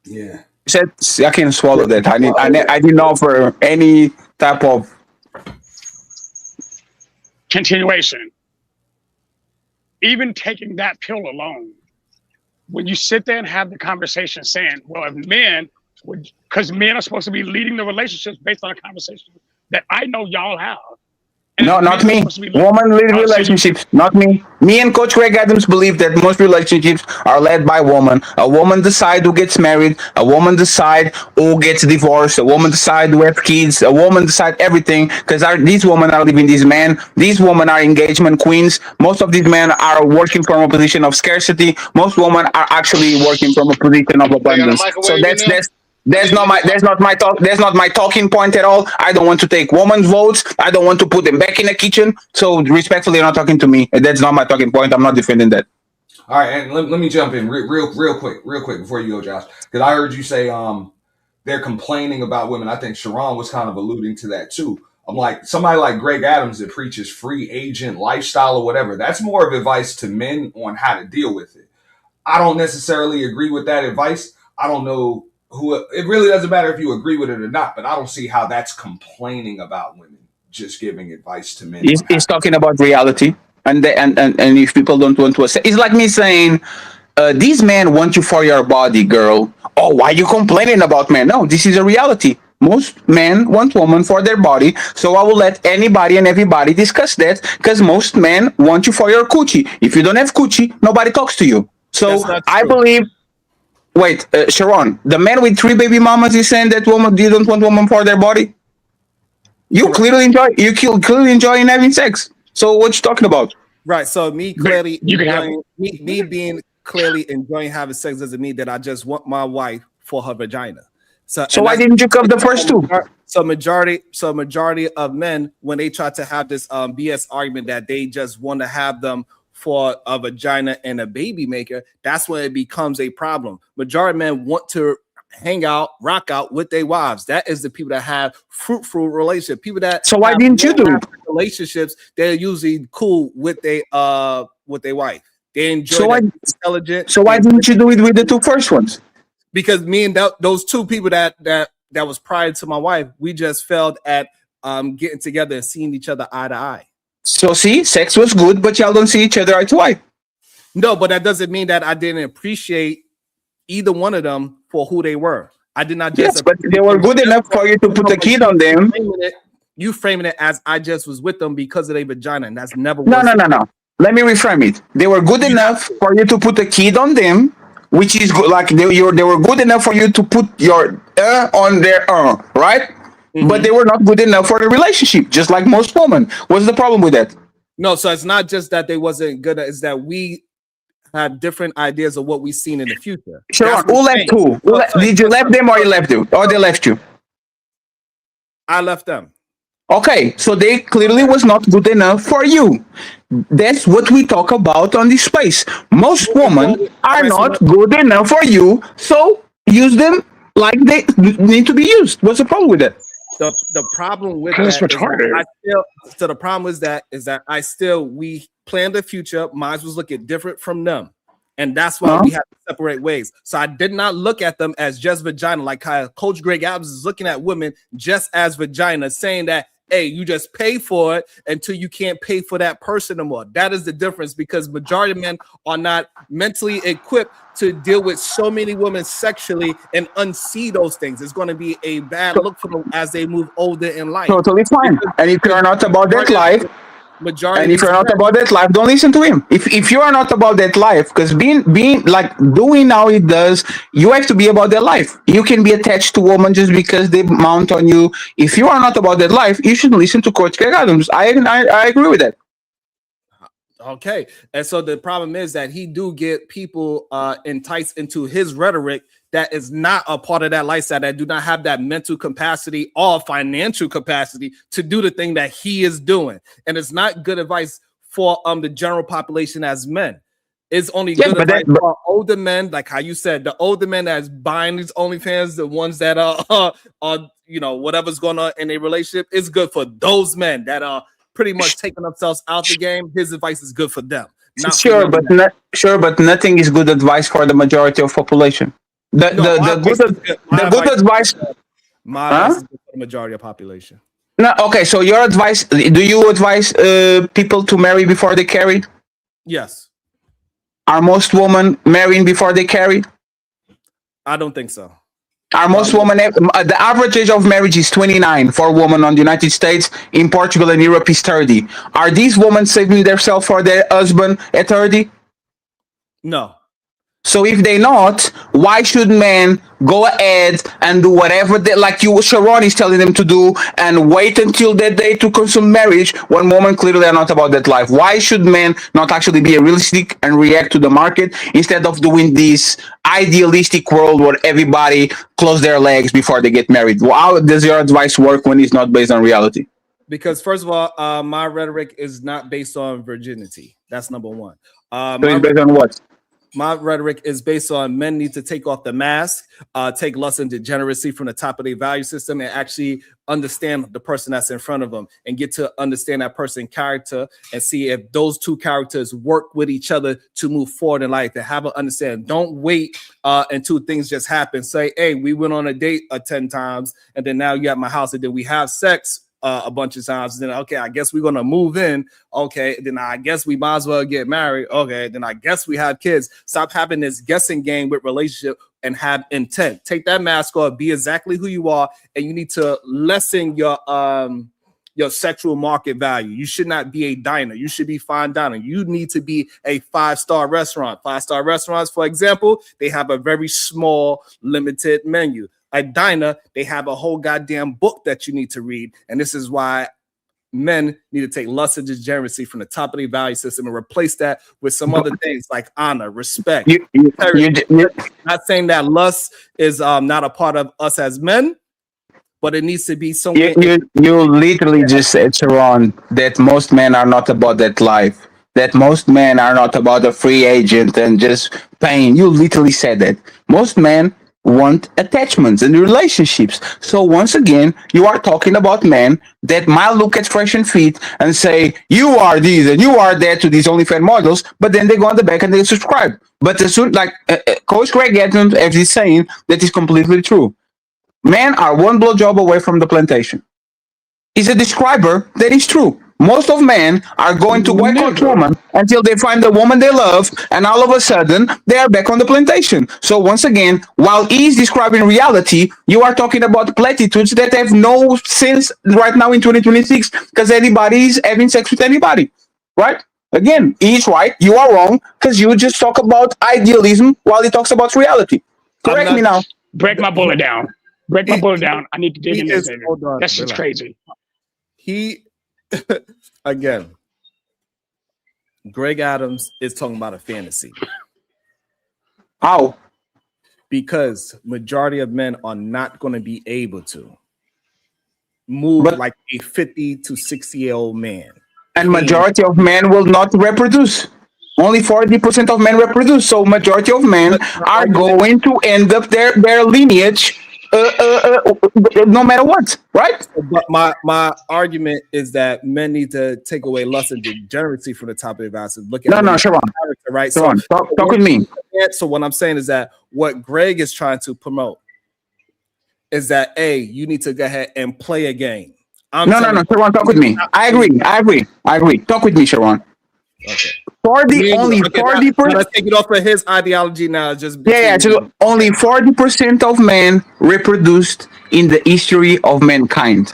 Speaker 12: Yeah.
Speaker 7: Said I can swallow that. I didn't offer any type of
Speaker 10: continuation. Even taking that pill alone, when you sit there and have the conversation saying, well, if men would, because men are supposed to be leading the relationships based on a conversation that I know y'all have. And
Speaker 7: no, not me. Woman lead relationships, not me. Me and Coach Greg Adams believe that most relationships are led by woman. A woman decide who gets married. A woman decide who gets divorced. A woman decide who has kids. A woman decide everything because these women are leaving these men. These women are engagement queens. Most of these men are working from a position of scarcity. Most women are actually working from a position of abundance. So that's not my talking point at all. I don't want to take women's votes. I don't want to put them back in the kitchen. So respectfully, you're not talking to me. That's not my talking point. I'm not defending that.
Speaker 12: All right, and let me jump in real quick before you go, Josh, because I heard you say they're complaining about women. I think Sharon was kind of alluding to that too. I'm like, somebody like Greg Adams that preaches free agent lifestyle or whatever. That's more of advice to men on how to deal with it. I don't necessarily agree with that advice. I don't know. It really doesn't matter if you agree with it or not, but I don't see how that's complaining about women just giving advice to men.
Speaker 7: He's talking about reality, and if people don't want to accept, it's like me saying, "These men want you for your body, girl." Oh, why are you complaining about men? No, this is a reality. Most men want women for their body, so I will let anybody and everybody discuss that because most men want you for your coochie. If you don't have coochie, nobody talks to you. So I believe. Wait, Sharon, the man with 3 baby mamas is saying that woman didn't want women for their body. You clearly enjoying having sex. So what you talking about?
Speaker 2: Right. So me clearly me being clearly enjoying having sex doesn't mean that I just want my wife for her vagina. So
Speaker 7: why didn't you cover the first two?
Speaker 2: So majority of men, when they try to have this BS argument that they just want to have them for a vagina and a baby maker, that's when it becomes a problem. Majority of men want to hang out, rock out with their wives. That is the people that have fruitful relationships. People that
Speaker 7: so why didn't you do
Speaker 2: relationships? They're usually cool with their wife. They enjoy intelligent.
Speaker 7: So why didn't you do it with the 2 first ones?
Speaker 2: Because me and those 2 people that was prior to my wife, we just failed at getting together and seeing each other eye to eye.
Speaker 7: So see, sex was good, but y'all don't see each other eye to eye.
Speaker 2: No, but that doesn't mean that I didn't appreciate either one of them for who they were. I did not just.
Speaker 7: Yes, but they were good enough for you to put a kid on them.
Speaker 2: You framing it as I just was with them because of their vagina, and that's never.
Speaker 7: No. Let me reframe it. They were good enough for you to put a kid on them, which is good. Like they were good enough for you to put your on their right? Mm-hmm. But they were not good enough for the relationship, just like most women. What's the problem with that?
Speaker 2: No, so it's not just that they wasn't good. It's that we have different ideas of what we've seen in the future.
Speaker 7: Sure. Who left who? Did you left them or you left them? Or they left you?
Speaker 2: I left them.
Speaker 7: Okay, so they clearly was not good enough for you. That's what we talk about on this space. Most women
Speaker 2: All
Speaker 7: are
Speaker 2: right, so
Speaker 7: not good enough for you, so use them like they need to be used. What's the problem with that?
Speaker 2: the problem with
Speaker 10: Because it's
Speaker 2: that is that
Speaker 10: retarded.
Speaker 2: I still so the problem is that I still we planned the future. Mine was looking different from them. And that's why
Speaker 7: Huh?
Speaker 2: we have to separate ways. So I did not look at them as just vagina, like how Coach Greg Adams is looking at women just as vagina, saying that, hey, you just pay for it until you can't pay for that person anymore. That is the difference, because majority of men are not mentally equipped to deal with so many women sexually and unsee those things. It's going to be a bad look for them as they move older in life.
Speaker 7: Totally fine. And if you're not about that life,
Speaker 2: majority
Speaker 7: and
Speaker 2: of
Speaker 7: if you're
Speaker 2: these
Speaker 7: not
Speaker 2: men,
Speaker 7: about that life, don't listen to him. If you are not about that life, because being like doing how it does, you have to be about that life. You can be attached to women just because they mount on you. If you are not about that life, you should listen to Coach Greg Adams. I agree with that.
Speaker 2: okay. And so the problem is that he do get people enticed into his rhetoric that is not a part of that lifestyle, that do not have that mental capacity or financial capacity to do the thing that he is doing. And it's not good advice for the general population as men. It's only good advice for older men, like how you said, the older men that's buying these OnlyFans, the ones that are whatever's going on in a relationship, is good for those men that are pretty much taking themselves out the game. His advice is good for them. Not
Speaker 7: Sure,
Speaker 2: for
Speaker 7: but nothing is good advice for the majority of population. The good advice.
Speaker 2: My advice is good for the majority of population.
Speaker 7: No, okay. So your advice? Do you advise people to marry before they carry?
Speaker 2: Yes.
Speaker 7: Are most women marrying before they carry?
Speaker 2: I don't think so.
Speaker 7: Are most women, the average age of marriage is 29 for women on the United States. In Portugal and Europe is 30. Are these women saving themselves for their husband at 30?
Speaker 2: No.
Speaker 7: So if they not, why should men go ahead and do whatever they, like you Sharon is telling them to do, and wait until that day to consume marriage when women clearly are not about that life? Why should men not actually be realistic and react to the market instead of doing this idealistic world where everybody close their legs before they get married? How does your advice work when it's not based on reality?
Speaker 2: Because first of all, my rhetoric is not based on virginity. That's number one.
Speaker 7: So it's based on what?
Speaker 2: My rhetoric is based on men need to take off the mask, take lust and degeneracy from the top of their value system, and actually understand the person that's in front of them and get to understand that person's character and see if those two characters work with each other to move forward in life, to have an understanding. Don't wait until things just happen. Say, hey, we went on a date 10 times, and then now you're at my house, and then we have sex a bunch of times. Then okay, I guess we're gonna move in. Okay, then I guess we might as well get married. Okay, then I guess we have kids. Stop having this guessing game with relationship and have intent. Take that mask off, be exactly who you are, and you need to lessen your sexual market value. You should not be a diner. You should be fine dining. You need to be a 5-star restaurant. 5-star restaurants, for example, they have a very small, limited menu. A diner, they have a whole goddamn book that you need to read. And this is why men need to take lust and degeneracy from the top of the value system and replace that with some other things like honor, respect. Not saying that lust is not a part of us as men, but it needs to be something.
Speaker 7: You literally just said, Sharon, that most men are not about that life. That most men are not about a free agent and just paying. You literally said that. Most men want attachments and relationships. So once again, you are talking about men that might look at Fresh and Fit and say, you are these and you are that to these OnlyFans models, but then they go on the back and they subscribe. But as soon, like Coach Greg Adams is saying, that is completely true. Men are one blowjob away from the plantation. Is a describer that is true. Most of men are going to boycott women until they find the woman they love, and all of a sudden they are back on the plantation. So once again, while he's describing reality, you are talking about platitudes that have no sense right now in 2026 because anybody is having sex with anybody, right? Again, he's right, you are wrong, because you just talk about idealism while he talks about reality. Correct me now.
Speaker 10: Break my bullet down. Break my bullet down. I need to dig in this. That's just crazy.
Speaker 2: He, again, Greg Adams is talking about a fantasy.
Speaker 7: How?
Speaker 2: Because majority of men are not going to be able to. move
Speaker 7: But
Speaker 2: like a 50 to 60-year-old man.
Speaker 7: and majority of men will not reproduce. Only 40% of men reproduce. So majority of men
Speaker 2: But my
Speaker 7: are
Speaker 2: argument,
Speaker 7: going to end up their lineage, no matter what, right?
Speaker 2: but my argument is that men need to take away lust and degeneracy from the top of their vows and look at
Speaker 7: No,
Speaker 2: women as
Speaker 7: Sharon,
Speaker 2: character, right?
Speaker 7: Sharon, talk with me.
Speaker 2: So what I'm saying is that what Greg is trying to promote is that you need to go ahead and play a game.
Speaker 7: No, Sharon, talk with me. I agree. Talk with me, Sharon.
Speaker 2: Okay.
Speaker 7: Only 40%.
Speaker 2: Let's take it off of his ideology now. Just
Speaker 7: So only 40% of men reproduced in the history of mankind.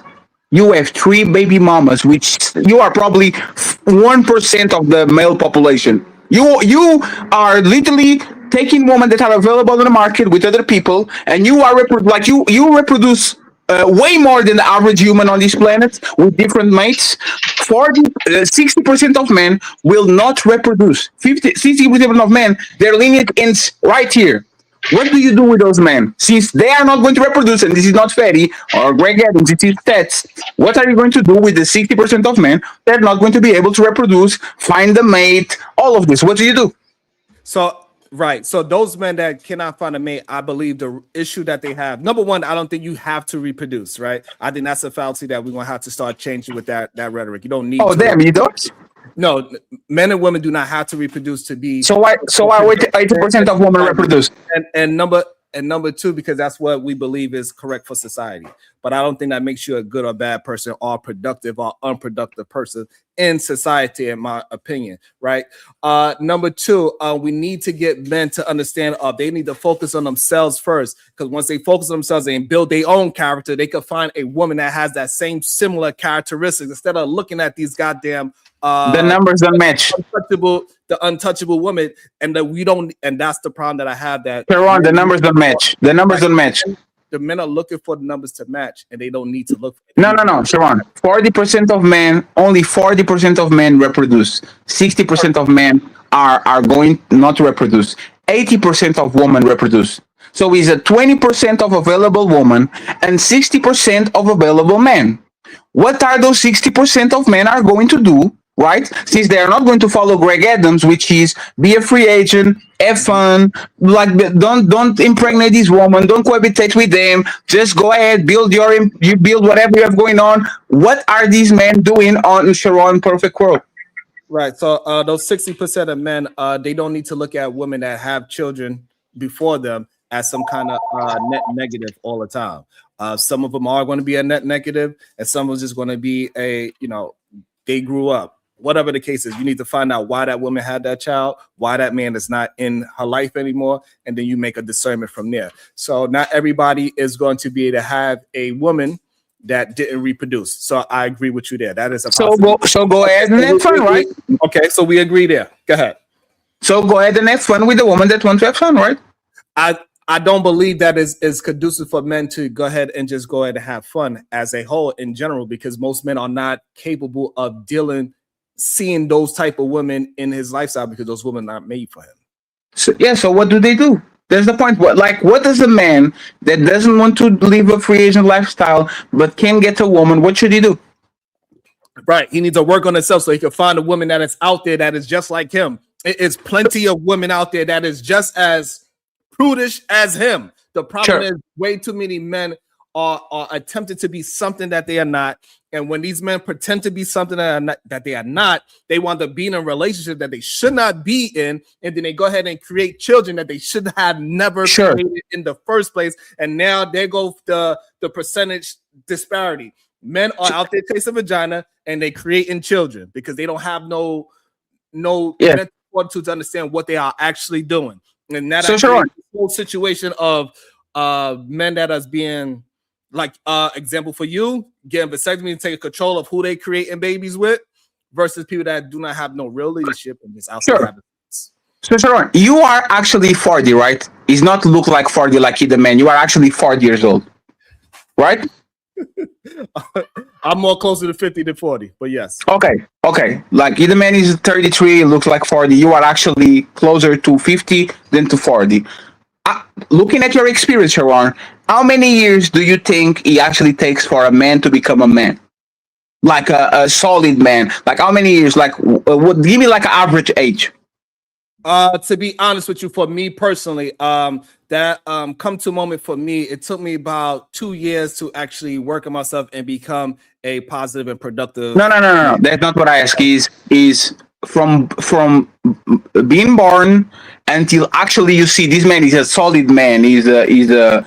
Speaker 7: You have 3 baby mamas, which you are probably 1% of the male population. You are literally taking women that are available in the market with other people, and you are you reproduce way more than the average human on this planet with different mates. 60% of men will not reproduce. 60% of men, their lineage ends right here. What do you do with those men? Since they are not going to reproduce, and this is not Fattby or Greg Adams, it is stats. What are you going to do with the 60% of men that are not going to be able to reproduce, find a mate, all of this? What do you do?
Speaker 2: So those men that cannot find a mate, I believe the issue that they have, number one, I don't think you have to reproduce, right? I think that's a fallacy that we're gonna have to start changing with that rhetoric. You don't need
Speaker 7: to. Damn, you don't?
Speaker 2: No, men and women do not have to reproduce to be.
Speaker 7: So why 80% of women reproduce?
Speaker 2: And number two, because that's what we believe is correct for society. But I don't think that makes you a good or bad person, or productive or unproductive person in society, in my opinion, right? Number two, we need to get men to understand they need to focus on themselves first, because once they focus on themselves and build their own character, they can find a woman that has that same similar characteristics instead of looking at these goddamn
Speaker 7: the numbers don't match.
Speaker 2: The untouchable woman, and that we don't, and that's the problem that I have. That
Speaker 7: the numbers don't match. The numbers don't match.
Speaker 2: The men are looking for the numbers to match, and they don't need to look.
Speaker 7: No, Sharon. 40% of men, only 40% of men reproduce. 60% of men are going not to reproduce. 80% of women reproduce. So it's a 20% of available women and 60% of available men. What are those 60% of men are going to do? Right? Since they are not going to follow Greg Adams, which is be a free agent, have fun, don't impregnate these women, don't cohabitate with them, just go ahead, build whatever you have going on. What are these men doing on Sharon Perfect World?
Speaker 2: Right. So those 60% of men, they don't need to look at women that have children before them as some kind of net negative all the time. Some of them are going to be a net negative, and some are just going to be they grew up. Whatever the case is, you need to find out why that woman had that child, why that man is not in her life anymore, and then you make a discernment from there. So not everybody is going to be able to have a woman that didn't reproduce. So I agree with you there. That is a
Speaker 7: so go ahead and have fun, right?
Speaker 2: Okay, so we agree there. Go ahead.
Speaker 7: So go ahead and have fun with the woman that wants to have fun, right?
Speaker 2: I don't believe that is conducive for men to go ahead and have fun as a whole in general, because most men are not capable of seeing those type of women in his lifestyle, because those women are not made for him.
Speaker 7: So what do they do? That's the point. What does a man that doesn't want to live a free agent lifestyle but can get a woman, what should he do?
Speaker 2: Right. He needs to work on himself so he can find a woman that is out there that is just like him. It is plenty of women out there that is just as prudish as him. The problem is way too many men are attempting to be something that they are not. And when these men pretend to be something that they are not, they want to be in a relationship that they should not be in, and then they go ahead and create children that they should have never created in the first place. And now there goes the percentage disparity. Men are out there chasing vagina, and they creating children because they don't have no mental fortitude to understand what they are actually doing. And that whole situation of men that is being example for you, getting vasectomy and taking control of who they creating babies with, versus people that do not have no real leadership and just outside.
Speaker 7: So Sharon, you are actually 40, right? It's not look like 40 like the man. You are actually 40 years old, right?
Speaker 2: I'm more closer to 50 than 40, but yes.
Speaker 7: Okay. Like the man is 33, looks like 40. You are actually closer to 50 than to 40. looking at your experience, Sharon, how many years do you think it actually takes for a man to become a man? Like a solid man. Like how many years? Like, give me like an average age.
Speaker 2: To be honest with you, for me personally, that come to moment for me, it took me about 2 years to actually work on myself and become a positive and productive.
Speaker 7: No. That's not what I ask. Is from being born until actually you see this man is a solid man. He's a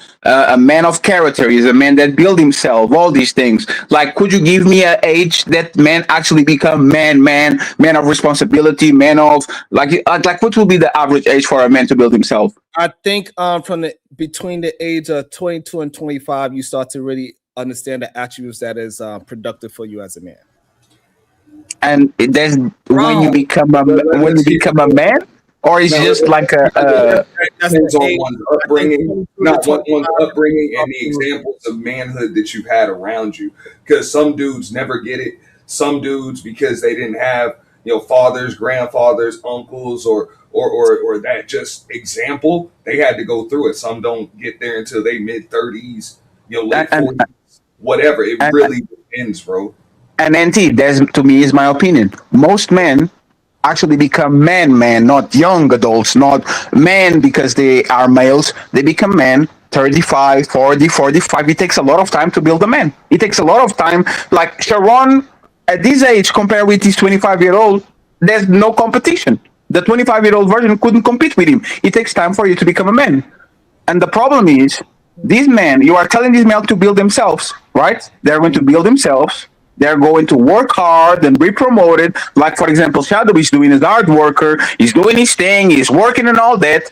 Speaker 7: man of character. He's a man that built himself. All these things. Like, could you give me an age that man actually become man of responsibility, man of like what will be the average age for a man to build himself?
Speaker 2: I think from between the age of 22 and 25, you start to really understand the attributes that is productive for you as a man.
Speaker 7: And that's when you become a man, or is just like
Speaker 12: depends on one's upbringing, not one's upbringing and the examples of manhood that you've had around you. Because some dudes never get it. Some dudes, because they didn't have fathers, grandfathers, uncles, or that just example, they had to go through it. Some don't get there until they mid-30s, late 40s, whatever. It really depends, bro.
Speaker 7: And NT, that's to me is my opinion. Most men actually become man, not young adults, not men because they are males. They become men 35, 40, 45. It takes a lot of time to build a man. It takes a lot of time. Like Sharon, at this age, compared with his 25-year-old, there's no competition. The 25-year-old version couldn't compete with him. It takes time for you to become a man. And the problem is, these men, you are telling these men to build themselves, right? They're going to build themselves. They're going to work hard and be promoted. Like, for example, Shadow is doing his hard worker. He's doing his thing. He's working and all that.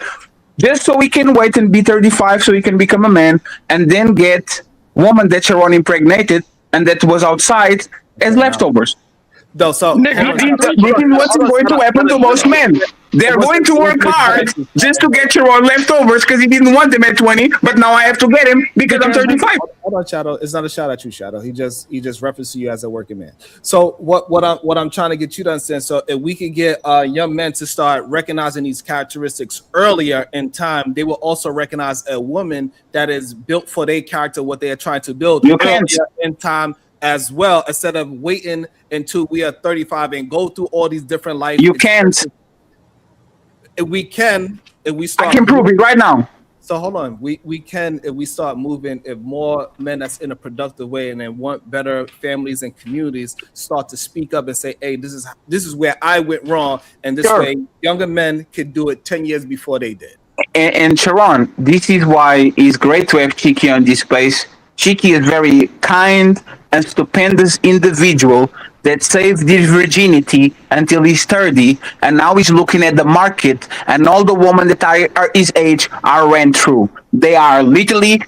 Speaker 7: Just so he can wait and be 35 so he can become a man and then get woman that Sharon impregnated and that was outside as leftovers.
Speaker 2: No, so
Speaker 7: this is what's going to happen to most men. They're going to work hard just to get your own leftovers because he didn't want them at 20, but now I have to get him because I'm 35.
Speaker 2: Hold on, Shadow. It's not a shout at you, Shadow. He just referenced to you as a working man. So what I'm trying to get you to understand. So if we can get young men to start recognizing these characteristics earlier in time, they will also recognize a woman that is built for their character, what they are trying to build in time as well, instead of waiting until we are 35 and go through all these different life.
Speaker 7: You can't.
Speaker 2: We can if we start.
Speaker 7: I can prove it right now.
Speaker 2: So hold on, we can if we start moving. If more men that's in a productive way and then want better families and communities start to speak up and say, "Hey, this is where I went wrong," and this way younger men could do it 10 years before they did.
Speaker 7: And Sharon, this is why it's great to have Chiki on this place. Chiki is very kind and stupendous individual that saved his virginity until he's 30, and now he's looking at the market, and all the women that are his age are ran through. They are literally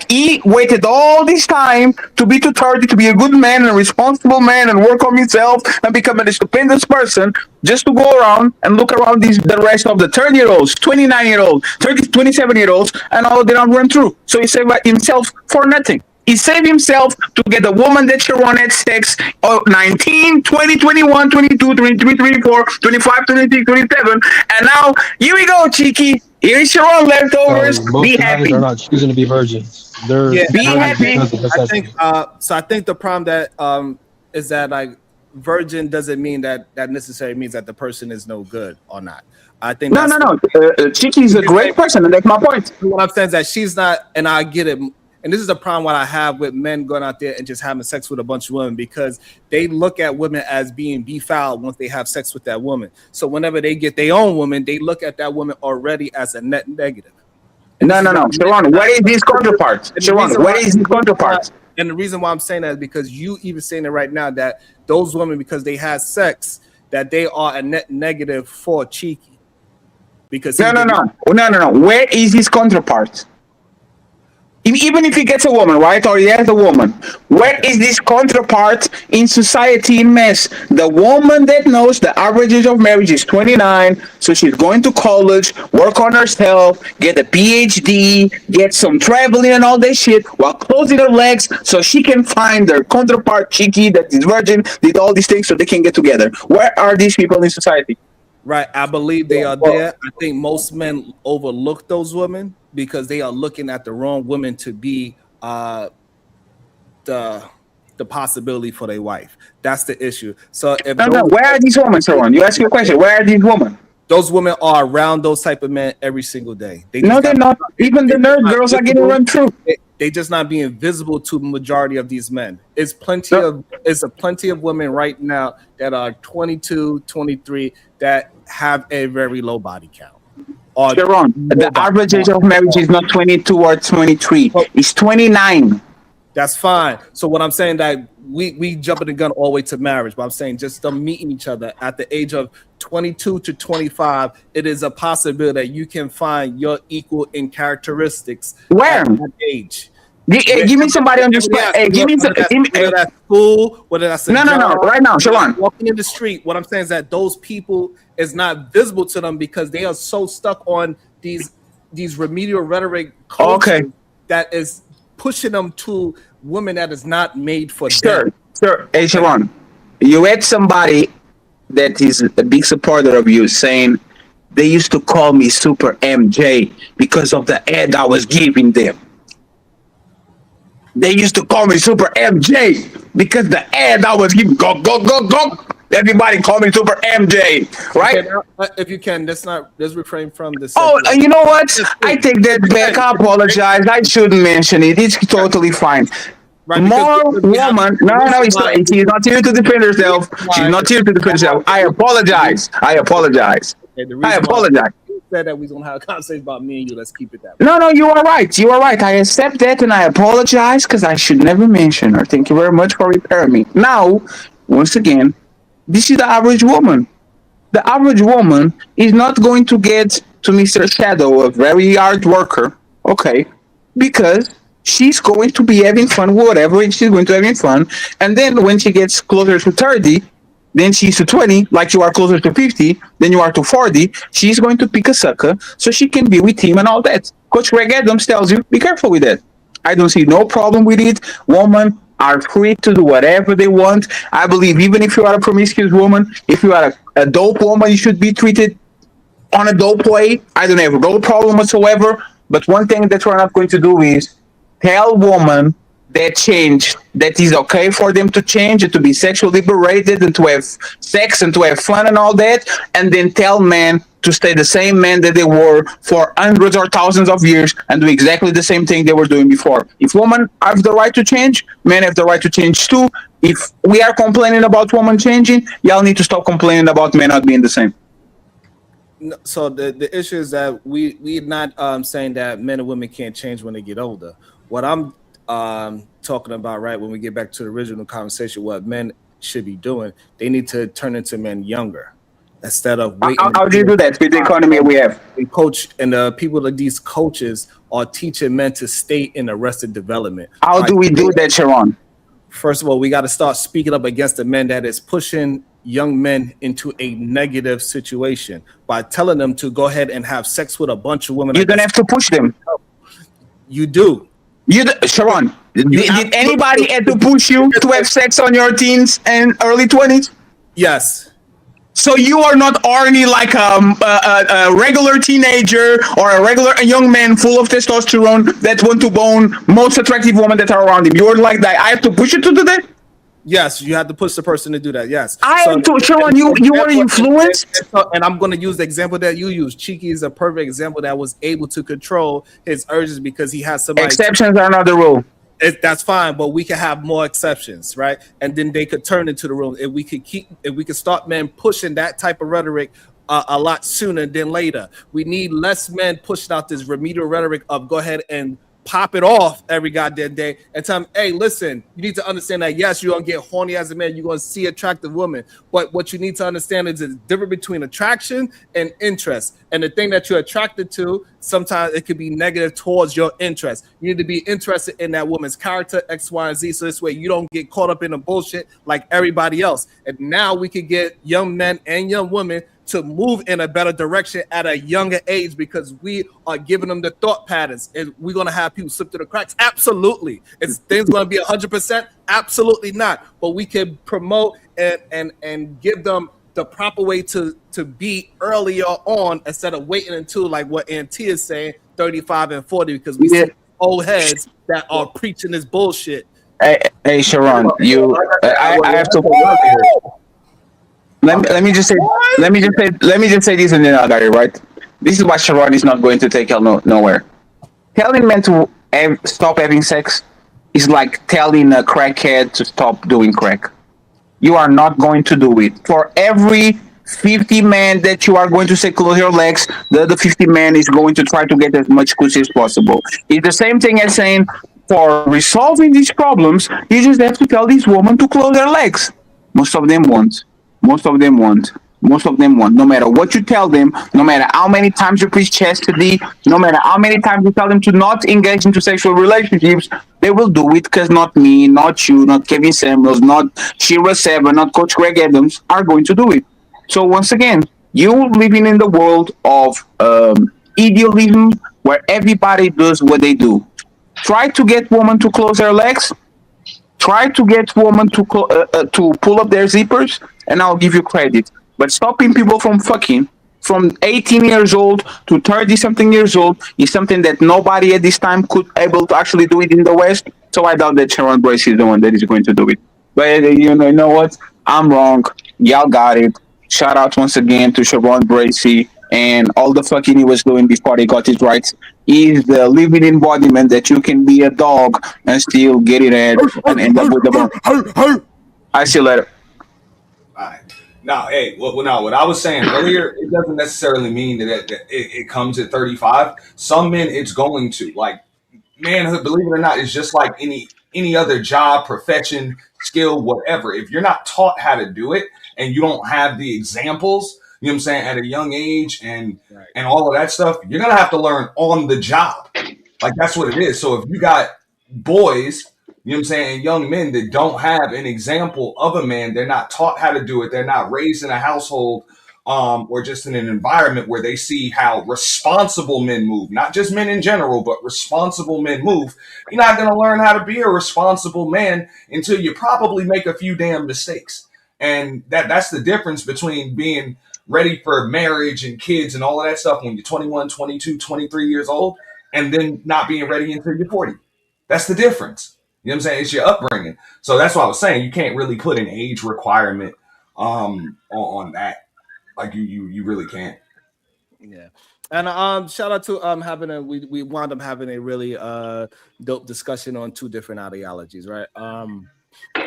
Speaker 7: he waited all this time to be to 30 to be a good man and a responsible man and work on himself and become a stupendous person, just to go around and look around the rest of the 30-year-olds, 29-year-olds, 27-year-olds, and all they don't run through. So he saved himself for nothing. He saved himself to get a woman that Sharon had sex 19, 20, 21, 22, 23, 24, 25, 26, 27. And now, here we go, Chiki. Here's Sharon leftovers. Be happy.
Speaker 11: They're not choosing to be virgins. They're
Speaker 7: be happy.
Speaker 2: I think the problem that is that like virgin doesn't mean that necessarily means that the person is no good or not. I think
Speaker 7: no. Chiki is a great person, and that's my point.
Speaker 2: What I'm saying is that she's not, and I get it. And this is the problem what I have with men going out there and just having sex with a bunch of women, because they look at women as being befouled once they have sex with that woman. So whenever they get their own woman, they look at that woman already as a net negative.
Speaker 7: No. Sharon, what is this counterpart? Sharon, what is this counterpart?
Speaker 2: And the reason why I'm saying that is because you even saying it right now that those women, because they had sex, that they are a net negative for Chiki. Because
Speaker 7: no. Where is his counterpart? Even if he gets a woman, right, or he has a woman, where is this counterpart in society in mass? The woman that knows the average age of marriage is 29, so she's going to college, work on herself, get a PhD, get some traveling and all that shit, while closing her legs so she can find their counterpart, Chiki, that is virgin, did all these things so they can get together. Where are these people in society?
Speaker 2: Right. I believe they are there. I think most men overlook those women because they are looking at the wrong women to be the possibility for their wife. That's the issue. So if
Speaker 7: No, where are these women, Sharon? You ask your question. Where are these women?
Speaker 2: those women are around those type of men every single day.
Speaker 7: No, they're not. Even the nerd girls are getting run through.
Speaker 2: They just not being visible to the majority of these men. It's a plenty of women right now that are 22, 23 that have a very low body count.
Speaker 7: Sharon, the average age of marriage is not 22 or 23. It's 29.
Speaker 2: That's fine. So what I'm saying that we jumping the gun all the way to marriage, but I'm saying just them meeting each other at the age of 22 to 25, it is a possibility that you can find your equal in characteristics.
Speaker 7: Where?
Speaker 2: At that age.
Speaker 7: Give me somebody on the spot. Hey, give me some.
Speaker 2: Whether that's school, whether that's
Speaker 7: no, right now, Sharon.
Speaker 2: Walking in the street. What I'm saying is that those people is not visible to them because they are so stuck on these remedial rhetoric culture that is pushing them to women that is not made for them.
Speaker 7: Sure. Hey, Sharon, you had somebody that is a big supporter of you saying they used to call me Super MJ because of the ad I was giving them. They used to call me Super MJ because the ad I was giving. Go. Everybody call me Super MJ, right?
Speaker 2: Okay, if you can, let's refrain from this.
Speaker 7: Oh, you know what? I take that back. I apologize. I shouldn't mention it. It's totally fine.
Speaker 2: Right,
Speaker 7: more woman. No, she's not here to defend herself. She's not here to defend herself. I apologize.
Speaker 2: Okay,
Speaker 7: I apologize.
Speaker 2: Said that we don't have a conversation about me and you. Let's keep it that way.
Speaker 7: No, you are right. I accept that and I apologize because I should never mention her. Thank you very much for repairing me. Now, once again, this is the average woman. The average woman is not going to get to Mr. Shadow, a very hard worker, okay, because she's going to be having fun with whatever she's going to having fun. And then when she gets closer to 30, then she's to 20, like you are closer to 50, then you are to 40, she's going to pick a sucker so she can be with him and all that. Coach Greg Adams tells you, be careful with that. I don't see no problem with it. Women are free to do whatever they want. I believe even if you are a promiscuous woman, if you are a dope woman, you should be treated on a dope way. I don't have no problem whatsoever. But one thing that we're not going to do is tell women that is okay for them to change and to be sexually liberated and to have sex and to have fun and all that, and then tell men to stay the same men that they were for hundreds or thousands of years and do exactly the same thing they were doing before. If women have the right to change, men have the right to change too. If we are complaining about women changing, y'all need to stop complaining about men not being the same.
Speaker 2: So the issue is that we're not saying that men and women can't change when they get older. What I'm talking about, right, when we get back to the original conversation, what men should be doing, they need to turn into men younger instead of waiting.
Speaker 7: How do you do that with the economy we have?
Speaker 2: Coach and the people like these coaches are teaching men to stay in arrested development.
Speaker 7: How do we do that, Sharon?
Speaker 2: First of all, we got to start speaking up against the men that is pushing young men into a negative situation by telling them to go ahead and have sex with a bunch of women.
Speaker 7: You don't have to push them.
Speaker 2: You do.
Speaker 7: Sharon, did anybody have to push you to have sex on your teens and early 20s?
Speaker 2: Yes.
Speaker 7: So you are not horny like a regular teenager or a regular young man full of testosterone that want to bone most attractive women that are around him. You are like that. I have to push you to do that?
Speaker 2: Yes, you have to push the person to do that. Yes.
Speaker 7: Sharon, you were influenced.
Speaker 2: And I'm going to use the example that you use. Cheeky is a perfect example that was able to control his urges because he has somebody.
Speaker 7: Exceptions are not the rule.
Speaker 2: That's fine, but we can have more exceptions, right? And then they could turn into the rule. If we could start men pushing that type of rhetoric a lot sooner than later. We need less men pushing out this remedial rhetoric of go ahead and pop it off every goddamn day and tell them, hey, listen, you need to understand that, yes, you're going to get horny as a man. You're going to see attractive women. But what you need to understand is the difference between attraction and interest. And the thing that you're attracted to, sometimes it could be negative towards your interest. You need to be interested in that woman's character, X, Y, and Z. So this way you don't get caught up in the bullshit like everybody else. And now we could get young men and young women to move in a better direction at a younger age because we are giving them the thought patterns. And we're going to have people slip through the cracks? Absolutely. Is things going to be 100%? Absolutely not. But we can promote and give them the proper way to be earlier on instead of waiting until like what Auntie is saying, 35 and 40, because we see old heads that are preaching this bullshit.
Speaker 7: Hey, Sharon, I have to. Let me just say this, and then I got it right. This is why Sharon is not going to take hell nowhere. Telling men to stop having sex is like telling a crackhead to stop doing crack. You are not going to do it. For every 50 men that you are going to say close your legs, the other 50 men is going to try to get as much pussy as possible. It's the same thing as saying, for resolving these problems, you just have to tell this woman to close her legs. Most of them won't. Most of them won't. Most of them won't. No matter what you tell them, no matter how many times you preach chastity, no matter how many times you tell them to not engage into sexual relationships, they will do it because not me, not you, not Kevin Samuels, not Shira Seven, not Coach Greg Adams are going to do it. So once again, you living in the world of idealism where everybody does what they do. Try to get women to close their legs. Try to get women to pull up their zippers, and I'll give you credit. But stopping people from fucking from 18 years old to 30-something years old is something that nobody at this time could able to actually do it in the West. So I doubt that Sharon Brace is the one that is going to do it. But you know what? I'm wrong. Y'all got it. Shout out once again to Sharon Bracy and all the fucking he was doing before he got his rights. He's the living embodiment that you can be a dog and still get it at and end up with the bone. I see you later.
Speaker 12: All right. Now, hey, what I was saying earlier, it doesn't necessarily mean that it comes at 35. Some men, it's going to. Like, manhood, believe it or not, is just like any other job, profession, skill, whatever. If you're not taught how to do it and you don't have the examples, you know what I'm saying, at a young age and all of that stuff, you're going to have to learn on the job. Like, that's what it is. So if you got boys, you know what I'm saying, young men that don't have an example of a man, they're not taught how to do it, they're not raised in a household or just in an environment where they see how responsible men move, not just men in general, but responsible men move, you're not going to learn how to be a responsible man until you probably make a few damn mistakes. And that's the difference between being ready for marriage and kids and all of that stuff when you're 21, 22, 23 years old, and then not being ready until you're 40. That's the difference. You know what I'm saying? It's your upbringing. So that's what I was saying. You can't really put an age requirement on that. Like you really can't.
Speaker 2: Yeah. And shout out to we wound up having a really dope discussion on two different ideologies, right?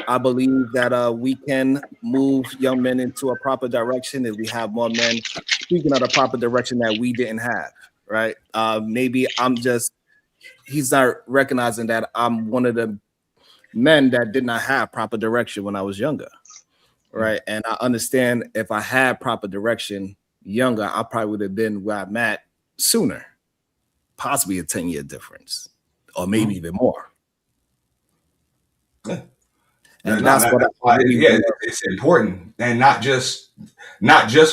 Speaker 2: I believe that we can move young men into a proper direction if we have more men speaking of the proper direction that we didn't have, right? Maybe he's not recognizing that I'm one of the men that did not have proper direction when I was younger, right? And I understand if I had proper direction younger, I probably would have been where I'm at sooner, possibly a 10-year difference, or maybe even more.
Speaker 12: Yeah.
Speaker 2: And that's why
Speaker 12: it's important, and not just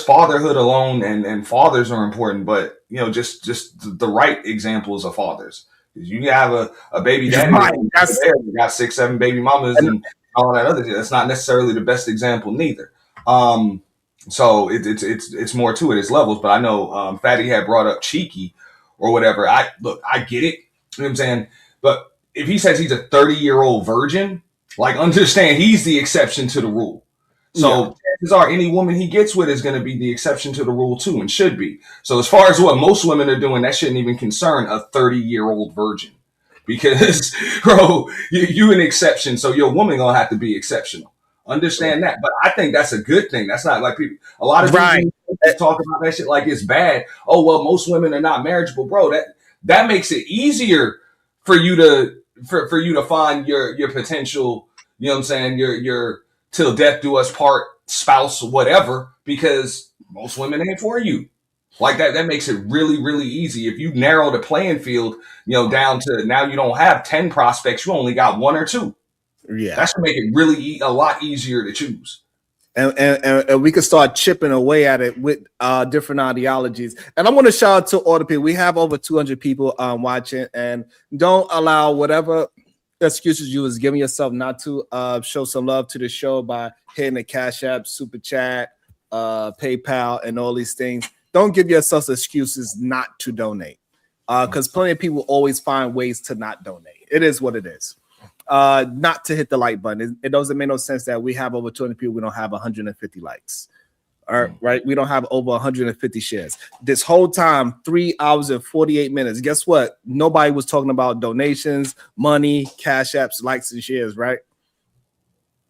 Speaker 12: fatherhood alone, and fathers are important, but just the right examples of fathers. You have a baby daddy, you got 6, 7 baby mamas, and all that other. That's not necessarily the best example, neither. So it's more to it. It's levels. But I know Fatty had brought up cheeky or whatever. I get it. You know what I'm saying? But if he says he's a 30-year-old virgin, like, understand he's the exception to the rule. So chances are any woman he gets with is going to be the exception to the rule too, and should be. So as far as what most women are doing, that shouldn't even concern a 30-year-old virgin, because bro, you an exception. So your woman gonna have to be exceptional. Understand that. But I think that's a good thing. That's not like people. A lot of people talk about that shit like it's bad. Oh well, most women are not marriageable, bro. That makes it easier for you to find your potential. You know what I'm saying? Your till death do us part spouse, whatever, because most women ain't for you. Like that makes it really, really easy. If you narrow the playing field, down to now you don't have 10 prospects, you only got 1 or 2.
Speaker 2: Yeah.
Speaker 12: That should make it really a lot easier to choose.
Speaker 2: And we can start chipping away at it with different ideologies. And I want to shout out to all the people. We have over 200 people watching, and don't allow whatever excuses you was giving yourself not to show some love to the show by hitting the Cash App, Super Chat, PayPal, and all these things. Don't give yourselves excuses not to donate, because plenty of people always find ways to not donate. It is what it is. Not to hit the like button. It doesn't make no sense that we have over 200 people. We don't have 150 likes. All right, we don't have over 150 shares. This whole time, 3 hours and 48 minutes. Guess what? Nobody was talking about donations, money, cash apps, likes, and shares, right?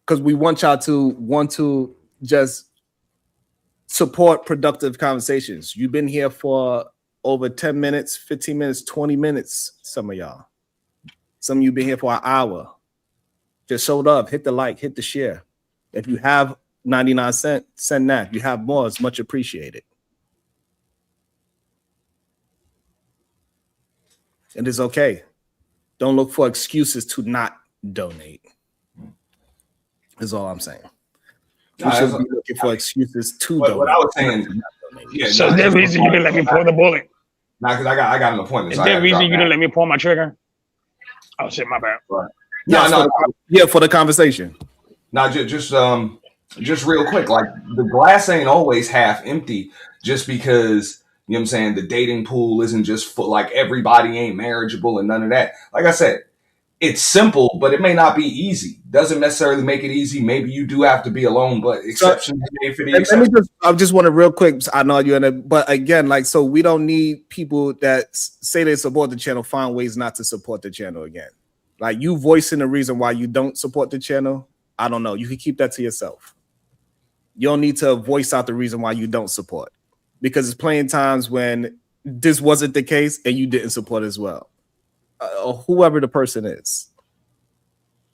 Speaker 2: Because we want y'all to just support productive conversations. You've been here for over 10 minutes, 15 minutes, 20 minutes. Some of y'all. Some of you been here for an hour. Just showed up. Hit the like, hit the share. If you have 99 cents, send that. If you have more, it's much appreciated. And it's okay. Don't look for excuses to not donate. Is all I'm saying. You should be looking for excuses to donate.
Speaker 12: What I was saying,
Speaker 10: so is there a reason you didn't let me pull the bullet?
Speaker 12: Nah, because I got an appointment.
Speaker 10: Is there a reason you didn't let me pull my trigger? Oh shit, my bad.
Speaker 12: Right.
Speaker 2: For the conversation.
Speaker 12: Now, just real quick, like the glass ain't always half empty. Just because, you know what I'm saying, the dating pool isn't just full, like everybody ain't marriageable and none of that. Like I said, it's simple, but it may not be easy. Doesn't necessarily make it easy. Maybe you do have to be alone, but exceptions made for the exception.
Speaker 2: I just want to real quick. I know you're in it, but again, like, so we don't need people that say they support the channel find ways not to support the channel again. Like, you voicing the reason why you don't support the channel. I don't know. You can keep that to yourself. You don't need to voice out the reason why you don't support, because it's plenty of times when this wasn't the case and you didn't support as well. Whoever the person is,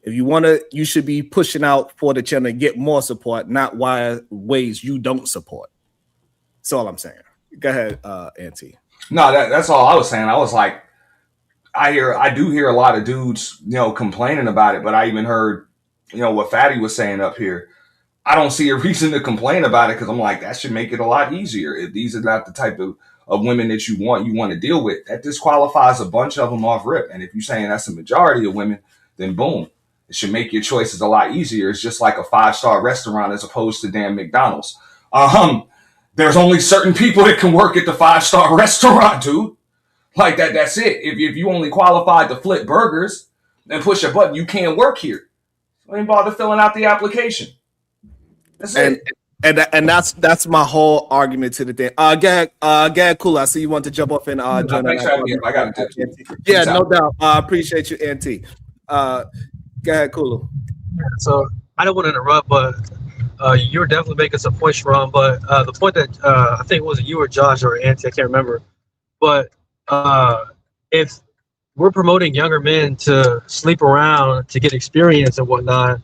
Speaker 2: if you want to, you should be pushing out for the channel to get more support, not why ways you don't support. That's all I'm saying. Go ahead, Auntie.
Speaker 12: No, that's all I was saying. I was like, I do hear a lot of dudes, complaining about it, but I even heard, what Fattby was saying up here. I don't see a reason to complain about it, because I'm like, that should make it a lot easier. If these are not the type of women that you want to deal with, that disqualifies a bunch of them off rip. And if you're saying that's a majority of women, then boom, it should make your choices a lot easier. It's just like a 5-star restaurant as opposed to damn McDonald's. There's only certain people that can work at the 5-star restaurant, dude. Like that. That's it. If you only qualified to flip burgers and push a button, you can't work here. So ain't bother filling out the application. That's it.
Speaker 2: And that's my whole argument to the thing. Gag, cool. I see you want to jump off and join.
Speaker 12: Thanks for having me. I got it.
Speaker 2: Yeah, no doubt. I appreciate you, Auntie. Go ahead, Kulu.
Speaker 5: So I don't want to interrupt, but you were definitely making some points, Sharon. But the point that I think it was you or Josh or Auntie, I can't remember. But if we're promoting younger men to sleep around to get experience and whatnot,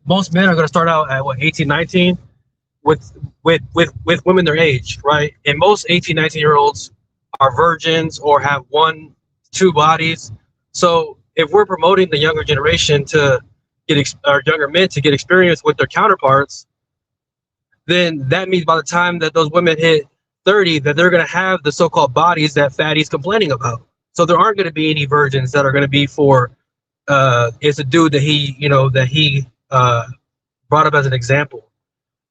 Speaker 5: most men are going to start out at 18, 19 with women their age, right? And most 18, 19-year-olds are virgins or have 1-2 bodies. So if we're promoting the younger generation to get younger men to get experience with their counterparts, then that means by the time that those women hit 30, that they're going to have the so-called bodies that Fatty's complaining about. So there aren't going to be any virgins that are going to be for it's a dude that he brought up as an example,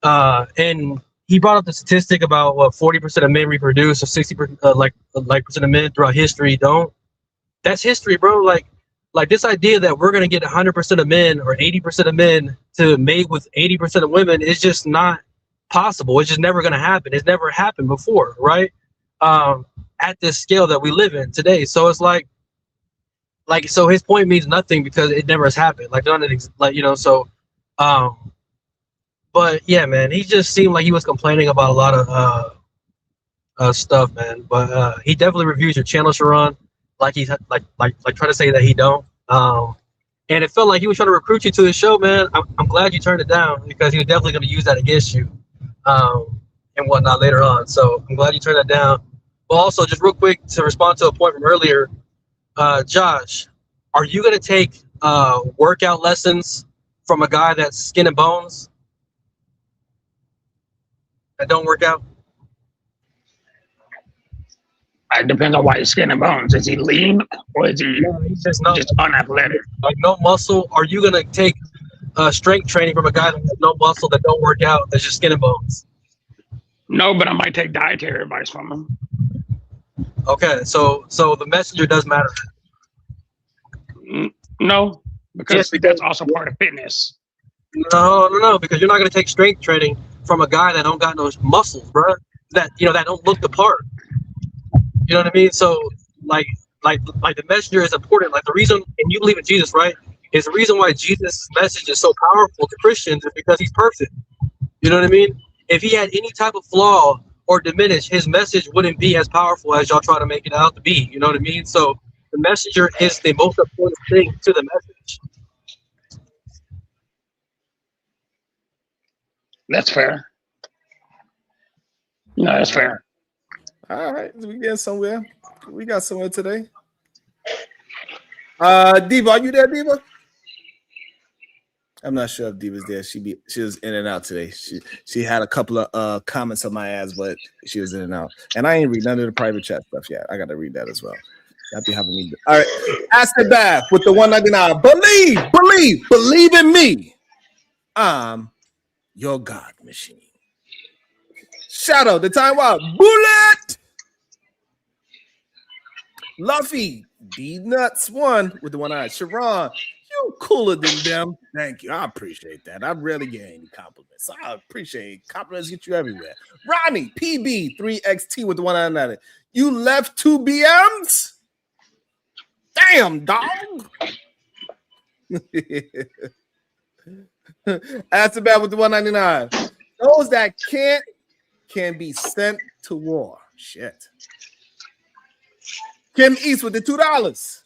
Speaker 5: and he brought up the statistic about 40% of men reproduce, or 60% like percent of men throughout history don't. That's history, bro. Like this idea that we're gonna get 100% of men or 80% of men to mate with 80% of women is just not possible. It's just never gonna happen. It's never happened before, right? At this scale that we live in today. So it's like so his point means nothing because it never has happened. But yeah, man, he just seemed like he was complaining about a lot of stuff, man. But he definitely reviews your channel, Sharon, like he's like trying to say that he don't. And it felt like he was trying to recruit you to the show, man. I'm glad you turned it down, because he was definitely going to use that against you and whatnot later on. So I'm glad you turned that down. But also, just real quick to respond to a point from earlier. Josh, are you going to take workout lessons from a guy that's skin and bones that don't work out?
Speaker 10: It depends on why he's skin and bones. Is he lean or is he
Speaker 5: he's just
Speaker 10: unathletic?
Speaker 5: Like no muscle? Are you going to take strength training from a guy that has no muscle, that don't work out, that's just skin and bones?
Speaker 10: No, but I might take dietary advice from him.
Speaker 5: Okay, so the messenger does matter.
Speaker 10: No, because
Speaker 5: Yes,
Speaker 10: that's also part of fitness.
Speaker 5: No, because you're not going to take strength training from a guy that don't got no muscles, bro. That that don't look the part. You know what I mean? So like the messenger is important. Like the reason, and you believe in Jesus, right? Is the reason why Jesus' message is so powerful to Christians is because he's perfect. You know what I mean? If he had any type of flaw or diminish, his message wouldn't be as powerful as y'all try to make it out to be. You know what I mean? So the messenger is the most important thing to the message.
Speaker 10: That's fair. No, that's fair.
Speaker 2: All right, we get somewhere. We got somewhere today. Diva, are you there, Diva? I'm not sure if Diva's there. She was in and out today. She had a couple of comments on my ass, but she was in and out. And I ain't read none of the private chat stuff yet. I got to read that as well. Y'all be having me. All right, Acid Bath with the 199. Believe in me. I'm your God machine. Shadow, the time wild. Bullet. Luffy, D Nuts 1 with the one eye. Sharon, you cooler than them. Thank you. I appreciate that. I rarely get any compliments. I appreciate compliments get you everywhere. Ronnie, PB 3XT with the 199. You left 2 BMs? Damn, dog. That's about with the 199. Those that can't can be sent to war. Shit. Kim East with the $2.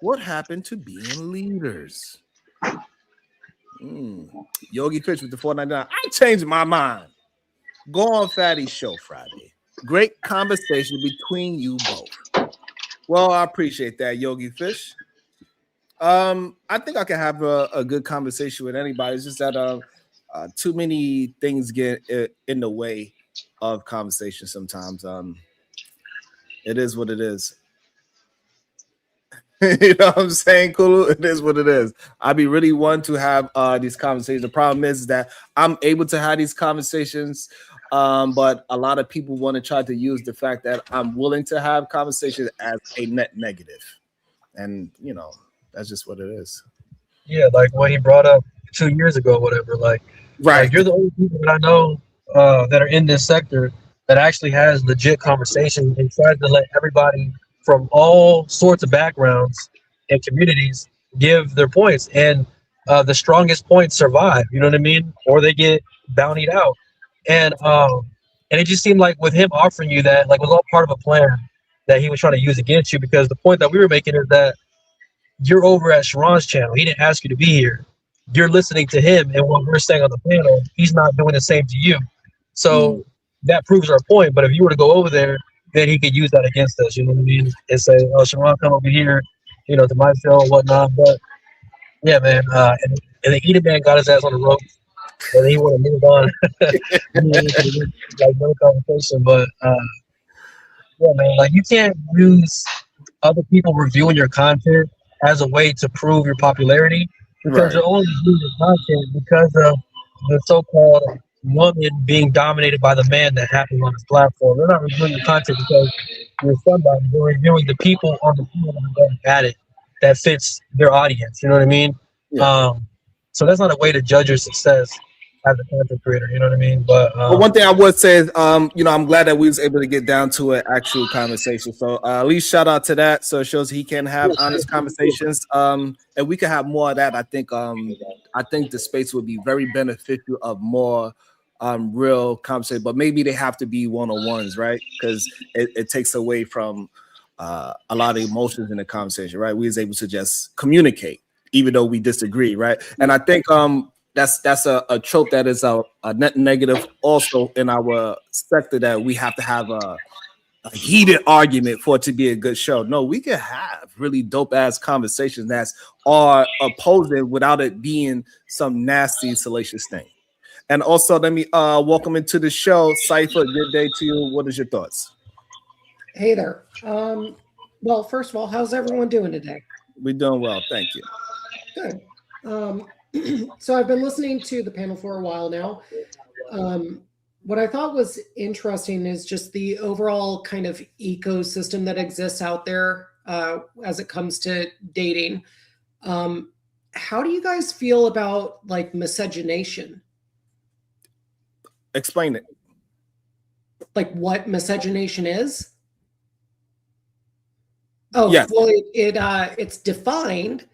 Speaker 2: What happened to being leaders? Yogi Fish with the $4.99. I changed my mind. Go on Fatty's show Friday. Great conversation between you both. Well, I appreciate that, Yogi Fish. I think I can have a good conversation with anybody. It's just that too many things get in the way of conversation sometimes. It is what it is. You know what I'm saying, Kulu? It is what it is. I'd be really one to have these conversations. The problem is that I'm able to have these conversations, but a lot of people want to try to use the fact that I'm willing to have conversations as a net negative. And, you know, that's just what it is.
Speaker 5: Yeah, like what he brought up 2 years ago, whatever. Like,
Speaker 2: right.
Speaker 5: Like you're the only people that I know that are in this sector that actually has legit conversation and tries to let everybody from all sorts of backgrounds and communities give their points. And the strongest points survive, you know what I mean? Or they get bountied out. And it just seemed like with him offering you that, like, was all part of a plan that he was trying to use against you, because the point that we were making is that you're over at Sharon's channel. He didn't ask you to be here. You're listening to him, and what we're saying on the panel, he's not doing the same to you. So that proves our point. But if you were to go over there, then he could use that against us, you know what I mean? And say, oh, Sharon, come over here, you know, to my show and whatnot. But yeah, man, and the Edom man got his ass on the rope, and he would have moved on. Like, no conversation. But yeah, man, like, you can't use other people reviewing your content as a way to prove your popularity, because you're only using content because of the so-called woman being dominated by the man that happens on this platform. They're not reviewing your content because you're somebody. They're reviewing the people on the team that are at it that fits their audience. You know what I mean?
Speaker 2: Yeah.
Speaker 5: So that's not a way to judge your success as a content creator. You know what I mean? But
Speaker 2: one thing I would say is, you know, I'm glad that we was able to get down to an actual conversation. So at least shout out to that. So it shows he can have honest conversations. And we can have more of that. I think the space would be very beneficial of more real conversation, but maybe they have to be one-on-ones, right? Because it takes away from a lot of emotions in the conversation, right? We was able to just communicate, even though we disagree, right? And I think that's a trope that is a net negative also in our sector, that we have to have a heated argument for it to be a good show. No, we can have really dope ass conversations that's are opposing without it being some nasty salacious thing. And also, let me welcome into the show, Cypher. Good day to you. What is your thoughts?
Speaker 14: Hey there. Well, first of all, how's everyone doing today?
Speaker 2: We're doing well, thank you.
Speaker 14: Good. So I've been listening to the panel for a while now. What I thought was interesting is just the overall kind of ecosystem that exists out there as it comes to dating. How do you guys feel about like miscegenation?
Speaker 2: Explain it.
Speaker 14: Like what miscegenation is? Oh,
Speaker 2: Yes.
Speaker 14: well, it's defined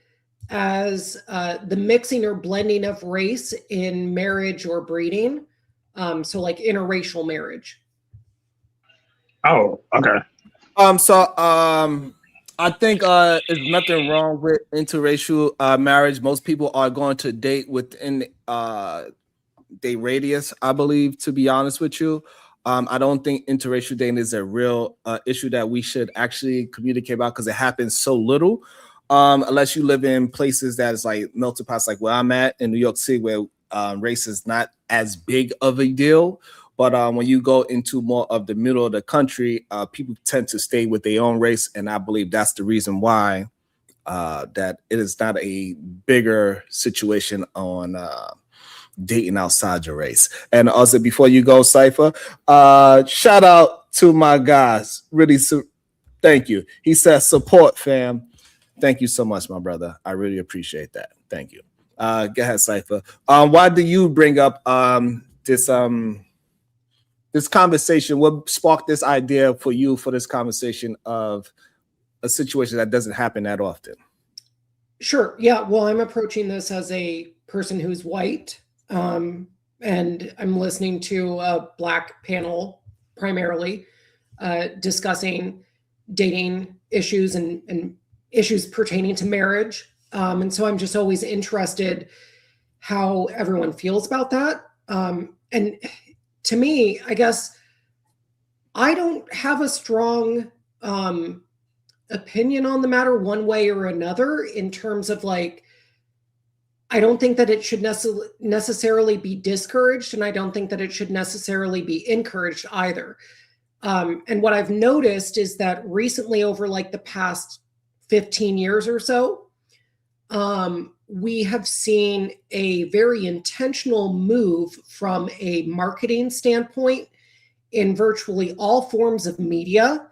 Speaker 14: as the mixing or blending of race in marriage or breeding. So like interracial marriage.
Speaker 10: Oh, okay.
Speaker 2: I think there's nothing wrong with interracial marriage. Most people are going to date within their radius, I believe, to be honest with you. I don't think interracial dating is a real issue that we should actually communicate about because it happens so little. Unless you live in places that is like melting pots, like where I'm at in New York City, where race is not as big of a deal. But when you go into more of the middle of the country, people tend to stay with their own race, and I believe that's the reason why that it is not a bigger situation on dating outside your race. And also, before you go, Cypher, shout out to my guys. Really, thank you. He says support, fam. Thank you so much, my brother. I really appreciate that. Thank you. Go ahead, Cypher. Why do you bring up this conversation? What sparked this idea for you for this conversation of a situation that doesn't happen that often?
Speaker 14: Sure. Yeah. Well, I'm approaching this as a person who's white, and I'm listening to a Black panel primarily discussing dating issues and issues pertaining to marriage. And so I'm just always interested how everyone feels about that. And to me, I guess I don't have a strong opinion on the matter one way or another in terms of like, I don't think that it should necessarily be discouraged, and I don't think that it should necessarily be encouraged either. And what I've noticed is that recently, over like the past 15 years or so, we have seen a very intentional move from a marketing standpoint in virtually all forms of media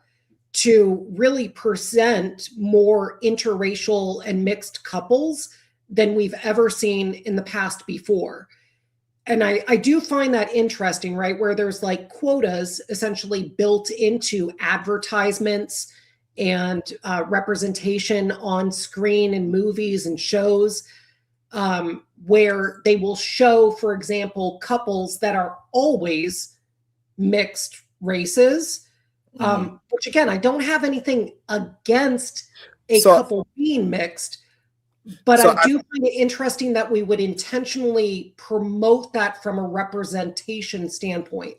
Speaker 14: to really present more interracial and mixed couples than we've ever seen in the past before. And I do find that interesting, right? Where there's like quotas essentially built into advertisements and representation on screen in movies and shows, where they will show, for example, couples that are always mixed races, which again, I don't have anything against a couple being mixed, but I do find it interesting that we would intentionally promote that from a representation standpoint.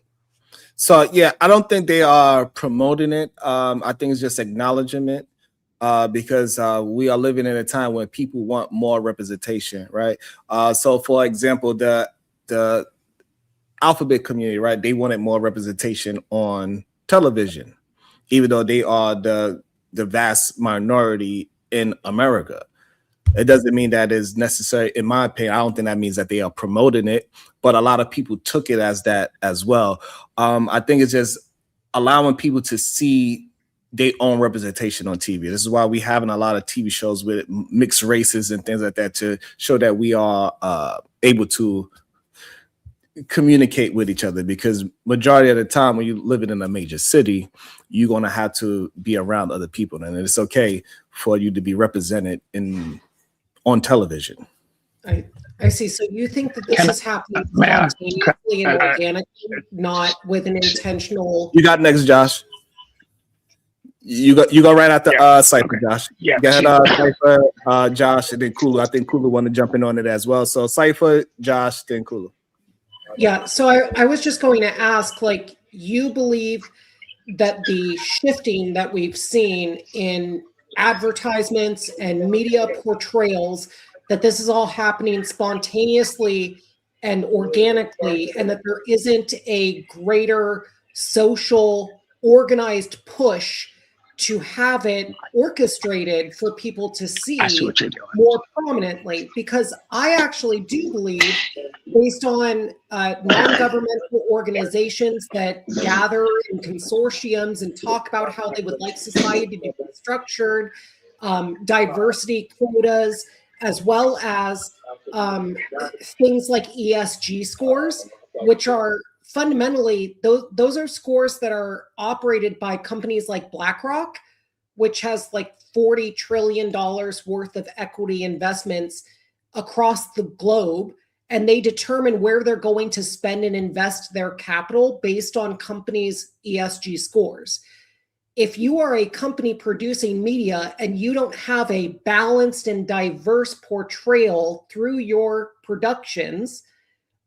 Speaker 2: So yeah, I don't think they are promoting it. I think it's just acknowledging it because we are living in a time when people want more representation, right? So for example, the alphabet community, right? They wanted more representation on television, even though they are the vast minority in America. It doesn't mean that is necessary. In my opinion, I don't think that means that they are promoting it, but a lot of people took it as that as well. I think it's just allowing people to see their own representation on TV. This is why we having a lot of TV shows with mixed races and things like that to show that we are able to communicate with each other, because majority of the time when you're living in a major city, you're going to have to be around other people, and it's okay for you to be represented on television.
Speaker 14: I see. So you think that this is happening spontaneously and organically, not with an intentional...
Speaker 2: You got next, Josh. You go right after Cypher, Josh.
Speaker 10: Yeah.
Speaker 2: Go ahead, Cypher, Josh, and then Kulu. I think Kulu want to jump in on it as well. So Cypher, Josh, then Kulu.
Speaker 14: Yeah, so I was just going to ask, like, you believe that the shifting that we've seen in advertisements and media portrayals, that this is all happening spontaneously and organically, and that there isn't a greater social organized push to have it orchestrated for people to see
Speaker 10: I see what you're doing.
Speaker 14: more prominently, because I actually do believe, based on non-governmental organizations that gather in consortiums and talk about how they would like society to be structured, diversity quotas, as well as things like ESG scores, which are fundamentally, those are scores that are operated by companies like BlackRock, which has like $40 trillion worth of equity investments across the globe. And they determine where they're going to spend and invest their capital based on companies' ESG scores. If you are a company producing media and you don't have a balanced and diverse portrayal through your productions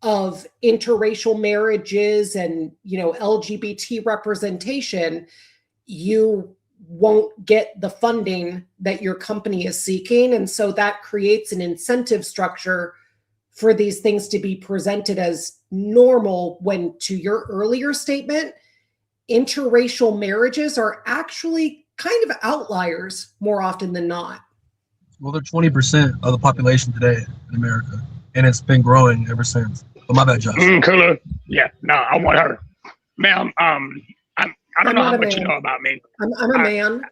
Speaker 14: of interracial marriages and, LGBT representation, you won't get the funding that your company is seeking. And so that creates an incentive structure for these things to be presented as normal, when, to your earlier statement, interracial marriages are actually kind of outliers more often than not.
Speaker 5: Well, they're 20% of the population today in America, and it's been growing ever since. But my bad, Josh.
Speaker 10: Cooler. Yeah, no, I want her. Ma'am, I don't know how much you know about me.
Speaker 14: I'm a man.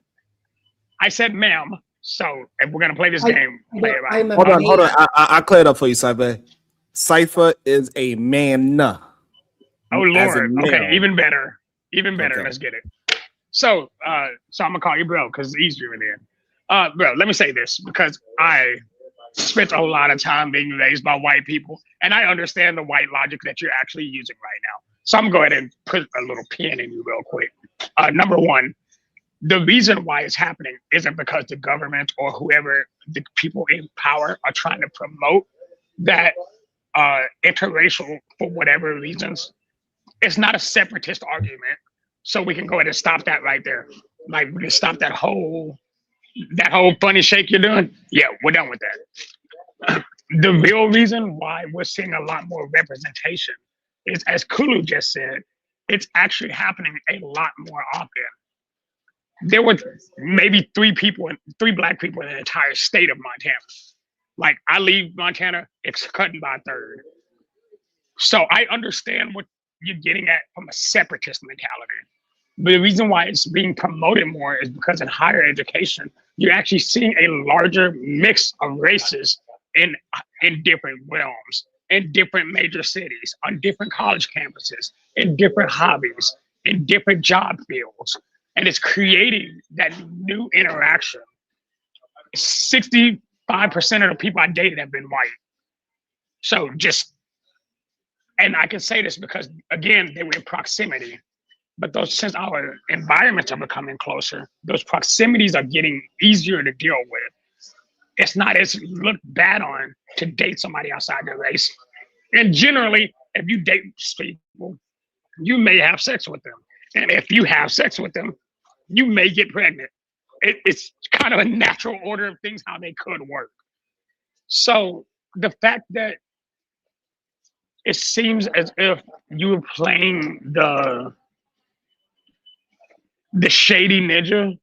Speaker 10: I said ma'am, so if we're going to play this game, play it right.
Speaker 2: Hold on. I cleared up for you, Cypher. Cypher is a man.
Speaker 10: Oh, Lord.
Speaker 2: male.
Speaker 10: Okay, even better. Even better.
Speaker 2: Okay.
Speaker 10: Let's get it. So I'm going to call you bro because it's easier then. Bro, let me say this, because I spent a lot of time being raised by white people, and I understand the white logic that you're actually using right now. So I'm going to go ahead and put a little pin in you real quick. Number one, the reason why it's happening isn't because the government or whoever the people in power are trying to promote that interracial for whatever reasons. It's not a separatist argument. So we can go ahead and stop that right there. Like, we can stop that whole funny shake you're doing. Yeah, we're done with that. The real reason why we're seeing a lot more representation is, as Kulu just said, it's actually happening a lot more often. There were maybe three black people in the entire state of Montana. Like, I leave Montana, it's cutting by a third. So I understand what you're getting at from a separatist mentality. But the reason why it's being promoted more is because in higher education, you're actually seeing a larger mix of races in different realms, in different major cities, on different college campuses, in different hobbies, in different job fields. And it's creating that new interaction. 65% of the people I dated have been white. So and I can say this because, again, they were in proximity. But since our environments are becoming closer, those proximities are getting easier to deal with. It's not as looked bad on to date somebody outside their race. And generally, if you date people, you may have sex with them. And if you have sex with them, you may get pregnant. It's kind of a natural order of things how they could work. So the fact that it seems as if you were playing the shady ninja,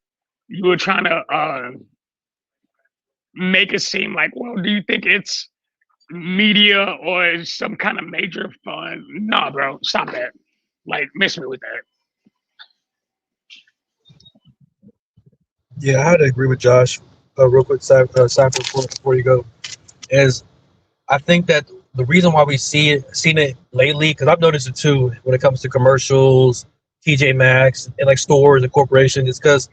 Speaker 10: you were trying to make it seem like, well, do you think it's media or some kind of major fun? Nah, bro, stop that. Like, miss me with that.
Speaker 5: Yeah, I had to agree with Josh real quick, Cypher, before you go, is I think that the reason why we seen it lately, because I've noticed it too when it comes to commercials, TJ Maxx, and like stores and corporations, is because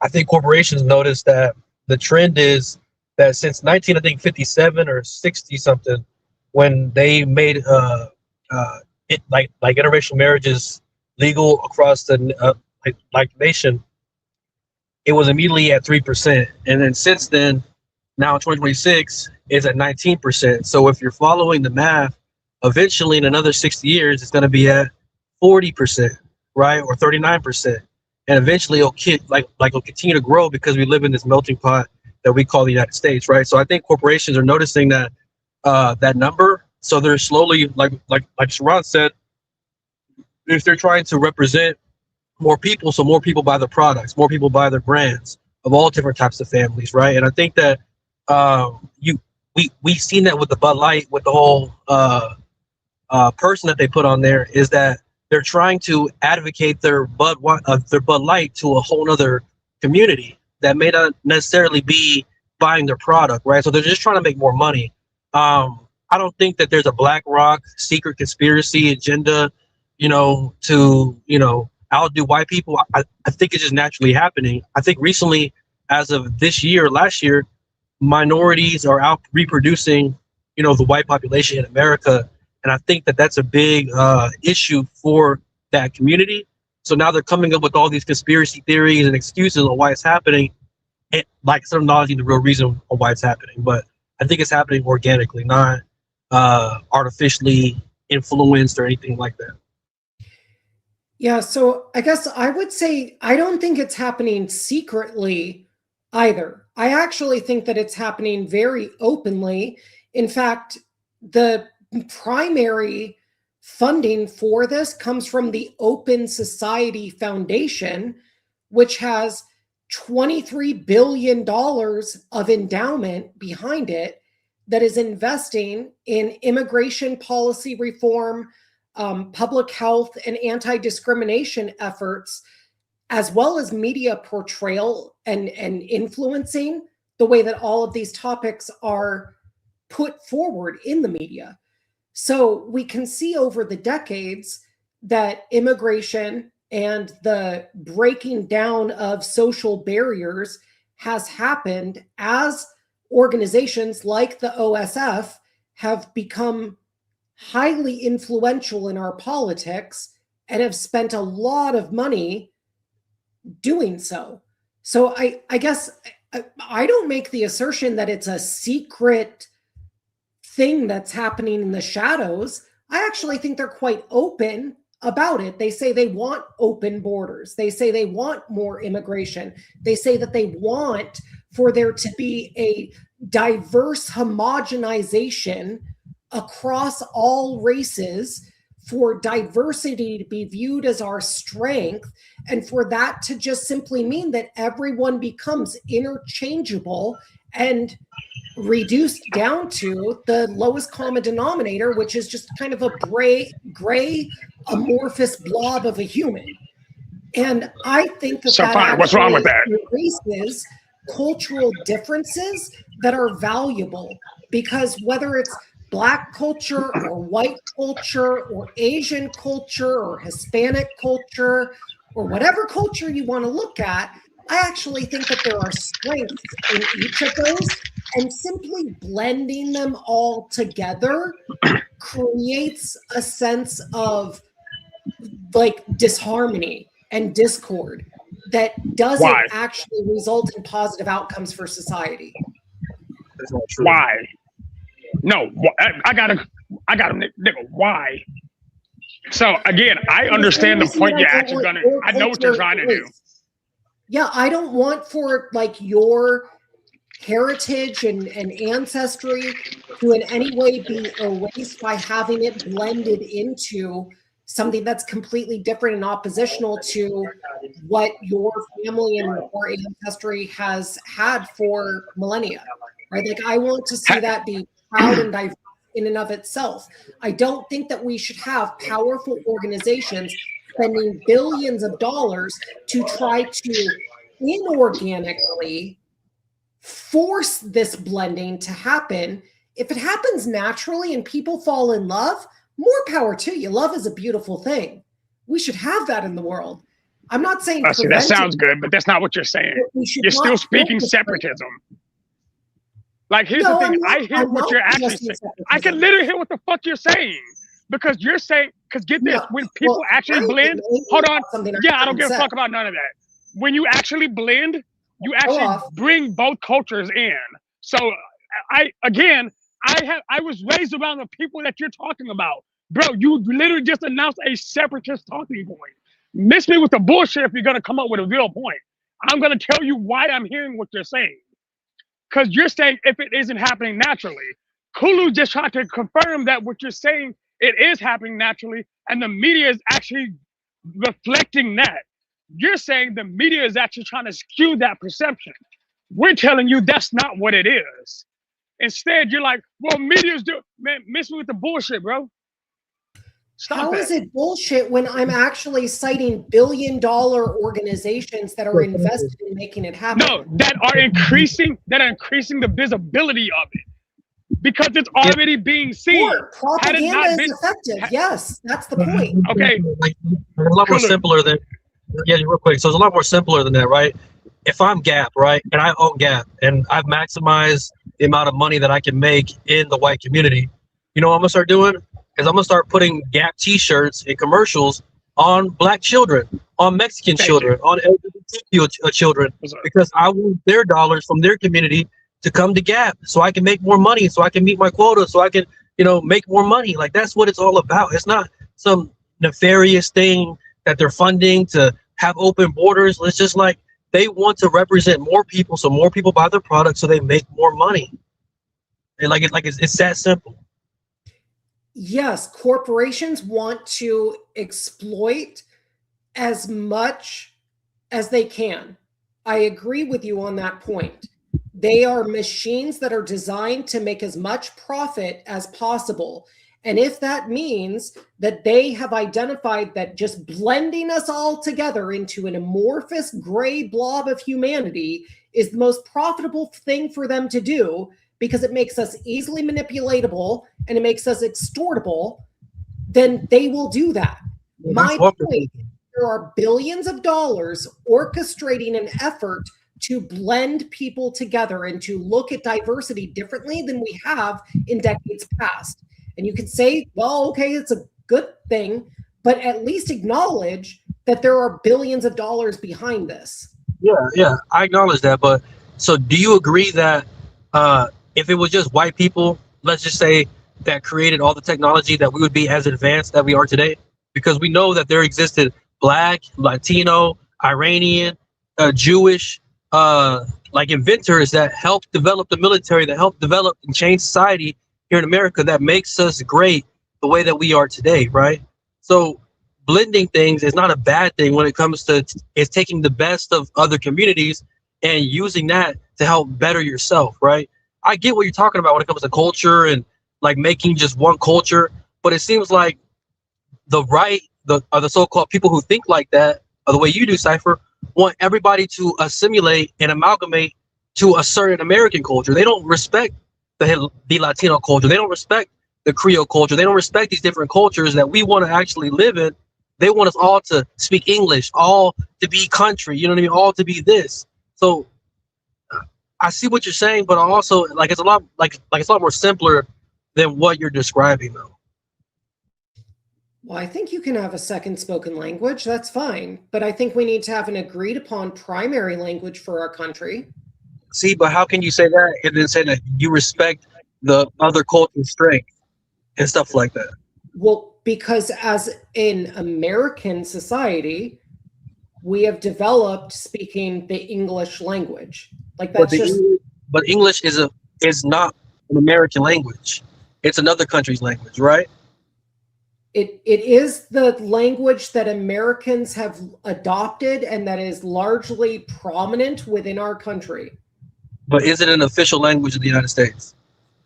Speaker 5: I think corporations notice that the trend is that since 1957 or 60 something, when they made it like interracial marriages legal across the nation, it was immediately at 3%, and then since then, now in 2026, it's at 19%. So if you're following the math, eventually in another 60 years, it's going to be at 40%, right, or 39%, and eventually it'll continue to grow because we live in this melting pot that we call the United States, right? So I think corporations are noticing that that number, so they're slowly, like Sharon said, if they're trying to represent more people, so more people buy their products, more people buy their brands of all different types of families, right? And I think that we've seen that with the Bud Light, with the whole person that they put on there, is that they're trying to advocate their Bud Light to a whole other community that may not necessarily be buying their product, right? So they're just trying to make more money. I don't think that there's a BlackRock secret conspiracy agenda, to outdo white people. I think it's just naturally happening. I think recently, as of this year, last year, minorities are out reproducing, the white population in America. And I think that that's a big issue for that community. So now they're coming up with all these conspiracy theories and excuses on why it's happening, and like some acknowledging the real reason on why it's happening. But I think it's happening organically, not artificially influenced or anything like that.
Speaker 14: Yeah, so I guess I would say I don't think it's happening secretly either. I actually think that it's happening very openly. In fact, the primary funding for this comes from the Open Society Foundation, which has $23 billion of endowment behind it that is investing in immigration policy reform, public health, and anti-discrimination efforts, as well as media portrayal and influencing the way that all of these topics are put forward in the media. So we can see over the decades that immigration and the breaking down of social barriers has happened as organizations like the OSF have become highly influential in our politics and have spent a lot of money doing so. So I guess I don't make the assertion that it's a secret thing that's happening in the shadows. I actually think they're quite open about it. They say they want open borders. They say they want more immigration. They say that they want for there to be a diverse homogenization across all races, for diversity to be viewed as our strength, and for that to just simply mean that everyone becomes interchangeable and reduced down to the lowest common denominator, which is just kind of a gray amorphous blob of a human. And I think that
Speaker 10: so fine. What's wrong with that?
Speaker 14: Erases cultural differences that are valuable, because whether it's Black culture or white culture or Asian culture or Hispanic culture or whatever culture you want to look at, I actually think that there are strengths in each of those, and simply blending them all together creates a sense of like disharmony and discord that doesn't actually result in positive outcomes for society.
Speaker 10: Why? No, I gotta, nigga, why? So again, I understand the point you're actually gonna, I know what you're trying to do.
Speaker 14: Yeah, I don't want for like your heritage and ancestry to in any way be erased by having it blended into something that's completely different and oppositional to what your family and or ancestry has had for millennia, right? Like I want to see that be proud and diverse in and of itself. I don't think that we should have powerful organizations spending billions of dollars to try to inorganically force this blending to happen. If it happens naturally and people fall in love, more power to you. Love is a beautiful thing. We should have that in the world. I'm not saying
Speaker 10: see, that sounds good, but that's not what you're saying. You're still speaking separatism. Like, here's the thing. I hear what you're actually saying. I can literally hear what the fuck you're saying. Because you're saying, because get this, when people actually blend, hold on. Yeah, I don't give a fuck about none of that. When you actually blend, you actually bring both cultures in. So I was raised around the people that you're talking about. Bro, you literally just announced a separatist talking point. Miss me with the bullshit if you're gonna come up with a real point. I'm gonna tell you why I'm hearing what you're saying. Because you're saying if it isn't happening naturally. Kulu just tried to confirm that what you're saying, it is happening naturally, and the media is actually reflecting that. you're saying the media is actually trying to skew that perception. We're telling you that's not what it is. Instead, you're like, well, media's do man, miss me with the bullshit, bro. Stop
Speaker 14: How
Speaker 10: that.
Speaker 14: is it bullshit when I'm actually citing billion-dollar organizations that are invested in making it happen?
Speaker 10: No, that are increasing the visibility of it. Because it's already being seen.
Speaker 14: Sure, propaganda is effective. Yes, that's the point.
Speaker 10: Okay.
Speaker 5: Like, it's a lot more simpler than, yeah, real quick. So it's a lot more simpler than that, right? If I'm Gap, right, and I own Gap, and I've maximized the amount of money that I can make in the white community, you know what I'm gonna start doing? Is I'm gonna start putting Gap T-shirts and commercials on Black children, on Mexican children, on LGBTQ children, because I want their dollars from their community to come to Gap, so I can make more money, so I can meet my quota, so I can, you know, make more money. Like, that's what it's all about. It's not some nefarious thing that they're funding to have open borders. It's just like they want to represent more people, so more people buy their products, so they make more money. And it's that simple.
Speaker 14: Yes, corporations want to exploit as much as they can. I agree with you on that point. They are machines that are designed to make as much profit as possible. And if that means that they have identified that just blending us all together into an amorphous gray blob of humanity is the most profitable thing for them to do, because it makes us easily manipulatable and it makes us extortable, then they will do that. My point, there are billions of dollars orchestrating an effort to blend people together and to look at diversity differently than we have in decades past. And you could say, well, okay, it's a good thing, but at least acknowledge that there are billions of dollars behind this.
Speaker 5: Yeah, I acknowledge that. But so do you agree that if it was just white people, let's just say, that created all the technology, that we would be as advanced that we are today? Because we know that there existed Black, Latino, Iranian, Jewish, like inventors that helped develop the military, that helped develop and change society here in America, that makes us great the way that we are today, right? So blending things is not a bad thing when it comes to it's taking the best of other communities and using that to help better yourself, right? I get what you're talking about when it comes to culture and like making just one culture, but it seems like the right, the so-called people who think like that, or the way you do, Cypher, want everybody to assimilate and amalgamate to a certain American culture. They don't respect the Latino culture. They don't respect the Creole culture. They don't respect these different cultures that we want to actually live in. They want us all to speak English, all to be country, you know what I mean? All to be this. So I see what you're saying, but also like it's a lot it's a lot more simpler than what you're describing, though.
Speaker 14: Well, I think you can have a second spoken language. That's fine. But I think we need to have an agreed upon primary language for our country.
Speaker 5: See, but how can you say that and then say that you respect the other culture's strength and stuff like that?
Speaker 14: Well, because as an American society, we have developed speaking the English language. Like that's
Speaker 5: but English is not an American language. It's another country's language, right?
Speaker 14: It is the language that Americans have adopted and that is largely prominent within our country.
Speaker 5: But is it an official language of the United States?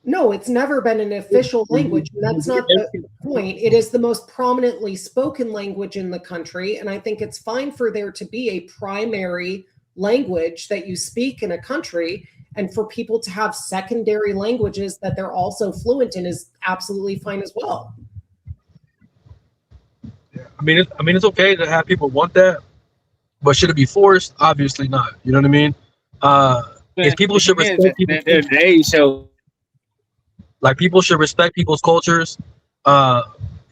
Speaker 14: No, it's never been an official language. And that's not the point. It is the most prominently spoken language in the country. And I think it's fine for there to be a primary language that you speak in a country, and for people to have secondary languages that they're also fluent in is absolutely fine as well.
Speaker 5: Yeah, I mean, it's okay to have people want that, but should it be forced? Obviously not. You know what I mean? If people should respect people, like people should respect people's cultures.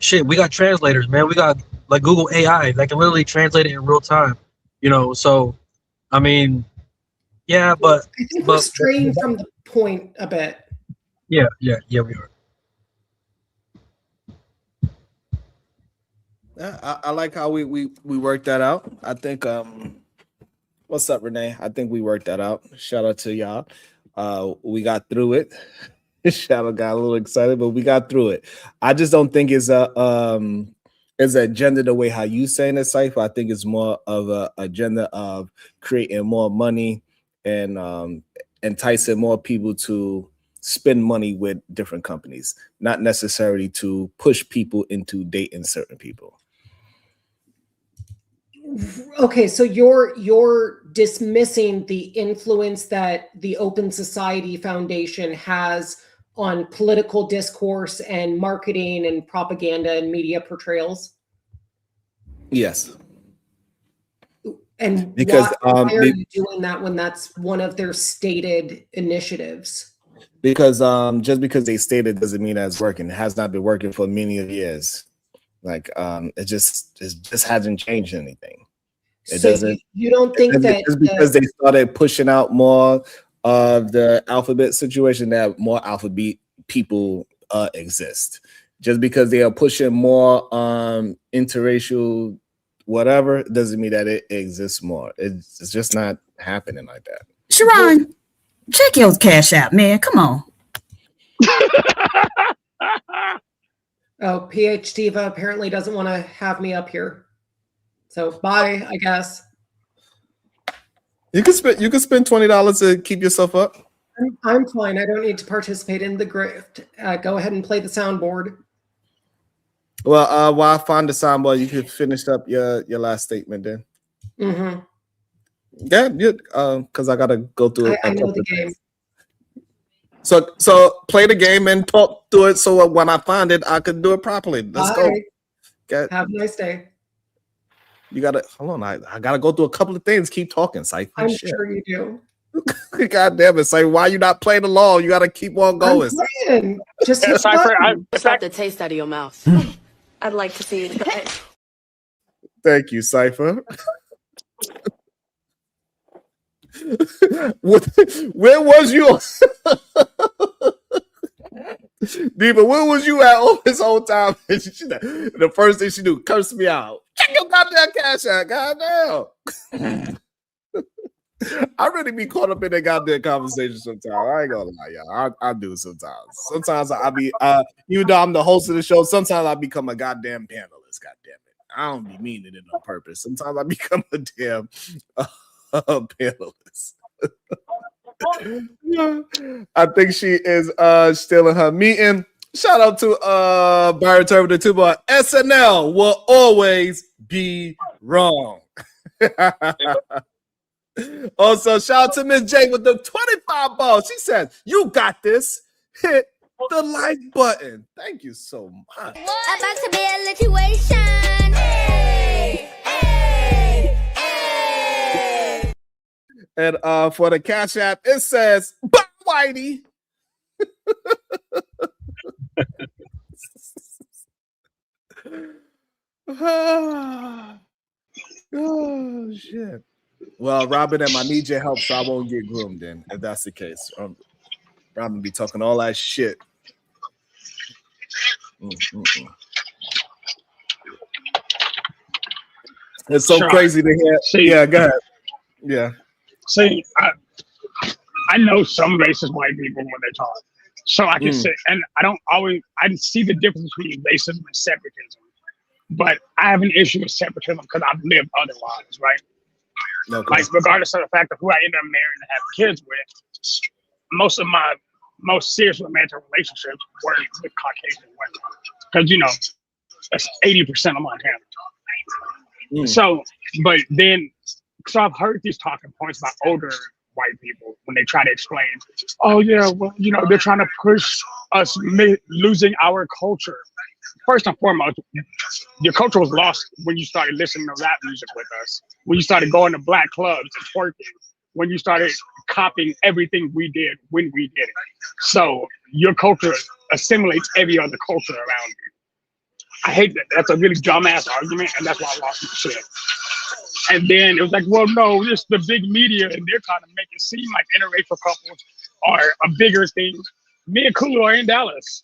Speaker 5: Shit, we got translators, man. We got like Google AI that can literally translate it in real time. You know, so I mean, yeah, but
Speaker 14: I think we're straying from the point a bit.
Speaker 5: Yeah, we are.
Speaker 2: Yeah, I like how we worked that out. I think what's up, Renee? I think we worked that out. Shout out to y'all. We got through it. Shadow got a little excited, but we got through it. I just don't think it's is an agenda the way how you saying it, Cypher. I think it's more of a agenda of creating more money and enticing more people to spend money with different companies, not necessarily to push people into dating certain people.
Speaker 14: Okay, so you're dismissing the influence that the Open Society Foundation has on political discourse and marketing and propaganda and media portrayals?
Speaker 2: Yes.
Speaker 14: And
Speaker 2: because
Speaker 14: why are you doing that when that's one of their stated initiatives?
Speaker 2: Because just because they stated doesn't mean that it's working. It has not been working for many years. Like it just hasn't changed anything. It
Speaker 14: So
Speaker 2: doesn't.
Speaker 14: you don't think that
Speaker 2: just because they started pushing out more of the alphabet situation, that more alphabet people exist. Just because they are pushing more interracial whatever doesn't mean that it exists more. It's just not happening like that.
Speaker 9: Sharon, check your Cash App, man. Come on.
Speaker 14: Oh, PH Diva apparently doesn't want to have me up here. So bye, I guess.
Speaker 2: You can spend $20 to keep yourself up.
Speaker 14: I'm fine. I don't need to participate in the grift. Go ahead and play the soundboard.
Speaker 2: Well, while I find the soundboard, you can finish up your last statement then.
Speaker 14: Mm-hmm.
Speaker 2: Yeah, because I gotta go through it.
Speaker 14: I know the game.
Speaker 2: So play the game and talk through it so when I find it, I can do it properly. Let's go.
Speaker 14: Have a nice day.
Speaker 2: You gotta hold on. I gotta go through a couple of things. Keep talking, Cypher.
Speaker 14: I'm sure you do.
Speaker 2: God damn it, Cypher. Why you not playing along? You gotta keep on going.
Speaker 14: Just hit
Speaker 15: It's like the taste out of your mouth. I'd like to see it.
Speaker 2: Thank you, Cypher. Where was you? Diva, where was you at all this whole time? The first thing she do, curse me out. Check your goddamn Cash App, goddamn. I really be caught up in that goddamn conversation sometimes. I ain't gonna lie, y'all. I do sometimes. Sometimes I be, even though I'm the host of the show, sometimes I become a goddamn panelist. Goddamn it, I don't be meaning it on purpose. Sometimes I become a damn panelist. I think she is still in her meeting. Shout out to Byron Turbo the Tuba. SNL will always be wrong. Also, shout out to Miss J with the 25 balls. She says, "You got this. Hit the like button." Thank you so much.
Speaker 4: About to be a situation. Hey, hey, hey.
Speaker 2: And for the Cash App, it says, "Bye, Whitey." Oh shit. Well, Robin, I need your help so I won't get groomed then, if that's the case. Robin be talking all that shit. It's so crazy to hear. Yeah, go ahead. Yeah.
Speaker 10: See, I know some racist white people when they talk. So I can say, and I see the difference between racism and separatism. But I have an issue with separatism because I've lived otherwise, right?
Speaker 2: Okay.
Speaker 10: Like, regardless of the fact of who I end up marrying and have kids with, most of my most serious romantic relationships were with Caucasian women. Because, that's 80% of Montana. So, but then, so I've heard these talking points about older white people when they try to explain, oh yeah, well, they're trying to push us losing our culture. First and foremost, your culture was lost when you started listening to rap music with us, when you started going to black clubs and twerking, when you started copying everything we did when we did it. So your culture assimilates every other culture around you. I hate that. That's a really dumbass argument, and that's why I lost my shit. And then it was like, well, no, it's the big media, and they're trying to make it seem like interracial couples are a bigger thing. Me and Kulu are in Dallas.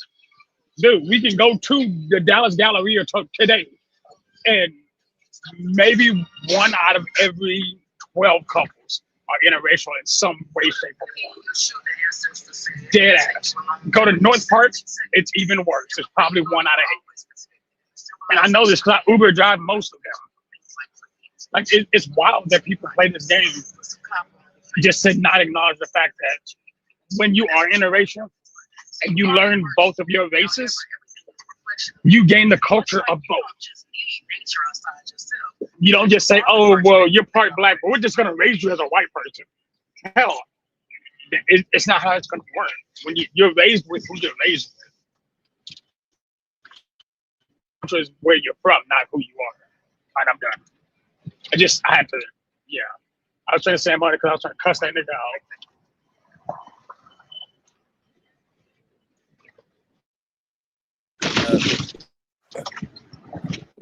Speaker 10: Dude, we can go to the Dallas Galleria today, and maybe 1 out of every 12 couples are interracial in some way, shape, or form. Dead ass. Go to North Park, it's even worse. It's probably 1 out of 8. And I know this because I Uber drive most of them. Like it's wild that people play this game just to not acknowledge the fact that when you are interracial and you learn both of your races, you gain the culture of both. You don't just say, "Oh, well, you're part black, but we're just gonna raise you as a white person." Hell, it's not how it's gonna work. When you're raised with who you're raised with, is where you're from, not who you are. And I'm done. I had to, yeah. I was trying to say about it because I was trying to cuss that nigga out.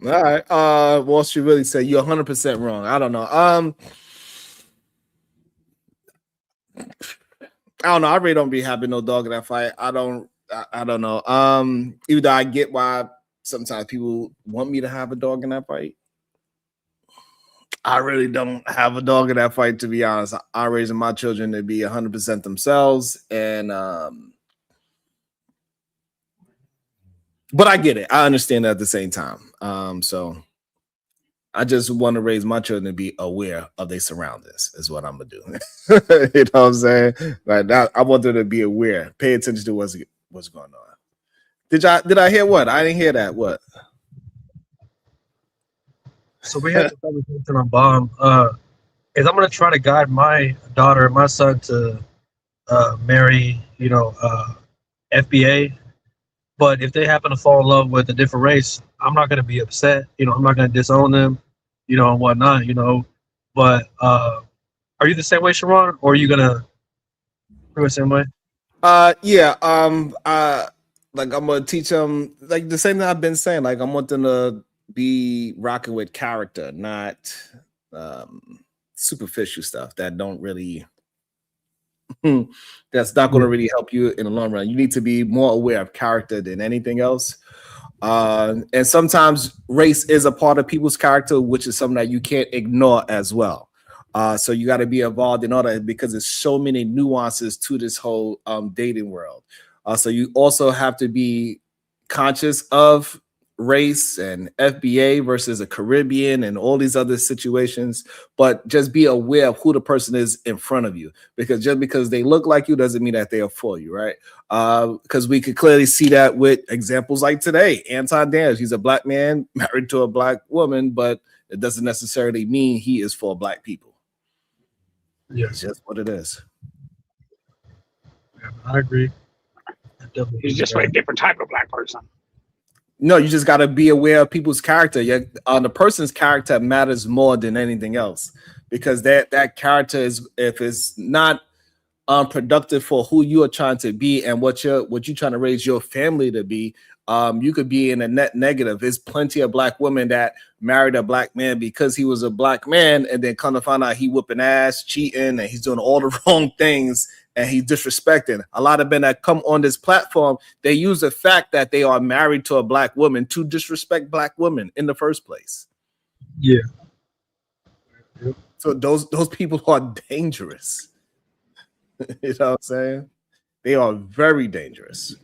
Speaker 2: All right. Wall Street really said you're 100% wrong. I don't know. I don't know. I really don't be having no dog in that fight. I don't know. Even though I get why sometimes people want me to have a dog in that fight, I really don't have a dog in that fight, to be honest. I'm raising my children to be 100% themselves, and but I get it. I understand that at the same time. So I just want to raise my children to be aware of their surroundings, is what I'm gonna do. You know what I'm saying? Like that, I want them to be aware, pay attention to what's going on. Did I hear what? I didn't hear that. What?
Speaker 5: So we had a conversation on Bomb. Is I'm gonna try to guide my daughter, my son to marry, FBA. But if they happen to fall in love with a different race, I'm not gonna be upset. I'm not gonna disown them, and whatnot. But are you the same way, Sharon, or are you gonna the same way?
Speaker 2: Yeah. Like I'm gonna teach them like the same thing I've been saying. Like I want them to be rocking with character, not superficial stuff that don't really that's not going to really help you in the long run. You need to be more aware of character than anything else. And sometimes race is a part of people's character, which is something that you can't ignore as well. So you got to be involved in all that because there's so many nuances to this whole dating world. So you also have to be conscious of race and FBA versus a Caribbean and all these other situations, but just be aware of who the person is in front of you, because just because they look like you doesn't mean that they are for you, right? Because we could clearly see that with examples like today. Anton Daniels, he's a black man married to a black woman, but it doesn't necessarily mean he is for black people.
Speaker 5: Yeah,
Speaker 2: it's just what it is.
Speaker 5: Yeah, I agree.
Speaker 10: He's just a different type of black person.
Speaker 2: No, you just got to be aware of people's character. The person's character matters more than anything else, because that character is, if it's not productive for who you are trying to be and what you're trying to raise your family to be, you could be in a net negative. There's plenty of black women that married a black man because he was a black man, and then come to find out he whooping ass, cheating, and he's doing all the wrong things, and he's disrespecting. A lot of men that come on this platform, they use the fact that they are married to a black woman to disrespect black women in the first place.
Speaker 5: Yeah.
Speaker 2: So those people are dangerous. You know what I'm saying? They are very dangerous.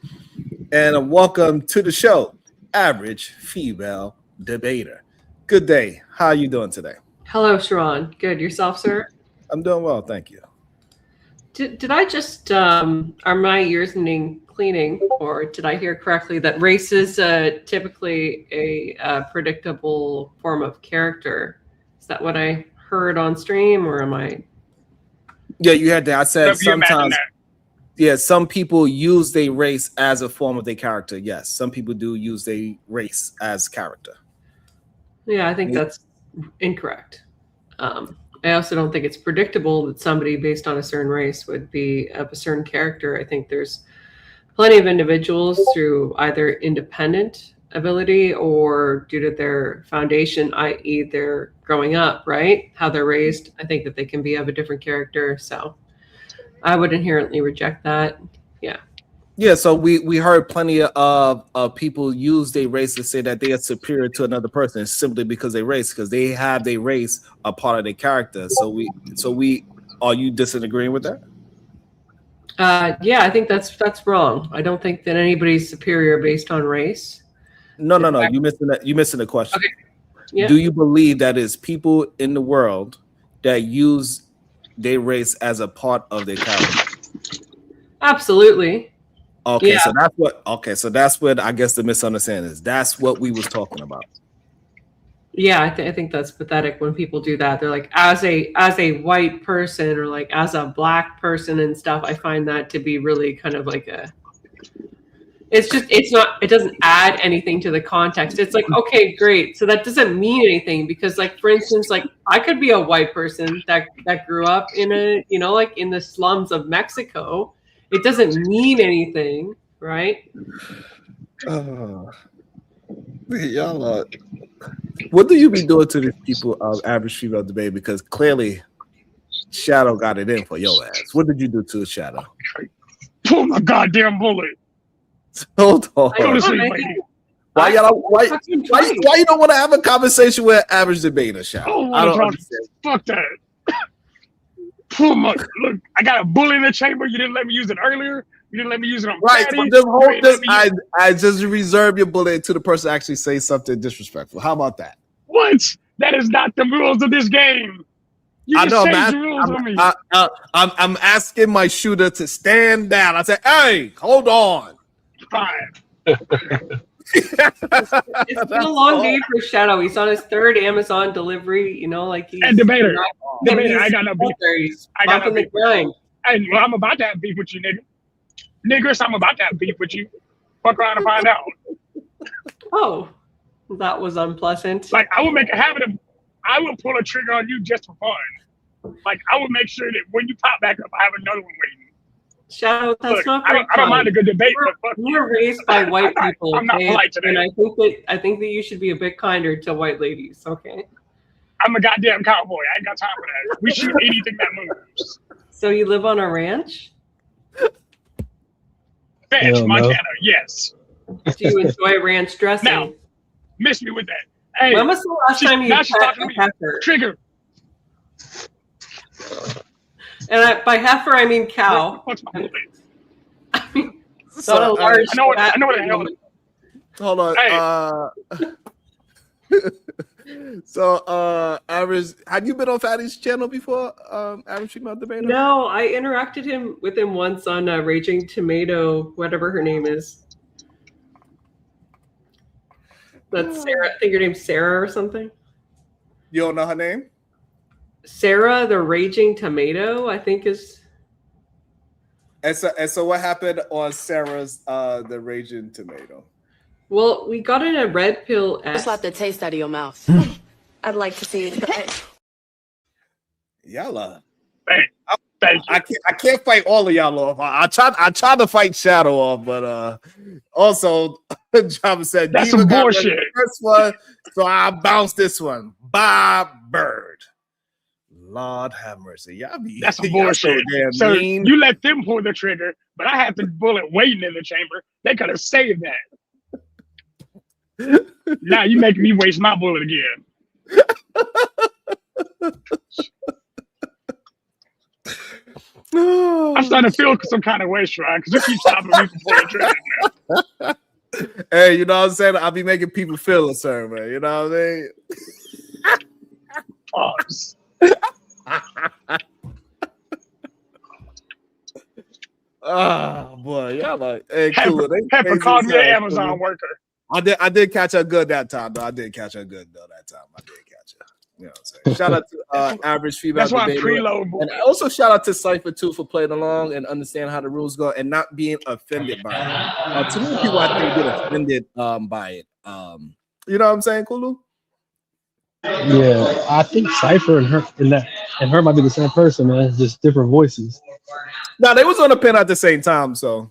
Speaker 2: And welcome to the show, Average Female Debater. Good day. How are you doing today?
Speaker 16: Hello, Sharon. Good. Yourself, sir?
Speaker 2: I'm doing well, thank you.
Speaker 16: Did I just, are my ears needing cleaning, or did I hear correctly that race is typically a predictable form of character? Is that what I heard on stream, or am I?
Speaker 2: Yeah, you had that. I said sometimes. Yeah, some people use their race as a form of their character. Yes, some people do use their race as character.
Speaker 16: Yeah, I think that's incorrect. I also don't think it's predictable that somebody based on a certain race would be of a certain character. I think there's plenty of individuals through either independent ability or due to their foundation, i.e. their growing up, right? How they're raised. I think that they can be of a different character. So I would inherently reject that. Yeah.
Speaker 2: Yeah, so we heard plenty of people use their race to say that they are superior to another person simply because they race, because they have their race a part of their character. So we are you disagreeing with that?
Speaker 16: Yeah, I think that's wrong. I don't think that anybody's superior based on race.
Speaker 2: No. You missing the question.
Speaker 16: Okay. Yeah.
Speaker 2: Do you believe that is people in the world that use their race as a part of their character?
Speaker 16: Absolutely.
Speaker 2: Okay,
Speaker 16: Yeah.
Speaker 2: so that's what I guess the misunderstanding is. That's what we was talking about.
Speaker 16: Yeah, I think that's pathetic when people do that. They're like, as a white person or like as a black person and stuff. I find that to be really kind of like it doesn't add anything to the context. It's like, okay, great. So that doesn't mean anything because, like, for instance, like I could be a white person that grew up in a, like in the slums of Mexico. It doesn't mean anything, right?
Speaker 2: Y'all, what do you be doing to these people of average female debate? Because clearly Shadow got it in for your ass. What did you do to Shadow?
Speaker 10: Pull my goddamn bullet.
Speaker 2: Hold on.
Speaker 10: Go to sleep, lady.
Speaker 2: Why you don't want to have a conversation with average debater, Shadow? I don't understand.
Speaker 10: Fuck that. Pull my look. I got a bullet in the chamber. You didn't let me use it earlier. You didn't let me use it on
Speaker 2: Right.
Speaker 10: Friday.
Speaker 2: I just reserve your bullet until the person actually says something disrespectful. How about that?
Speaker 10: What? That is not the rules of this game. You
Speaker 2: I know,
Speaker 10: change the rules on me.
Speaker 2: I'm asking my shooter to stand down. I said, "Hey, hold on."
Speaker 10: Fine.
Speaker 16: It's been a long day for Shadow. He's on his 3rd Amazon delivery. Like he's
Speaker 10: and debater. I got no beef.
Speaker 16: I got no beef.
Speaker 10: Hey, well, I'm about to have beef with you, nigga. Niggers, I'm about to have beef with you. Fuck around and find out.
Speaker 16: Oh, that was unpleasant.
Speaker 10: Like, I would make a habit of, I would pull a trigger on you just for fun. Like, I would make sure that when you pop back up, I have another one waiting.
Speaker 16: Shadow, that's
Speaker 10: Look,
Speaker 16: not.
Speaker 10: I don't mind a good debate.
Speaker 16: We're raised by white people.
Speaker 10: I'm not polite today.
Speaker 16: And I think that you should be a bit kinder to white ladies. Okay.
Speaker 10: I'm a goddamn cowboy. I ain't got time for that. We shoot anything that moves.
Speaker 16: So you live on a ranch?
Speaker 10: Ranch, Montana, yes.
Speaker 16: Do you enjoy ranch dressing?
Speaker 10: Now, miss me with that. Hey,
Speaker 16: when was the last time you
Speaker 10: she's talking to me.
Speaker 16: Heifer?
Speaker 10: Trigger.
Speaker 16: And by heifer, I mean cow.
Speaker 10: What's my bullet?
Speaker 16: I mean, not a large.
Speaker 10: I know what the hell.
Speaker 2: Hold on.
Speaker 10: Hey.
Speaker 2: So, average, have you been on Fatty's channel before? Average female debater?
Speaker 16: No, I interacted with him once on Raging Tomato, whatever her name is. That's Sarah. I think her name's Sarah or something.
Speaker 2: You don't know her name?
Speaker 16: Sarah, the Raging Tomato, I think is.
Speaker 2: And so what happened on Sarah's the Raging Tomato?
Speaker 16: Well, we got in a red pill.
Speaker 15: Slap the taste out of your mouth. I'd like to see you try.
Speaker 2: Y'all,
Speaker 10: thank you.
Speaker 2: I can't fight all of y'all off. I tried to fight Shadow off, but also Java said
Speaker 10: that's some bullshit.
Speaker 2: First one, so I bounced this one. Bob Bird. Lord have mercy. Y'all be
Speaker 10: that's some bullshit. So
Speaker 2: mean.
Speaker 10: You let them pull the trigger, but I had the bullet waiting in the chamber. They could have saved that. Now you making me waste my bullet again. I'm starting to feel some kind of way, Shrine, because you keep stopping me from pulling the trigger.
Speaker 2: Hey, you know what I'm saying? I'll be making people feel a certain way. You know what I mean?
Speaker 10: Pause.
Speaker 2: Oh boy, y'all like, hey, cool.
Speaker 10: Pepper called me an Amazon worker.
Speaker 2: I did catch her good that time, though. I did catch her good though that time. I did catch her. You know what I'm saying? Shout out to average female.
Speaker 10: That's why I'm preload.
Speaker 2: And also shout out to Cypher too for playing along and understanding how the rules go and not being offended by it. Too many people I think get offended by it. You know what I'm saying, Kulu?
Speaker 11: Yeah, I think Cypher and her might be the same person, man. It's just different voices.
Speaker 2: No, they was on the pen at the same time, so.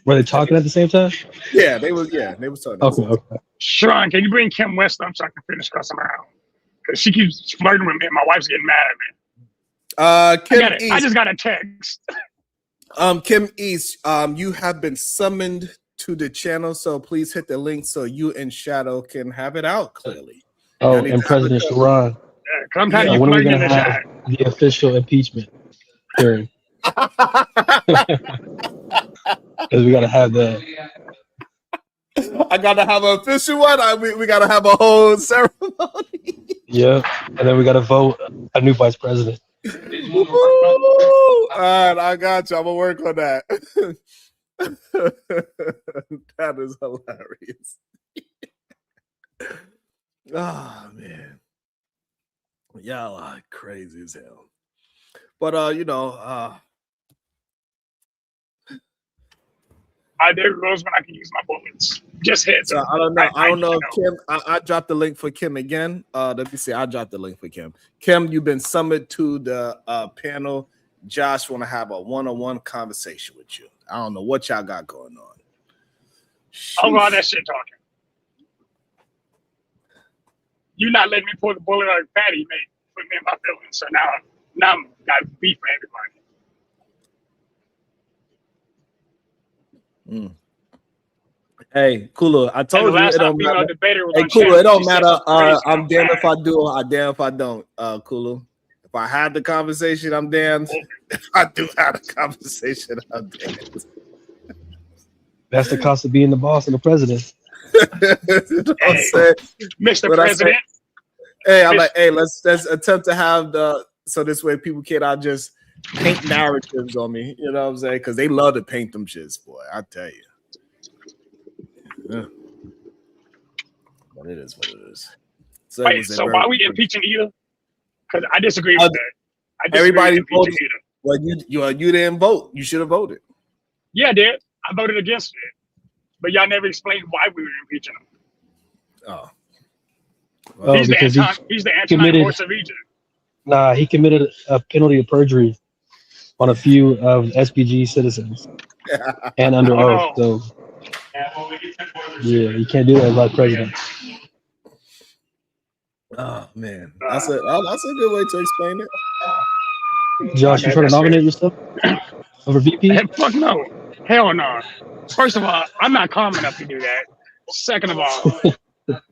Speaker 11: Were they talking at the same time?
Speaker 2: Yeah, they was talking.
Speaker 11: Okay.
Speaker 10: Sean, can you bring Kim West up so I can finish cussing her out? Because she keeps flirting with me and my wife's getting mad at me.
Speaker 2: Kim East.
Speaker 10: I just got a text.
Speaker 2: Kim East, you have been summoned to the channel, so please hit the link so you and Shadow can have it out clearly.
Speaker 11: Oh, and President Sharon.
Speaker 10: Yeah, I'm kind of
Speaker 11: when are we
Speaker 10: flirting
Speaker 11: gonna
Speaker 10: in the
Speaker 11: have
Speaker 10: chat.
Speaker 11: the official impeachment hearing? Because we gotta have that.
Speaker 2: I gotta have an official one. We gotta have a whole ceremony.
Speaker 11: Yeah, and then we got to vote a new vice president.
Speaker 2: Woo! All right, I got you. I'm gonna work on that. That is hilarious. Oh man, y'all are crazy as hell. But
Speaker 10: there goes when I can use my bullets. Just heads
Speaker 2: so
Speaker 10: up.
Speaker 2: I don't know. I don't know if Kim. I dropped the link for Kim again. Let me see. I dropped the link for Kim. Kim, you've been summoned to the panel. Josh want to have a one-on-one conversation with you. I don't know what y'all got going on.
Speaker 10: Hold on, that shit talking. You're not letting me pull the bullet like Fatty made, put me in my feelings. So now I'm got beef for everybody.
Speaker 2: Hey, Kula, I told you it don't matter. Hey,
Speaker 10: on
Speaker 2: Kula, it don't
Speaker 10: she said
Speaker 2: matter.
Speaker 10: some crazy
Speaker 2: I'm damned if I do, I'm damned if I don't. Kula, if I have the conversation, I'm damned. If I do have the conversation, I'm damned.
Speaker 11: That's the cost of being the boss and the president.
Speaker 10: Mr. President.
Speaker 2: Hey, I'm like, hey, let's attempt to have so this way people cannot just paint narratives on me. You know what I'm saying? Because they love to paint them shits, boy. I tell you. Yeah. But it is what it is. So
Speaker 10: wait, so why are we impeaching Ida? Because I disagree with that.
Speaker 2: Everybody voted. Well, you didn't vote. You should have voted.
Speaker 10: Yeah, I did. I voted against it. But y'all never explained why we were impeaching him.
Speaker 2: Oh.
Speaker 11: Well,
Speaker 10: he's the Anton Daniels of Egypt.
Speaker 11: Nah, he committed a penalty of perjury on a few of SPG citizens and under oath. So yeah, you can't do that as vice president.
Speaker 2: Oh man, that's a good way to explain it.
Speaker 11: Josh, you trying to nominate yourself over VP?
Speaker 10: Fuck no, hell no. First of all, I'm not calm enough to do that. Second of all,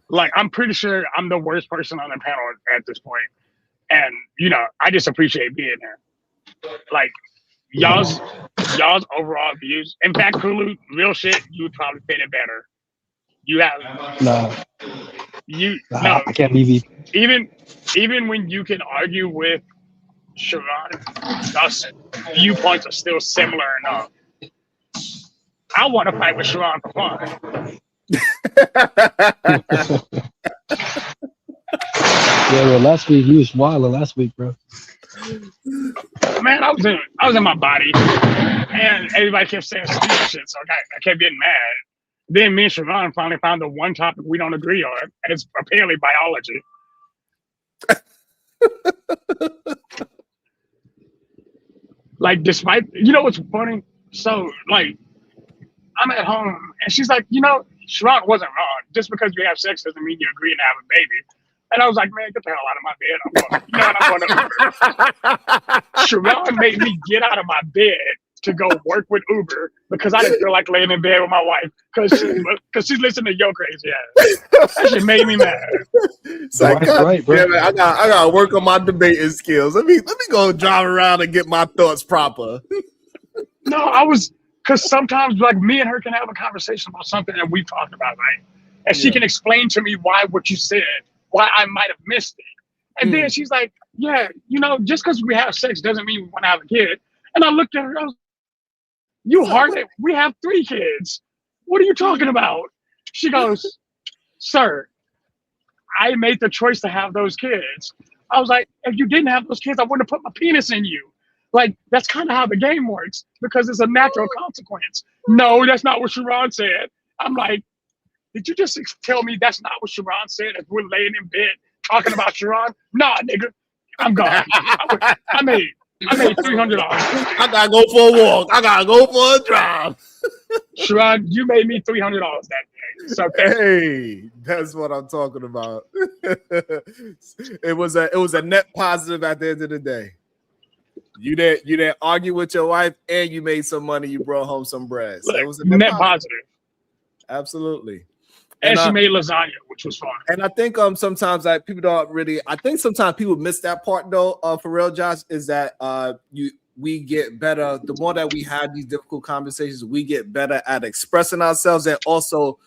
Speaker 10: like I'm pretty sure I'm the worst person on the panel at this point, and I just appreciate being here. Like y'all's overall views. In fact, Kulu, real shit, you would probably fit it better. You have
Speaker 11: no. I can't be VP.
Speaker 10: Even when you can argue with Sharon, thus viewpoints are still similar enough. I want to fight with Sharon for fun.
Speaker 11: Yeah, well, last week you was wilding. Last week, bro.
Speaker 10: Man, I was in my body, and everybody kept saying stupid shit, so I kept getting mad. Then me and Sharon finally found the one topic we don't agree on, and it's apparently biology. Like, despite what's funny? So, like, I'm at home, and she's like, Sharon wasn't wrong. Just because you have sex doesn't mean you agree to have a baby. And I was like, man, get the hell out of my bed. I'm going Sharon made me get out of my bed to go work with Uber because I didn't feel like laying in bed with my wife because she's listening to your crazy ass. That shit made me mad.
Speaker 2: It's like, right, bro. I gotta work on my debating skills. Let me go drive around and get my thoughts proper.
Speaker 10: No, because sometimes like me and her can have a conversation about something that we've talked about, right? And she can explain to me why what you said, why I might have missed it. And then she's like, yeah, just because we have sex doesn't mean we want to have a kid. And I looked at her, I was we have 3 kids. What are you talking about? She goes, sir, I made the choice to have those kids. I was like, if you didn't have those kids, I wouldn't have put my penis in you. Like, that's kind of how the game works because it's a natural consequence. No, that's not what Sharon said. I'm like, did you just tell me that's not what Sharon said as we're laying in bed talking about Sharon? Nah, nigga, I'm gone. I made $300.
Speaker 2: I gotta go for a walk. I gotta go for a drive.
Speaker 10: Sharon, you made me $300 that day. So
Speaker 2: hey, that's what I'm talking about. It was a net positive at the end of the day. You didn't argue with your wife, and you made some money. You brought home some bread. So it was a
Speaker 10: net positive.
Speaker 2: Absolutely.
Speaker 10: And she made lasagna, which was fun.
Speaker 2: And I think sometimes people don't really. I think sometimes people miss that part though. For real, Josh, is that we get better the more that we have these difficult conversations. We get better at expressing ourselves and also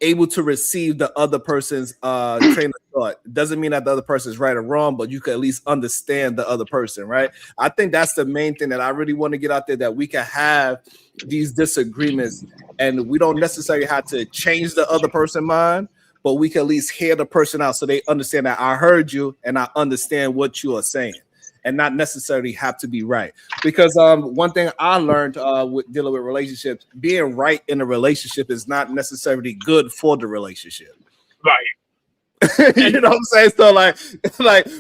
Speaker 2: able to receive the other person's train of thought. Doesn't mean that the other person is right or wrong, but you can at least understand the other person, right? I think that's the main thing that I really want to get out there, that we can have these disagreements and we don't necessarily have to change the other person's mind, but we can at least hear the person out so they understand that I heard you and I understand what you are saying, and not necessarily have to be right. Because one thing I learned with dealing with relationships, being right in a relationship is not necessarily good for the relationship.
Speaker 10: Right.
Speaker 2: You know what I'm saying? So like,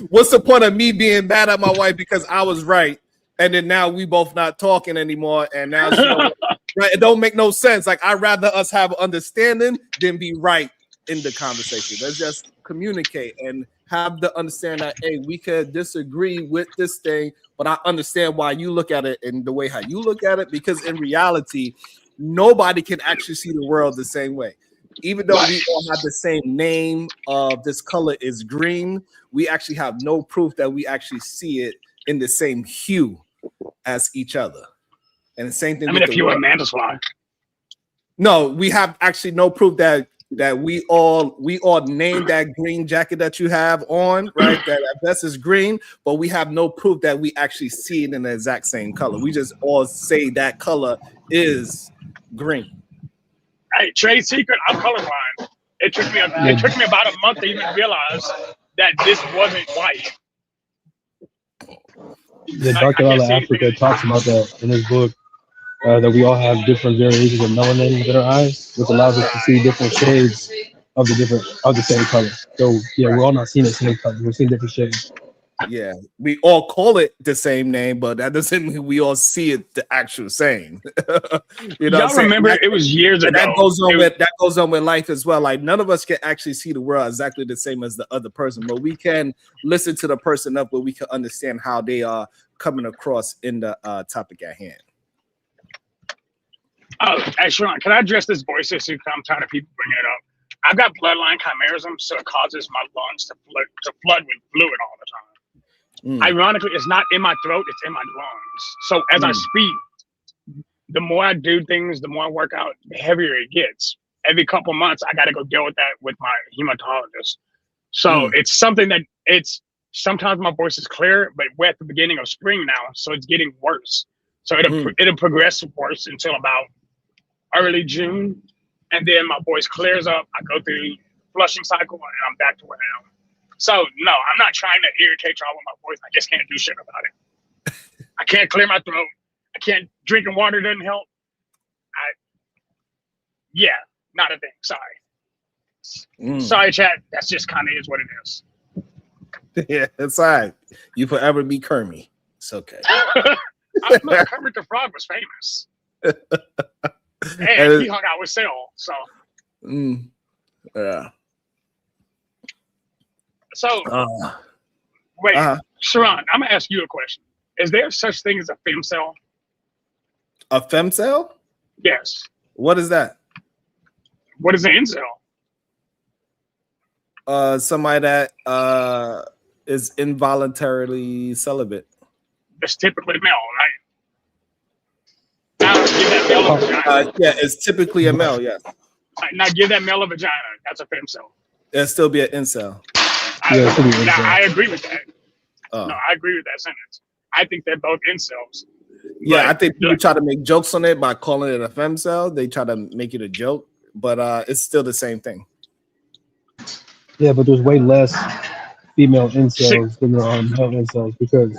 Speaker 2: what's the point of me being mad at my wife because I was right, and then now we both not talking anymore, and now right? It don't make no sense. Like, I'd rather us have understanding than be right in the conversation. Let's just communicate and have the understanding that, hey, we could disagree with this thing, but I understand why you look at it in the way how you look at it, because in reality, nobody can actually see the world the same way. Even though we all have the same name of this color is green, we actually have no proof that we actually see it in the same hue as each other. And the same thing.
Speaker 10: I mean, if you were a man, that's why.
Speaker 2: No, we have actually no proof that we all named that green jacket that you have on, right? That vest is green, but we have no proof that we actually see it in the exact same color. We just all say that color is green.
Speaker 10: Hey, trade secret, I'm colorblind. It took me about a month to even realize that this wasn't white.
Speaker 11: The Dr. Allah Africa talks about that in his book, that we all have different variations of melanin in our eyes, which allows us to see different shades of the same color. So yeah, we're all not seeing the same color. We're seeing different shades.
Speaker 2: Yeah, we all call it the same name, but that doesn't mean we all see it the actual same. You know,
Speaker 10: y'all remember it was years ago.
Speaker 2: That goes on with life as well. Like, none of us can actually see the world exactly the same as the other person, but we can listen to the person up where we can understand how they are coming across in the topic at hand.
Speaker 10: Oh, hey, Sharon, can I address this voice issue? I'm tired of people bringing it up. I've got bloodline chimerism, so it causes my lungs to flood with fluid all the time. Ironically, it's not in my throat, it's in my lungs. So as I speak, the more I do things, the more I work out, the heavier it gets. Every couple months, I got to go deal with that with my hematologist. So it's something that sometimes my voice is clear, but we're at the beginning of spring now, so it's getting worse. So it'll progress worse until about early June, and then my voice clears up. I go through flushing cycle, and I'm back to where I am. So no, I'm not trying to irritate y'all with my voice. I just can't do shit about it. I can't clear my throat. I can't. Drinking water doesn't help. Yeah, not a thing. Sorry. Sorry, chat. That's just kind of is what it is.
Speaker 2: Yeah, it's all right. You forever be Kermit. It's okay.
Speaker 10: Kermit the Frog was famous. And he hung out with Cell, so.
Speaker 2: Yeah.
Speaker 10: So, wait, Sharon, I'm gonna ask you a question. Is there such thing as a femcell?
Speaker 2: A femcell?
Speaker 10: Yes.
Speaker 2: What is that?
Speaker 10: What is an incel?
Speaker 2: Somebody that is involuntarily celibate.
Speaker 10: It's typically male, right? Now give that male a vagina.
Speaker 2: Yeah, it's typically a male, yes.
Speaker 10: Now give that male a vagina. That's a femcell.
Speaker 2: It'll still be an incel.
Speaker 10: I agree with that. No, I agree with that sentence. I think they're both incels.
Speaker 2: Yeah, I think people try to make jokes on it by calling it a femcell. They try to make it a joke, but it's still the same thing.
Speaker 11: Yeah, but there's way less female incels than there are male incels because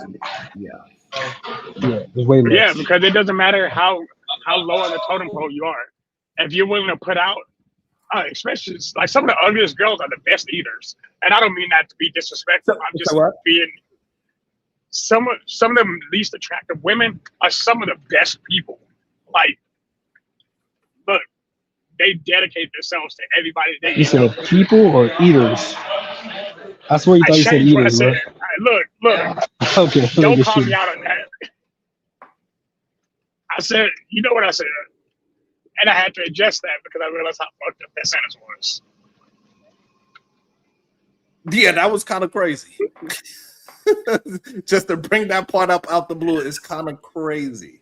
Speaker 11: there's way less.
Speaker 10: Yeah, because it doesn't matter how low on the totem pole you are. If you're willing to put out, especially like some of the ugliest girls are the best eaters, and I don't mean that to be disrespectful. I'm just being some of the least attractive women are some of the best people. Like, look, they dedicate themselves to everybody.
Speaker 11: You said people or eaters? I swear you thought you said eaters, bro.
Speaker 10: Look.
Speaker 11: Okay.
Speaker 10: Don't call me out on that. I said, you know what I said, and I had to adjust that because I realized how fucked up that sentence was.
Speaker 2: Yeah, that was kind of crazy. Just to bring that part up out the blue is kind of crazy.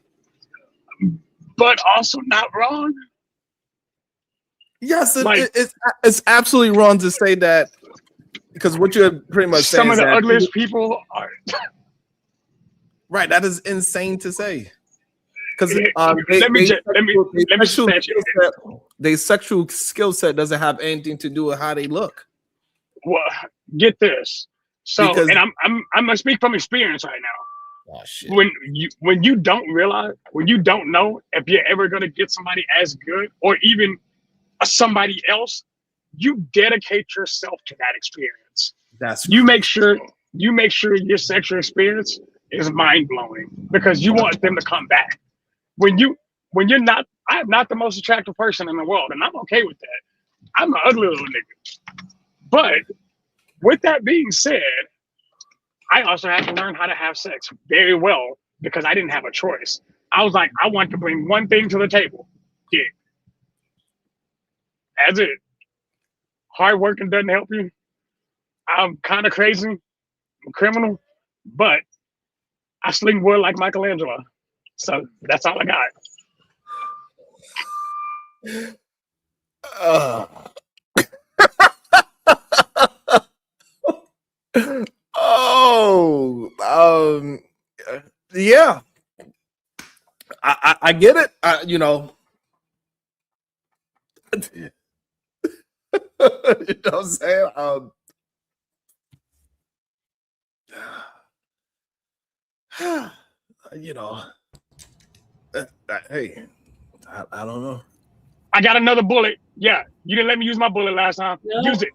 Speaker 10: But also not wrong.
Speaker 2: Yes,
Speaker 10: Like
Speaker 2: it's absolutely wrong to say that, because what you're pretty much saying
Speaker 10: some of
Speaker 2: is
Speaker 10: the
Speaker 2: that
Speaker 10: ugliest people are.
Speaker 2: right. That is insane to say. Because
Speaker 10: Let me substantiate it.
Speaker 2: their sexual skill set doesn't have anything to do with how they look.
Speaker 10: Well, get this. So,
Speaker 2: Because
Speaker 10: and I'm gonna speak from experience right now.
Speaker 2: oh shit.
Speaker 10: When you don't realize, when you don't know if you're ever gonna get somebody as good or even somebody else, you dedicate yourself to that experience. You make sure your sexual experience is mind blowing because you want them to come back. When you're not, I'm not the most attractive person in the world, and I'm okay with that. I'm an ugly little nigga. But with that being said, I also had to learn how to have sex very well because I didn't have a choice. I was like, I want to bring one thing to the table. Dick. That's it. Hard working doesn't help you. I'm kind of crazy. I'm a criminal, but I sling wood like Michelangelo. So that's all I got.
Speaker 2: Yeah, I get it. You know, you know what I'm saying? You know, hey, I don't know.
Speaker 10: I got another bullet. Yeah, you didn't let me use my bullet last time.
Speaker 16: No.
Speaker 10: Use it.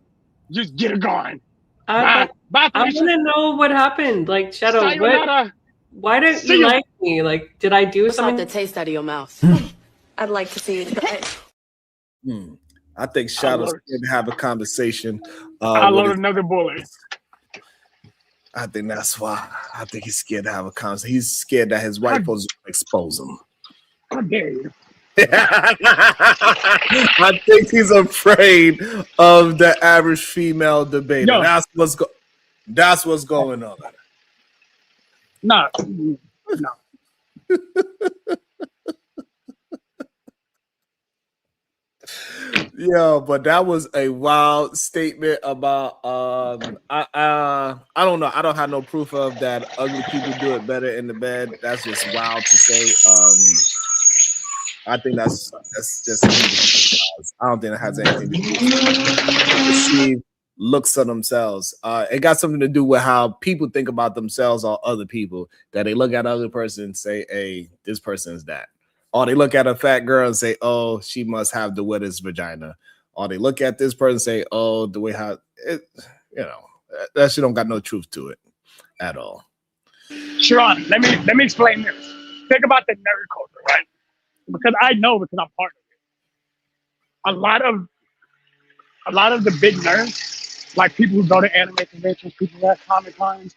Speaker 10: Just get it going.
Speaker 16: I
Speaker 10: Bye,
Speaker 16: want
Speaker 10: Felicia.
Speaker 16: to know what happened. Like, Shadow,
Speaker 10: Sayonara.
Speaker 16: why don't
Speaker 10: See
Speaker 16: you
Speaker 10: you.
Speaker 16: like me? Like, did I do
Speaker 15: What's
Speaker 16: something?
Speaker 15: the taste out of your mouth? I'd like to see you try it.
Speaker 2: I think Shadow's scared to have a conversation.
Speaker 10: I load another bullet.
Speaker 2: I think that's why. I think he's scared to have a conversation. He's scared that his wife will expose him.
Speaker 10: How dare you?
Speaker 2: I think he's afraid of the average female debater.
Speaker 10: Yo.
Speaker 2: That's what's going on.
Speaker 10: No.
Speaker 2: Yeah, but that was a wild statement about I don't know. I don't have no proof of that ugly people do it better in the bed. That's just wild to say. I think that's just I don't think it has anything to do with perceived looks of themselves. It got something to do with how people think about themselves or other people, that they look at other person and say, hey, this person is that. Or they look at a fat girl and say, oh, she must have the wettest vagina. Or they look at this person and say, oh, the way how it, you know, that shit don't got no truth to it at all.
Speaker 10: Sharon, let me explain this. Think about the nerd culture, right? Because I know, because I'm part of it. A lot of the big nerds, like people who go to anime conventions, people who have Comic Cons,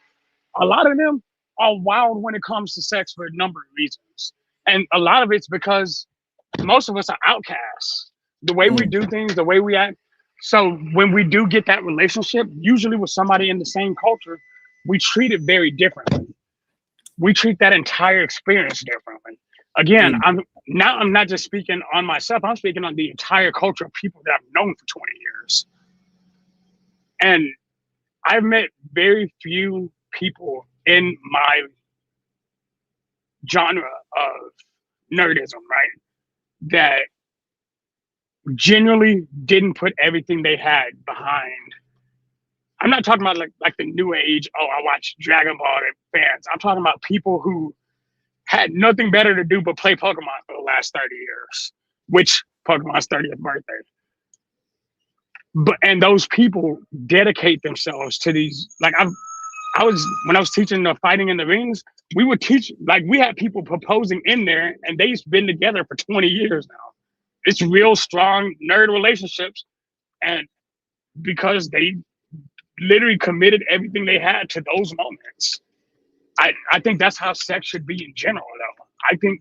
Speaker 10: a lot of them are wild when it comes to sex for a number of reasons. And a lot of it's because most of us are outcasts. The way we do things, the way we act. So when we do get that relationship, usually with somebody in the same culture, we treat it very differently. We treat that entire experience differently. Again, I'm not just speaking on myself, I'm speaking on the entire culture of people that I've known for 20 years. And I've met very few people in my genre of nerdism, right, that genuinely didn't put everything they had behind. I'm not talking about like the new age, oh, I watch Dragon Ball fans. I'm talking about people who had nothing better to do but play Pokemon for the last 30 years, which Pokemon's 30th birthday. And those people dedicate themselves to these, like when I was teaching the fighting in the rings, we would teach, like we had people proposing in there and they've been together for 20 years now. It's real strong nerd relationships. And because they literally committed everything they had to those moments. I think that's how sex should be in general, though. I think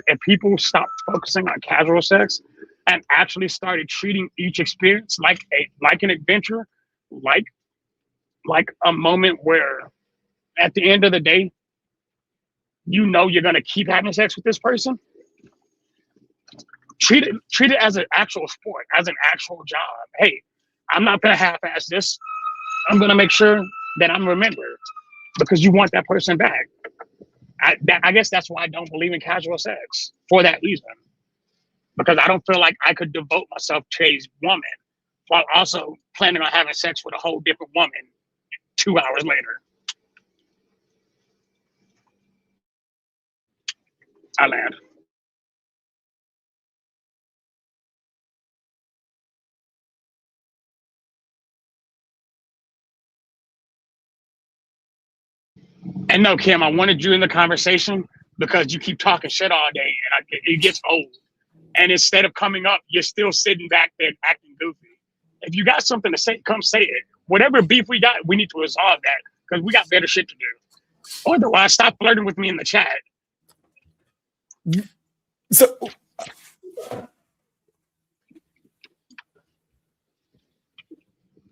Speaker 10: if people stopped focusing on casual sex and actually started treating each experience like an adventure, like a moment where at the end of the day, you know you're gonna keep having sex with this person, treat it as an actual sport, as an actual job. Hey, I'm not gonna half-ass this. I'm gonna make sure that I'm remembered because you want that person back. I guess that's why I don't believe in casual sex, for that reason. Because I don't feel like I could devote myself to a woman while also planning on having sex with a whole different woman 2 hours later. I land. And no, Kim, I wanted you in the conversation because you keep talking shit all day, and it gets old. And instead of coming up, you're still sitting back there acting goofy. If you got something to say, come say it. Whatever beef we got, we need to resolve that because we got better shit to do. Otherwise, stop flirting with me in the chat.
Speaker 2: So,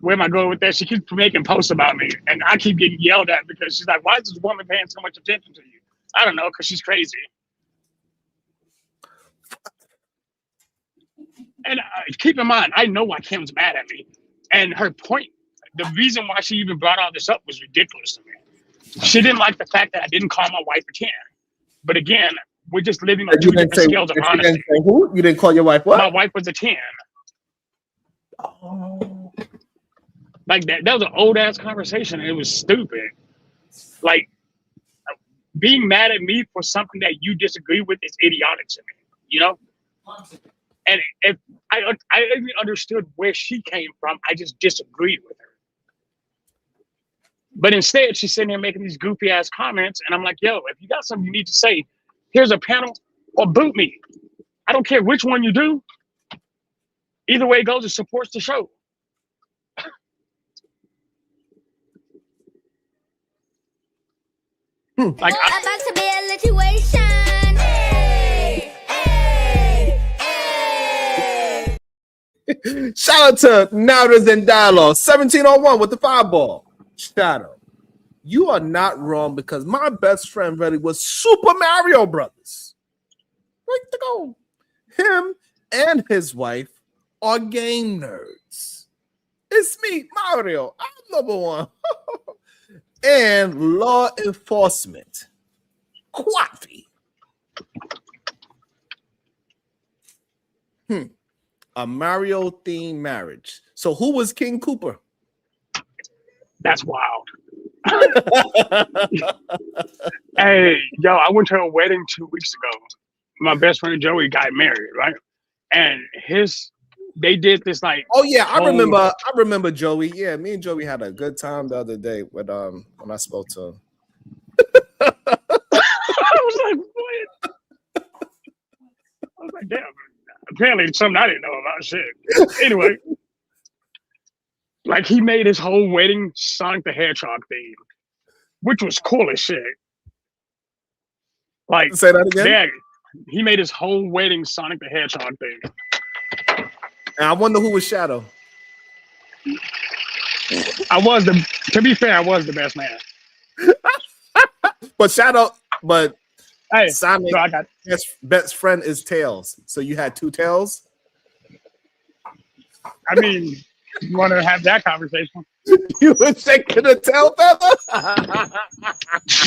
Speaker 10: where am I going with that? She keeps making posts about me, and I keep getting yelled at because she's like, "Why is this woman paying so much attention to you?" I don't know, because she's crazy. And keep in mind, I know why Kim's mad at me, and her point, the reason why she even brought all this up was ridiculous to me. She didn't like the fact that I didn't call my wife a 10. But again, we're just living on two different scales of honesty.
Speaker 2: Who? You didn't call your wife what?
Speaker 10: My wife was a 10.
Speaker 2: Oh.
Speaker 10: Like that was an old ass conversation, and it was stupid. Like, being mad at me for something that you disagree with is idiotic to me, you know? And if I even understood where she came from, I just disagreed with her. But instead, she's sitting here making these goofy ass comments, and I'm like, yo, if you got something you need to say, here's a panel, or boot me. I don't care which one you do. Either way it goes, it supports the show.
Speaker 4: Like about to be a situation. Hey, hey, hey.
Speaker 2: Shout out to Narratives and Dialogue 1701 with the 5 ball. Shadow, you are not wrong because my best friend Reddy was Super Mario Brothers. Like to go. Him and his wife are game nerds. It's me, Mario. I'm number one. And law enforcement. Coffee. A Mario themed marriage. So who was King Cooper?
Speaker 10: That's wild. Hey, yo, I went to a wedding 2 weeks ago. My best friend Joey got married, right? And they did this like.
Speaker 2: Oh yeah, I remember Joey. Yeah, me and Joey had a good time the other day when I spoke to him.
Speaker 10: I was like, what? I was like, damn. Apparently, something I didn't know about. Shit. Anyway, like he made his whole wedding Sonic the Hedgehog theme, which was cool as shit. Like,
Speaker 2: say that again.
Speaker 10: Yeah, he made his whole wedding Sonic the Hedgehog theme.
Speaker 2: And I wonder who was Shadow.
Speaker 10: To be fair, I was the best man.
Speaker 2: But Shadow,
Speaker 10: hey,
Speaker 2: Sonic,
Speaker 10: so I got
Speaker 2: best friend is Tails. So you had 2 Tails?
Speaker 10: I mean, you want to have that conversation?
Speaker 2: You were thinking of Tail Feather?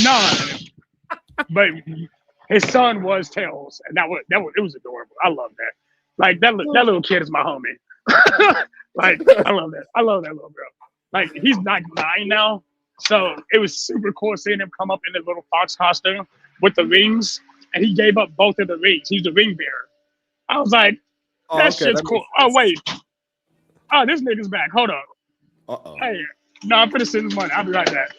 Speaker 10: No, but his son was Tails, and it was adorable. I love that. Like that little kid is my homie. Like I love that. I love that little girl. Like he's like 9 now, so it was super cool seeing him come up in his little fox costume with the rings, and he gave up both of the rings. He's the ring bearer. I was like, that shit's cool. Oh wait, this nigga's back. Hold up. Hey, no, I'm finna send his money. I'll be right back.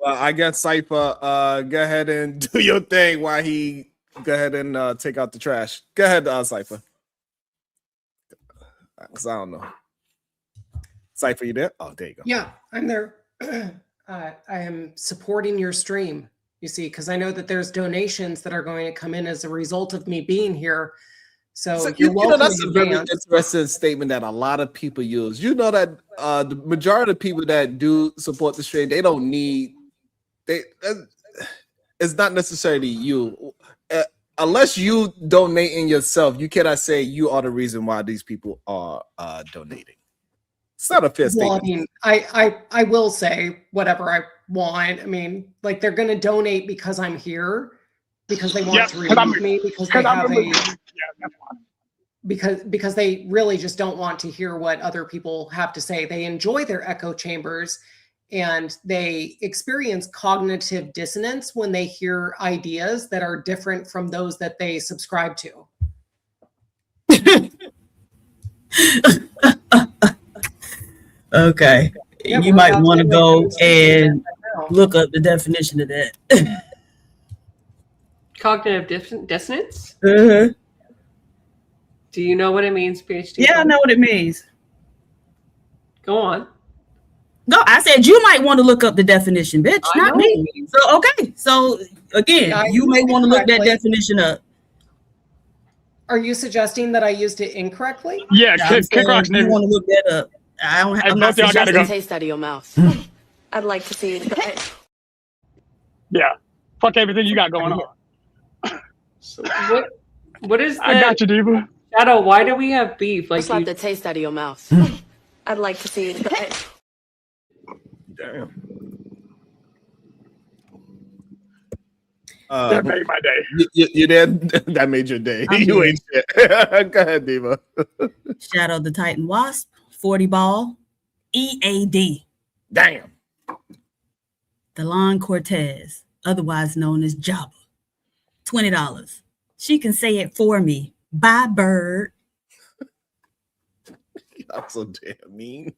Speaker 2: Well, I guess Cypher, go ahead and do your thing while he go ahead and take out the trash. Go ahead, Cypher. Because I don't know. Cypher, you there? Oh, there you go.
Speaker 14: Yeah, I'm there. I am supporting your stream, you see, because I know that there's donations that are going to come in as a result of me being here. So you're welcome.
Speaker 2: That's a very interesting statement that a lot of people use. You know that the majority of people that do support the stream, they don't need. It's not necessarily you. unless you donating yourself, you cannot say you are the reason why these people are donating. It's not a fair
Speaker 14: Well,
Speaker 2: statement.
Speaker 14: I mean, I will say whatever I want. I mean, like they're going to donate because I'm here, because they want to remove me, because they have because they really just don't want to hear what other people have to say. They enjoy their echo chambers, and they experience cognitive dissonance when they hear ideas that are different from those that they subscribe to.
Speaker 9: Okay.
Speaker 14: Yeah,
Speaker 9: You
Speaker 14: we're
Speaker 9: might
Speaker 14: about to
Speaker 9: want to
Speaker 14: get
Speaker 9: go
Speaker 14: into
Speaker 9: and
Speaker 14: that now.
Speaker 9: look up the definition of that.
Speaker 16: Cognitive dissonance?
Speaker 9: Uh-huh.
Speaker 16: Do you know what it means, PhD?
Speaker 9: Yeah, I know what it means.
Speaker 16: Go on.
Speaker 9: No, I said you might want to look up the definition, bitch,
Speaker 16: I
Speaker 9: not
Speaker 16: know what it
Speaker 9: me.
Speaker 16: means.
Speaker 9: So, okay. So, again,
Speaker 14: Yeah, I
Speaker 9: you may
Speaker 14: used it
Speaker 9: want to look that
Speaker 14: correctly.
Speaker 9: definition up.
Speaker 14: Are you suggesting that I used it incorrectly?
Speaker 10: Yeah,
Speaker 9: I'm saying you want to look that up. I'm not suggesting.
Speaker 15: The taste out of your mouth. I'd like to see you try it.
Speaker 10: Yeah. Fuck everything you got going on.
Speaker 16: So what is that?
Speaker 10: I got you, Diva.
Speaker 16: Shadow, why do we have beef? Like
Speaker 15: Slap the taste out of your mouth. I'd like to see you try it.
Speaker 2: Damn.
Speaker 10: That made my day.
Speaker 2: You did? That made your day.
Speaker 9: I'm
Speaker 2: You
Speaker 9: dead.
Speaker 2: ain't shit. Go ahead, Diva.
Speaker 9: Shadow the Titan Wasp, 40 ball, EAD.
Speaker 2: Damn.
Speaker 9: Delon Cortez, otherwise known as Jabba, $20. She can say it for me. Bye, bird.
Speaker 2: Y'all so damn mean.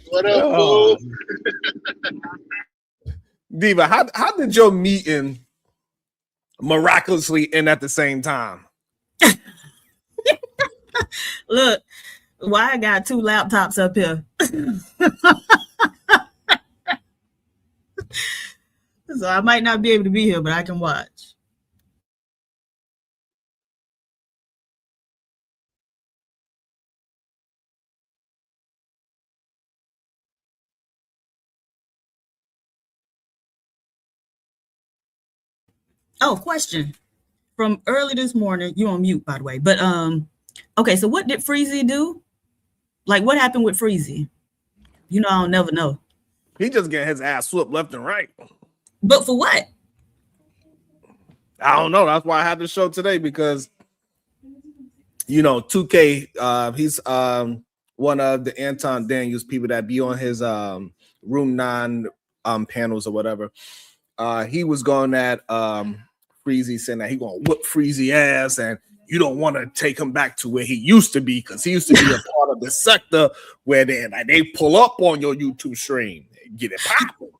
Speaker 2: What up, fool? Diva, how did your meeting miraculously end at the same time?
Speaker 9: Look, why I got 2 laptops up here. So I might not be able to be here, but I can watch. Oh, question. From early this morning, you on mute, by the way. But okay, so what did Freezy do? Like, what happened with Freezy? You know, I'll never know.
Speaker 2: He just getting his ass whooped left and right.
Speaker 9: But for what?
Speaker 2: I don't know. That's why I had the show today, because you know, 2K, he's one of the Anton Daniels people that be on his Room 9 panels or whatever. He was going at Freezy, saying that he gonna whoop Freezy ass, and you don't want to take him back to where he used to be, because he used to be a part of the sector where they pull up on your YouTube stream and get it popping.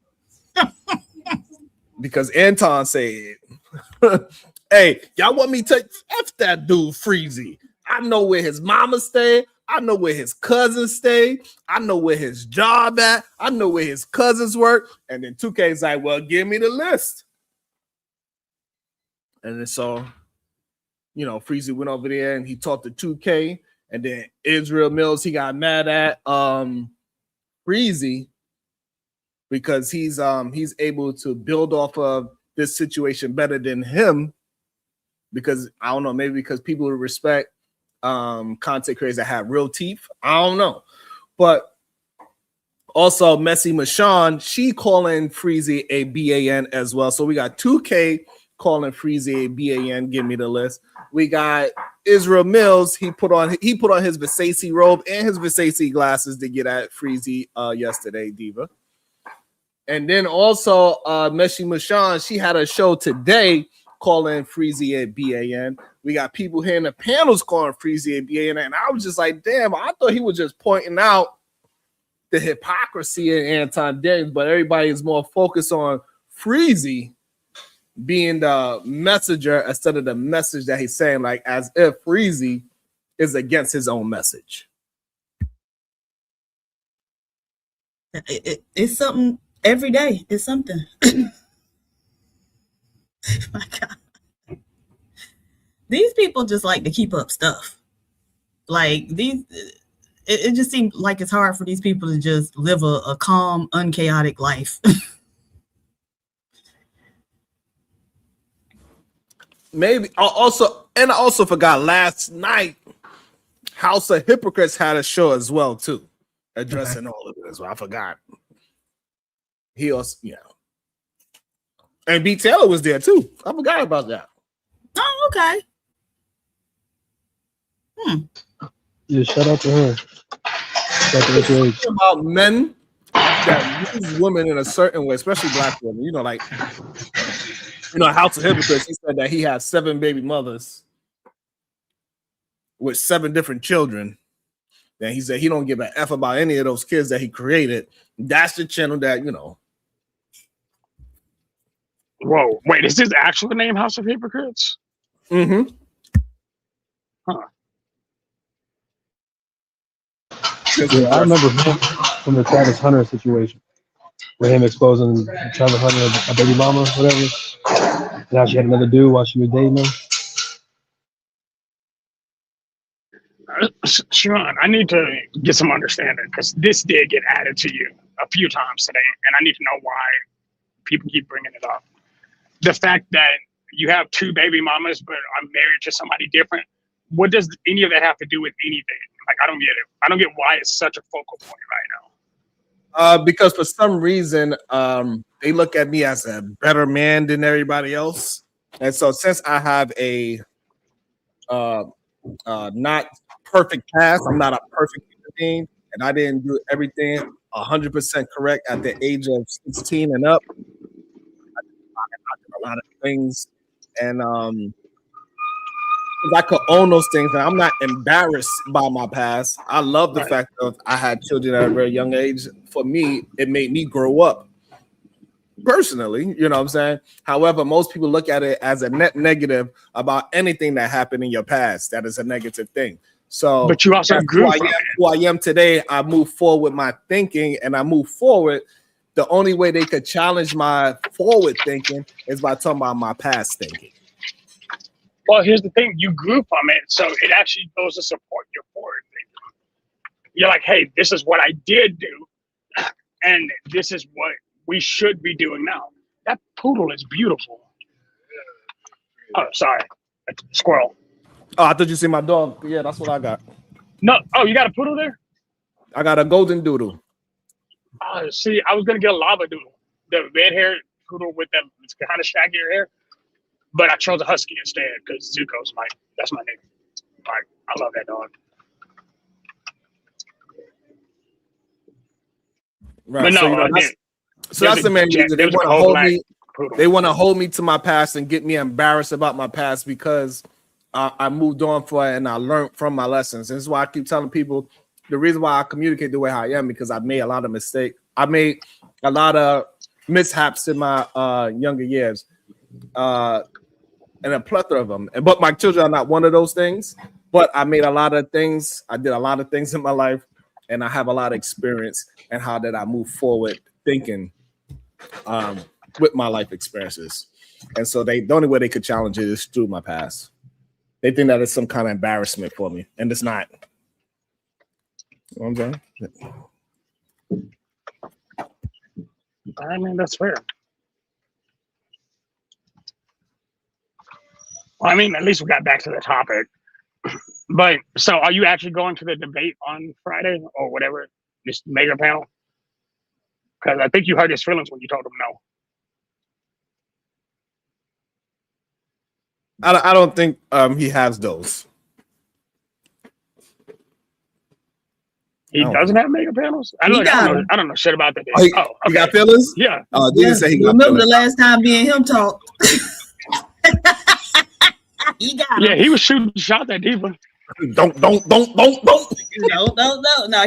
Speaker 2: Because Anton said, hey, y'all want me to F that dude Freezy? I know where his mama stay. I know where his cousins stay. I know where his job at. I know where his cousins work. And then 2K's like, well, give me the list. And then so, you know, Freezy went over there and he talked to 2K. And then Israel Mills, he got mad at Freezy because he's able to build off of this situation better than him. Because I don't know, maybe because people respect content creators that have real teeth. I don't know. But also Messy Michonne, she calling Freezy a BAN as well. So we got 2K calling Freezy a BAN. Give me the list. We got Israel Mills. He put on his Versace robe and his Versace glasses to get at Freezy yesterday, Diva. And then also Messy Michonne, she had a show today calling Freezy a BAN. We got people here in the panels calling Freezy a BAN, and I was just like, damn, I thought he was just pointing out the hypocrisy in Anton Daniels, but everybody is more focused on Freezy being the messenger instead of the message that he's saying, like as if Freezy is against his own message.
Speaker 9: It's something every day. It's something. My God. These people just like to keep up stuff. Like it just seems like it's hard for these people to just live a calm, unchaotic life.
Speaker 2: maybe I also forgot last night. House of Hypocrites had a show as well too, addressing all of it as well. I forgot. He also, and B. Taylor was there too. I forgot about that.
Speaker 9: Oh, okay.
Speaker 11: Yeah, shout out to her. Shout out to her.
Speaker 2: About men that use women in a certain way, especially black women. House of Hypocrites. He said that he had 7 baby mothers with 7 different children. Then he said he don't give a F about any of those kids that he created. That's the channel that,
Speaker 10: Whoa, wait, is his actual name House of Hypocrites?
Speaker 2: Mm-hmm.
Speaker 10: Huh.
Speaker 11: Yeah, I remember him from the Travis Hunter situation, with him exposing Travis Hunter, a baby mama, whatever. Now she had another dude while she was dating him.
Speaker 10: Sean, I need to get some understanding because this did get added to you a few times today, and I need to know why people keep bringing it up. The fact that you have 2 baby mamas, but are married to somebody different. What does any of that have to do with anything? Like, I don't get it. I don't get why it's such a focal point right now.
Speaker 2: Because for some reason, they look at me as a better man than everybody else. And so since I have a not perfect past, I'm not a perfect human being, and I didn't do everything 100% correct at the age of 16 and up. I did a lot of things, and I could own those things, and I'm not embarrassed by my past. I love the fact that I had children at a very young age. For me, it made me grow up personally, you know what I'm saying? However, most people look at it as a net negative about anything that happened in your past. That is a negative thing. So,
Speaker 10: but you also grew
Speaker 2: who I am today. I move forward with my thinking, and I move forward. The only way they could challenge my forward thinking is by talking about my past thinking.
Speaker 10: Well, here's the thing. You grew from it, so it actually goes to support your forward thinking. You're like, hey, this is what I did do, and this is what we should be doing now. That poodle is beautiful. Oh, sorry. That's a squirrel.
Speaker 2: Oh, I thought you see my dog. Yeah, that's what I got.
Speaker 10: No. Oh, you got a poodle there?
Speaker 2: I got a golden doodle.
Speaker 10: Oh, see, I was going to get a lava doodle. The red-haired poodle with the kind of shaggier hair. But I chose a husky instead because Zuko's that's my name. I love that dog.
Speaker 2: Right.
Speaker 10: But no,
Speaker 2: so that's the main reason they want to hold me. They want to hold me to my past and get me embarrassed about my past because I moved on for it and I learned from my lessons. And this is why I keep telling people the reason why I communicate the way I am because I made a lot of mistakes. I made a lot of mishaps in my younger years. And a plethora of them. But my children are not one of those things. But I made a lot of things. I did a lot of things in my life, and I have a lot of experience. And how did I move forward thinking with my life experiences? And so the only way they could challenge it is through my past. They think that it's some kind of embarrassment for me, and it's not. You know what I'm saying?
Speaker 10: I mean, that's fair. Well, I mean, at least we got back to the topic. But so are you actually going to the debate on Friday or whatever, this mega panel? Because I think you hurt his feelings when you told him no.
Speaker 2: I don't think he has those.
Speaker 10: He doesn't have mega panels? I don't know shit about that.
Speaker 2: Oh, okay. You got feelings?
Speaker 10: Yeah.
Speaker 2: Didn't say he got
Speaker 9: remember
Speaker 2: feelings.
Speaker 9: the last time me and him talked. He got him.
Speaker 10: Yeah, he was shooting shots at Diva.
Speaker 2: Don't.
Speaker 9: No,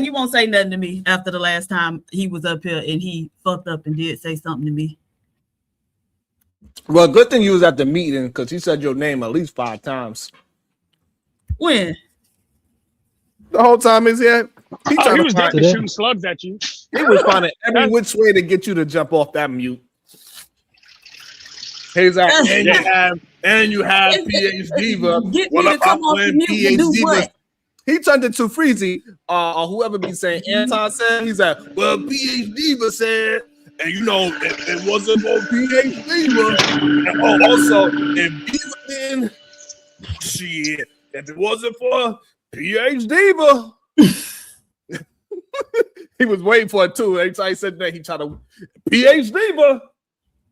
Speaker 9: he won't say nothing to me after the last time he was up here and he fucked up and did say something to me.
Speaker 2: Well, good thing you was at the meeting because he said your name at least 5 times.
Speaker 9: When?
Speaker 2: The whole time he's here.
Speaker 10: He was definitely shooting slugs at you.
Speaker 2: He was finding every which way to get you to jump off that mute. He's like, and you have PH Diva.
Speaker 9: Get me to come off the mute and do what?
Speaker 2: He turned it to Freezy, or whoever be saying Anton said. He's like, well, PH Diva said, And you know, it wasn't for PH Diva. And also, if Diva didn't, shit, if it wasn't for PH Diva, he was waiting for it too. Every time he said that, he tried to PH Diva.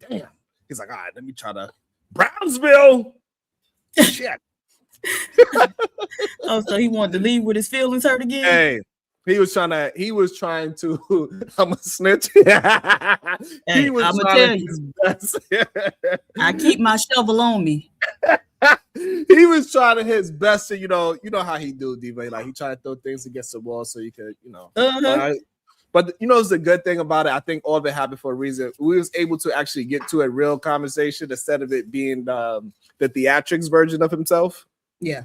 Speaker 2: Damn. He's like, all right, let me try to Brownsville. Shit.
Speaker 9: Oh, so he wanted to leave with his feelings hurt again?
Speaker 2: Hey, he was trying to I'm a snitch.
Speaker 9: Hey,
Speaker 2: He was
Speaker 9: I'ma
Speaker 2: trying
Speaker 9: tell
Speaker 2: to
Speaker 9: you.
Speaker 2: his best.
Speaker 9: I keep my shovel on me.
Speaker 2: He was trying his best to, you know how he do, Diva. Like he tried to throw things against the wall so you could, But you know, it's the good thing about it. I think all of it happened for a reason. We was able to actually get to a real conversation instead of it being the theatrics version of himself.
Speaker 9: Yeah.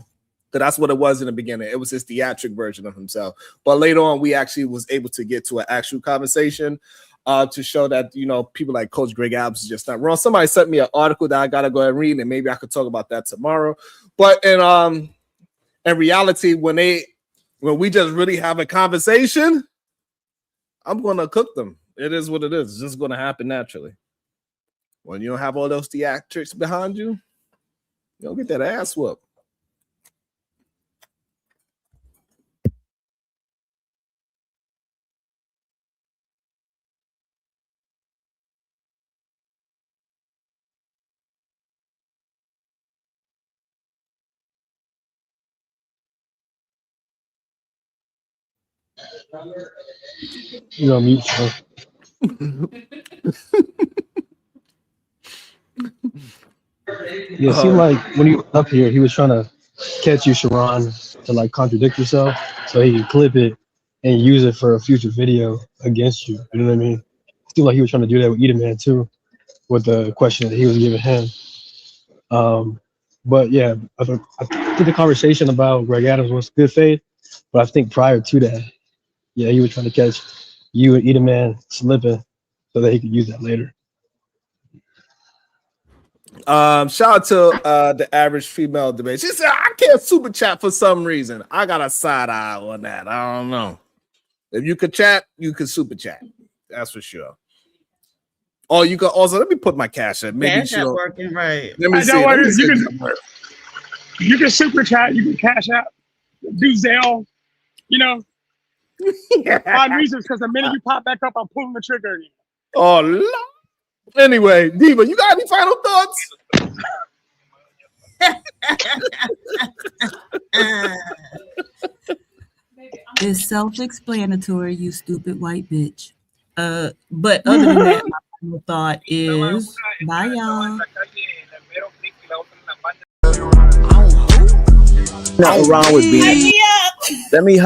Speaker 2: Because that's what it was in the beginning. It was his theatric version of himself. But later on, we actually was able to get to an actual conversation to show that, you know, people like Coach Greg Adams is just not wrong. Somebody sent me an article that I got to go and read, and maybe I could talk about that tomorrow. But in reality, when we just really have a conversation, I'm going to cook them. It is what it is. It's just going to happen naturally. When you don't have all those theatrics behind you, you don't get that ass whooped.
Speaker 11: You're on mute, so. Yeah, it seemed like when he was up here, he was trying to catch you, Sharon, to like contradict yourself so he could clip it and use it for a future video against you. You know what I mean? It seemed like he was trying to do that with Edaman too, with the question that he was giving him. But yeah, I think the conversation about Greg Adams was good faith, but I think prior to that, yeah, he was trying to catch you and Edaman slipping so that he could use that later.
Speaker 2: Shout out to the average female debate. She said, I can't super chat for some reason. I got a side eye on that. I don't know. If you could chat, you could super chat. That's for sure. Oh, you can also, let me put my cash in. Maybe
Speaker 9: Cash not working right.
Speaker 2: Let me see.
Speaker 10: You can super chat, you can cash out, do Zelle, you know. Odd reasons, because the minute you pop back up, I'm pulling the trigger again.
Speaker 2: Oh, Lord. Anyway, Diva, you got any final thoughts?
Speaker 9: It's self-explanatory, you stupid white bitch. But other than that, my final thought is bye, y'all.
Speaker 17: Nothing wrong with being. Let me